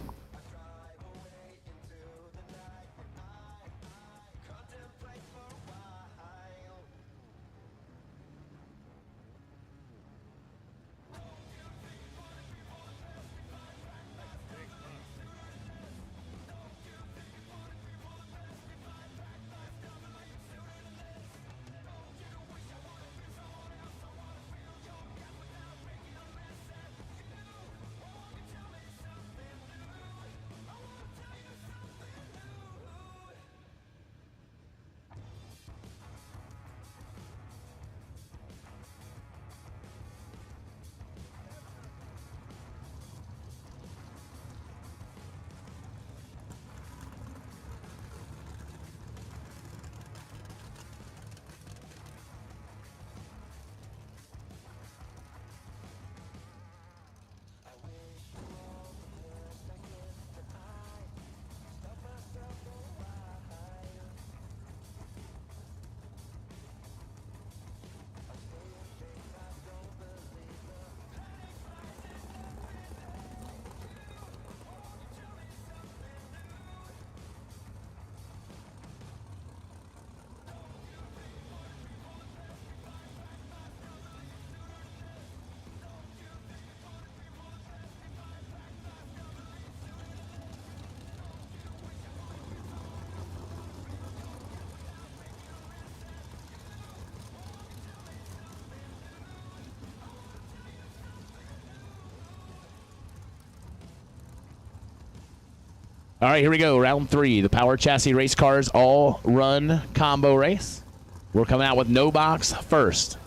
All right, here we go. Round 3. The Power Chassis race cars all run combo race. We're coming out with no box first.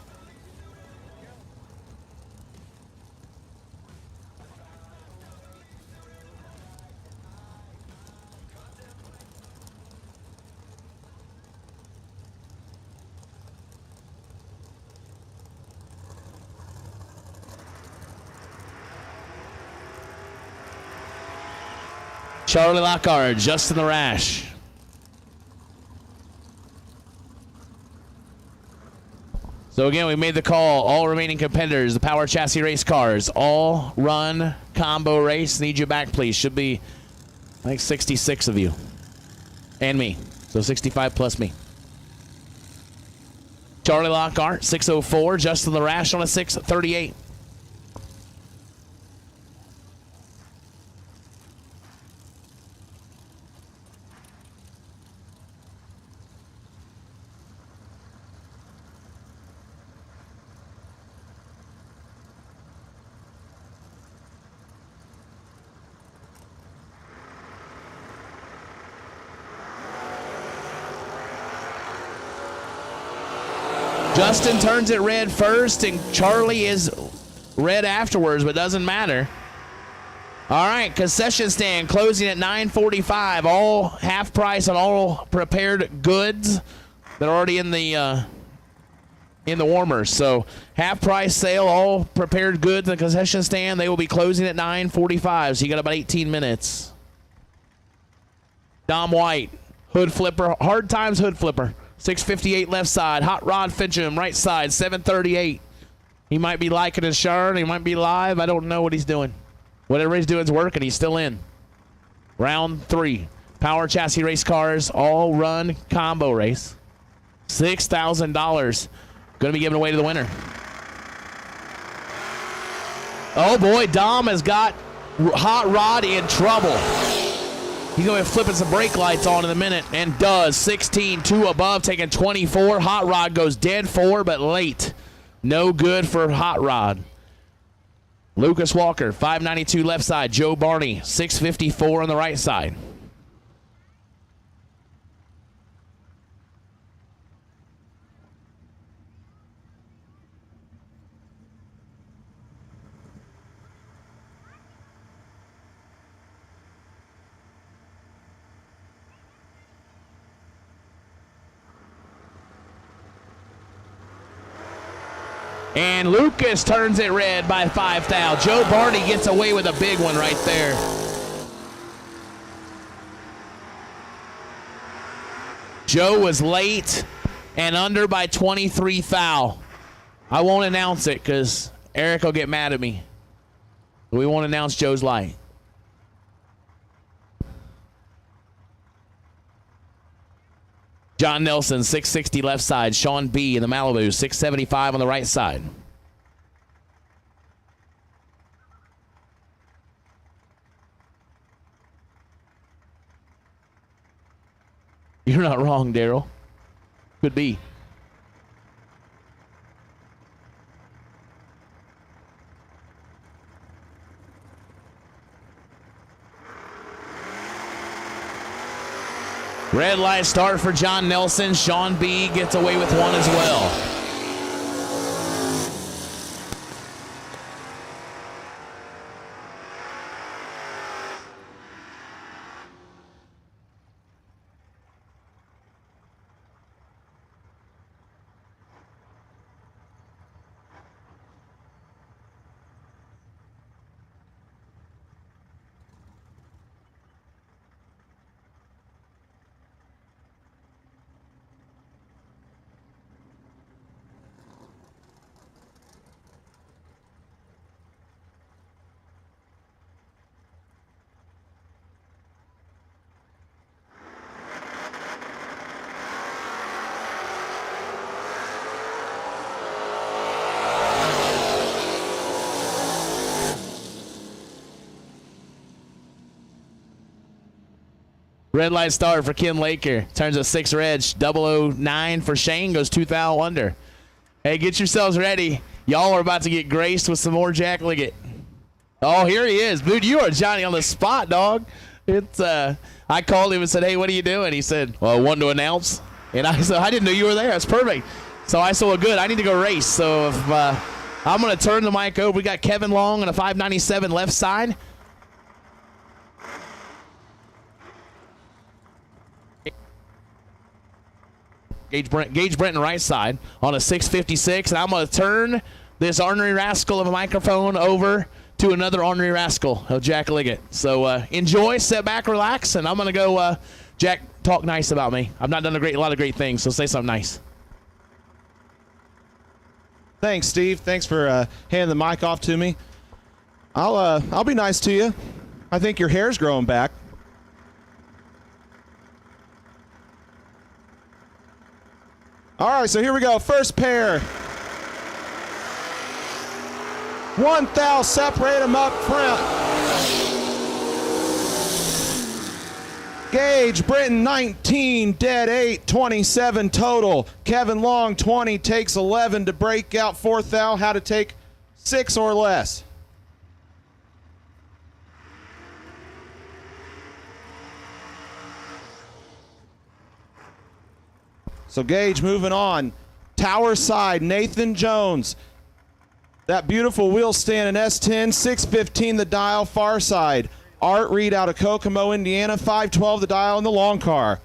Charlie Lockhart, Justin the Rash. So again, we made the call. All remaining competitors, the Power Chassis race cars, all run combo race. Need you back, please. Should be, I think, 66 of you. And me. So 65 plus me. Charlie Lockhart, 604. Justin the Rash on a 638. Justin turns it red first, and Charlie is red afterwards, but doesn't matter. All right, concession stand closing at 9:45. All half price on all prepared goods that are already in the warmers. So half price sale, all prepared goods in the concession stand. They will be closing at 9:45. So you got about 18 minutes. Dom White, hood flipper, hard times hood flipper. 658 left side. Hot Rod Fincham right side. 738. He might be liking his shirt. He might be live. I don't know what he's doing. Whatever he's doing is working. He's still in. Round 3. Power chassis race cars, all run combo race. $6,000. Going to be given away to the winner. Oh boy, Dom has got Hot Rod in trouble. He's going to be flipping some brake lights on in a minute, and does. 16, 2 above, taking 24. Hot Rod goes dead 4, but late. No good for Hot Rod. Lucas Walker, 592 left side. Joe Barney, 654 on the right side. And Lucas turns it red by 5 thou. Joe Barney gets away with a big one right there. Joe was late and under by 23 thou. I won't announce it because Eric will get mad at me. We won't announce Joe's light. John Nelson, 660 left side. Sean B in the Malibu, 675 on the right side. You're not wrong, Daryl. Could be. Red light start for John Nelson. Sean B gets away with one as well. Red light start for Kim Laker. Turns a 6 reg. 009 for Shane. Goes 2 thou under. Hey, get yourselves ready. Y'all are about to get graced with some more Jack Liggett. Oh, here he is. Dude, you are Johnny on the spot, dog. It's I called him and said, hey, what are you doing? He said, well, I wanted to announce. And I said, I didn't know you were there. That's perfect. So I said, well, good. I need to go race. So if I'm going to turn the mic over. We got Kevin Long on a 597 left side. Gage Brenton right side on a 656, and I'm going to turn this ornery rascal of a microphone over to another ornery rascal of Jack Liggett. So enjoy, sit back, relax, and I'm going to go, Jack, talk nice about me. I've not done a lot of great things, so say something nice. Thanks, Steve. Thanks for handing the mic off to me. I'll be nice to you. I think your hair's growing back. All right, so here we go. First pair. 1 thou, separate them up front. Gage Britton 19, dead 8, 27 total. Kevin Long 20, takes 11 to break out 4 thou. How to take 6 or less. So Gage moving on. Tower side, Nathan Jones. That beautiful wheel stand in S10, 615 the dial, far side. Art Reed out of Kokomo, Indiana, 512 the dial in the long car.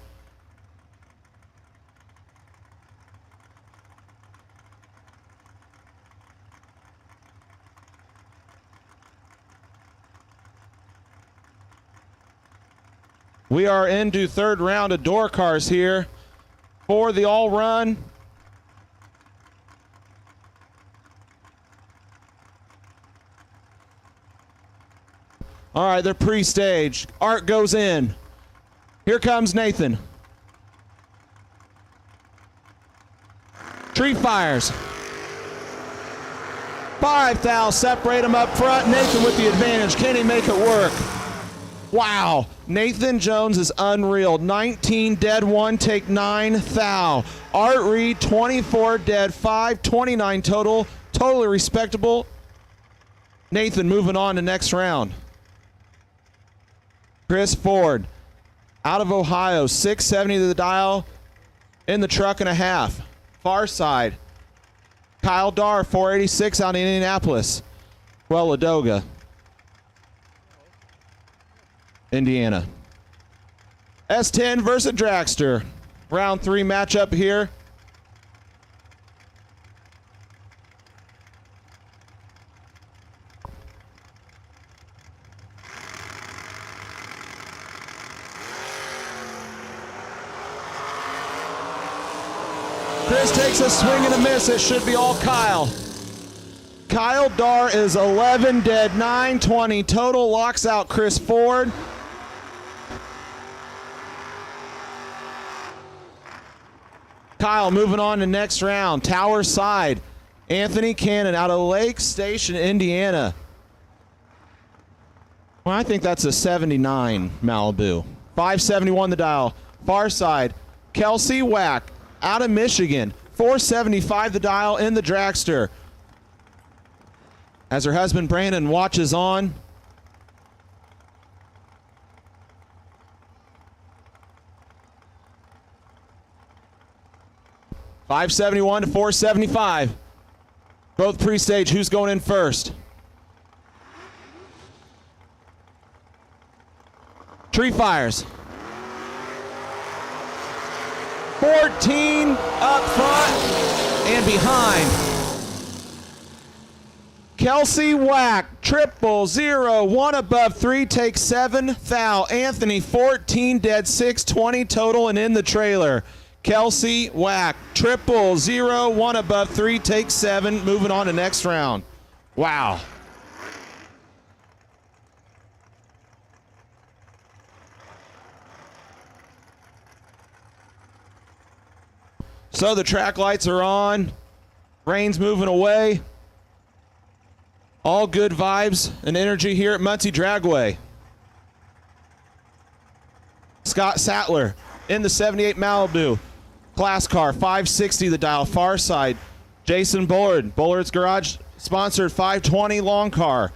We are into third round of door cars here for the all run. All right, they're pre-staged. Art goes in. Here comes Nathan. Tree fires. 5 thou, separate them up front. Nathan with the advantage. Can he make it work? Wow, Nathan Jones is unreal. 19 dead 1, take 9 thou. Art Reed 24 dead 5, 29 total. Totally respectable. Nathan moving on to next round. Chris Ford out of Ohio, 670 to the dial in the truck and a half. Far side. Kyle Darr, 486 out in Indianapolis. Well, Ladoga, Indiana. S10 versus Dragster. Round 3 matchup here. Chris takes a swing and a miss. It should be all Kyle. Kyle Darr is 11 dead, 920 total. Locks out Chris Ford. Kyle moving on to next round. Tower side. Anthony Cannon out of Lake Station, Indiana. Well, I think that's a 79 Malibu. 571 the dial. Far side. Kelsey Wack out of Michigan. 475 the dial in the Dragster. As her husband Brandon watches on. $571 to $475. Both pre-stage. Who's going in first? Tree fires. 14 up front and behind. Kelsey Wack, 000, 1 above 3, takes 7 thou. Anthony, 14 dead 6, 20 total and in the trailer. Kelsey Wack, 000, 1 above 3, takes 7, moving on to next round. Wow. So the track lights are on. Rain's moving away. All good vibes and energy here at Muncie Dragway. Scott Sattler in the 78 Malibu. Class car, 560 the dial, far side. Jason Bullard, Bullard's Garage sponsored 520 long car.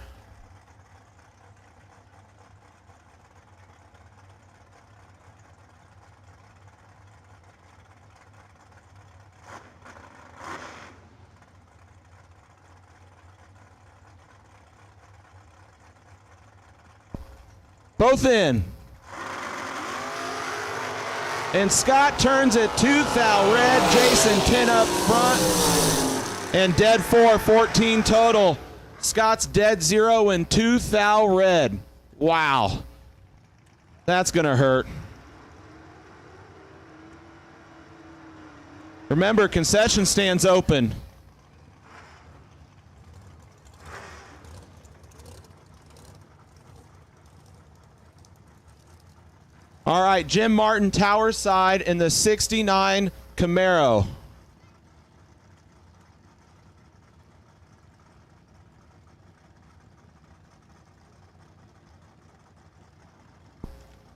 Both in. And Scott turns it 2 thou red. Jason 10 up front. And dead 4, 14 total. Scott's dead 0 and 2 thou red. Wow. That's going to hurt. Remember, concession stands open. All right, Jim Martin, tower side in the 69 Camaro.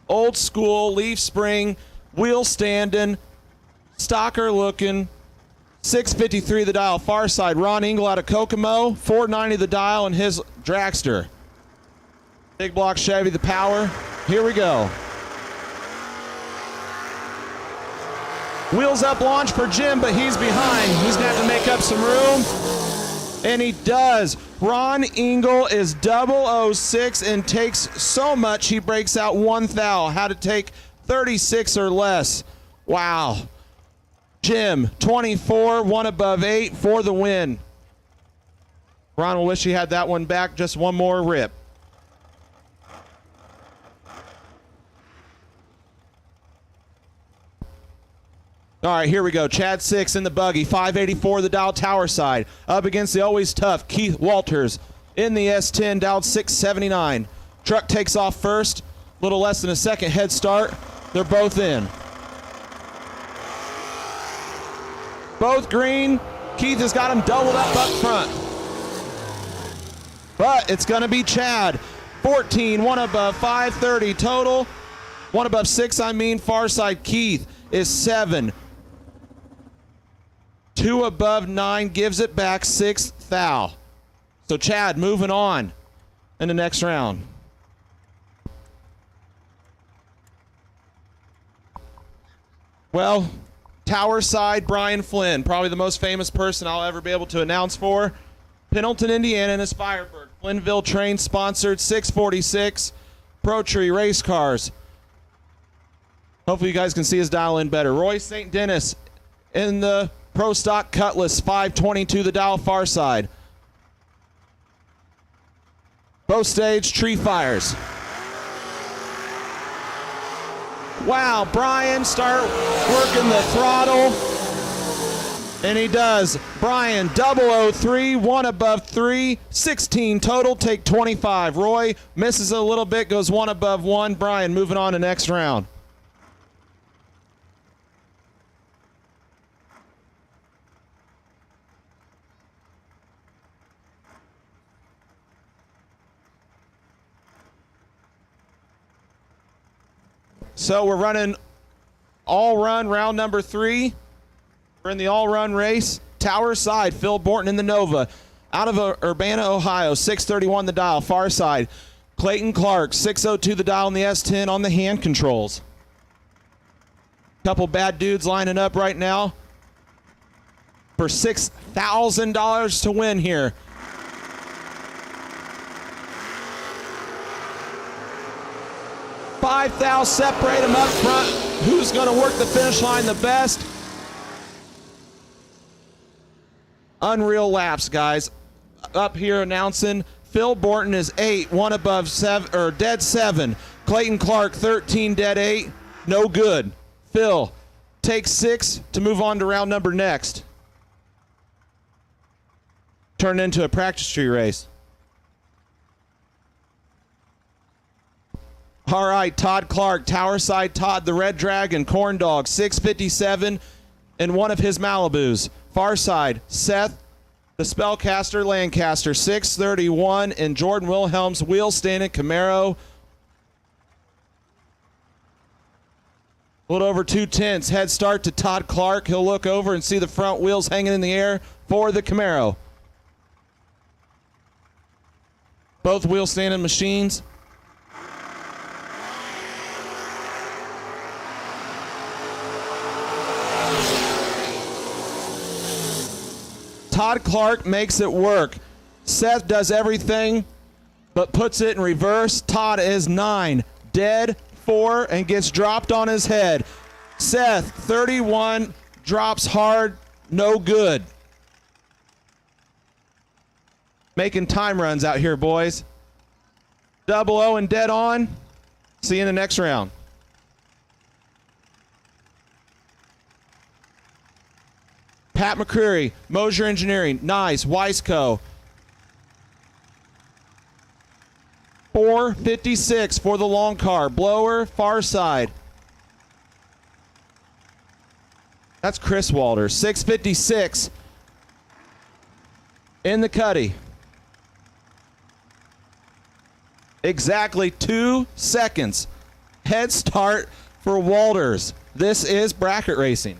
Old school, leaf spring, wheel standing, stocker looking, 653 the dial, far side. Ron Engel out of Kokomo, 490 the dial in his Dragster. Big block Chevy, the power. Here we go. Wheels up launch for Jim, but he's behind. He's going to have to make up some room. And he does. Ron Engel is 006 and takes so much he breaks out 1 thou. Had to take 36 or less. Wow. Jim, 24, 1 above 8 for the win. Ron will wish he had that one back. Just one more rip. All right, here we go. Chad 6 in the buggy. 584 the dial tower side. Up against the always tough Keith Walters in the S10, dialed 679. Truck takes off first. A little less than a second head start. They're both in. Both green. Keith has got him doubled up front. But it's going to be Chad. 14, 1 above 530 total. 1 above 6, far side. Keith is 7. 2 above 9 gives it back 6 thou. So Chad moving on in the next round. Well, tower side, Brian Flynn, probably the most famous person I'll ever be able to announce for. Pendleton, Indiana, and his Firebird. Flynnville train sponsored 646 Pro Tree race cars. Hopefully you guys can see his dial in better. Roy St. Dennis in the Pro Stock Cutlass, 522 the dial far side. Both stage tree fires. Wow, Brian start working the throttle. And he does. Brian, 003, 1 above 3, 16 total, take 25. Roy misses a little bit, goes 1 above 1. Brian moving on to next round. So we're running all run round number 3. We're in the all run race. Tower side, Phil Borton in the Nova. Out of Urbana, Ohio, 631 the dial, far side. Clayton Clark, 602 the dial in the S10 on the hand controls. Couple bad dudes lining up right now for $6,000 to win here. $5,000 separate them up front. Who's going to work the finish line the best? Unreal laps, guys. Up here announcing Phil Borton is 8, 1 above 7, or dead 7. Clayton Clark 13, dead 8, no good. Phil takes 6 to move on to round number next. Turned into a practice tree race. All right, Todd Clark, Tower Side Todd, the Red Dragon, Corn Dog, 657, and one of his Malibus. Far side, Seth, the Spellcaster Lancaster, 631, and Jordan Wilhelm's wheel standing Camaro. A little over 2/10 head start to Todd Clark. He'll look over and see the front wheels hanging in the air for the Camaro. Both wheel standing machines. Todd Clark makes it work. Seth does everything but puts it in reverse. Todd is 9, dead 4, and gets dropped on his head. Seth, 31, drops hard, no good. Making time runs out here, boys. 00 and dead on. See you in the next round. Pat McCreary, Moser Engineering, nice, Wiseco. 456 for the long car. Blower, far side. That's Chris Walter. 656 in the cuddy. Exactly 2 seconds. Head start for Walters. This is bracket racing.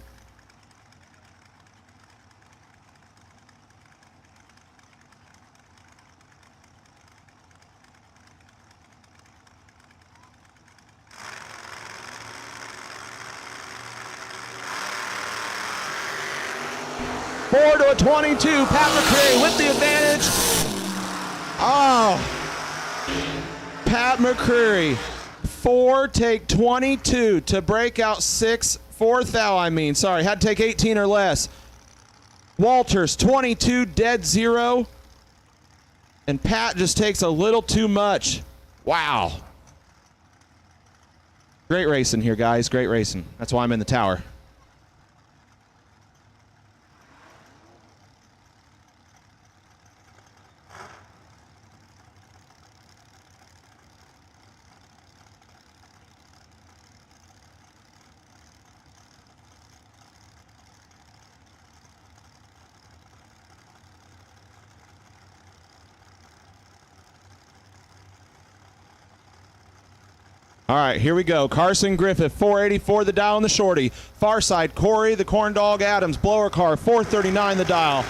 4 to a 22. Pat McCreary with the advantage. Oh, Pat McCreary, 4, take 22 to break out 6, 4th thou, had to take 18 or less. Walters, 22, dead 0. And Pat just takes a little too much. Wow. Great racing here, guys. Great racing. That's why I'm in the tower. All right, here we go. Carson Griffith, 484 the dial on the shorty. Far side, Corey, the corn dog Adams, blower car, 439 the dial.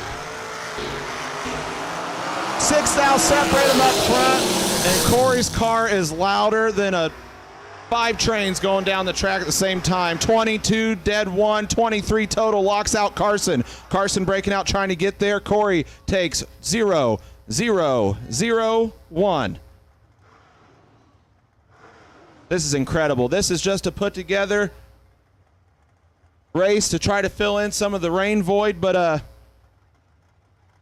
6 thou, separate them up front. And Corey's car is louder than 5 trains going down the track at the same time. 22, dead 1, 23 total, locks out Carson. Carson breaking out, trying to get there. Corey takes 0, 0, 0, 1. This is incredible. This is just a put together race to try to fill in some of the rain void, but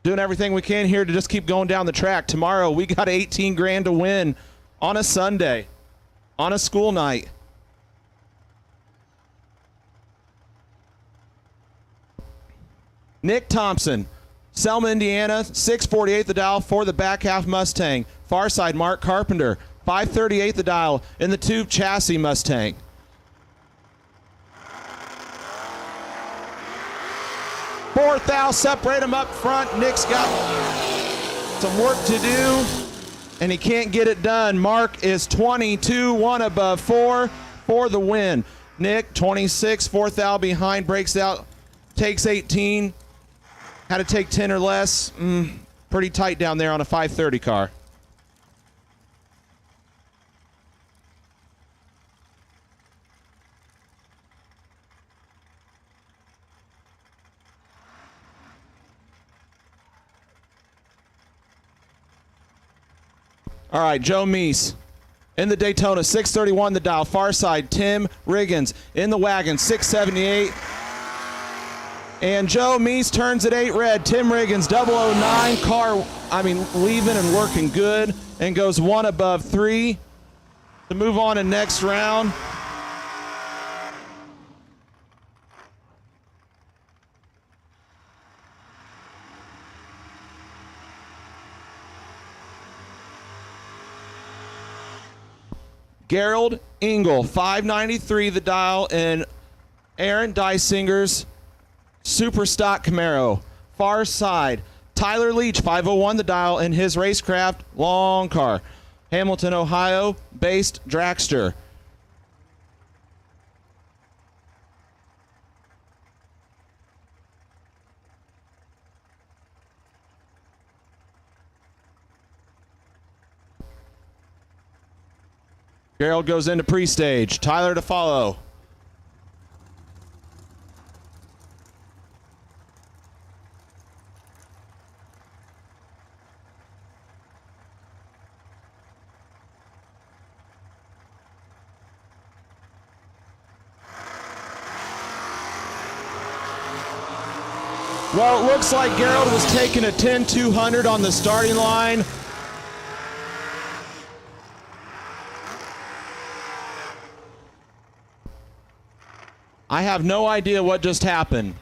doing everything we can here to just keep going down the track. Tomorrow we got 18 grand to win on a Sunday, on a school night. Nick Thompson, Selma, Indiana, 648 the dial for the back half Mustang. Far side, Mark Carpenter, 538 the dial in the tube chassis Mustang. Fourth thou, separate them up front. Nick's got some work to do, and he can't get it done. Mark is 22, 1 above 4 for the win. Nick, 26, fourth thou behind, breaks out, takes 18. Had to take 10 or less. Pretty tight down there on a 530 car. All right, Joe Meese in the Daytona, 631 the dial. Far side, Tim Riggins in the wagon, 678. And Joe Meese turns at 8 red. Tim Riggins, 009 car, leaving and working good, and goes 1 above 3 to move on to next round. Gerald Engel, 593 the dial, and Aaron Dysinger's Super Stock Camaro. Far side, Tyler Leach, 501 the dial, in his Racecraft long car. Hamilton, Ohio based dragster. Gerald goes into pre-stage. Tyler to follow. Well, it looks like Gerald was taking a 10-200 on the starting line. I have no idea what just happened.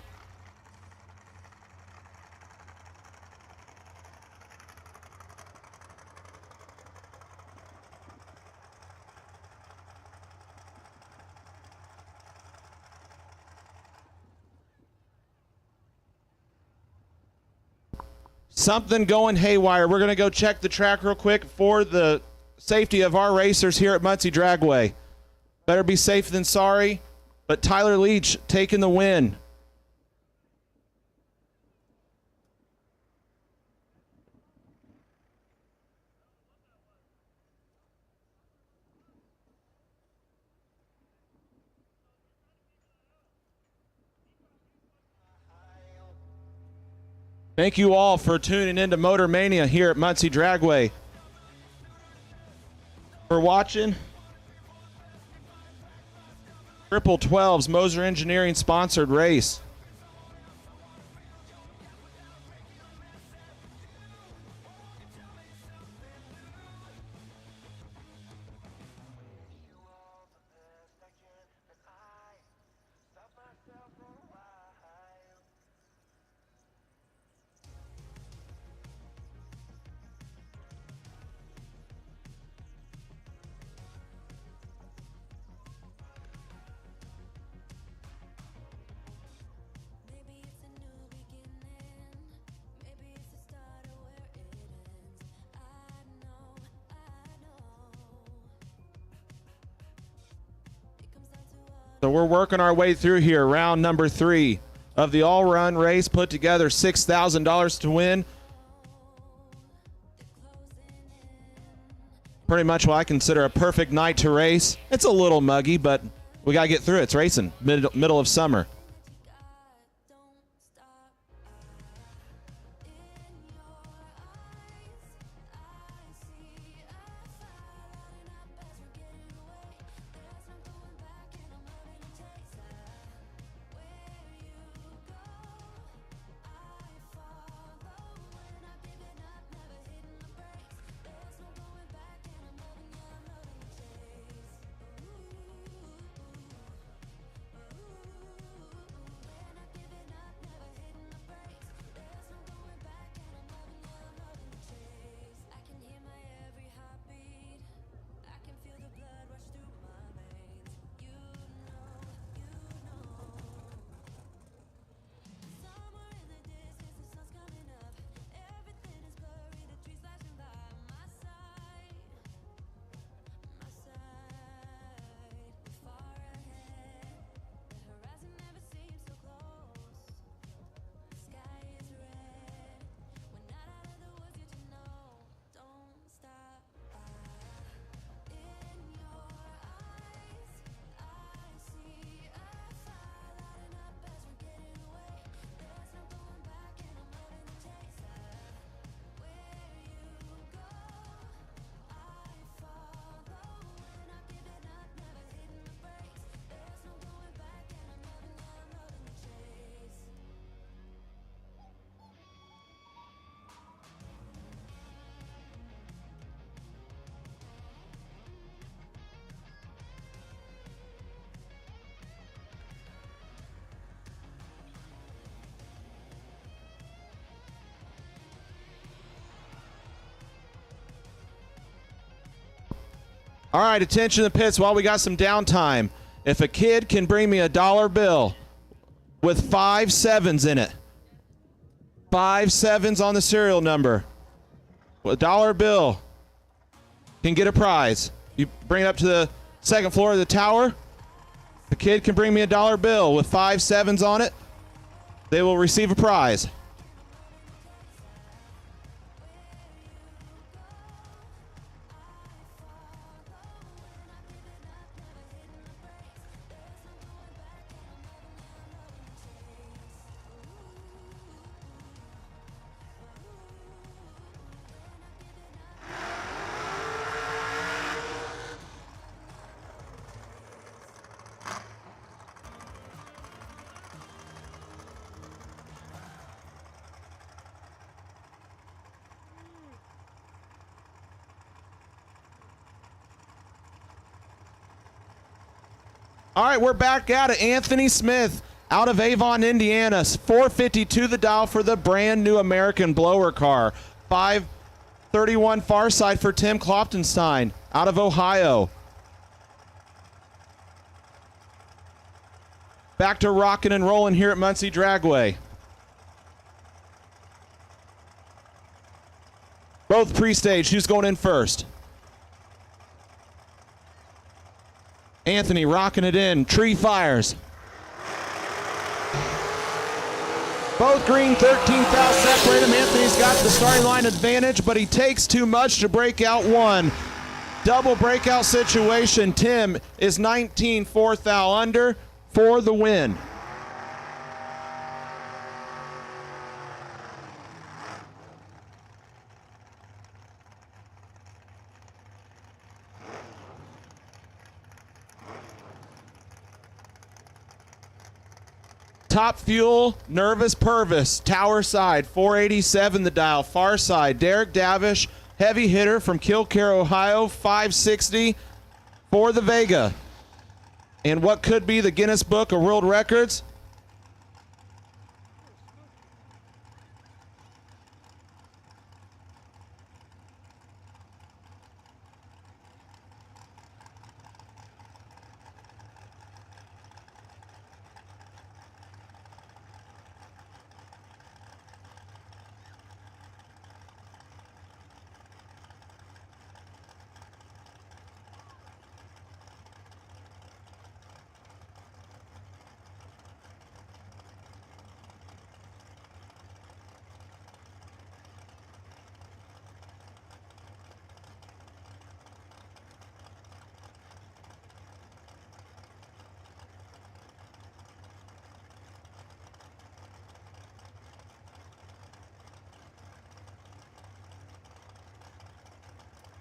Something going haywire. We're going to go check the track real quick for the safety of our racers here at Muncie Dragway. Better be safe than sorry. But Tyler Leach taking the win. Thank you all for tuning into Motor Mania here at Muncie Dragway. For watching. 12's Moser Engineering sponsored race. So we're working our way through here, round number 3 of the all-run race. Put together $6,000 to win. Pretty much what I consider a perfect night to race. It's a little muggy, but we got to get through it. It's racing, middle of summer. All right, attention to the pits while we got some downtime. If a kid can bring me a dollar bill with 5 7s in it, 5 7s on the serial number, a dollar bill can get a prize. You bring it up to the second floor of the tower. The kid can bring me a dollar bill with 5 7s on it. They will receive a prize. All right, we're back at it. Anthony Smith out of Avon, Indiana. $452 the dial for the brand new American blower car. $531 far side for Tim Klopfenstein out of Ohio. Back to rocking and rolling here at Muncie Dragway. Both pre-stage. Who's going in first? Anthony rocking it in. Tree fires. Both green, 13 fouls separate him. Anthony's got the starting line advantage, but he takes too much to break out one. Double breakout situation. Tim is 19, 4 foul under for the win. Top Fuel, Nervous Purvis, Tower Side, 487 the dial, far side. Derek Davish, heavy hitter from Kilcare, Ohio, 560 for the Vega. And what could be the Guinness Book of World Records?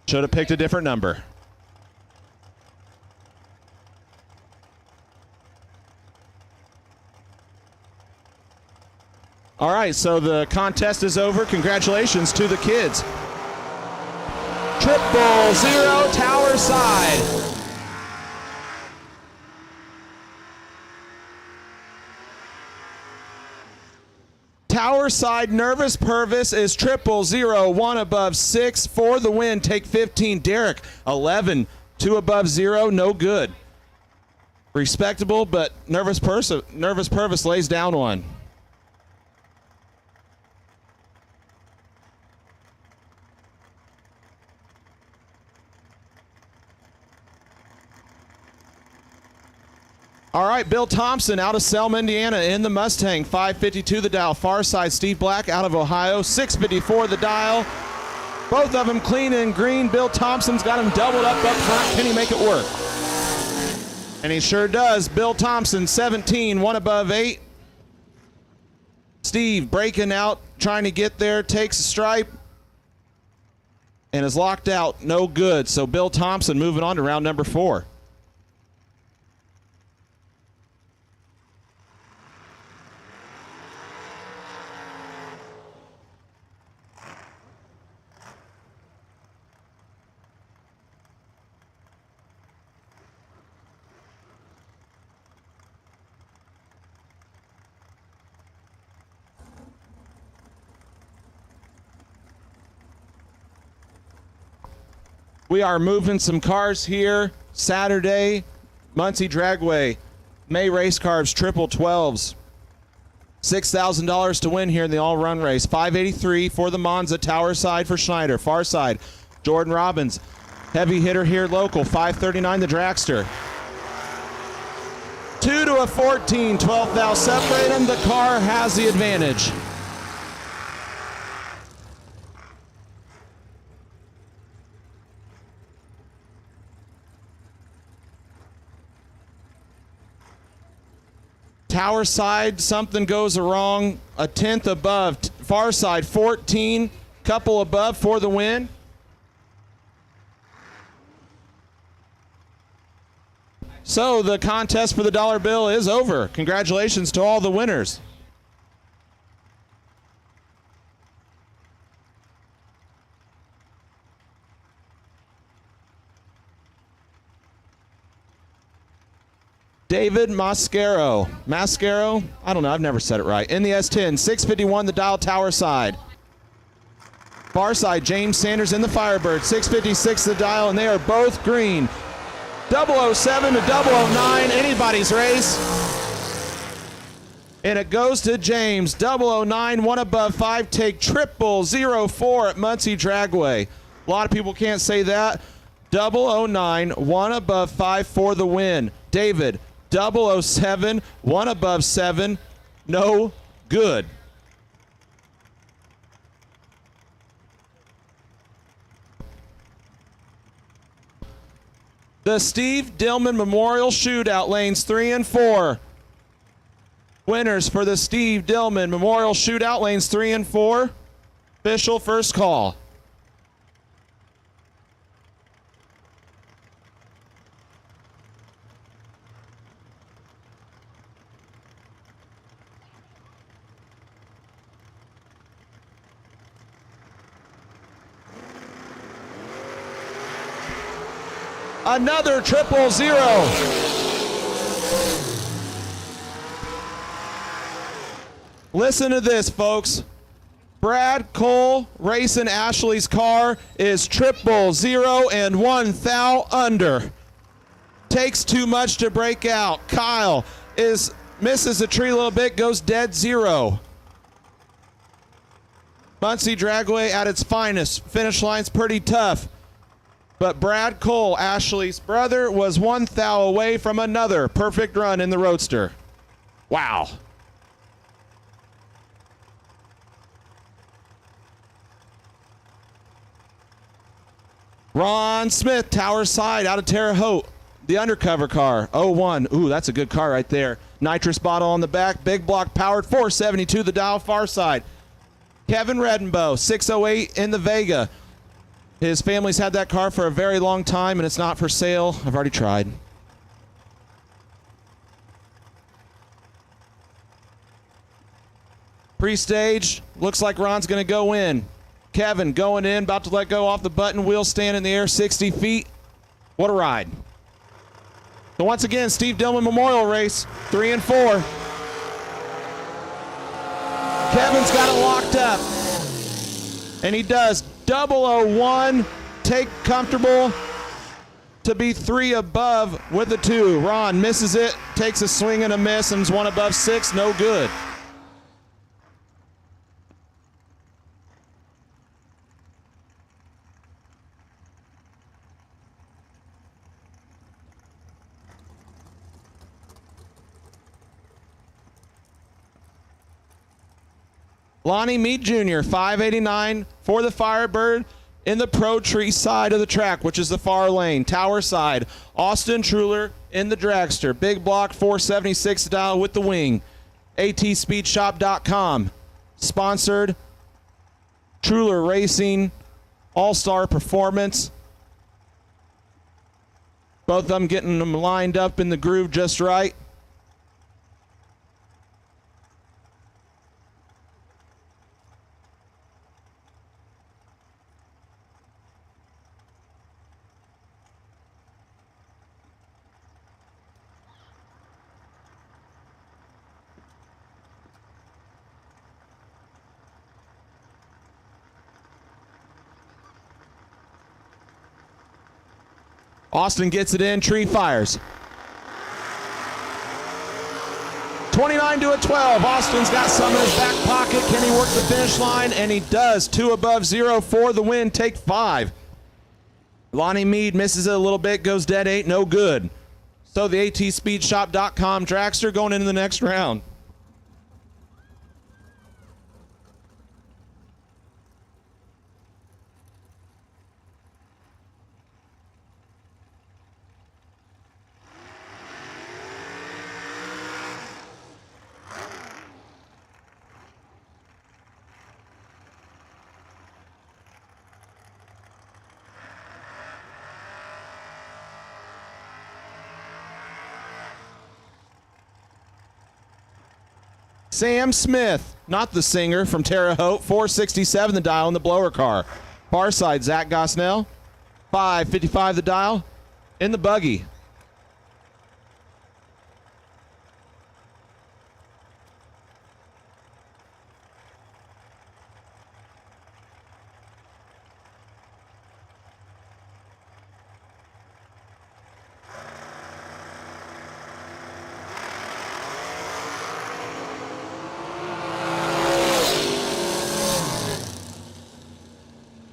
Should have picked a different number. All right, so the contest is over. Congratulations to the kids. 000 Tower Side. Tower Side Nervous Purvis is 000, 1 above 6 for the win. Take 15. Derek 11, 2 above 0, no good. Respectable, but Nervous Purvis lays down one. All right, Bill Thompson out of Selma, Indiana in the Mustang, 552 the dial. Far side, Steve Black out of Ohio, 654 the dial. Both of them clean and green. Bill Thompson's got him doubled up front. Can he make it work? And he sure does. Bill Thompson, 17, 1 above 8. Steve breaking out, trying to get there, takes a stripe, and is locked out. No good. So Bill Thompson moving on to round number 4. We are moving some cars here. Saturday, Muncie Dragway, May race cars, 12's. $6,000 to win here in the all-run race. 583 for the Monza, Tower Side for Schneider. Far side, Jordan Robbins. Heavy hitter here local, 539 the Dragster. 2 to a 14, 12 thou separate them. The car has the advantage. Tower side, something goes wrong. A 10th above. Far side, 14. Couple above for the win. So the contest for the dollar bill is over. Congratulations to all the winners. David Mascaro. I don't know, I've never said it right. In the S10, 651 the dial, Tower Side. Far side, James Sanders in the Firebird, 656 the dial, and they are both green. 007 to 009, anybody's race. And it goes to James, 009, 1 above 5, take 0004 at Muncie Dragway. A lot of people can't say that. 009, 1 above 5 for the win. David, 007, 1 above 7, no good. The Steve Dillman Memorial Shootout, lanes 3 and 4. Winners for the Steve Dillman Memorial Shootout, lanes 3 and 4. Official first call. Another 000. Listen to this, folks. Brad Cole racing Ashley's car is 000 and 1 thou under. Takes too much to break out. Kyle misses the tree a little bit, goes dead 0. Muncie Dragway at its finest. Finish line's pretty tough. But Brad Cole, Ashley's brother, was 1 thou away from another perfect run in the Roadster. Wow. Ron Smith, Tower Side, out of Terre Haute. The undercover car, 01. Ooh, that's a good car right there. Nitrous bottle on the back, big block powered, 472 the dial, far side. Kevin Redenbow, 608 in the Vega. His family's had that car for a very long time, and it's not for sale. I've already tried. Pre-stage, looks like Ron's going to go in. Kevin going in, about to let go off the button, wheel stand in the air, 60 feet. What a ride. So once again, Steve Dillman Memorial Race, 3 and 4. Kevin's got it locked up. And he does. 001, take comfortable to be 3 above with a 2. Ron misses it, takes a swing and a miss, and is 1 above 6, no good. Lonnie Mead Jr., 589 for the Firebird in the Pro Tree side of the track, which is the far lane. Tower side, Austin Truler in the Dragster. Big block, 476 dial with the wing. ATSpeedShop.com. Sponsored. Truler Racing, All-Star Performance. Both of them getting them lined up in the groove just right. Austin gets it in, tree fires. 29 to a 12. Austin's got some in his back pocket. Can he work the finish line? And he does. 2 above 0 for the win. Take 5. Lonnie Mead misses it a little bit, goes dead 8, no good. So the ATSpeedShop.com Dragster going into the next round. Sam Smith, not the singer, from Terre Haute, 467 the dial in the blower car. Far side, Zach Gosnell, 555 the dial in the buggy.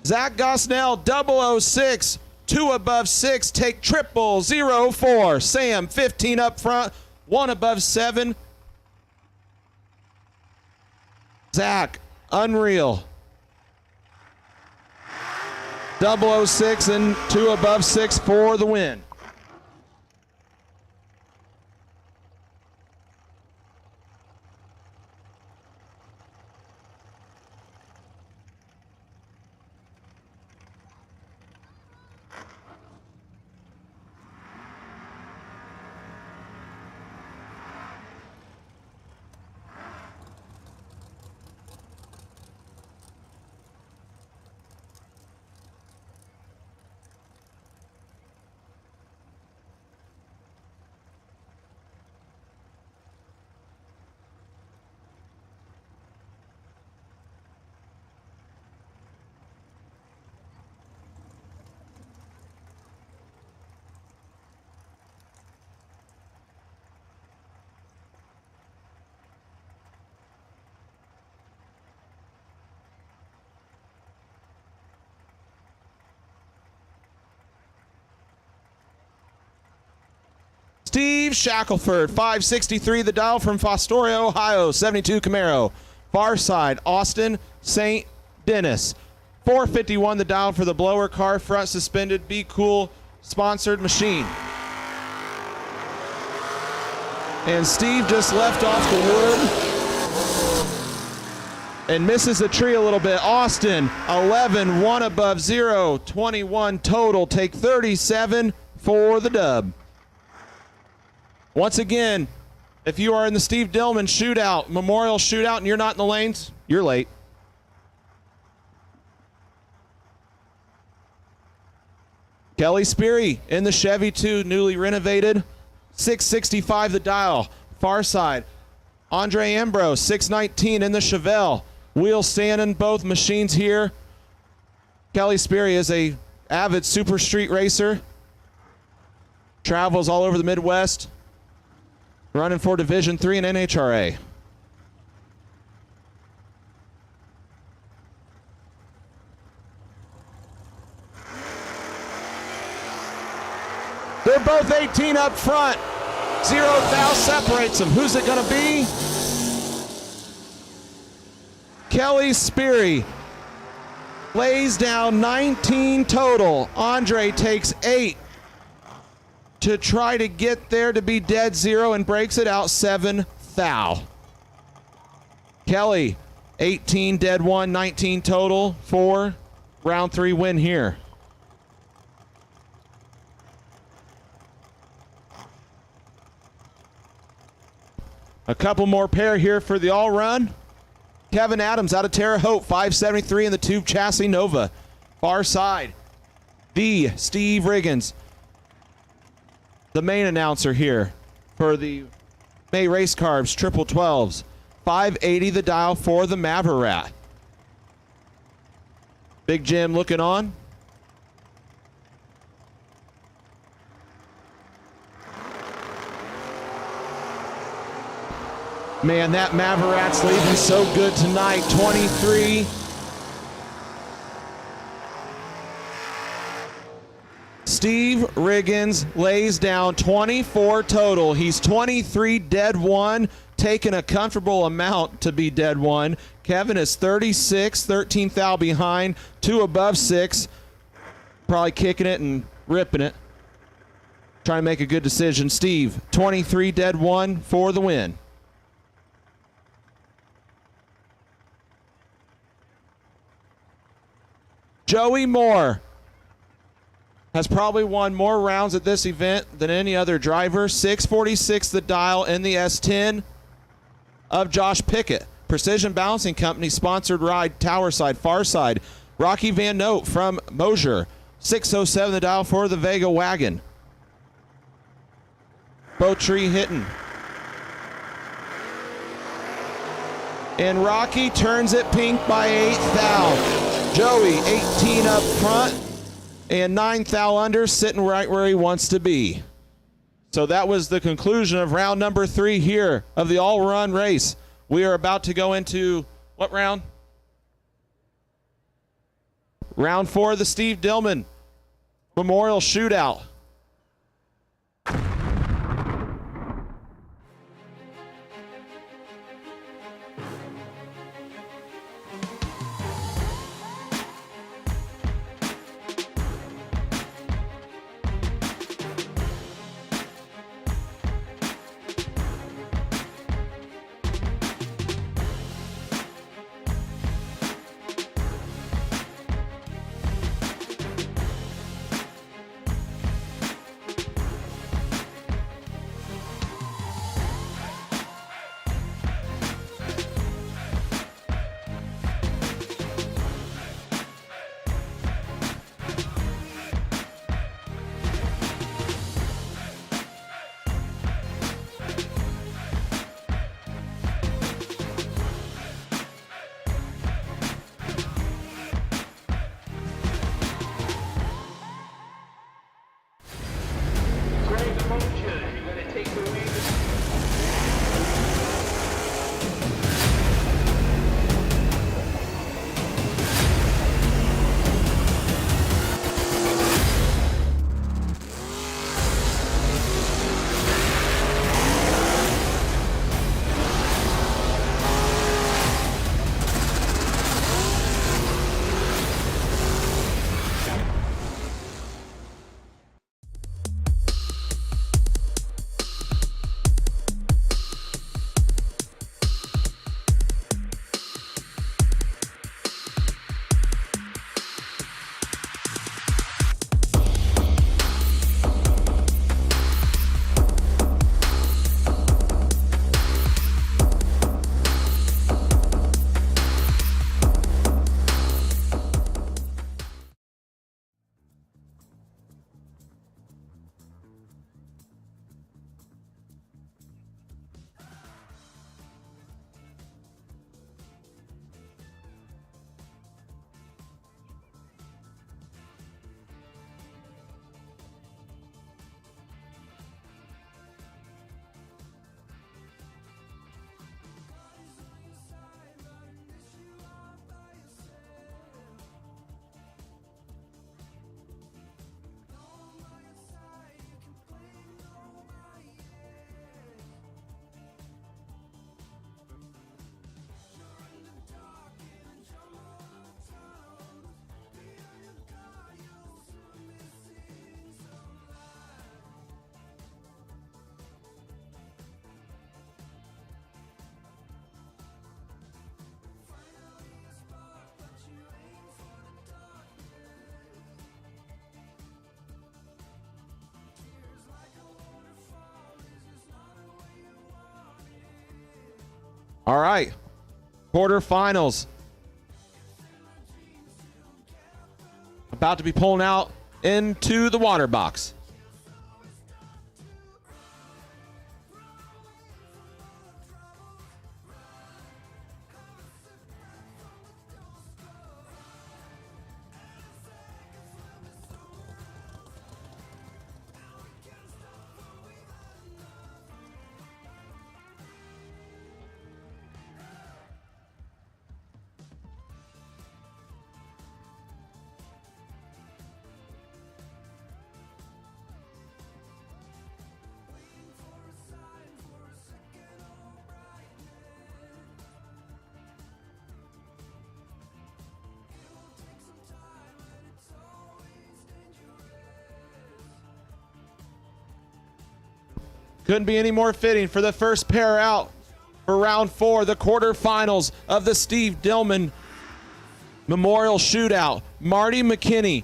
Zach Gosnell, 006, 2 above 6, take 00004. Sam, 15 up front, 1 above 7. Zach, unreal. 006 and 2 above 6 for the win. Steve Shackelford, 563 the dial from Fostoria, Ohio, 72 Camaro. Far side, Austin St. Dennis, 451 the dial for the blower car, front suspended, Be Cool, sponsored machine. And Steve just left off the wood and misses the tree a little bit. Austin, 11, 1 above 0, 21 total, take 37 for the dub. Once again, if you are in the Steve Dillman shootout, memorial shootout, and you're not in the lanes, you're late. Kelly Speary in the Chevy 2, newly renovated, 665 the dial, far side. Andre Ambrose, 619 in the Chevelle. Wheels standing, both machines here. Kelly Speary is a avid super street racer. Travels all over the Midwest. Running for Division III and NHRA. They're both 18 up front. 0 thou separates them. Who's it going to be? Kelly Speary lays down 19 total. Andre takes 8 to try to get there to be dead 0 and breaks it out 7 thou. Kelly, 18 dead 1, 19 total, 4 round 3 win here. A couple more pair here for the all run. Kevin Adams out of Terre Haute, 573 in the Tube Chassis Nova. Far side, the Steve Riggins, the main announcer here for the May Race Carbs Triple 12s. 580 the dial for the Maverat. Big Jim looking on. Man, that Maverat's leaving so good tonight. 23. Steve Riggins lays down 24 total. He's 23 dead 1, taking a comfortable amount to be dead 1. Kevin is 36, 13 thou behind, 2 above 6. Probably kicking it and ripping it. Trying to make a good decision. Steve, 23 dead 1 for the win. Joey Moore has probably won more rounds at this event than any other driver. 646 the dial in the S10 of Josh Pickett. Precision Balancing Company sponsored ride, tower side, far side. Rocky Van Note from Moser. 607 the dial for the Vega wagon. Bow tree hitting. And Rocky turns it pink by 8 thou. Joey, 18 up front and 9 thou under, sitting right where he wants to be. So that was the conclusion of round number 3 here of the all-run race. We are about to go into what round? Round 4 of the Steve Dillman Memorial Shootout. All right. Quarterfinals. About to be pulling out into the water box. Couldn't be any more fitting for the first pair out for round 4, the quarterfinals of the Steve Dillman Memorial Shootout. Marty McKinney,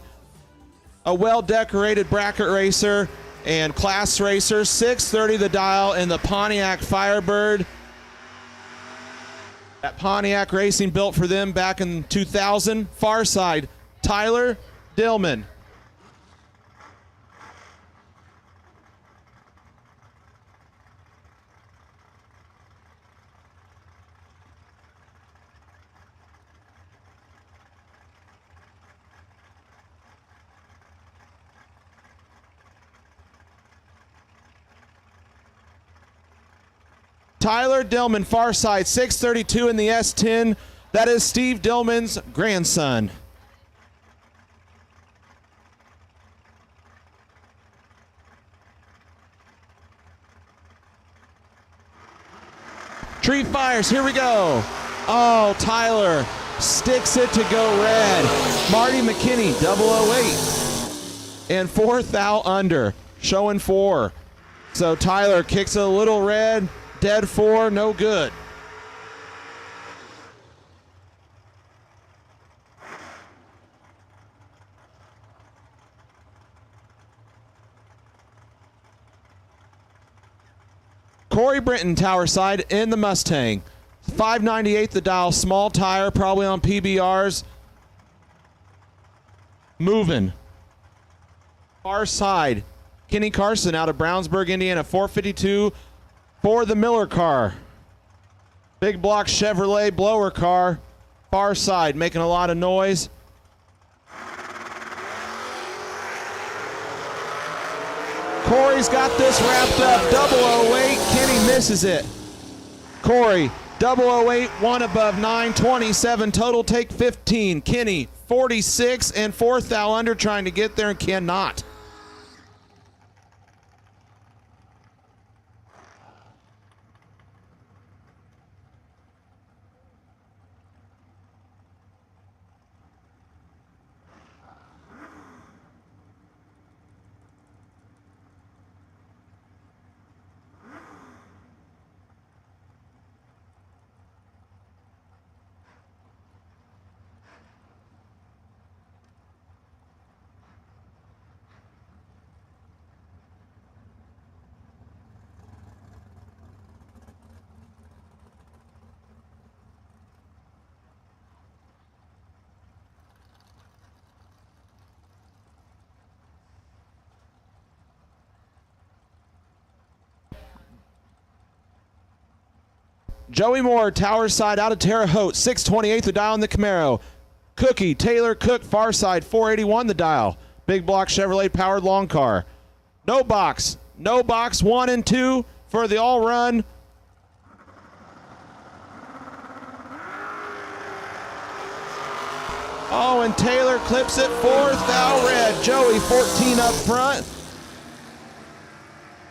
a well-decorated bracket racer and class racer, 630 the dial in the Pontiac Firebird. That Pontiac Racing built for them back in 2000. Far side, Tyler Dillman. Tyler Dillman, far side, 632 in the S10. That is Steve Dillman's grandson. Tree fires, here we go. Oh, Tyler sticks it to go red. Marty McKinney, 008. And 4th out under, showing 4. So Tyler kicks it a little red. Dead 4, no good. Corey Britton, tower side in the Mustang. 598 the dial, small tire, probably on PBRs. Moving. Far side, Kenny Carson out of Brownsburg, Indiana, 452. For the Miller car. Big block Chevrolet blower car. Far side, making a lot of noise. Corey's got this wrapped up. 008. Kenny misses it. Corey, 008, 1 above 9, 27 total, take 15. Kenny, 46 and 4th thou under, trying to get there and cannot. Joey Moore, tower side out of Terre Haute, 628 the dial in the Camaro. Cookie, Taylor Cook, far side, 481 the dial. Big block Chevrolet powered long car. No box, 1 and 2 for the all run. Oh, and Taylor clips it, 4th thou red. Joey, 14 up front.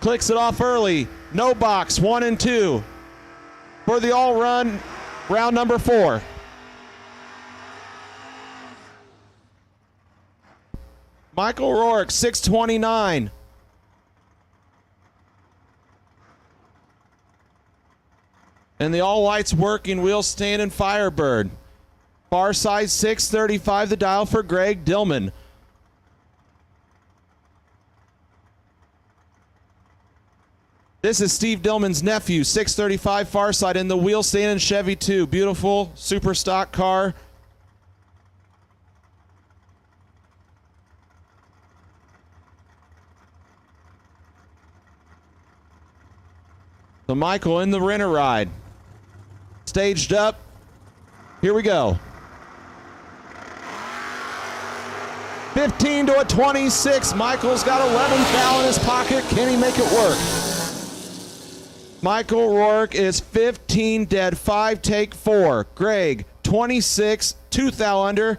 Clicks it off early. No box, 1 and 2. For the all run, round number 4. Michael Rourke, 629. And the all whites working, wheels standing Firebird. Far side, 635 the dial for Greg Dillman. This is Steve Dillman's nephew, 635 Farside in the wheel stand Chevy 2. Beautiful, super stock car. So Michael in the renter ride. Staged up. Here we go. 15 to a 26. Michael's got 11 thou in his pocket. Can he make it work? Michael Rourke is 15 dead, 5 take 4. Greg, 26, 2 thou under.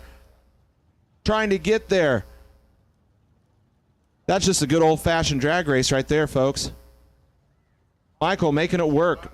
Trying to get there. That's just a good old-fashioned drag race right there, folks. Michael making it work.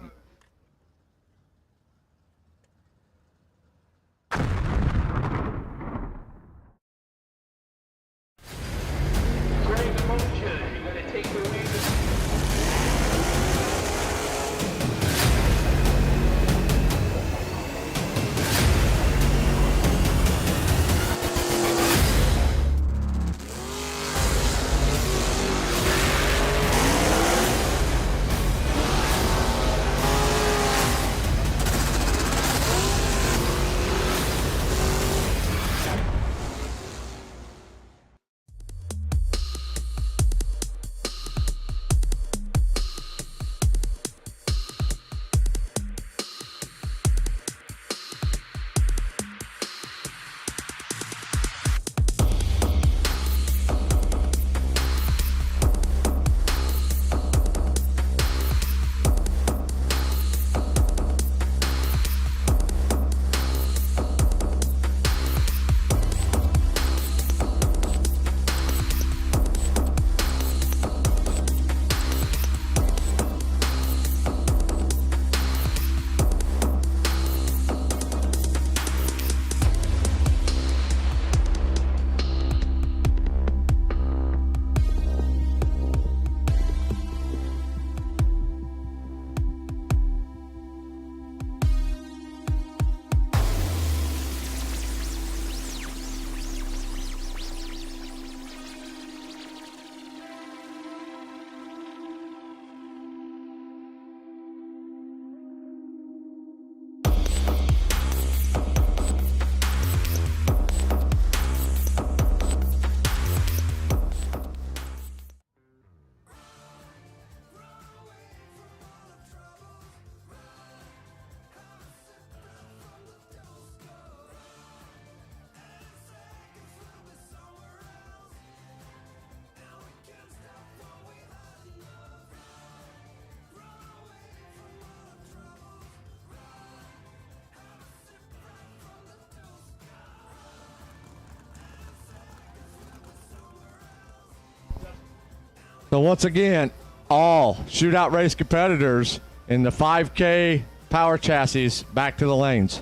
So once again, all shootout race competitors in the 5K power chassis back to the lanes.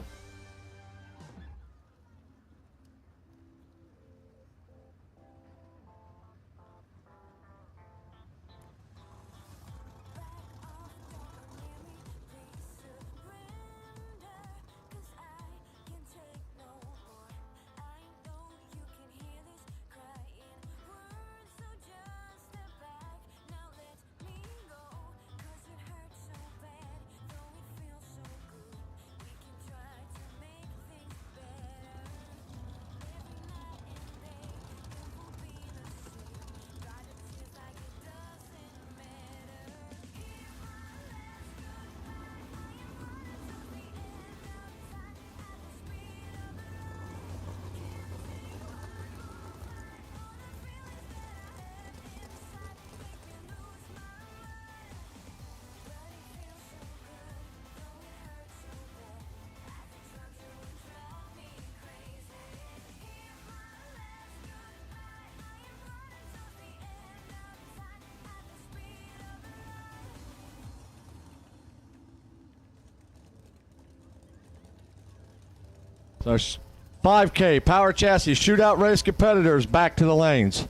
So 5K power chassis shootout race competitors back to the lanes.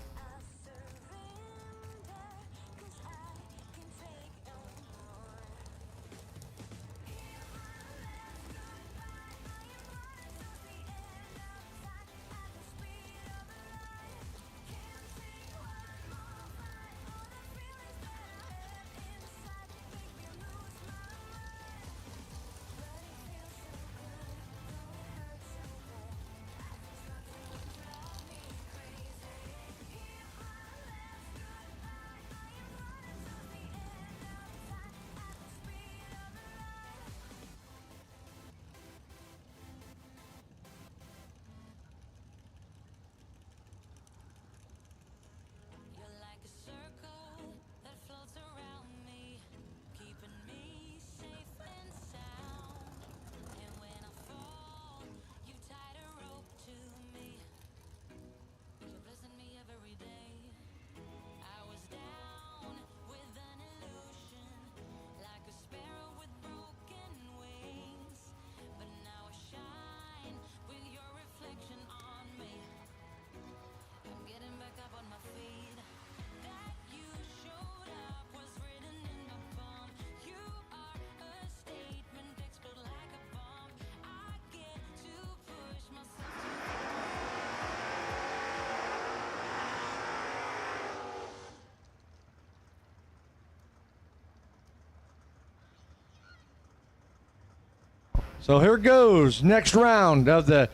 So here goes. Next round of the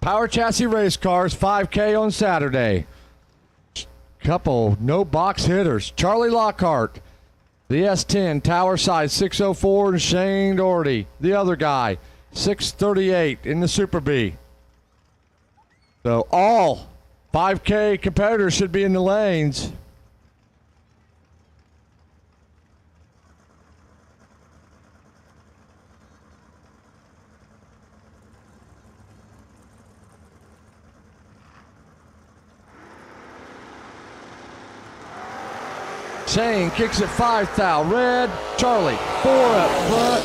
Power Chassis Race Cars 5K on Saturday. Couple no box hitters. Charlie Lockhart, the S10, tower size 604, and Shane Doherty, the other guy, 638 in the Super B. So all 5K competitors should be in the lanes. Shane kicks it 5 thou. Red, Charlie, 4 up front,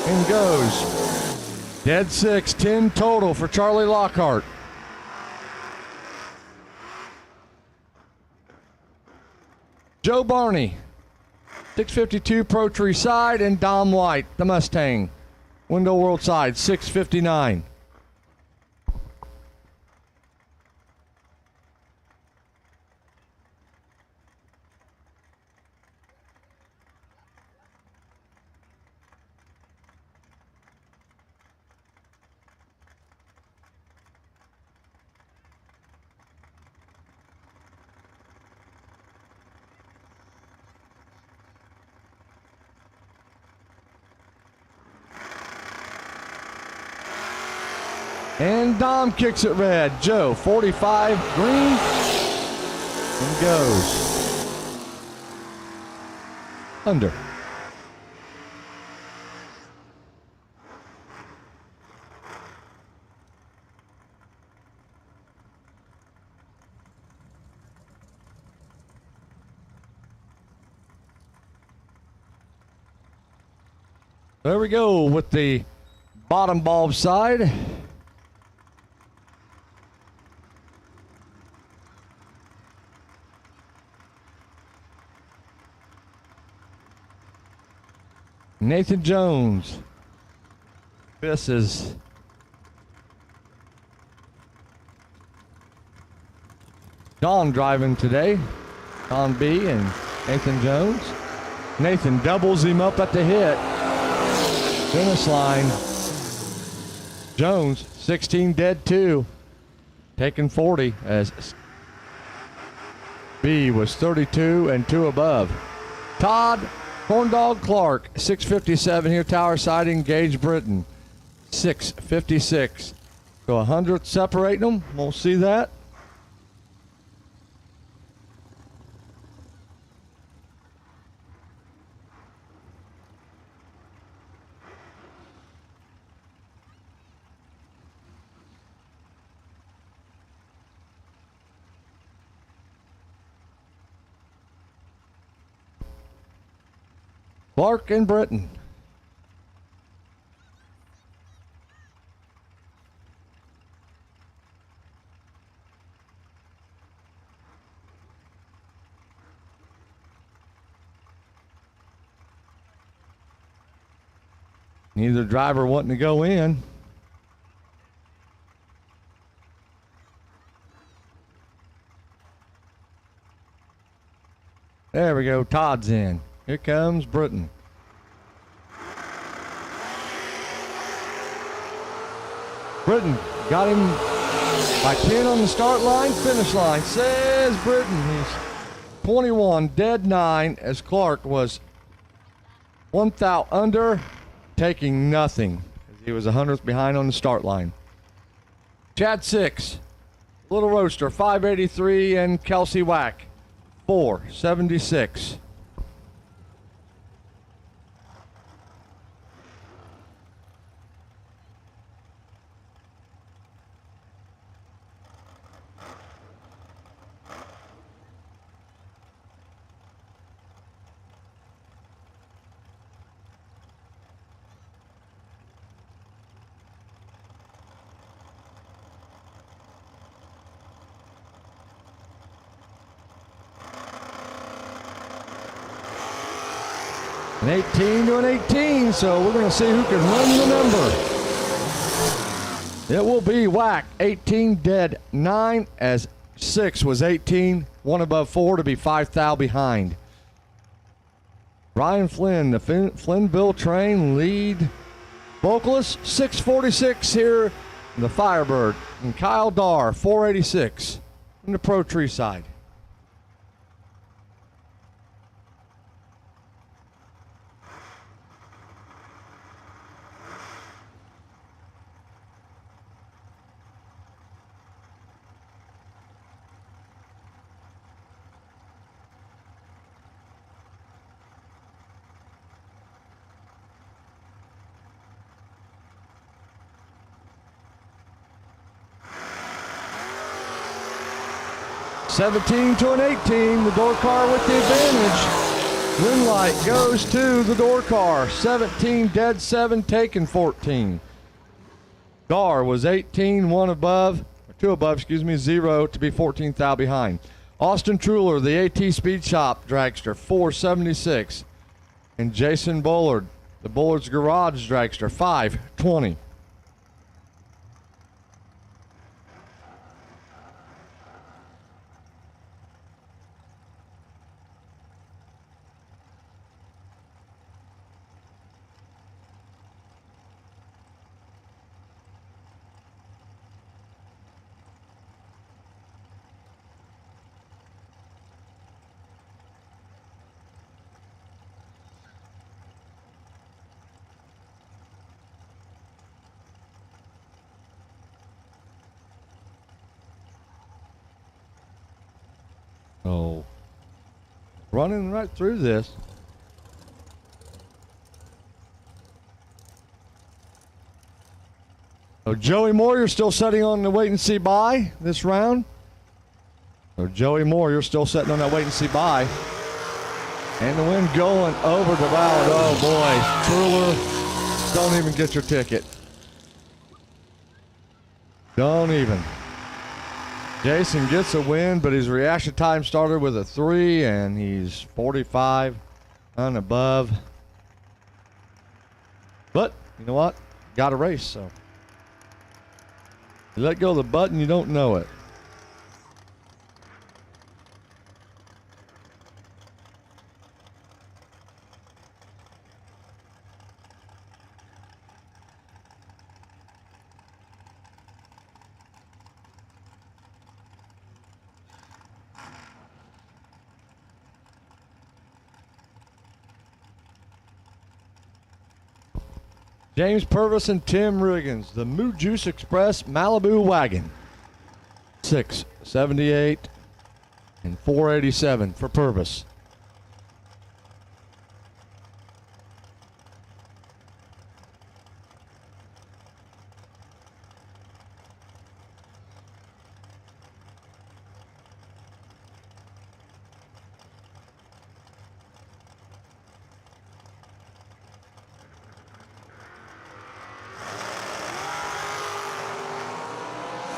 and goes. Dead 6, 10 total for Charlie Lockhart. Joe Barney, 652 Pro Tree side, and Dom White, the Mustang, Window World side, 659. And Dom kicks it red. Joe, 45 green, and goes. Under. There we go with the bottom bulb side. Nathan Jones. This is Don driving today. Don B and Nathan Jones. Nathan doubles him up at the hit. Finish line. Jones, 16 dead 2. Taking 40 as B was 32 and 2 above. Todd Corndog Clark, 657 here, tower side, engaged Britain, 656. So 100 separating them. We'll see that. Clark and Britain. Neither driver wanting to go in. There we go. Todd's in. Here comes Britain. Britain got him by 10 on the start line, finish line. Says Britain. He's 21, dead 9, as Clark was 1 thou under, taking nothing. He was 100th behind on the start line. Chad 6, Little Roaster 583, and Kelsey Wack 476. An 18 to an 18, so we're going to see who can run the number. It will be Whack, 18 dead 9, as 6 was 18, 1 above 4 to be 5 thou behind. Ryan Flynn, the Flynnville train lead Vocalist 646 here in the Firebird. And Kyle Darr 486 in the Pro Tree side. $17 to an $18, the door car with the advantage. Win light goes to the door car. 17, dead 7, taken 14. Darr was 18, 1 above, or 2 above, 0 to be 14th out behind. Austin Truler, the AT Speed Shop Dragster, 476. And Jason Bullard, the Bullard's Garage Dragster, 520. Oh, running right through this. So Joey Moore, you're still sitting on the wait and see buy this round. So Joey Moore, you're still sitting on that wait and see buy. And the wind going over to Ballard. Oh boy, Truler, don't even get your ticket. Don't even. Jason gets a win, but his reaction time started with a 3, and he's 45 and above. But you know what? Got a race, so you let go of the button, you don't know it. James Purvis and Tim Riggins, the Moo Juice Express Malibu Wagon. 678 and 487 for Purvis.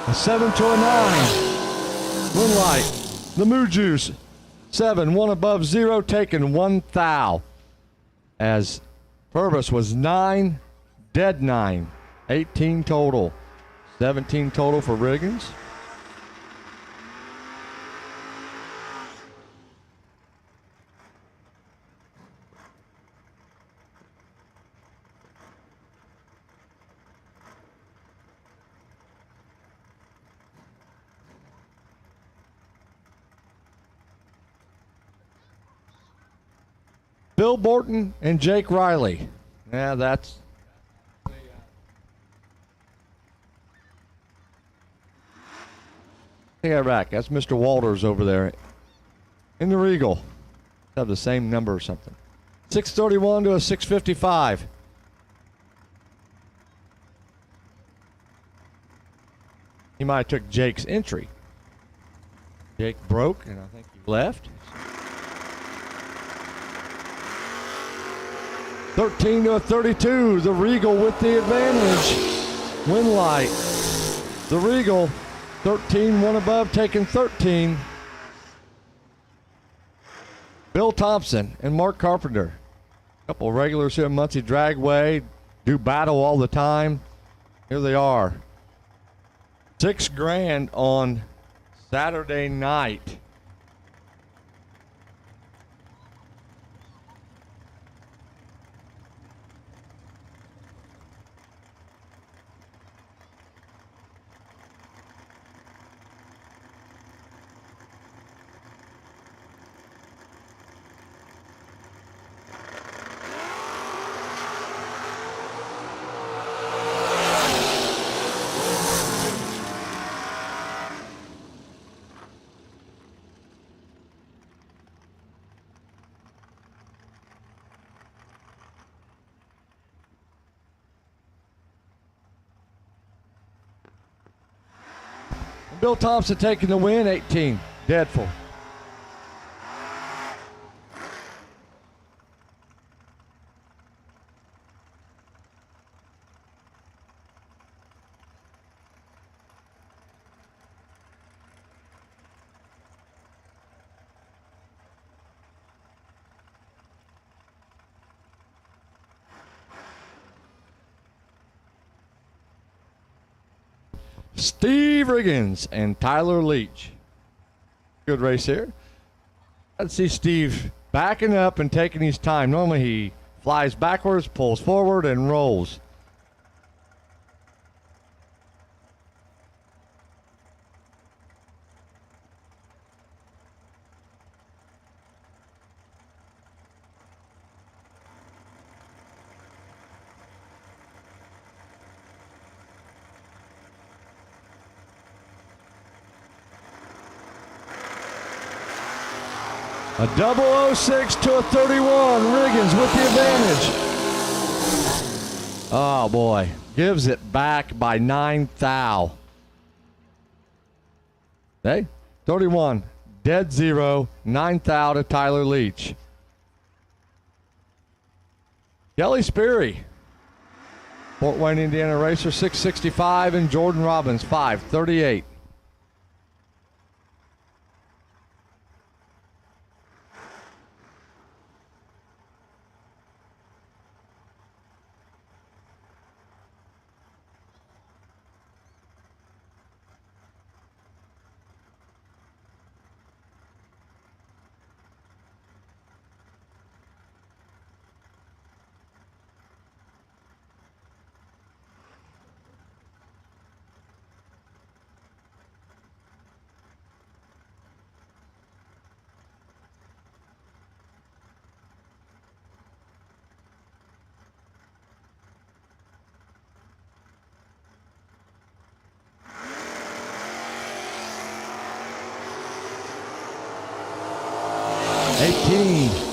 A 7 to a 9. Moonlight. The Moo Juice. 7, 1 above, 0 taken, 1 thou. As Purvis was 9, dead 9. 18 total. 17 total for Riggins. Bill Borton and Jake Riley. Yeah, that's... Take that back. That's Mr. Walters over there in the Regal. Have the same number or something. 631 to a 655. He might have took Jake's entry. Jake broke, and I think he left. 13 to a 32. The Regal with the advantage. Winlight. The Regal. 13, 1 above, taking 13. Bill Thompson and Mark Carpenter. A couple of regulars here in Muncie Dragway. Do battle all the time. Here they are. $6,000 on Saturday night. Bill Thompson taking the win, 18, dead full. Steve Riggins and Tyler Leach. Good race here. Let's see Steve backing up and taking his time. Normally he flies backwards, pulls forward, and rolls. A 006 to a 31. Riggins with the advantage. Oh boy. Gives it back by 9 thou. Hey, 31. Dead zero. 9 thou to Tyler Leach. Kelly Sperry. Fort Wayne, Indiana racer, 665, and Jordan Robbins, 538.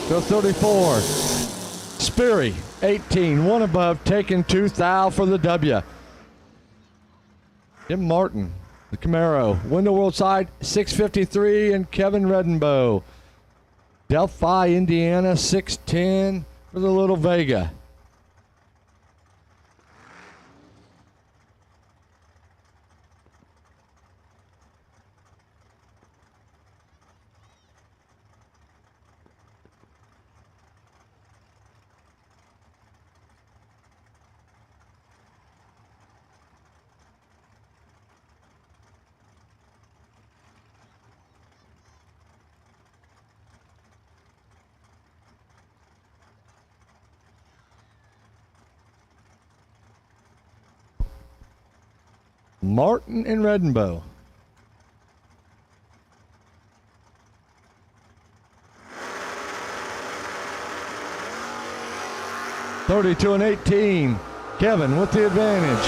To 34. Sperry, 18, one above, taking 2 thou for the W. Jim Martin, the Camaro, Window World Side, 653, and Kevin Redenbow. Delphi, Indiana, 610 for the Little Vega. Martin and Redenbow. (32 and 18). Kevin with the advantage.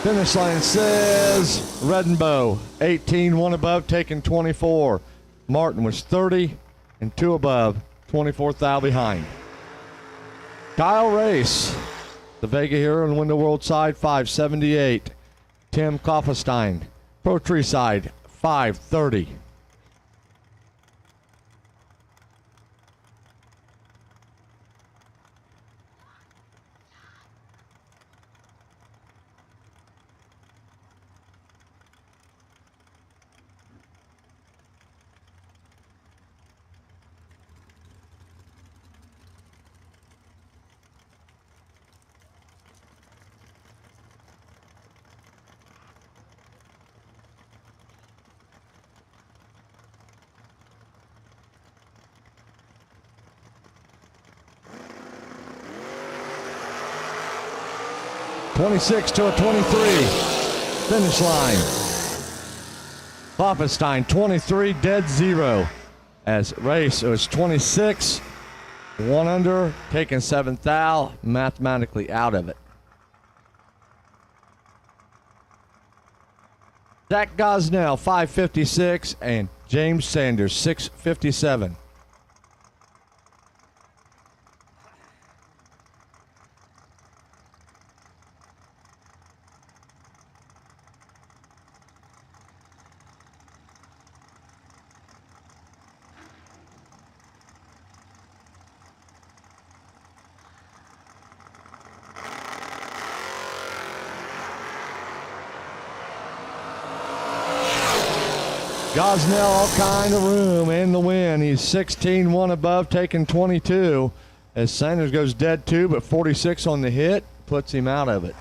Finish line says Redenbow, 18, one above, taking 24. Martin was 30 and 2 above, 24 thou behind. Kyle Race, the Vega Hero and Window World Side, 578. Tim Kaufenstein, Pro Tree Side, 530. (26 to a 23). Finish line. Kaufenstein, 23, dead zero. As Race, it was 26, 1 under, taking 7 thou, mathematically out of it. Zach Gosnell, 556, and James Sanders, 657. Gosnell all kind of room in the win. He's 16, one above, taking 22. As Sanders goes dead two, but 46 on the hit puts him out of it.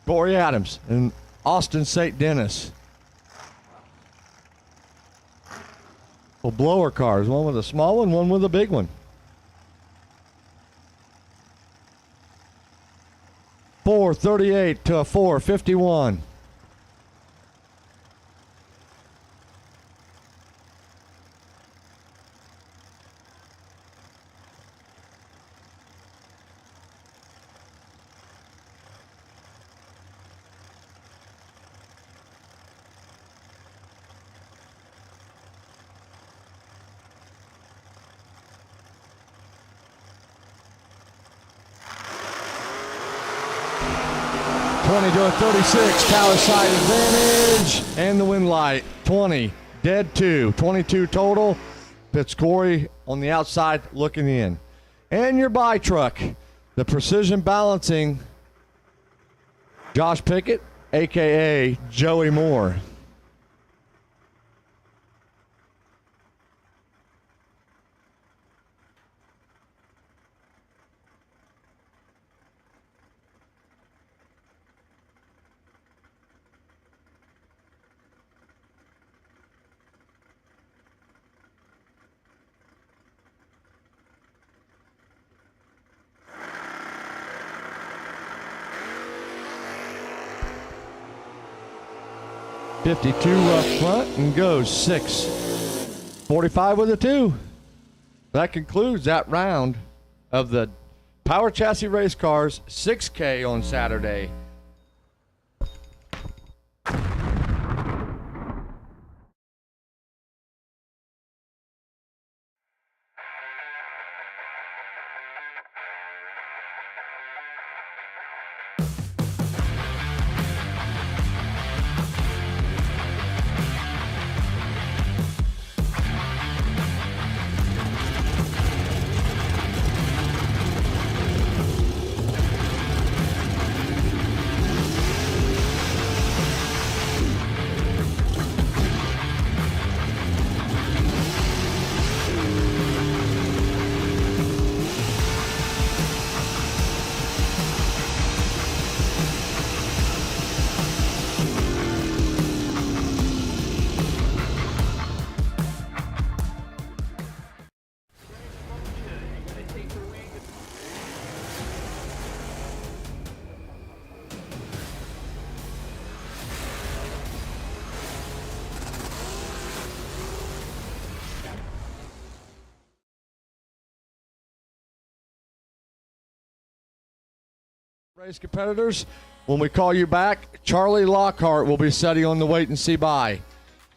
Corey Adams and Austin St. Dennis. Well, blower cars, one with a small one with a big one. 438 to a 451. To a 36, power side advantage, and the win light. 20, dead two, 22 total. Pits Corey on the outside looking in. And your buy truck, the precision balancing, Josh Pickett, AKA Joey Moore. .52 rough front and goes 6.45 with a 2. That concludes that round of the Power Chassis Race Cars 6K on Saturday. Race competitors, when we call you back, Charlie Lockhart will be setting on the wait and see buy.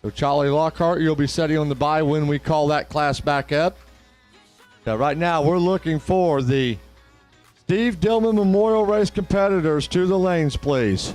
So Charlie Lockhart, you'll be setting on the buy when we call that class back up. Now, right now, we're looking for the Steve Dillman Memorial Race competitors to the lanes, please.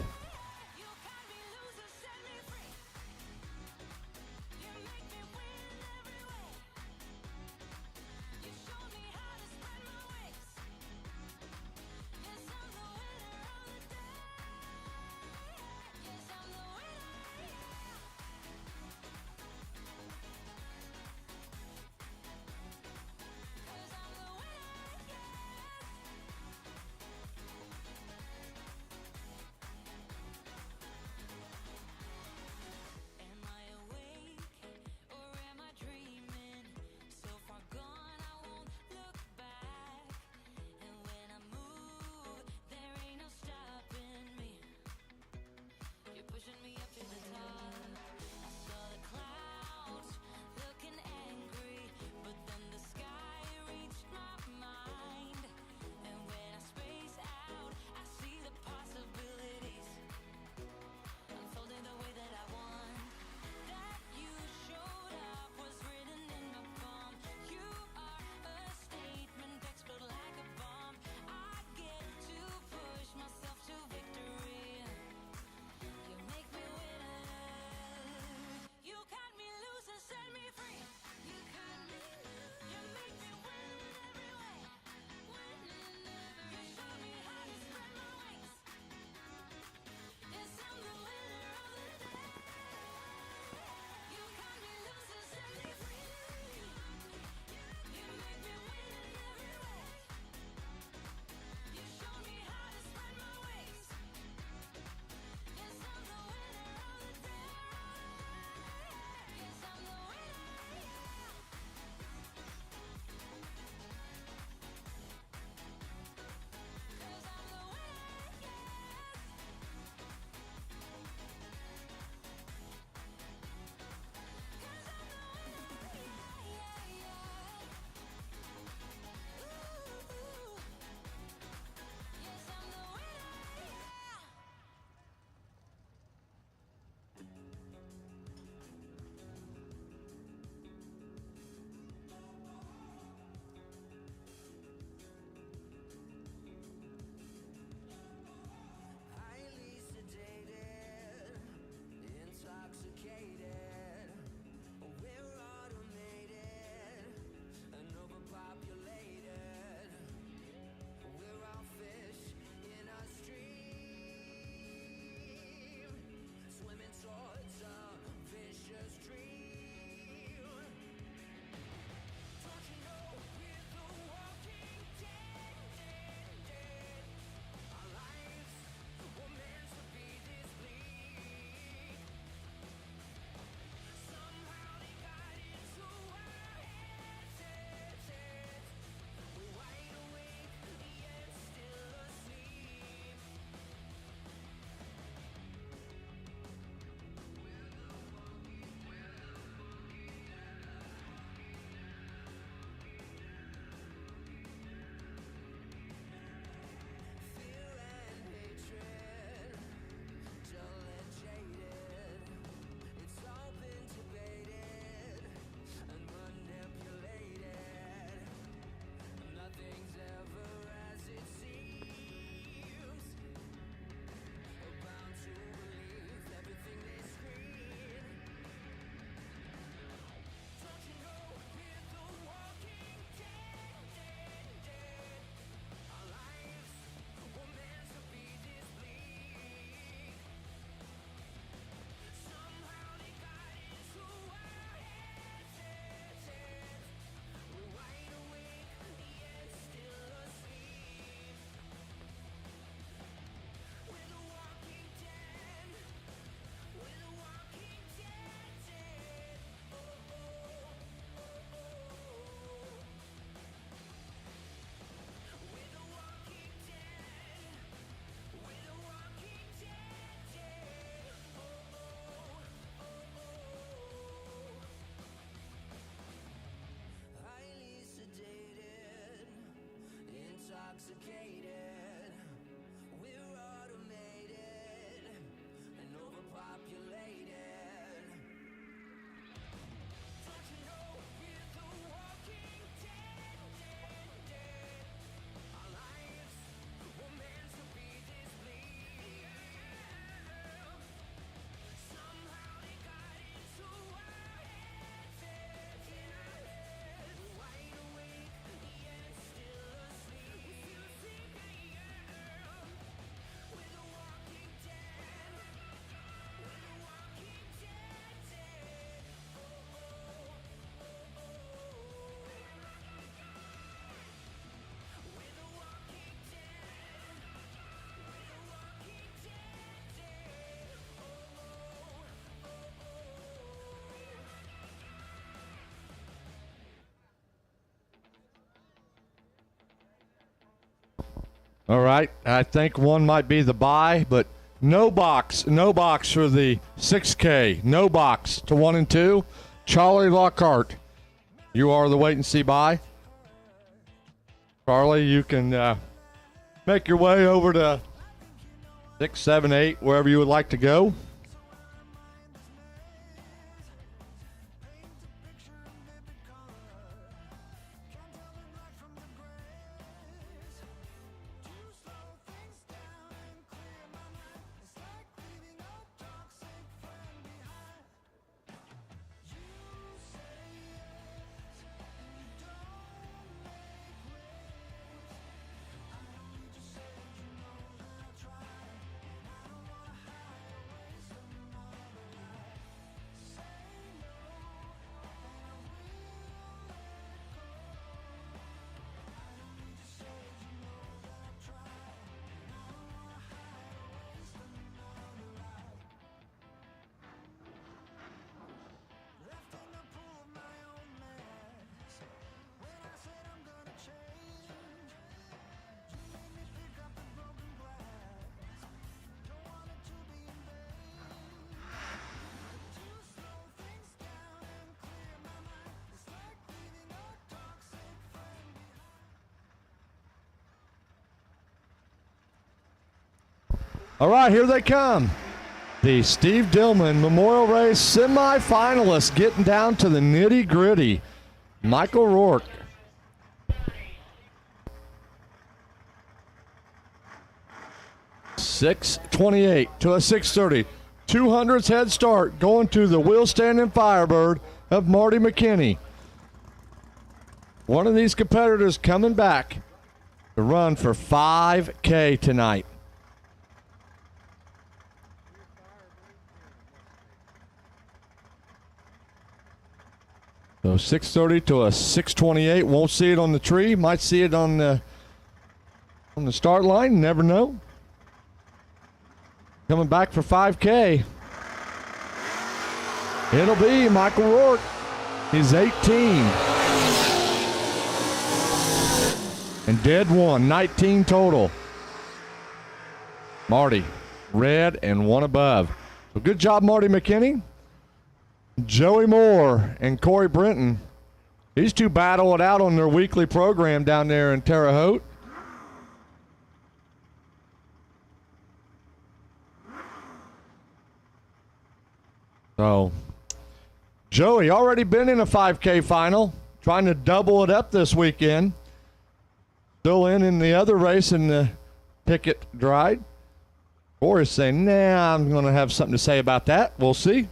All right, I think one might be the buy, but no box for the 6K. No box to 1 and 2. Charlie Lockhart, you are the wait and see buy. Charlie, you can make your way over to 6, 7, 8, wherever you would like to go. All right, here they come. The Steve Dillman Memorial Race semifinalists getting down to the nitty-gritty. Michael Rourke. .628 to a 6:30. 200s head start going to the wheel standing Firebird of Marty McKinney. One of these competitors coming back to run for 5K tonight. So 6:30 to a 6:28. Won't see it on the tree. Might see it on the start line. Never know. Coming back for 5K. It'll be Michael Rourke. He's 18. And dead one. 19 total. Marty, red and one above. So good job, Marty McKinney. Joey Moore and Corey Brenton. These two battle it out on their weekly program down there in Terre Haute. So, Joey already been in a 5K final, trying to double it up this weekend. Still in the other race in the Picket Drive. Corey's saying, nah, I'm going to have something to say about that. We'll see.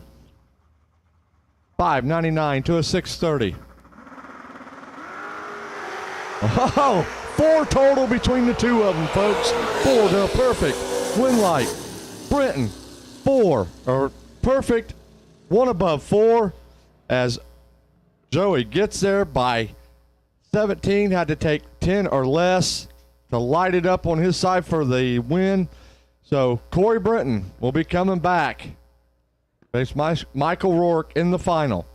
5.99 to a 6:30. Oh, 4 total between the two of them, folks. 4 to a perfect. Winlight, Brenton, 4, or perfect, 1 above 4, as Joey gets there by 17, had to take 10 or less to light it up on his side for the win. So Corey Brenton will be coming back. Face Michael Rourke in the final.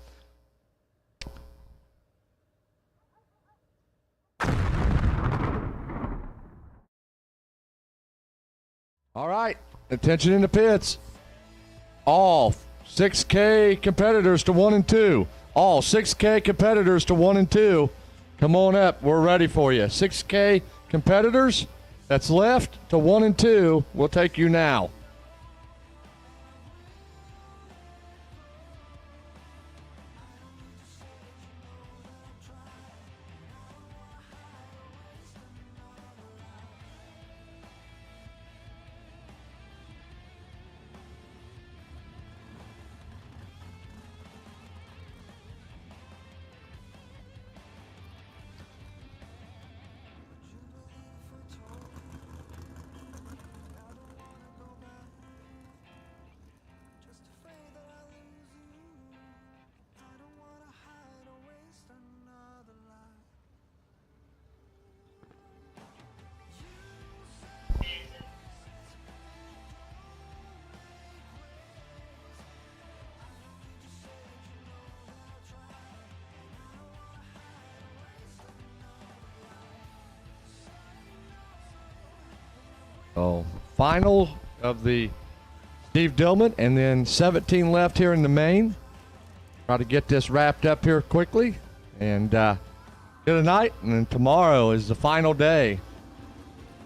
All right, attention in the pits. All 6K competitors to 1 and 2. All 6K competitors to 1 and 2. Come on up, we're ready for you. 6K competitors that's left to 1 and 2. We'll take you now. So final of the Steve Dillman, and then 17 left here in the main. Try to get this wrapped up here quickly, and good night. And then tomorrow is the final day.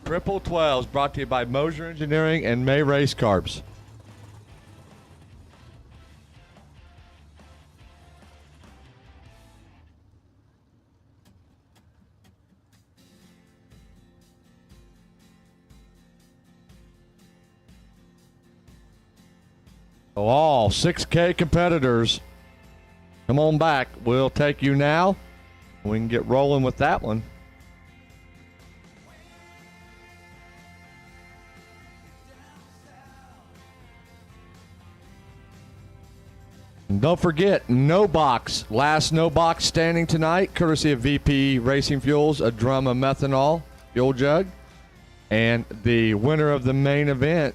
Triple 12's brought to you by Moser Engineering and May Race Carbs. So all 6K competitors, come on back. We'll take you now. We can get rolling with that one. And don't forget, no box. Last no box standing tonight, courtesy of VP Racing Fuels, a drum of methanol fuel jug. And the winner of the main event,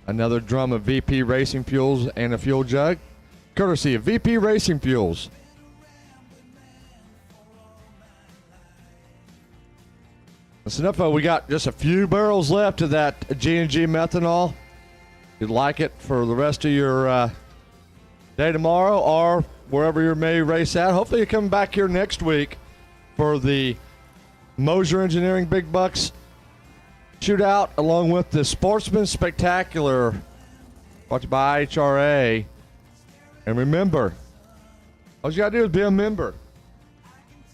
another drum of VP Racing Fuels and a fuel jug, courtesy of VP Racing Fuels. That's enough. We got just a few barrels left of that G&G methanol. If you'd like it for the rest of your day tomorrow or wherever you may race at. Hopefully you're coming back here next week for the Moser Engineering Big Bucks shootout, along with the Sportsman Spectacular, brought to you by HRA. And remember, all you got to do is be a member.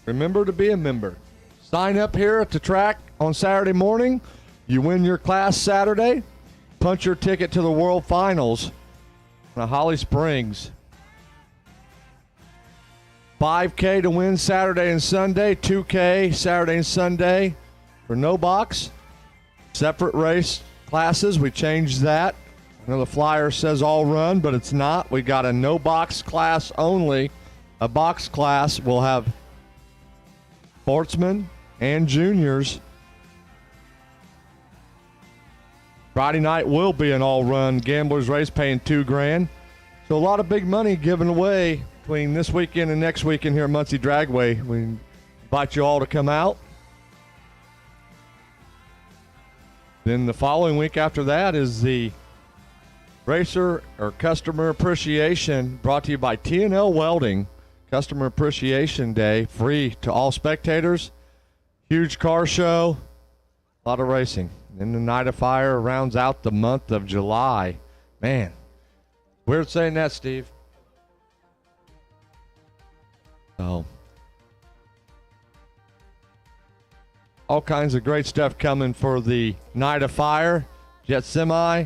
Remember to be a member. Sign up here at the track on Saturday morning. You win your class Saturday. Punch your ticket to the World Finals in Holly Springs. 5K to win Saturday and Sunday. 2K Saturday and Sunday for no box. Separate race classes. We changed that. I know the flyer says all run, but it's not. We got a no box class only. A box class will have sportsmen and juniors. Friday night will be an all run gamblers race, paying $2,000. So a lot of big money given away between this weekend and next weekend here at Muncie Dragway. We invite you all to come out. Then the following week after that is the Racer or Customer Appreciation, brought to you by T&L Welding. Customer Appreciation Day, free to all spectators. Huge car show, a lot of racing. Then the Night of Fire rounds out the month of July. Man, weird saying that, Steve. So, all kinds of great stuff coming for the Night of Fire. Jet Semi,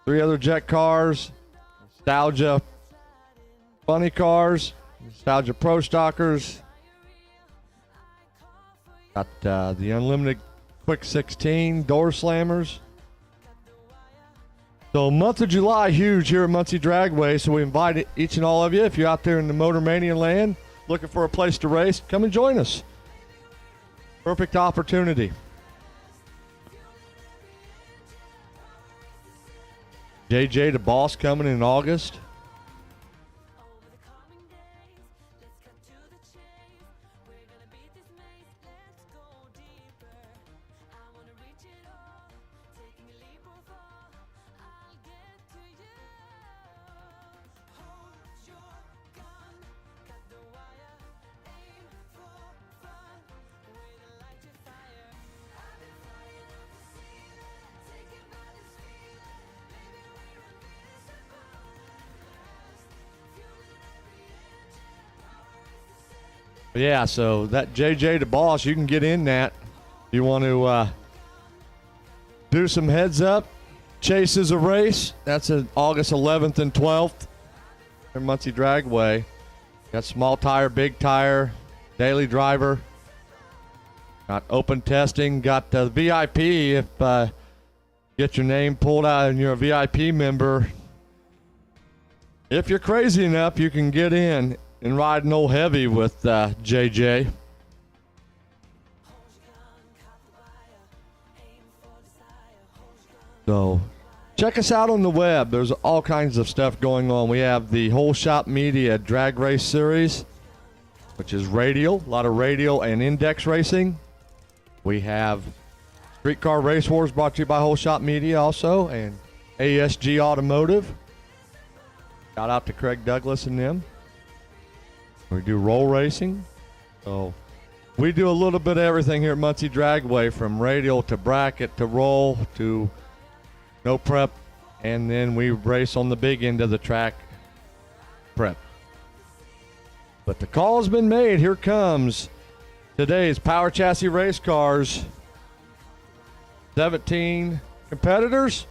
3 other jet cars, Nostalgia Funny Cars, Nostalgia Pro Stockers. Got the Unlimited Quick 16 Door Slammers. So month of July, huge here at Muncie Dragway. So we invite each and all of you, if you're out there in the Motor Mania land, looking for a place to race, come and join us. Perfect opportunity. JJ the Boss coming in August. Yeah, so that JJ the Boss, you can get in that. You want to do some heads up, chases a race. That's August 11th and 12th in Muncie Dragway. Got small tire, big tire, daily driver. Got open testing. Got the VIP. If get your name pulled out and you're a VIP member, if you're crazy enough, you can get in and ride an old heavy with JJ. So check us out on the web. There's all kinds of stuff going on. We have the Whole Shop Media Drag Race Series, which is radial, a lot of radial and index racing. We have Streetcar Race Wars brought to you by Whole Shot Media also, and ASG Automotive. Shout out to Craig Douglas and them. We do roll racing. So we do a little bit of everything here at Muncie Dragway, from radial to bracket to roll to no prep, and then we race on the big end of the track, prep. But the call has been made. Here comes today's Power Chassis Race Cars. 17 competitors.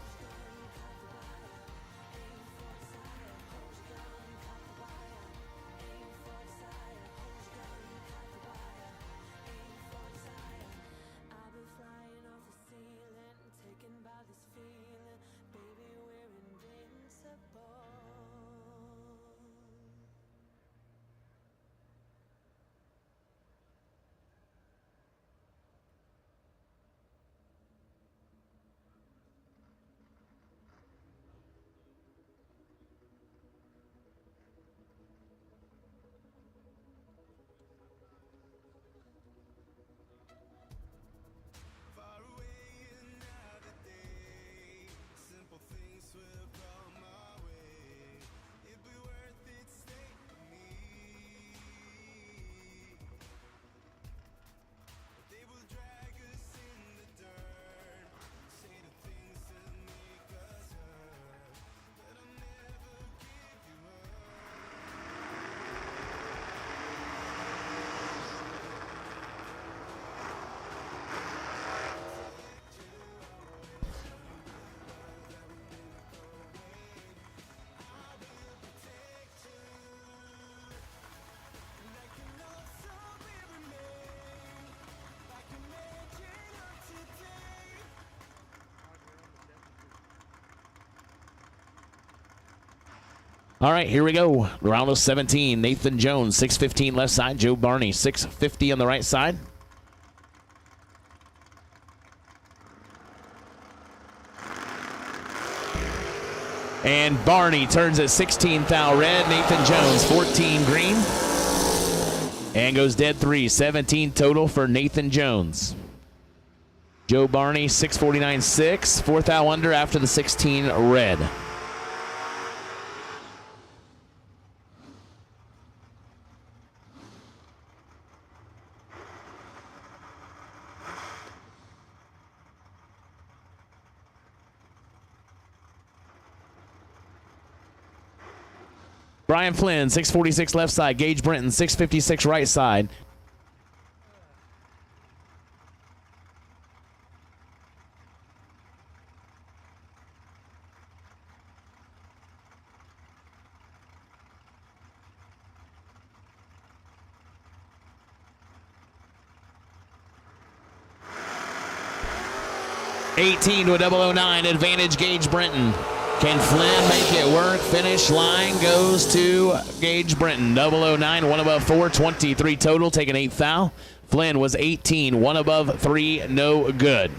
All right, here we go. Round of 17. Nathan Jones, 615 left side. Joe Barney, 650 on the right side. And Barney turns at 16 thou red. Nathan Jones, 14 green. And goes dead 3. 17 total for Nathan Jones. Joe Barney, 649.6. 4 thou under after the 16 red. Brian Flynn, 646 left side. Gage Brenton, 656 right side. $18 to a 009. Advantage Gage Brenton. Can Flynn make it work? Finish line goes to Gage Brenton. 009, 1 above 4, 23 total, taking 8 thou. Flynn was 18, 1 above 3, no good.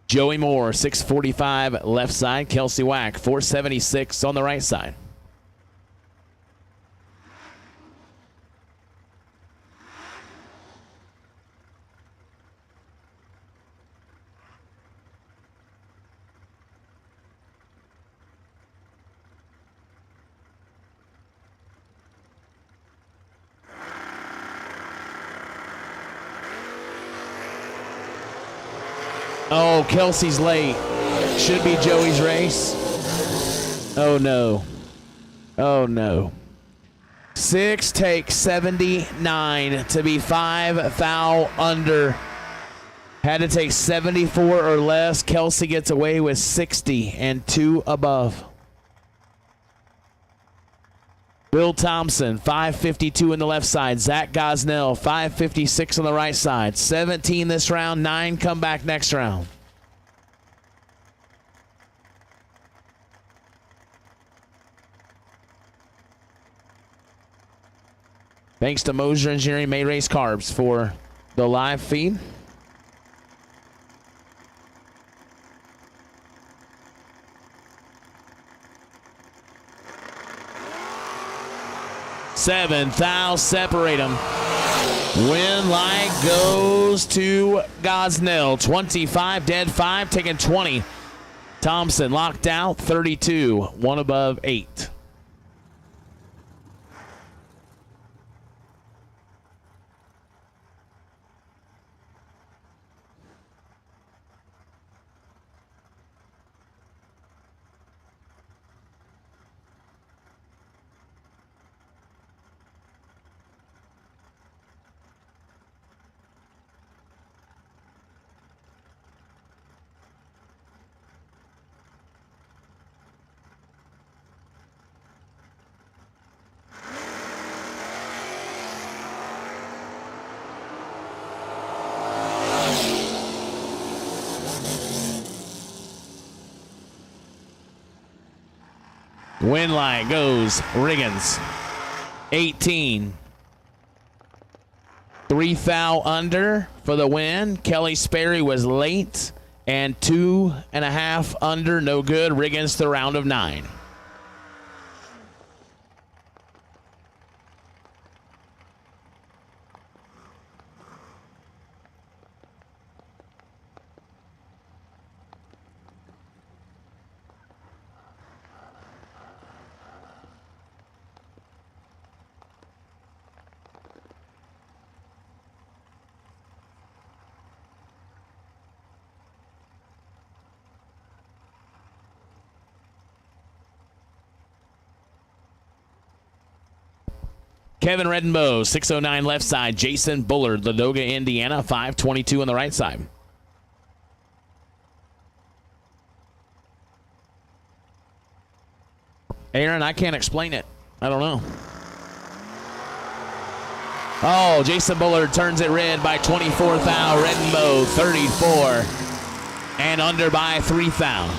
Joey Moore, 645 left side. Kelsey Wack, 476 on the right side. Oh, Kelsey's late. Should be Joey's race. Oh, no. Oh, no. 6 takes 79 to be 5 thou under. Had to take 74 or less. Kelsey gets away with 60 and 2 above. Bill Thompson, 552 in the left side. Zach Gosnell, 556 on the right side. 17 this round, 9 come back next round. Thanks to Moser Engineering, May Race Carbs for the live feed. Seventh thou separate them. Win light goes to Gosnell. 25, dead 5, taking 20. Thompson locked out, 32, 1 above 8. Win line goes Riggins. 18. 3 thou under for the win. Kelly Sperry was late. And 2.5 under, no good. Riggins to round of 9. Kevin Redenbow, 609 left side. Jason Bullard, Ladoga, Indiana, 522 on the right side. Aaron, I can't explain it. I don't know. Oh, Jason Bullard turns it red by 24 thou. Redenbow, 34. And under by 3 thou.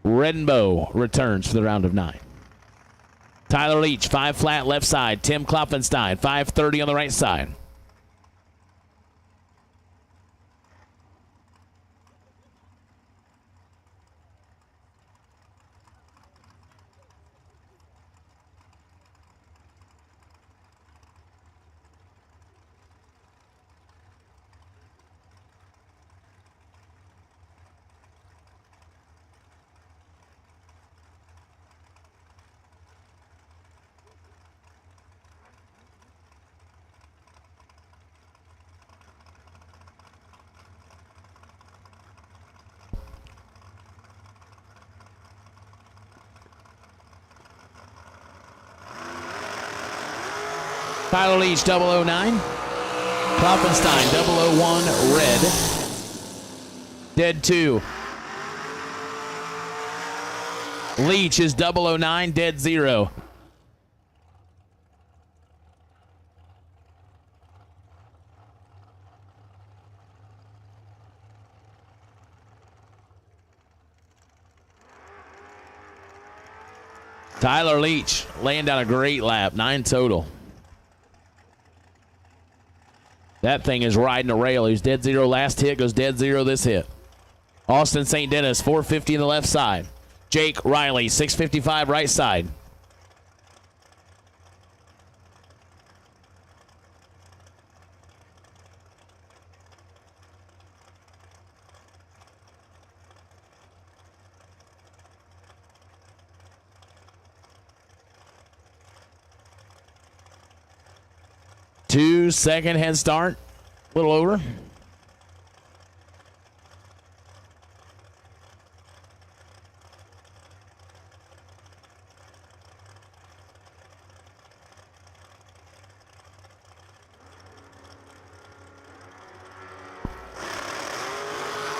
Redenbow returns for the round of 9. Tyler Leach, 5 flat left side. Tim Klopfenstein, 530 on the right side. Tyler Leach, 009. Klopfenstein, 001, red. Dead 2. Leach is 009, dead 0. Tyler Leach laying down a great lap, 9 total. That thing is riding a rail. He was dead 0 last hit, goes dead 0 this hit. Austin St. Dennis, 450 on the left side. Jake Riley, 655 right side. Two-second head start, a little over.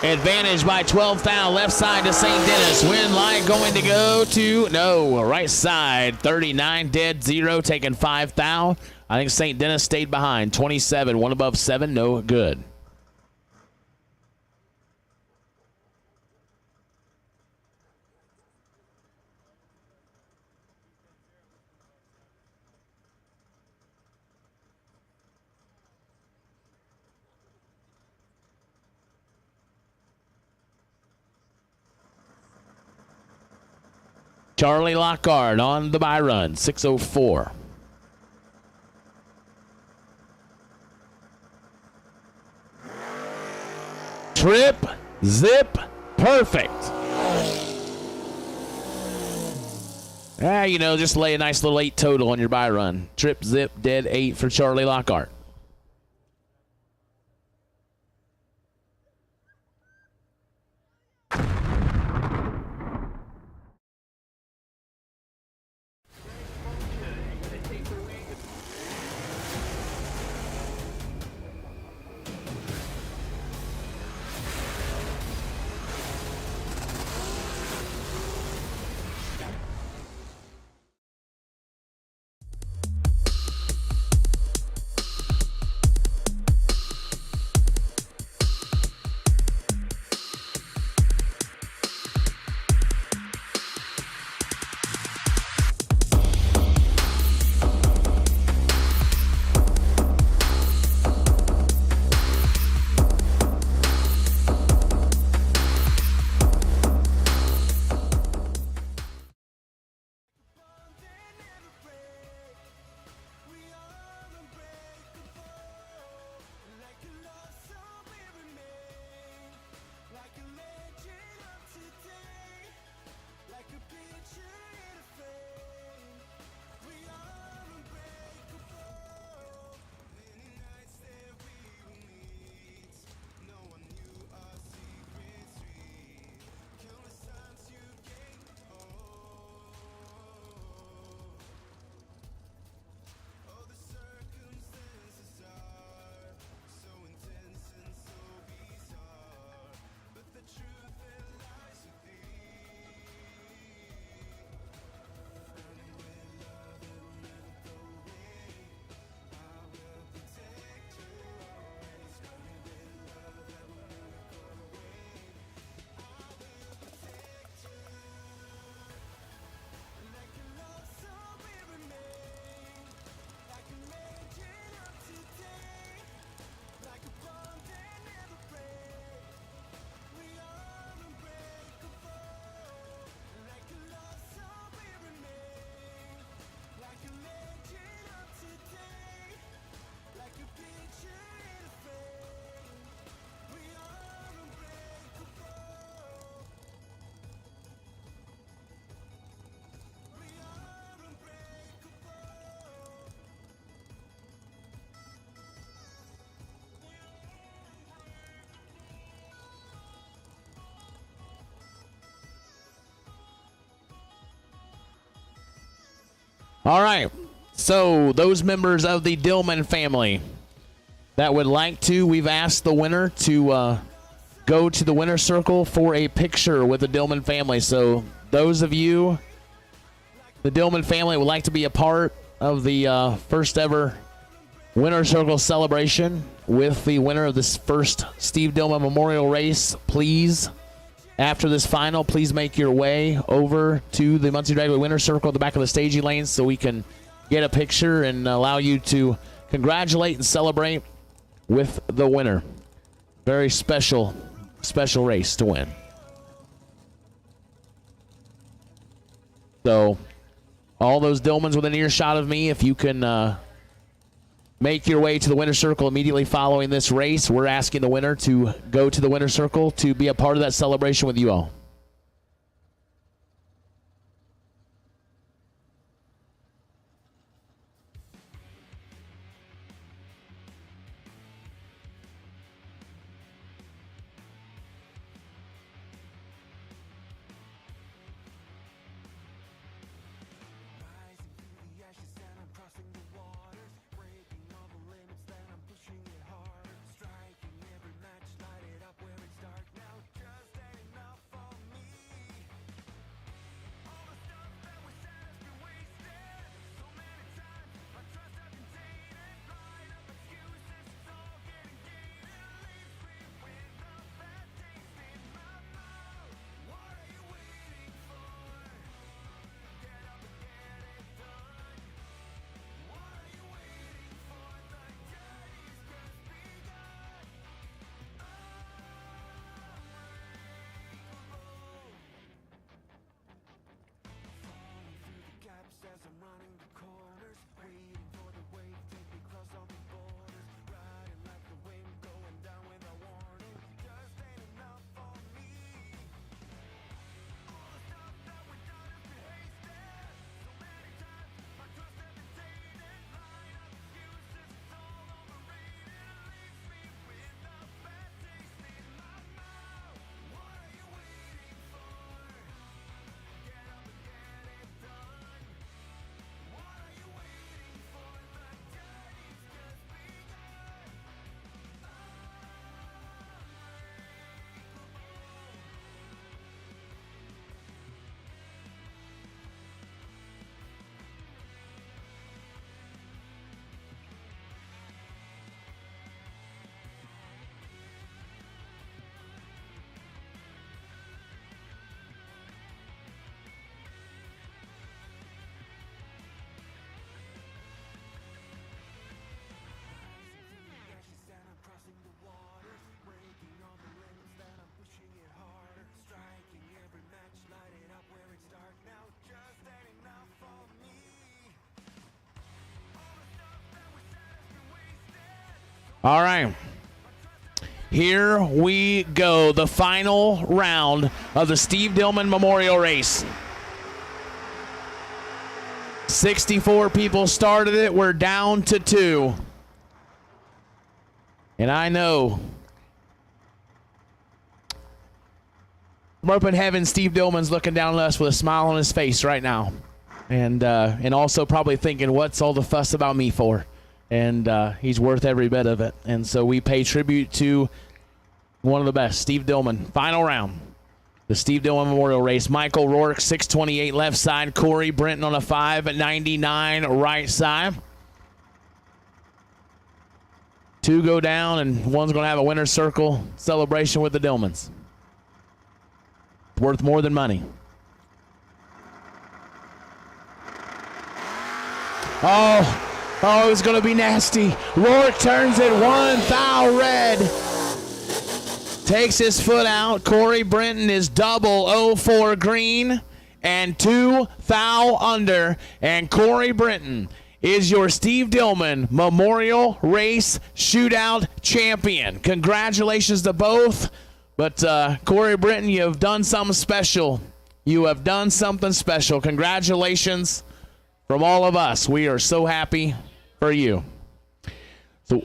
Advantage by 12 thou, left side to St. Dennis. Win light going to go to, no, right side. 39 dead, 0, taking 5 thou. I think St. Dennis stayed behind. 27, 1 above 7, no good. Charlie Lockhart on the by run, 6:04. Trip, zip, perfect. Just lay a nice little 8 total on your by run. Trip, zip, dead 8 for Charlie Lockhart. All right. So those members of the Dillman family that would like to, we've asked the winner to go to the winner circle for a picture with the Dillman family. So those of you, the Dillman family, would like to be a part of the first ever winner circle celebration with the winner of this first Steve Dillman Memorial Race, please, after this final, please make your way over to the Muncie Dragway Winner Circle at the back of the staging lanes so we can get a picture and allow you to congratulate and celebrate with the winner. Very special race to win. So, all those Dillmans within earshot of me, if you can make your way to the winner circle immediately following this race, we're asking the winner to go to the winner circle to be a part of that celebration with you all. All right. Here we go. The final round of the Steve Dillman Memorial Race. 64 people started it. We're down to 2. And I know from up in heaven, Steve Dillman's looking down at us with a smile on his face right now. And also probably thinking, what's all the fuss about me for? And he's worth every bit of it. And so we pay tribute to one of the best, Steve Dillman. Final round. The Steve Dillman Memorial Race. Michael Rourke, 628 left side. Corey Brenton on a 599 right side. 2 go down, and one's going to have a winner's circle celebration with the Dillmans. Worth more than money. Oh, it's going to be nasty. Rourke turns it 1 thou red. Takes his foot out. Corey Brenton is double 04 green and 2 thou under. And Corey Brenton is your Steve Dillman Memorial Race Shootout champion. Congratulations to both. But Corey Brenton, you have done something special. You have done something special. Congratulations from all of us. We are so happy for you. So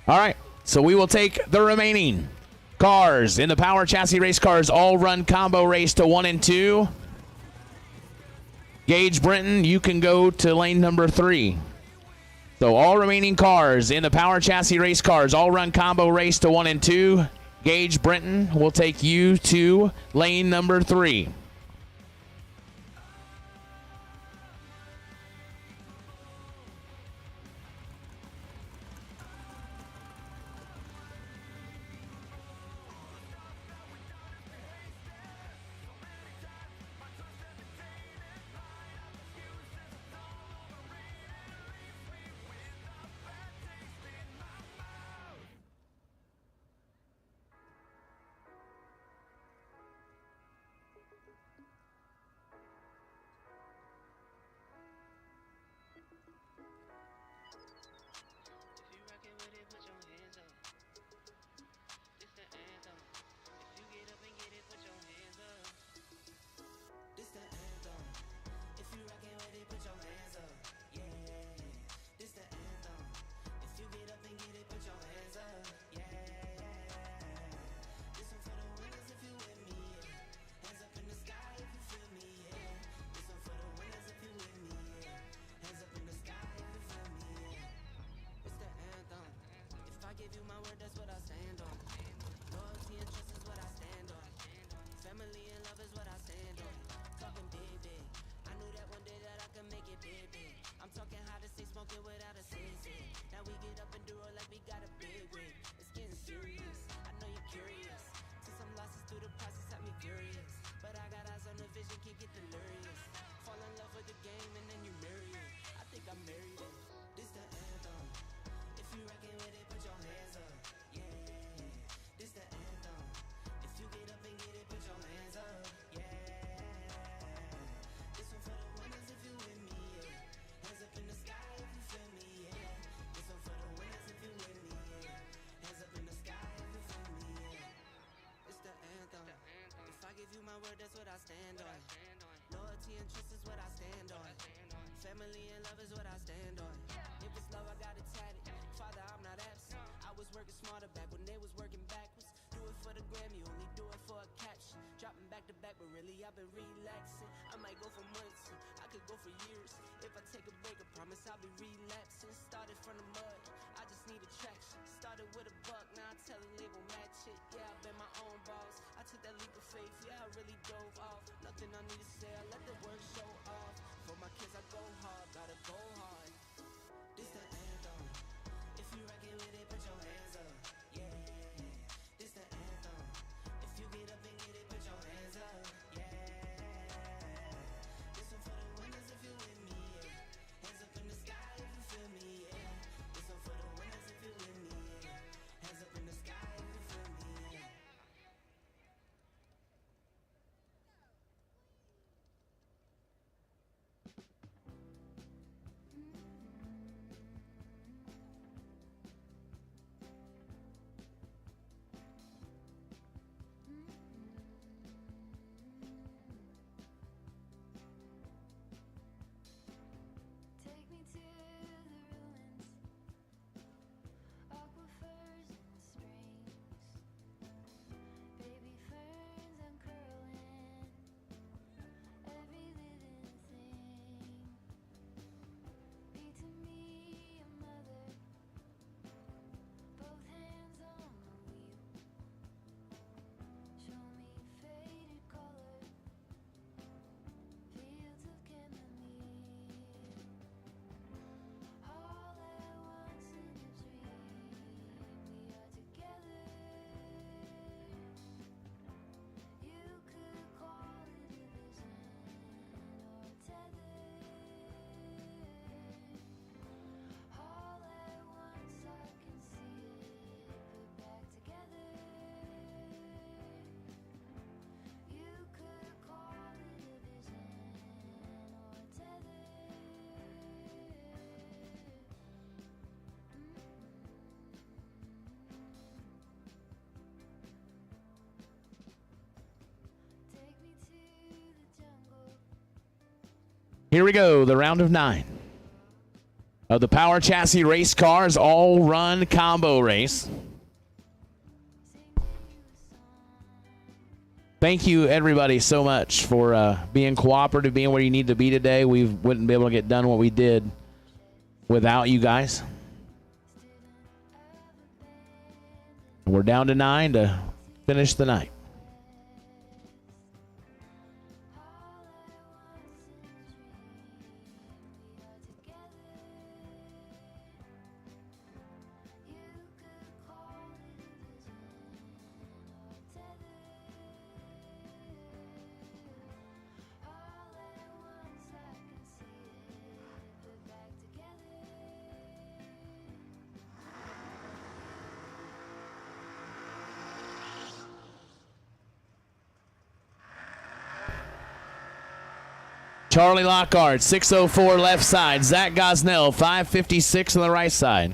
all right, so we will take the remaining cars in the Power Chassis Race Cars all-run combo race to 1 and 2. Gage Brenton, you can go to lane number 3. So all remaining cars in the Power Chassis Race Cars all-run combo race to 1 and 2. Gage Brenton will take you to lane number 3. it did it. I'm talking how to say smoke it without a sense. Now we get up and do it like we got a big rig. It's getting serious. I know you're curious. Took some losses through the process, had me furious. But I got eyes on the vision, can't get delirious. Fall in love with the game and then you marry it. I think I married it. This the anthem. If you reckon with it, put your hands up. Yeah, this the anthem. If you get up and get it, put your hands up. Yeah, this one for the winners if you with me. Yeah, hands up in the sky if you feel me. Yeah, this one for the winners if you with me. Yeah, hands up in the sky if you feel me. Yeah, it's the anthem. If I give you my word, that's what I stand on. Loyalty and trust is what I stand on. Family and love is what I stand on. If it's love, I got it tatted. Father, I'm not absent. I was working smarter back when they was working backwards. Do it for the gram, you only do it for a caption. Dropping back to back, but really I've been relaxing. I might go for months, I could go for years. If I take a break, I promise I'll be relapsing. Started from the mud, I just need attraction. Started with a buck, now I tell the label match it. Yeah, I've been my own boss. I took that leap of faith, yeah, I really dove off. Nothing I need to say, I let the work show off. For my kids, I go hard, gotta go hard. This the anthem. If you reckon with it, put your hands up. Yeah, this the anthem. If you get up and get it, put your hands up. Yeah, this one for the winners if you with me. Yeah, hands up in the sky if you feel me. Yeah, this one for the winners if you with me. Yeah, hands up in the sky if you feel me. Yeah. Take me to the ruins, aquifers and springs, baby ferns uncurling, every living thing. Be to me a mother, both hands on the wheel. Show me faded color, fields of chamomile. All at once in a dream, we are together. You could call it a vision or a tether. All at once I can see it put back together. You could call it a vision or a tether. Take me to the jungle. Here we go, the round of 9 of the Power Chassis Race Cars All Run Combo Race. Thank you, everybody, so much for being cooperative, being where you need to be today. We wouldn't be able to get done what we did without you guys. We're down to 9 to finish the night. Charlie Lockhart, 604 left side. Zach Gosnell, 556 on the right side.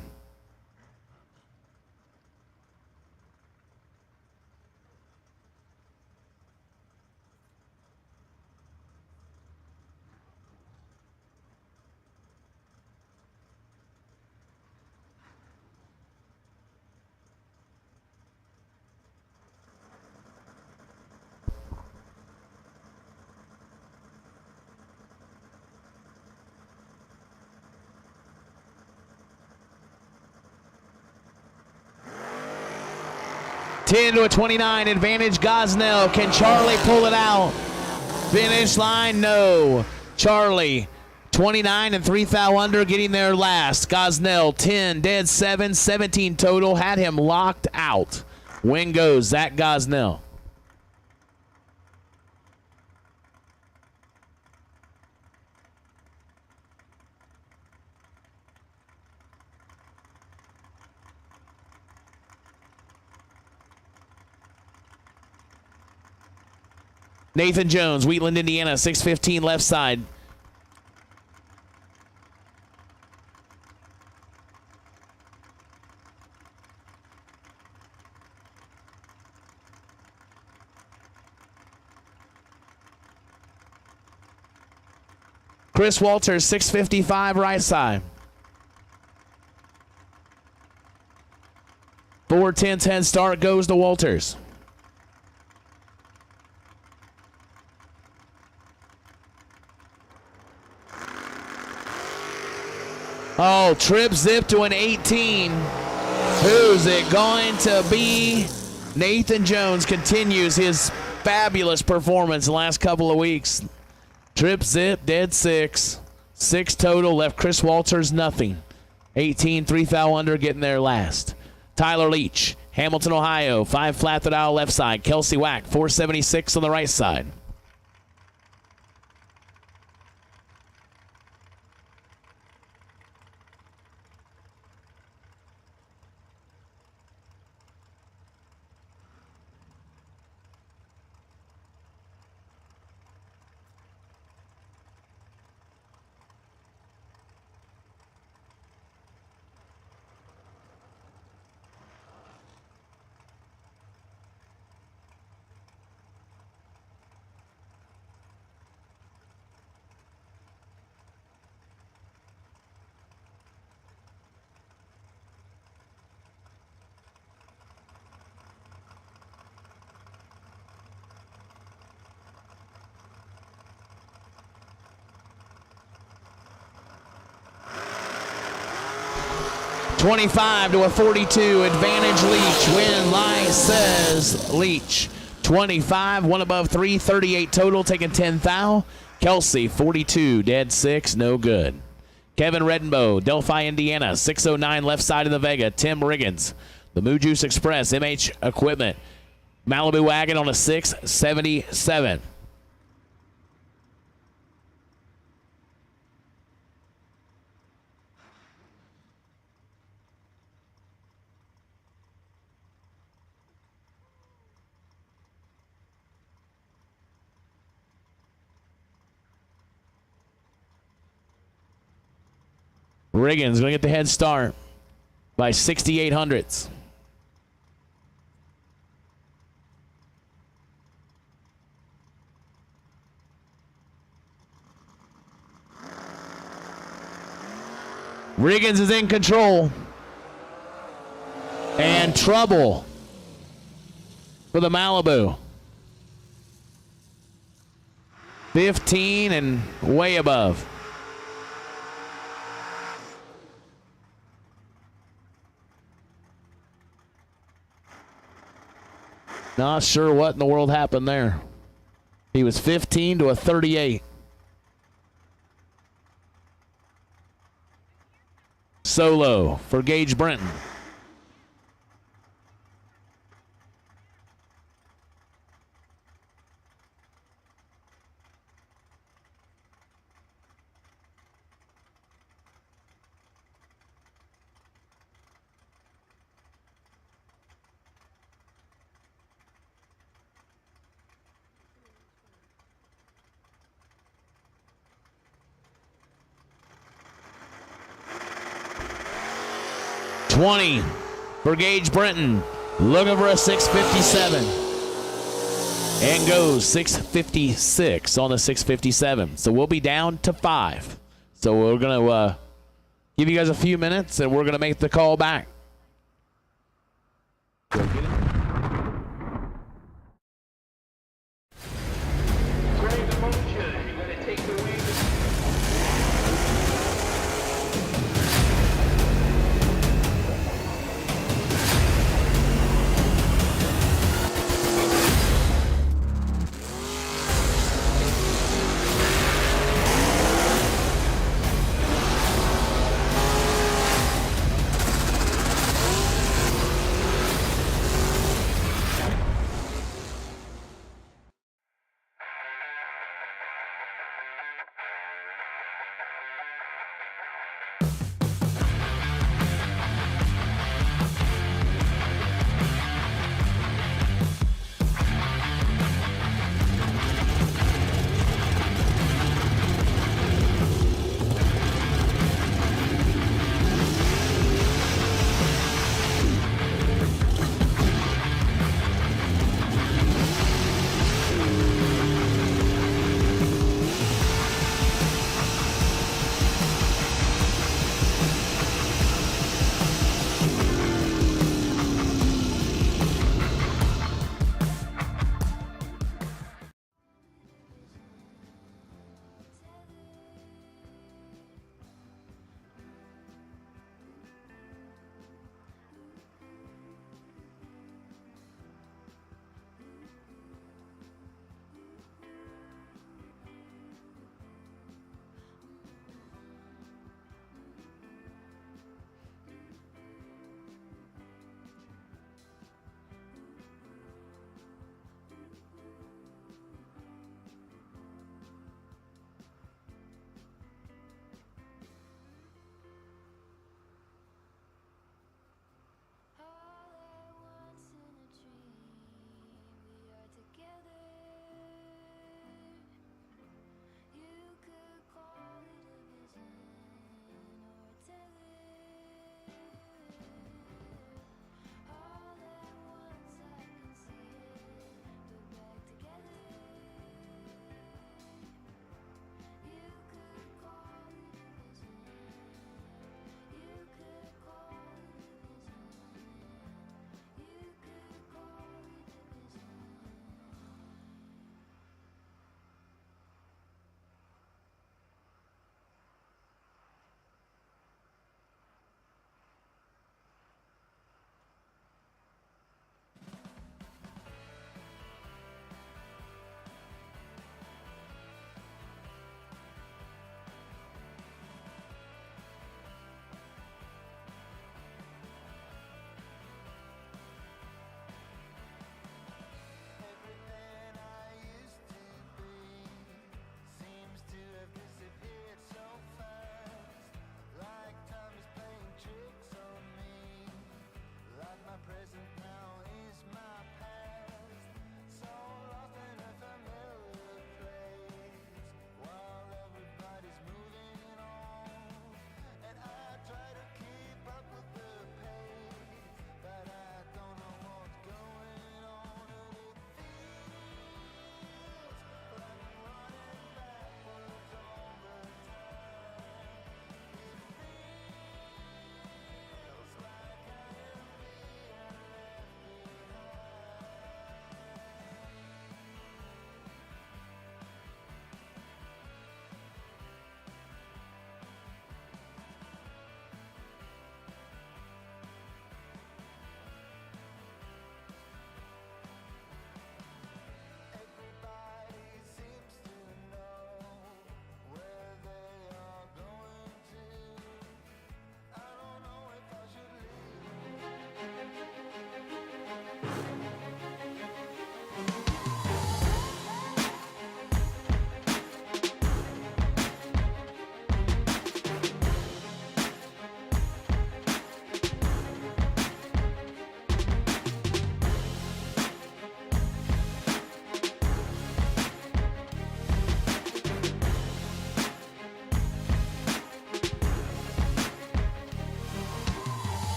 Ten to a 29 advantage. Gosnell. Can Charlie pull it out? Finish line, no. Charlie 29 and 3 thou under, getting there last. Gosnell, 10, dead 7, 17 total. Had him locked out. Win goes Zach Gosnell. Nathan Jones, Wheatland, Indiana, 615 left side. Chris Walters, 655 right side. 4-10 head start goes to Walters. Oh, trip zip to an 18. Who's it going to be? Nathan Jones continues his fabulous performance the last couple of weeks. Trip zip, dead 6. 6 total, left Chris Walters nothing. 18, 3 thou under, getting there last. Tyler Leach, Hamilton, Ohio, 5 flat the dial left side. Kelsey Wack, 476 on the right side. $25 to a 42, advantage Leach. Win line says Leach. 25, one above 3, 38 total, taking 10 thou. Kelsey, 42, dead 6, no good. Kevin Redenbow, Delphi, Indiana, 609 left side of the Vega. Tim Riggins, the Moo Juice Express, MH Equipment. Malibu Wagon on a 677. Riggins going to get the head start by 6,800ths. Riggins is in control. And trouble for the Malibu. 15 and way above. Not sure what in the world happened there. He was 15 to a 38. Solo for Gage Brenton. $20 for Gage Brenton, looking for a 657. And goes 656 on the 657. So we'll be down to 5. So we're going to give you guys a few minutes, and we're going to make the call back.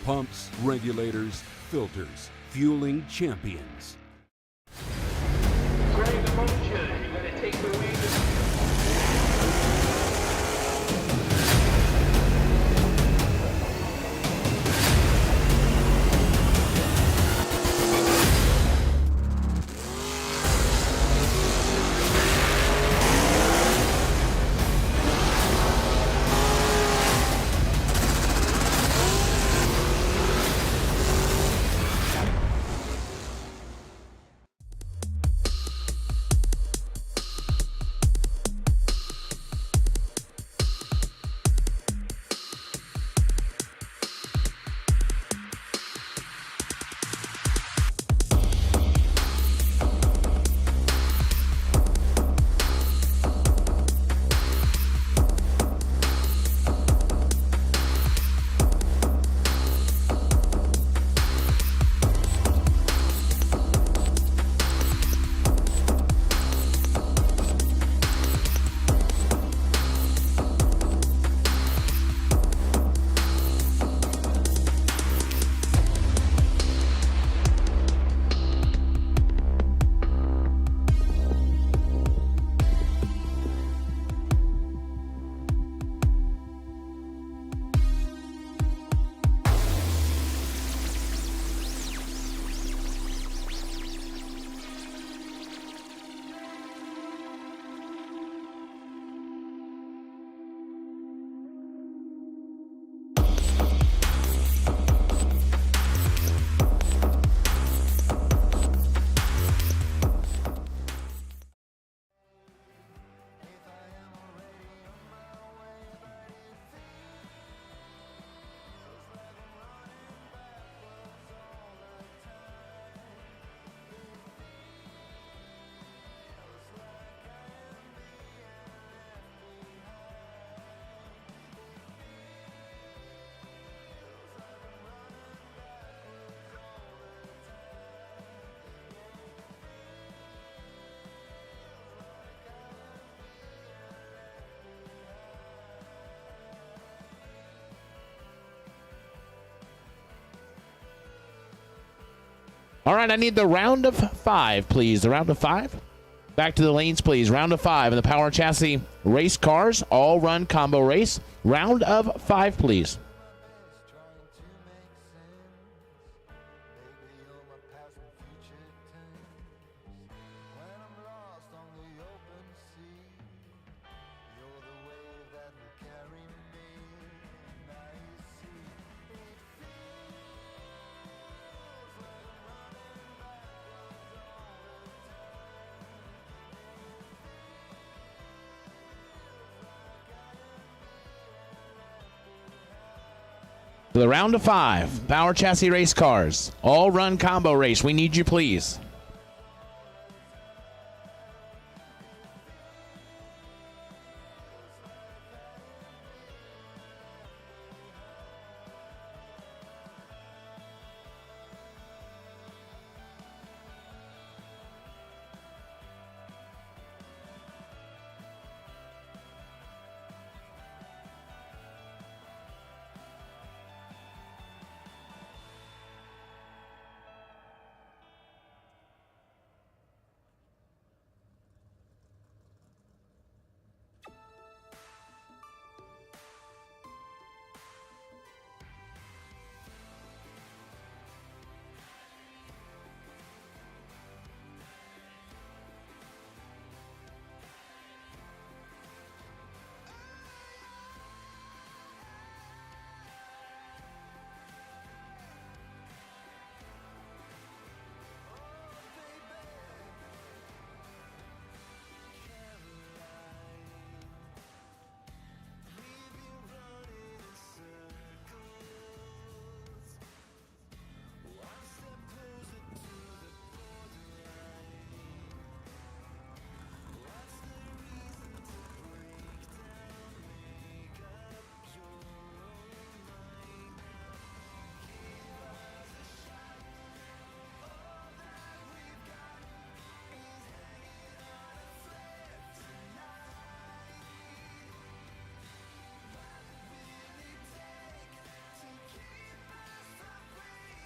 Pumps, regulators, filters, fueling champions. Greg Moser, you're going to take the lead. All right, I need the round of 5, please. The round of 5. Back to the lanes, please. Round of 5 in the Power Chassis race cars, all run combo race. Round of 5, please. To the round of 5, Power Chassis race cars, all run combo race. We need you, please.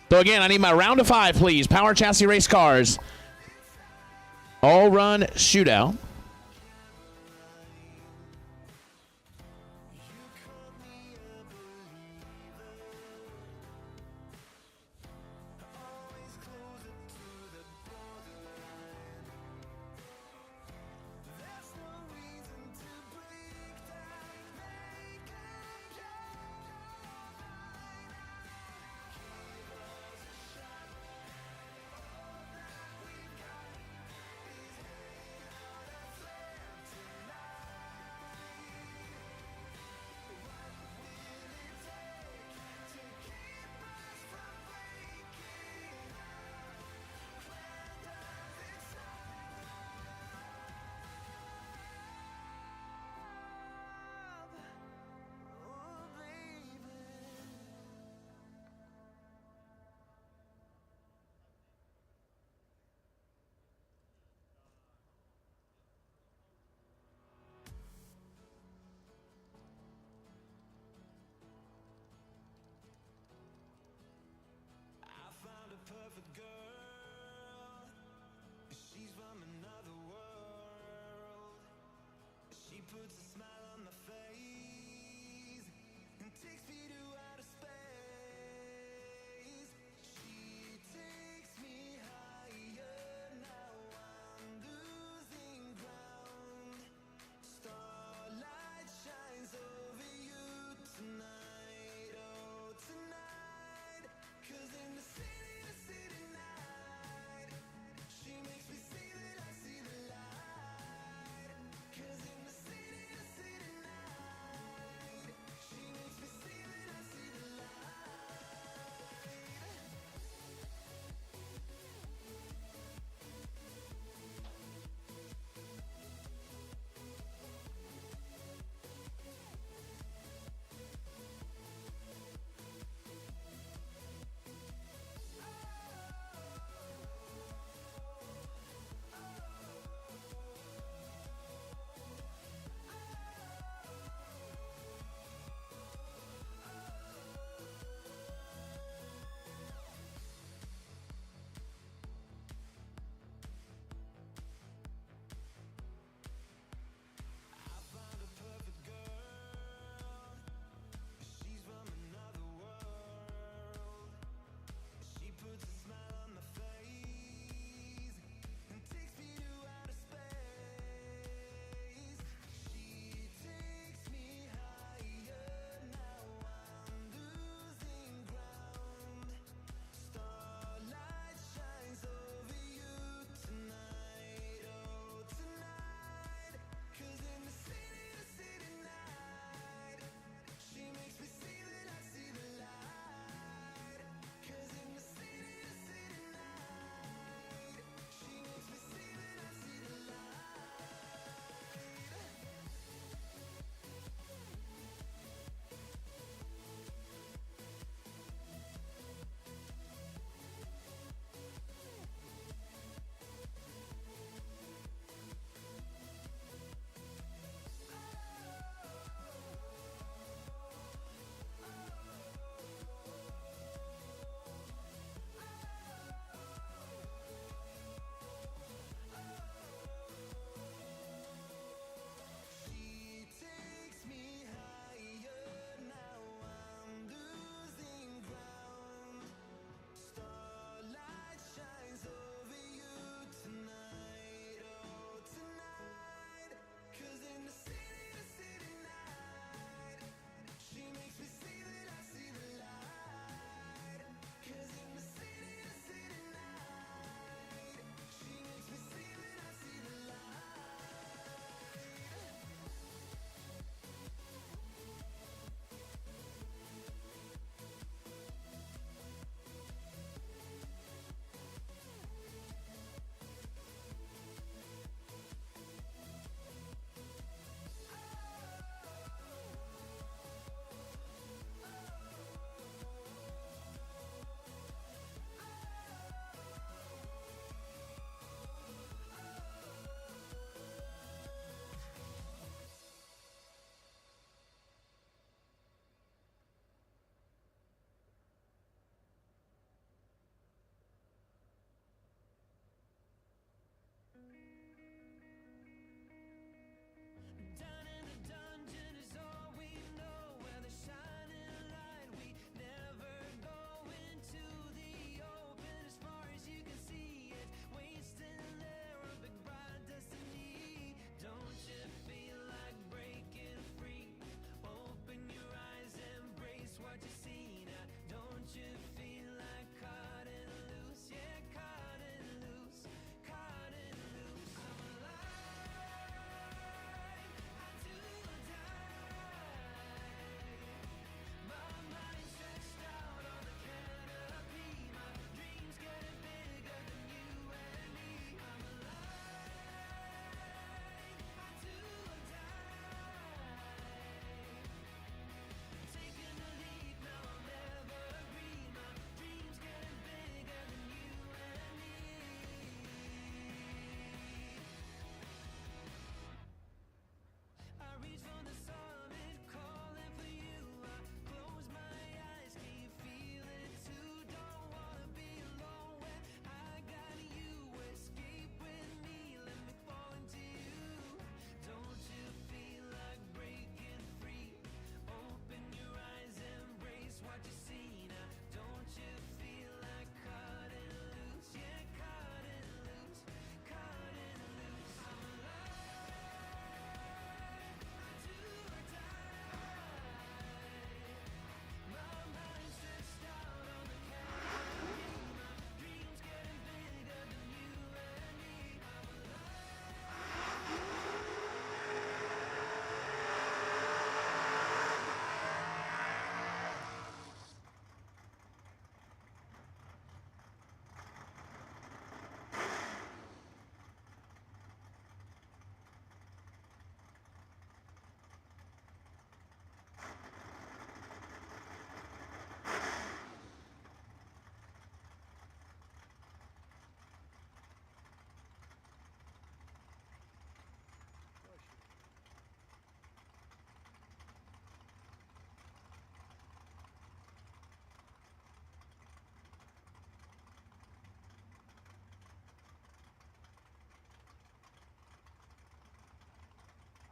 So again, I need my round of 5, please. Power chassis race cars. All run shootout.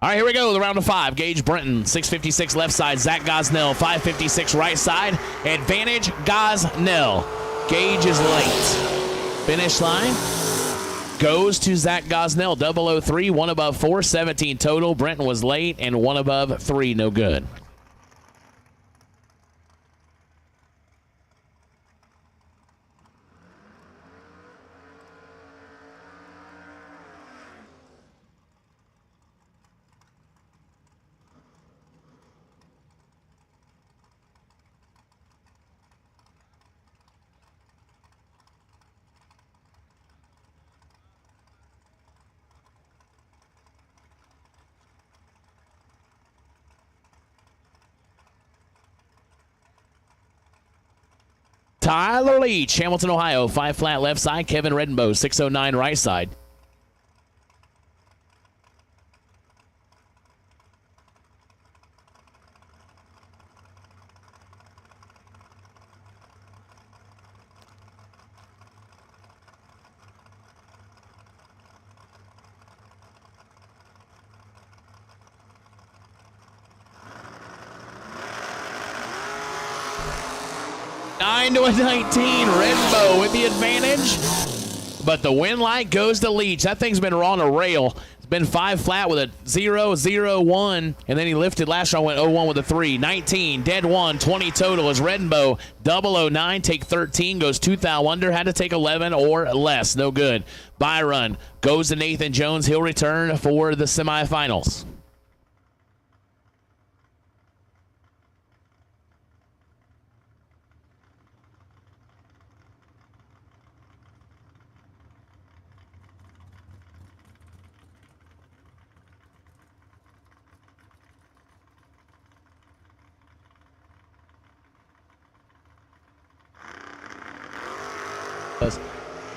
All right, here we go. The round of 5. Gage Brenton, 656 left side. Zach Gosnell, 556 right side. Advantage Gosnell. Gage is late. Finish line goes to Zach Gosnell. 003, 1 above 4, 17 total. Brenton was late and 1 above 3, no good. Tyler Leach, Hamilton, Ohio, 5 flat left side. Kevin Redenbow, 609 right side. Nine to a 19. Redenbow with the advantage. But the win light goes to Leach. That thing's been on a rail. It's been 5 flat with a 0-0-1. And then he lifted last round, went 0-1 with a 3. 19, dead 1, 20 total as Redenbow 009, take 13, goes 2 thou under. Had to take 11 or less. No good. Byron goes to Nathan Jones. He'll return for the semifinals. Does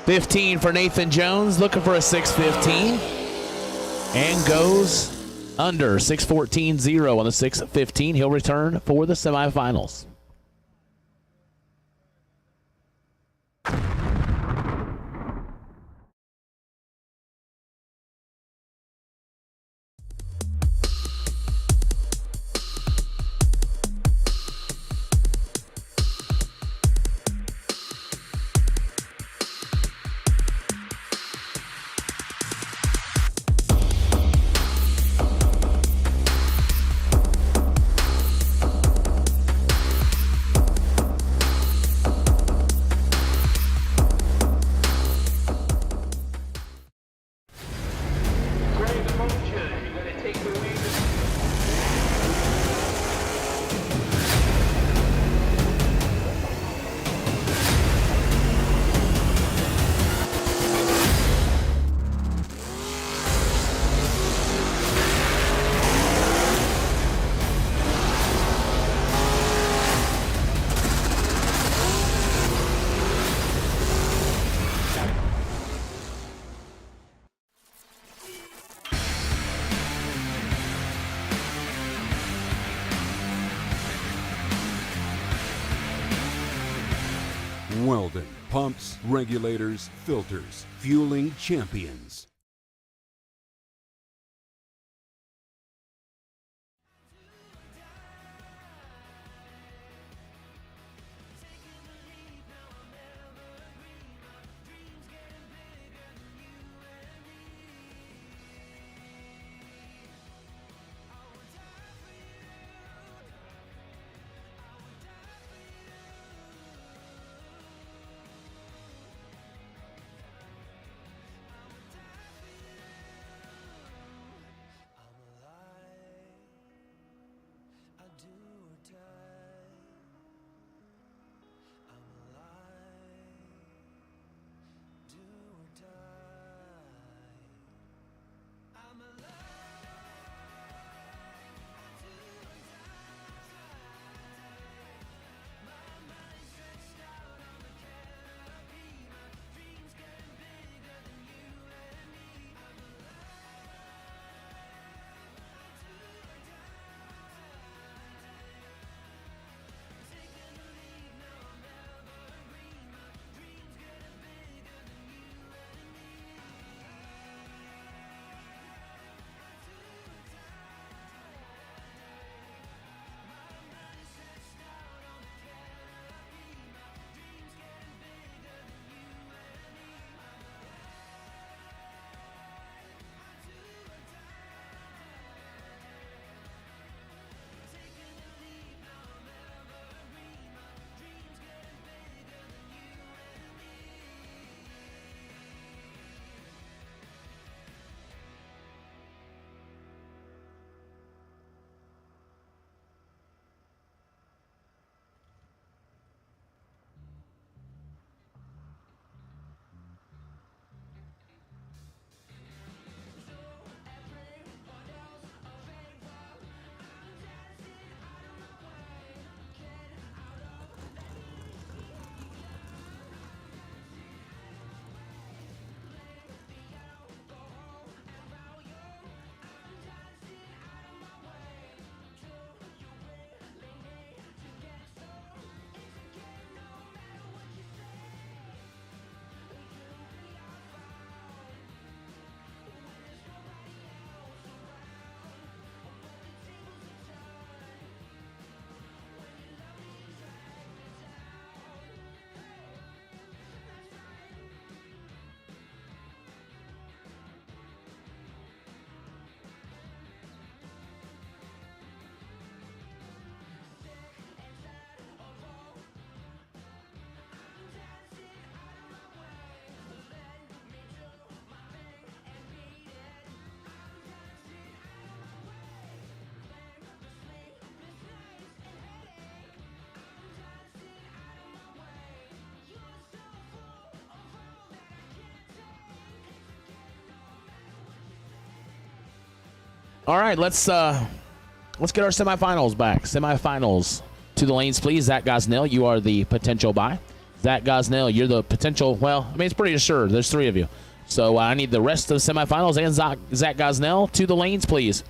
15 for Nathan Jones, looking for a 615, and goes under 614.0 on the 615. He'll return for the semifinals. Weldon, pumps, regulators, filters, fueling champions. All right, let's get our semifinals back. Semifinals to the lanes, please. Zach Gosnell, you are the potential buy. Zach Gosnell, you're the potential. Well, I mean, it's pretty assured. There's 3 of you. So I need the rest of the semifinals and Zach Gosnell to the lanes, please.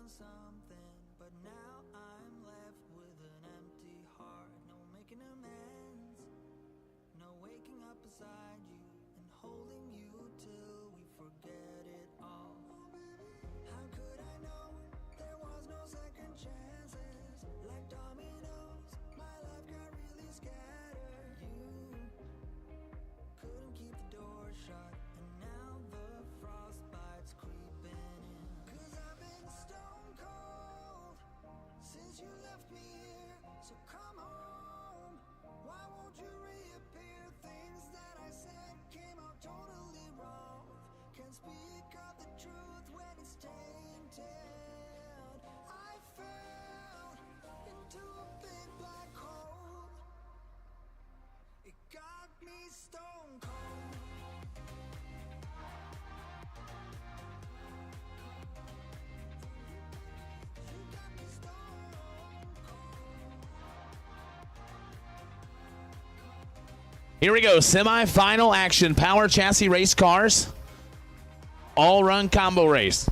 done something, but now I'm left with an empty heart. No making amends, no waking up beside you and holding you till we forget it all. How could I know there was no second chances? Like dominoes, my life got really scattered. You couldn't keep the door shut, and now the frostbite's creeping in. 'Cause I've been stone cold since you left me here, so come home. Why won't you reappear? Things that I said came out totally wrong. Can't speak of the truth when it's tainted. I fell into a big black hole. It got me stone cold. You got me stone cold. Here we go. Semi-final action. Power chassis race cars. All run combo race.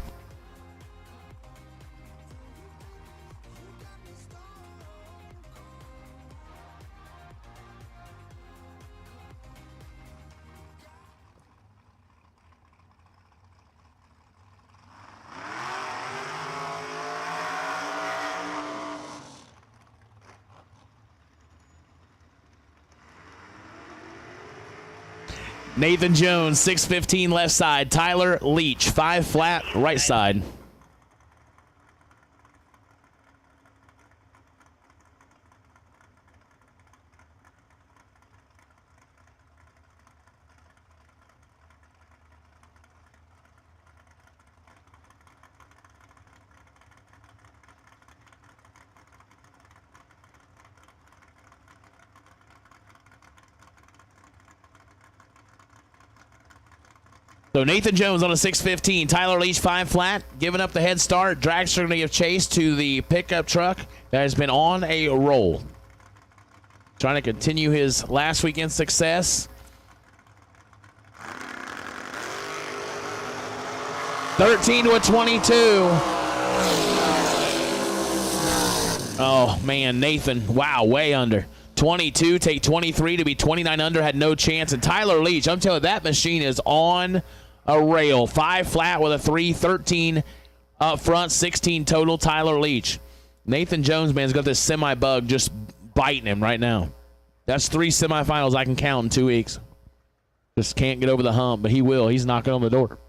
Nathan Jones, 615 left side. Tyler Leach, 5 flat right side. So Nathan Jones on a 615. Tyler Leach 5 flat, giving up the head start. Dragster going to give chase to the pickup truck that has been on a roll. Trying to continue his last weekend success. 13 to a 22. Oh, man, Nathan. Wow, way under. 22, take 23 to be 29 under, had no chance. And Tyler Leach, I'm telling you, that machine is on a rail. 5 flat with a 3, 13 up front, 16 total. Tyler Leach. Nathan Jones, man's got this semi-bug just biting him right now. That's 3 semifinals I can count in 2 weeks. Just can't get over the hump, but he will. He's knocking on the door.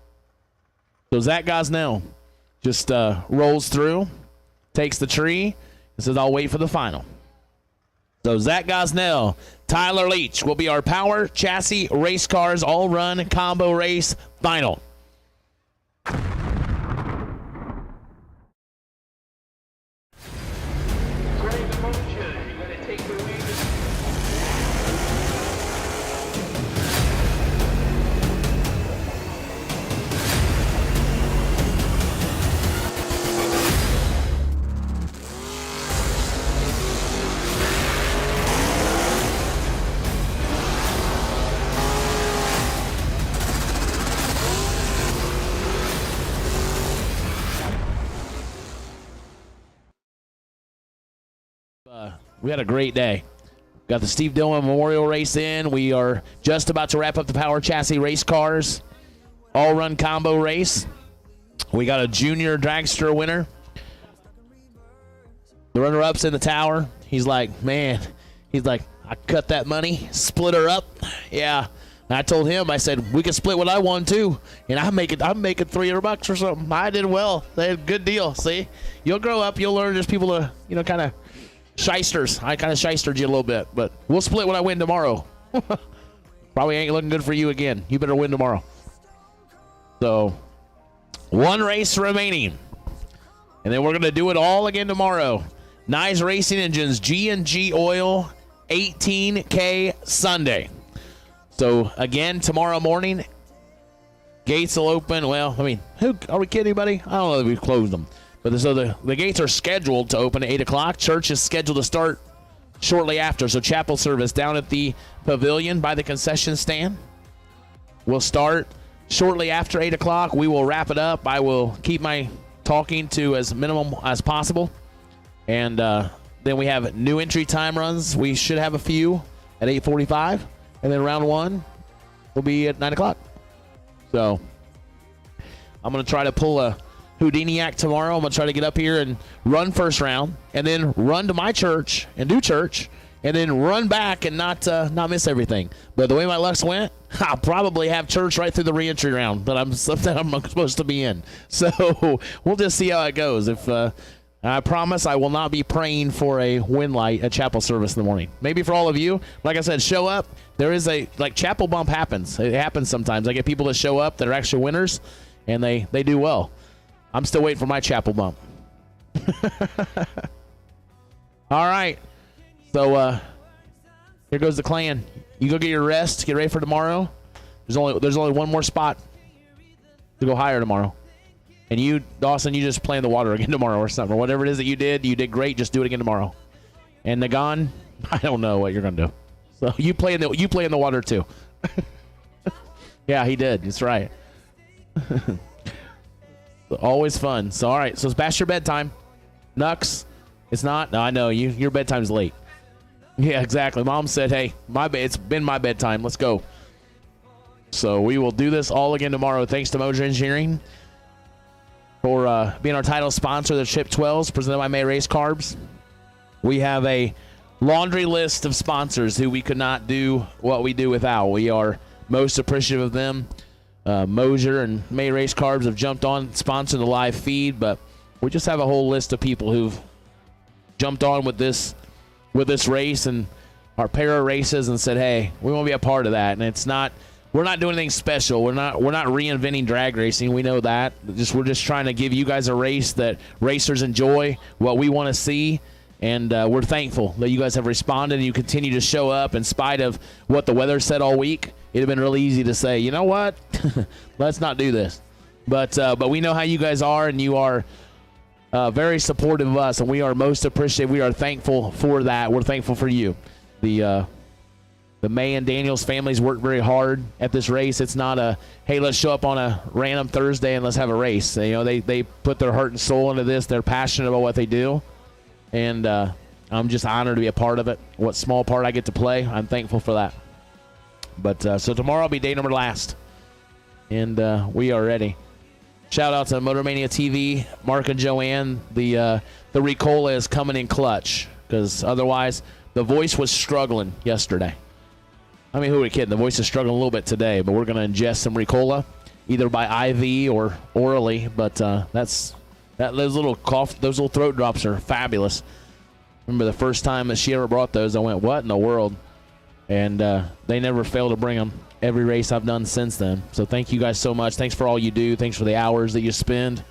So Zach Gosnell just rolls through, takes the tree, and says, I'll wait for the final. So Zach Gosnell, Tyler Leach will be our power chassis race cars all run combo race final. Great motion. You're gonna take the lead. We had a great day. Got the Steve Dillon Memorial Race in. We are just about to wrap up the Power Chassis race cars. All-run combo race. We got a Jr Dragster winner. The runner-up's in the tower. He's like, man, he's like, I cut that money, split her up. Yeah. And I told him, I said, we can split what I won too. And I'm making $300 or something. I did well. They had a good deal. See? You'll grow up, you'll learn there's people to, kind of shysters. I kind of shystered you a little bit, but we'll split when I win tomorrow. Probably ain't looking good for you again. You better win tomorrow. So, 1 race remaining. And then we're going to do it all again tomorrow. Nice Racing Engines, G&G Oil, 18K Sunday. So, again, tomorrow morning, gates will open. Well, I mean, are we kidding anybody? I don't know if we've closed them. But so the gates are scheduled to open at 8 o'clock. Church is scheduled to start shortly after. So chapel service down at the pavilion by the concession stand will start shortly after 8 o'clock. We will wrap it up. I will keep my talking to as minimum as possible. And then we have new entry time runs. We should have a few at 8:45, and then round 1 will be at 9 o'clock. So I'm going to try to pull a Houdini act tomorrow. I'm going to try to get up here and run first round, and then run to my church and do church, and then run back and not miss everything. But the way my lucks went, I'll probably have church right through the reentry round that I'm supposed to be in. So we'll just see how it goes. If I promise I will not be praying for a win light at chapel service in the morning. Maybe for all of you, like I said, show up. There is chapel bump happens. It happens sometimes. I get people that show up that are actually winners, and they do well. I'm still waiting for my chapel bump. All right. So here goes the clan. You go get your rest. Get ready for tomorrow. There's only one more spot to go higher tomorrow. And you, Dawson, you just play in the water again tomorrow or something. Or whatever it is that you did great. Just do it again tomorrow. And Nagan, I don't know what you're gonna do. So you play in the water too. Yeah, he did. That's right. Always fun. So all right. So it's past your bedtime. Nux, it's not. No, I know your bedtime's late. Yeah, exactly. Mom said, "Hey, it's been my bedtime. Let's go." So we will do this all again tomorrow. Thanks to Moser Engineering for being our title sponsor of the Chip 12's presented by May Race Carbs. We have a laundry list of sponsors who we could not do what we do without. We are most appreciative of them. Moser and May Race Carbs have jumped on, sponsored the live feed, but we just have a whole list of people who've jumped on with this race and our para races and said, "Hey, we want to be a part of that." And we're not doing anything special. We're not reinventing drag racing. We know that. We're just trying to give you guys a race that racers enjoy, what we want to see. And we're thankful that you guys have responded and you continue to show up in spite of what the weather said all week. It'd have been really easy to say, you know what, let's not do this. But we know how you guys are, and you are very supportive of us, and we are most appreciative. We are thankful for that. We're thankful for you. The May and Daniels families worked very hard at this race. It's not a, hey, let's show up on a random Thursday and let's have a race. They put their heart and soul into this. They're passionate about what they do. And I'm just honored to be a part of it. What small part I get to play, I'm thankful for that. But so tomorrow will be day number last. And we are ready. Shout out to Motor Mania TV, Mark and Joanne. The Ricola is coming in clutch, because otherwise the voice was struggling yesterday. I mean, who are we kidding? The voice is struggling a little bit today, but we're going to ingest some Ricola, either by IV or orally. But those little throat drops are fabulous. Remember the first time that she ever brought those, I went, what in the world? And they never fail to bring them every race I've done since then. So thank you guys so much. Thanks for all you do. Thanks for the hours that you spend.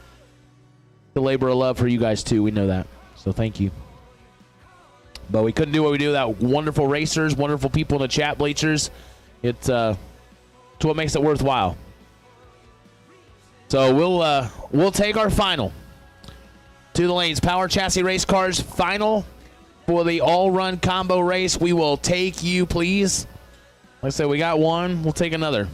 The labor of love for you guys too. We know that. So thank you. But we couldn't do what we do without wonderful racers, wonderful people in the chat bleachers. It's what makes it worthwhile. So we'll take our final to the lanes. Power Chassis Race Cars final for the all-run combo race. We will take you, please. Like I said, we got one. We'll take another.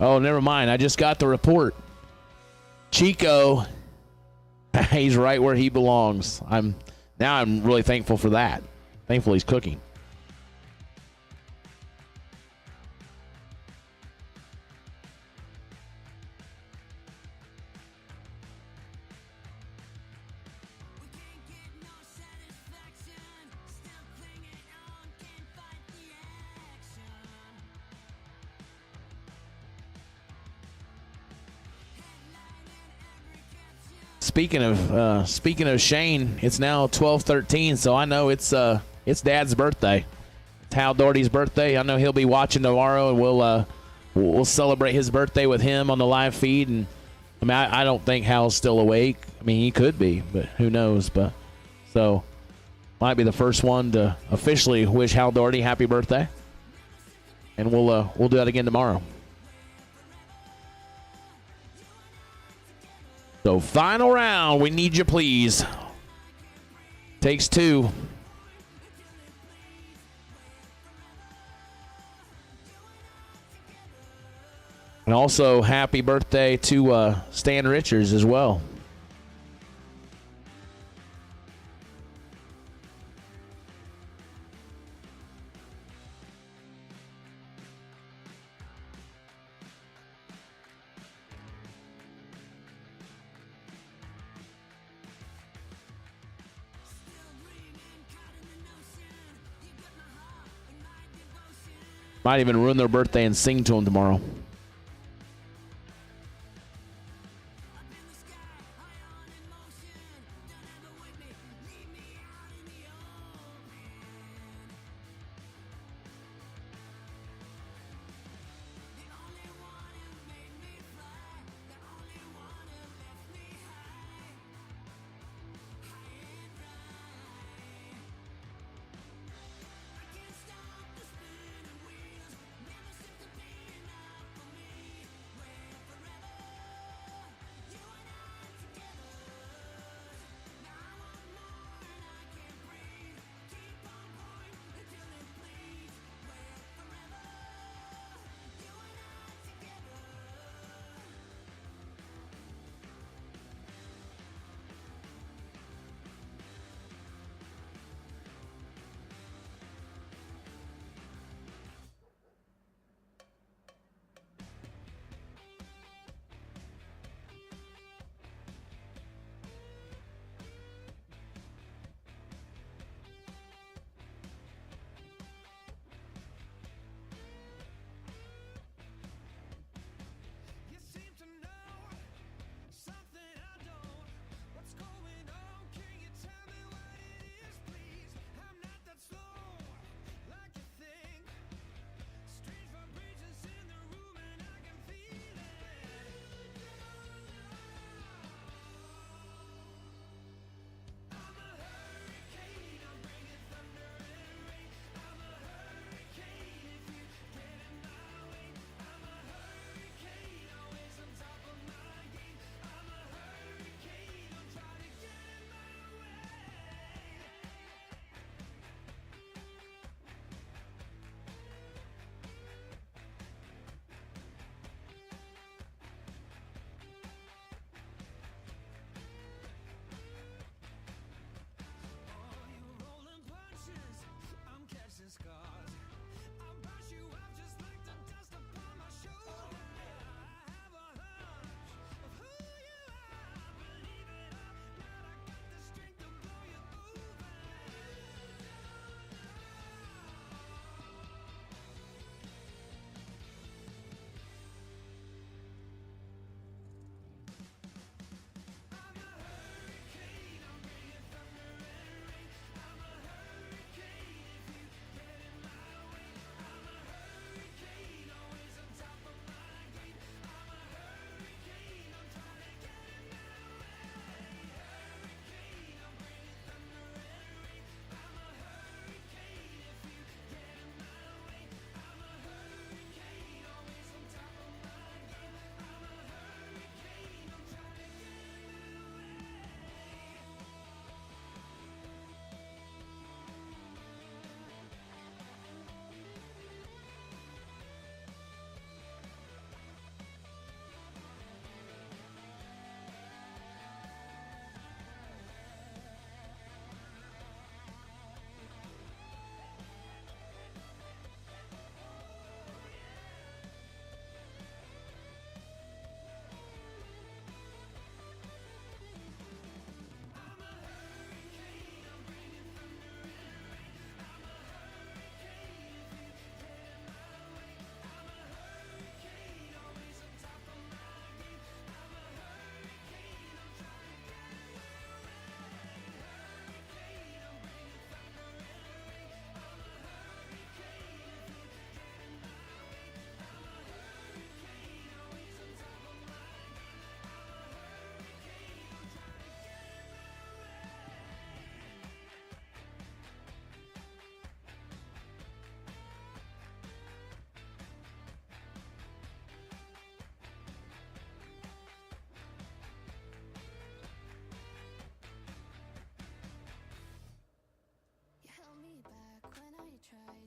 Oh, never mind. I just got the report. Chico, he's right where he belongs. I'm really thankful for that. Thankful he's cooking. Speaking of Shane, it's now 12:13, so I know it's Dad's birthday. It's Hal Doherty's birthday. I know he'll be watching tomorrow, and we'll celebrate his birthday with him on the live feed. And I mean, I don't think Hal's still awake. I mean, he could be, but who knows? But so might be the first one to officially wish Hal Doherty happy birthday, and we'll do that again tomorrow. So final round, we need you, please. Takes two. And also, happy birthday to Stan Richards as well. Might even ruin their birthday and sing to them tomorrow.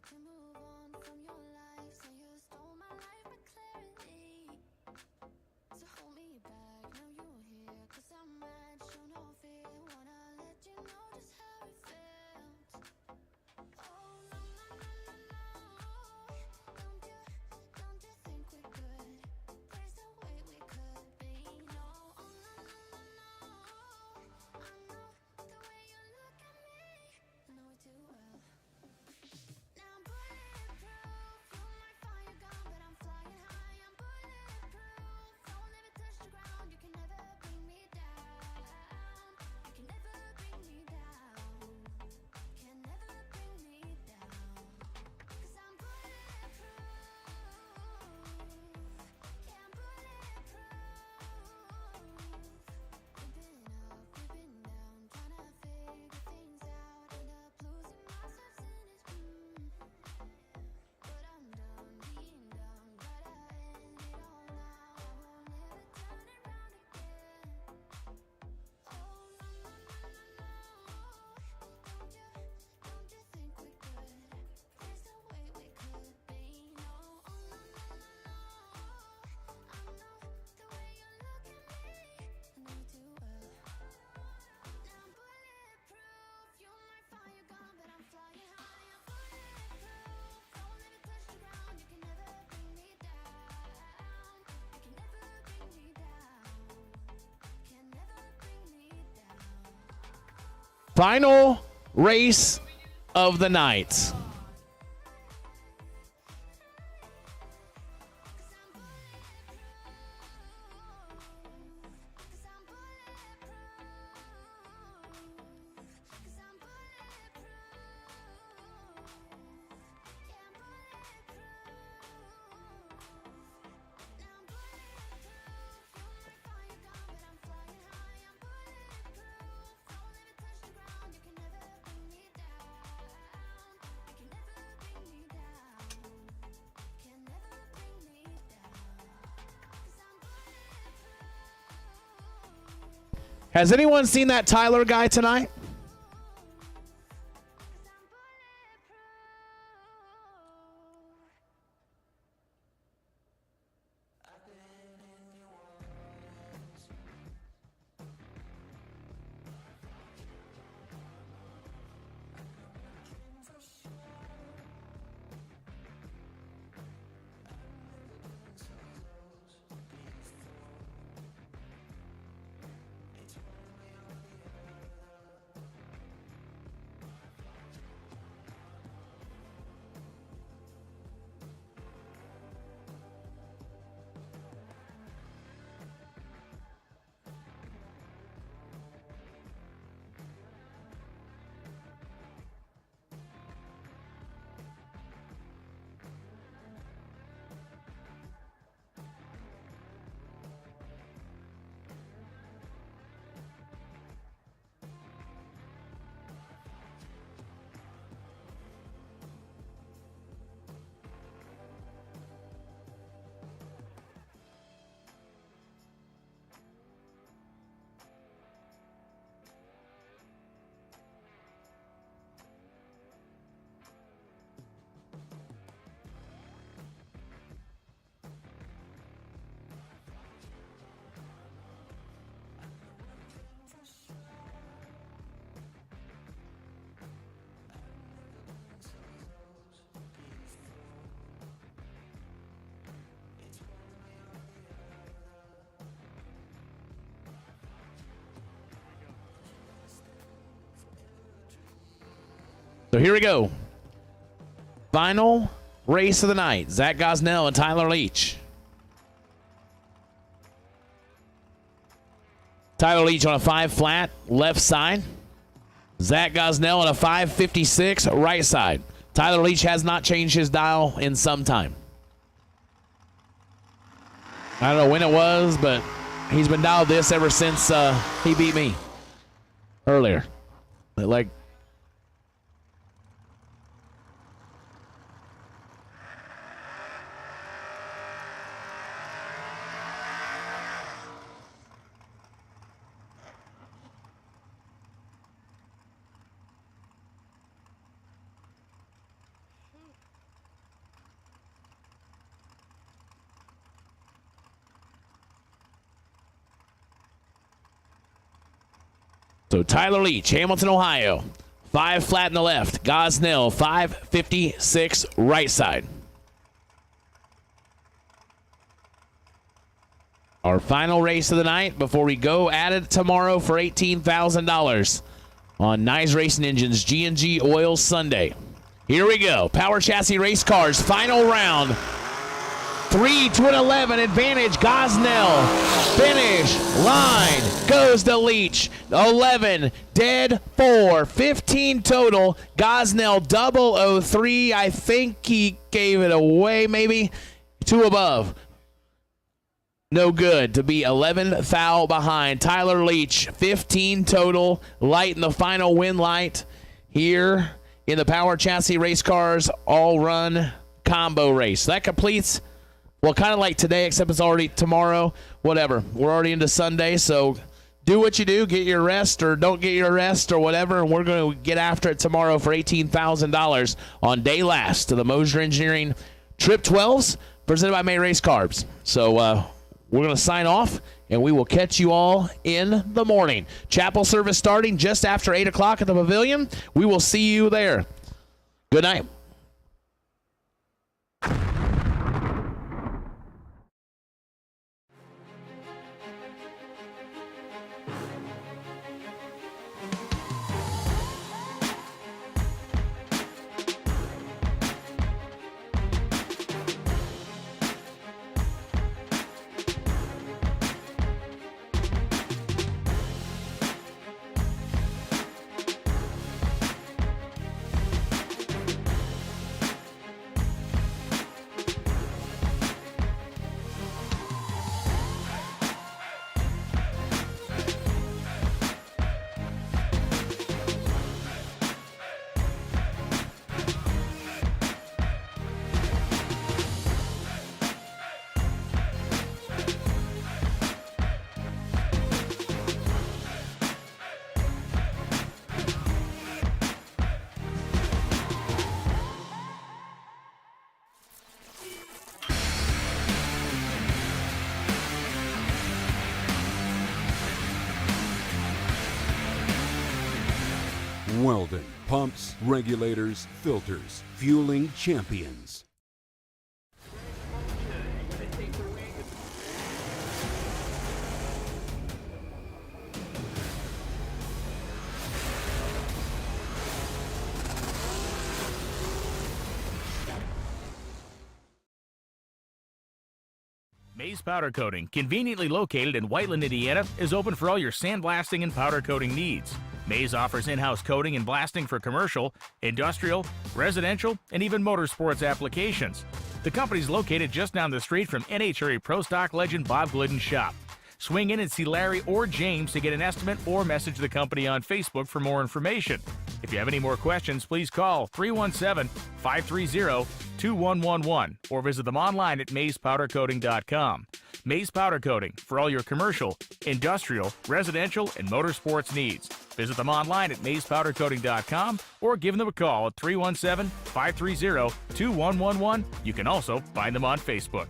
to move on from your life. Say you stole my life, but clarity. So hold me back, now you're here. 'Cause I'm mad, show no fear. Wanna let you know just how it felt. Oh, no, no, no, no, no. Don't you think we could? There's no way we could be. No, oh, no, no, no, no. I know the way you look at me. I know it too well. Now I'm bulletproof. You might find your gun, but I'm flying high. I'm bulletproof. Don't ever touch the ground. You can never bring me down. You can never bring me down. Can never bring me down. 'Cause I'm bulletproof. Yeah, I'm bulletproof. We've been up, we've been down, tryna figure things out. End up losing myself in this. But I'm done being down, glad I end it all now. I won't ever turn around again. Oh, no, no, no, no, no. Don't you think we could? There's no way we could be. No, oh, no, no, no, no. I know the way you look at me. I know it too well. Now I'm bulletproof. You might find your gun, but I'm flying high. I'm bulletproof. Don't ever touch the ground. You can never bring me down. You can never bring me down. Can never bring me down. Final race of the night. Has anyone seen that Tyler guy tonight? So here we go. Final race of the night. Zach Gosnell and Tyler Leach. Tyler Leach on a 5 flat left side. Zach Gosnell on a 556 right side. Tyler Leach has not changed his dial in some time. I don't know when it was, but he's been dialed this ever since he beat me earlier. Like, So Tyler Leach, Hamilton, Ohio. 5 flat in the left. Gosnell, 556 right side. Our final race of the night before we go at it tomorrow for $18,000 on Nice Racing Engines G&G Oil Sunday. Here we go. Power Chassis Race Cars, final round. 3 to an 11 advantage. Gosnell. Finish. Line. Goes to Leach. 11. Dead 4. 15 total. Gosnell 003. I think he gave it away maybe. 2 above. No good to be 11 foul behind. Tyler Leach, 15 total. Light in the final win light here in the Power Chassis Race Cars all-run combo race. That completes, well, kind of like today, except it's already tomorrow. Whatever. We're already into Sunday, so do what you do. Get your rest or don't get your rest or whatever, and we're going to get after it tomorrow for $18,000 on day last to the Moser Engineering Trip 12's presented by May Race Carbs. So, we're going to sign off, and we will catch you all in the morning. Chapel service starting just after 8 o'clock at the Pavilion. We will see you there. Good night. Weldon, pumps, regulators, filters, fueling champions. May's Powder Coating, conveniently located in Whiteland, Indiana, is open for all your sandblasting and powder coating needs. May's offers in-house coating and blasting for commercial, industrial, residential, and even motorsports applications. The company's located just down the street from NHRA Pro Stock legend Bob Glidden's shop. Swing in and see Larry or James to get an estimate or message the company on Facebook for more information. If you have any more questions, please call 317-530-2111 or visit them online at mayspowdercoating.com. May's Powder Coating for all your commercial, industrial, residential, and motorsports needs. Visit them online at mayspowdercoating.com or give them a call at 317-530-2111. You can also find them on Facebook.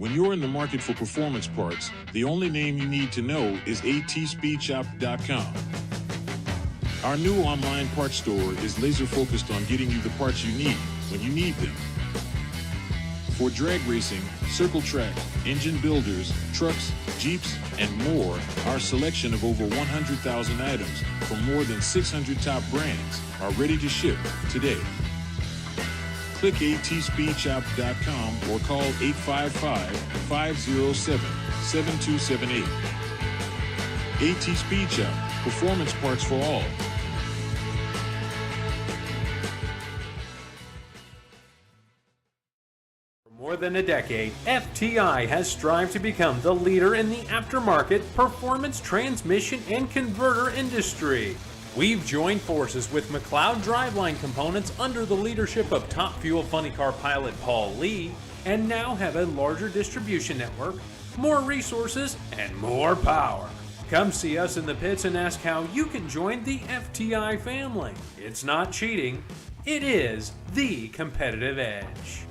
When you're in the market for performance parts, the only name you need to know is atspeedshop.com. Our new online parts store is laser focused on getting you the parts you need when you need them. For drag racing, circle track, engine builders, trucks, Jeeps, and more, our selection of over 100,000 items from more than 600 top brands are ready to ship today. Click atspeedshop.com or call 855-507-7278. AT Speed Shop, performance parts for all. More than a decade, FTI has strived to become the leader in the aftermarket performance transmission and converter industry. We've joined forces with McLeod Driveline Components under the leadership of Top Fuel Funny Car pilot Paul Lee, and now have a larger distribution network, more resources, and more power. Come see us in the pits and ask how you can join the FTI family. It's not cheating, it is the competitive edge.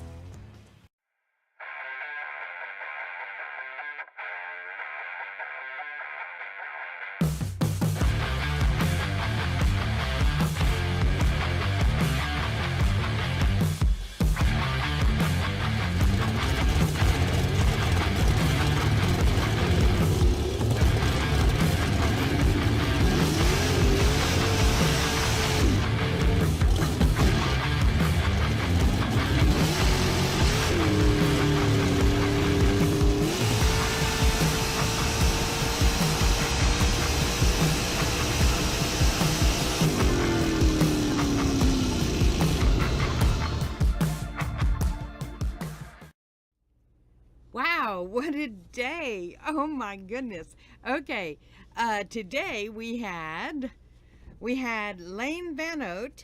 Wow, what a day. Oh my goodness. Okay, today we had Lane Van Oat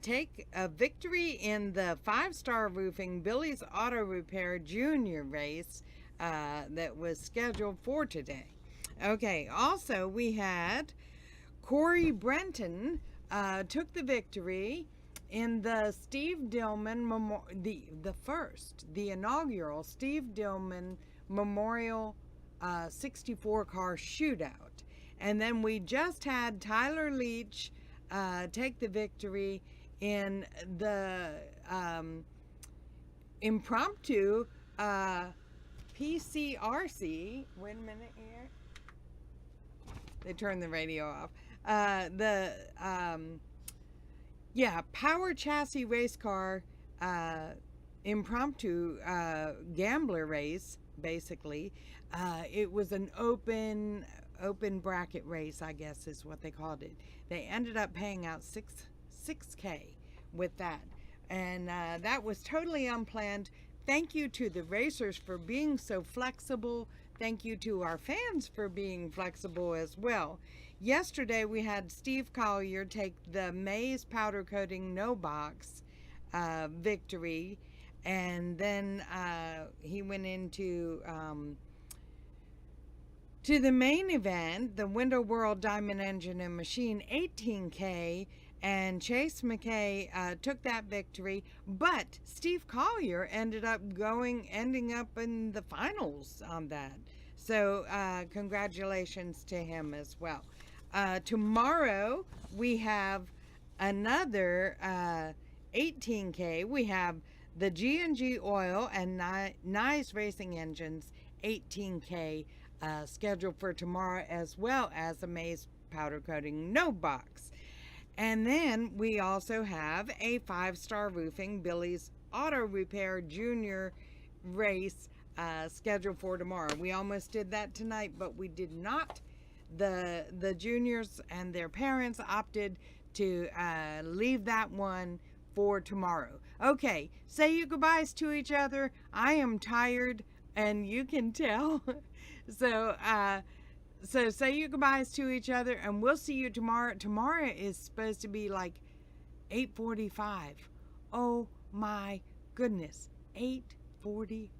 take a victory in the 5-star roofing Billy's Auto Repair Junior race that was scheduled for today. Okay, also we had Corey Brenton took the victory in the Steve Dillman the inaugural Steve Dillman Memorial 64 car shootout. And then we just had Tyler Leach take the victory in the impromptu PCRC. Wait a minute here. They turned the radio off. Power chassis race car impromptu gambler race, basically. It was an open bracket race, I guess is what they called it. They ended up paying out $6K with that. And that was totally unplanned. Thank you to the racers for being so flexible. Thank you to our fans for being flexible as well. Yesterday we had Steve Collier take the Mays powder coating no box victory, and then he went into to the main event, the Window World Diamond Engine and Machine 18K, and Chase McKay took that victory, but Steve Collier ending up in the finals on that. So congratulations to him as well. Tomorrow we have another 18K. We have the G&G Oil and Nice Racing Engines 18K scheduled for tomorrow, as well as a Mays powder coating no box. And then we also have a 5-star roofing Billy's Auto Repair Junior race scheduled for tomorrow. We almost did that tonight, but we did not. The juniors and their parents opted to leave that one for tomorrow. Okay, say your goodbyes to each other. I am tired, and you can tell. So say your goodbyes to each other, and we'll see you tomorrow. Tomorrow is supposed to be like 8:45. Oh my goodness, 8:45.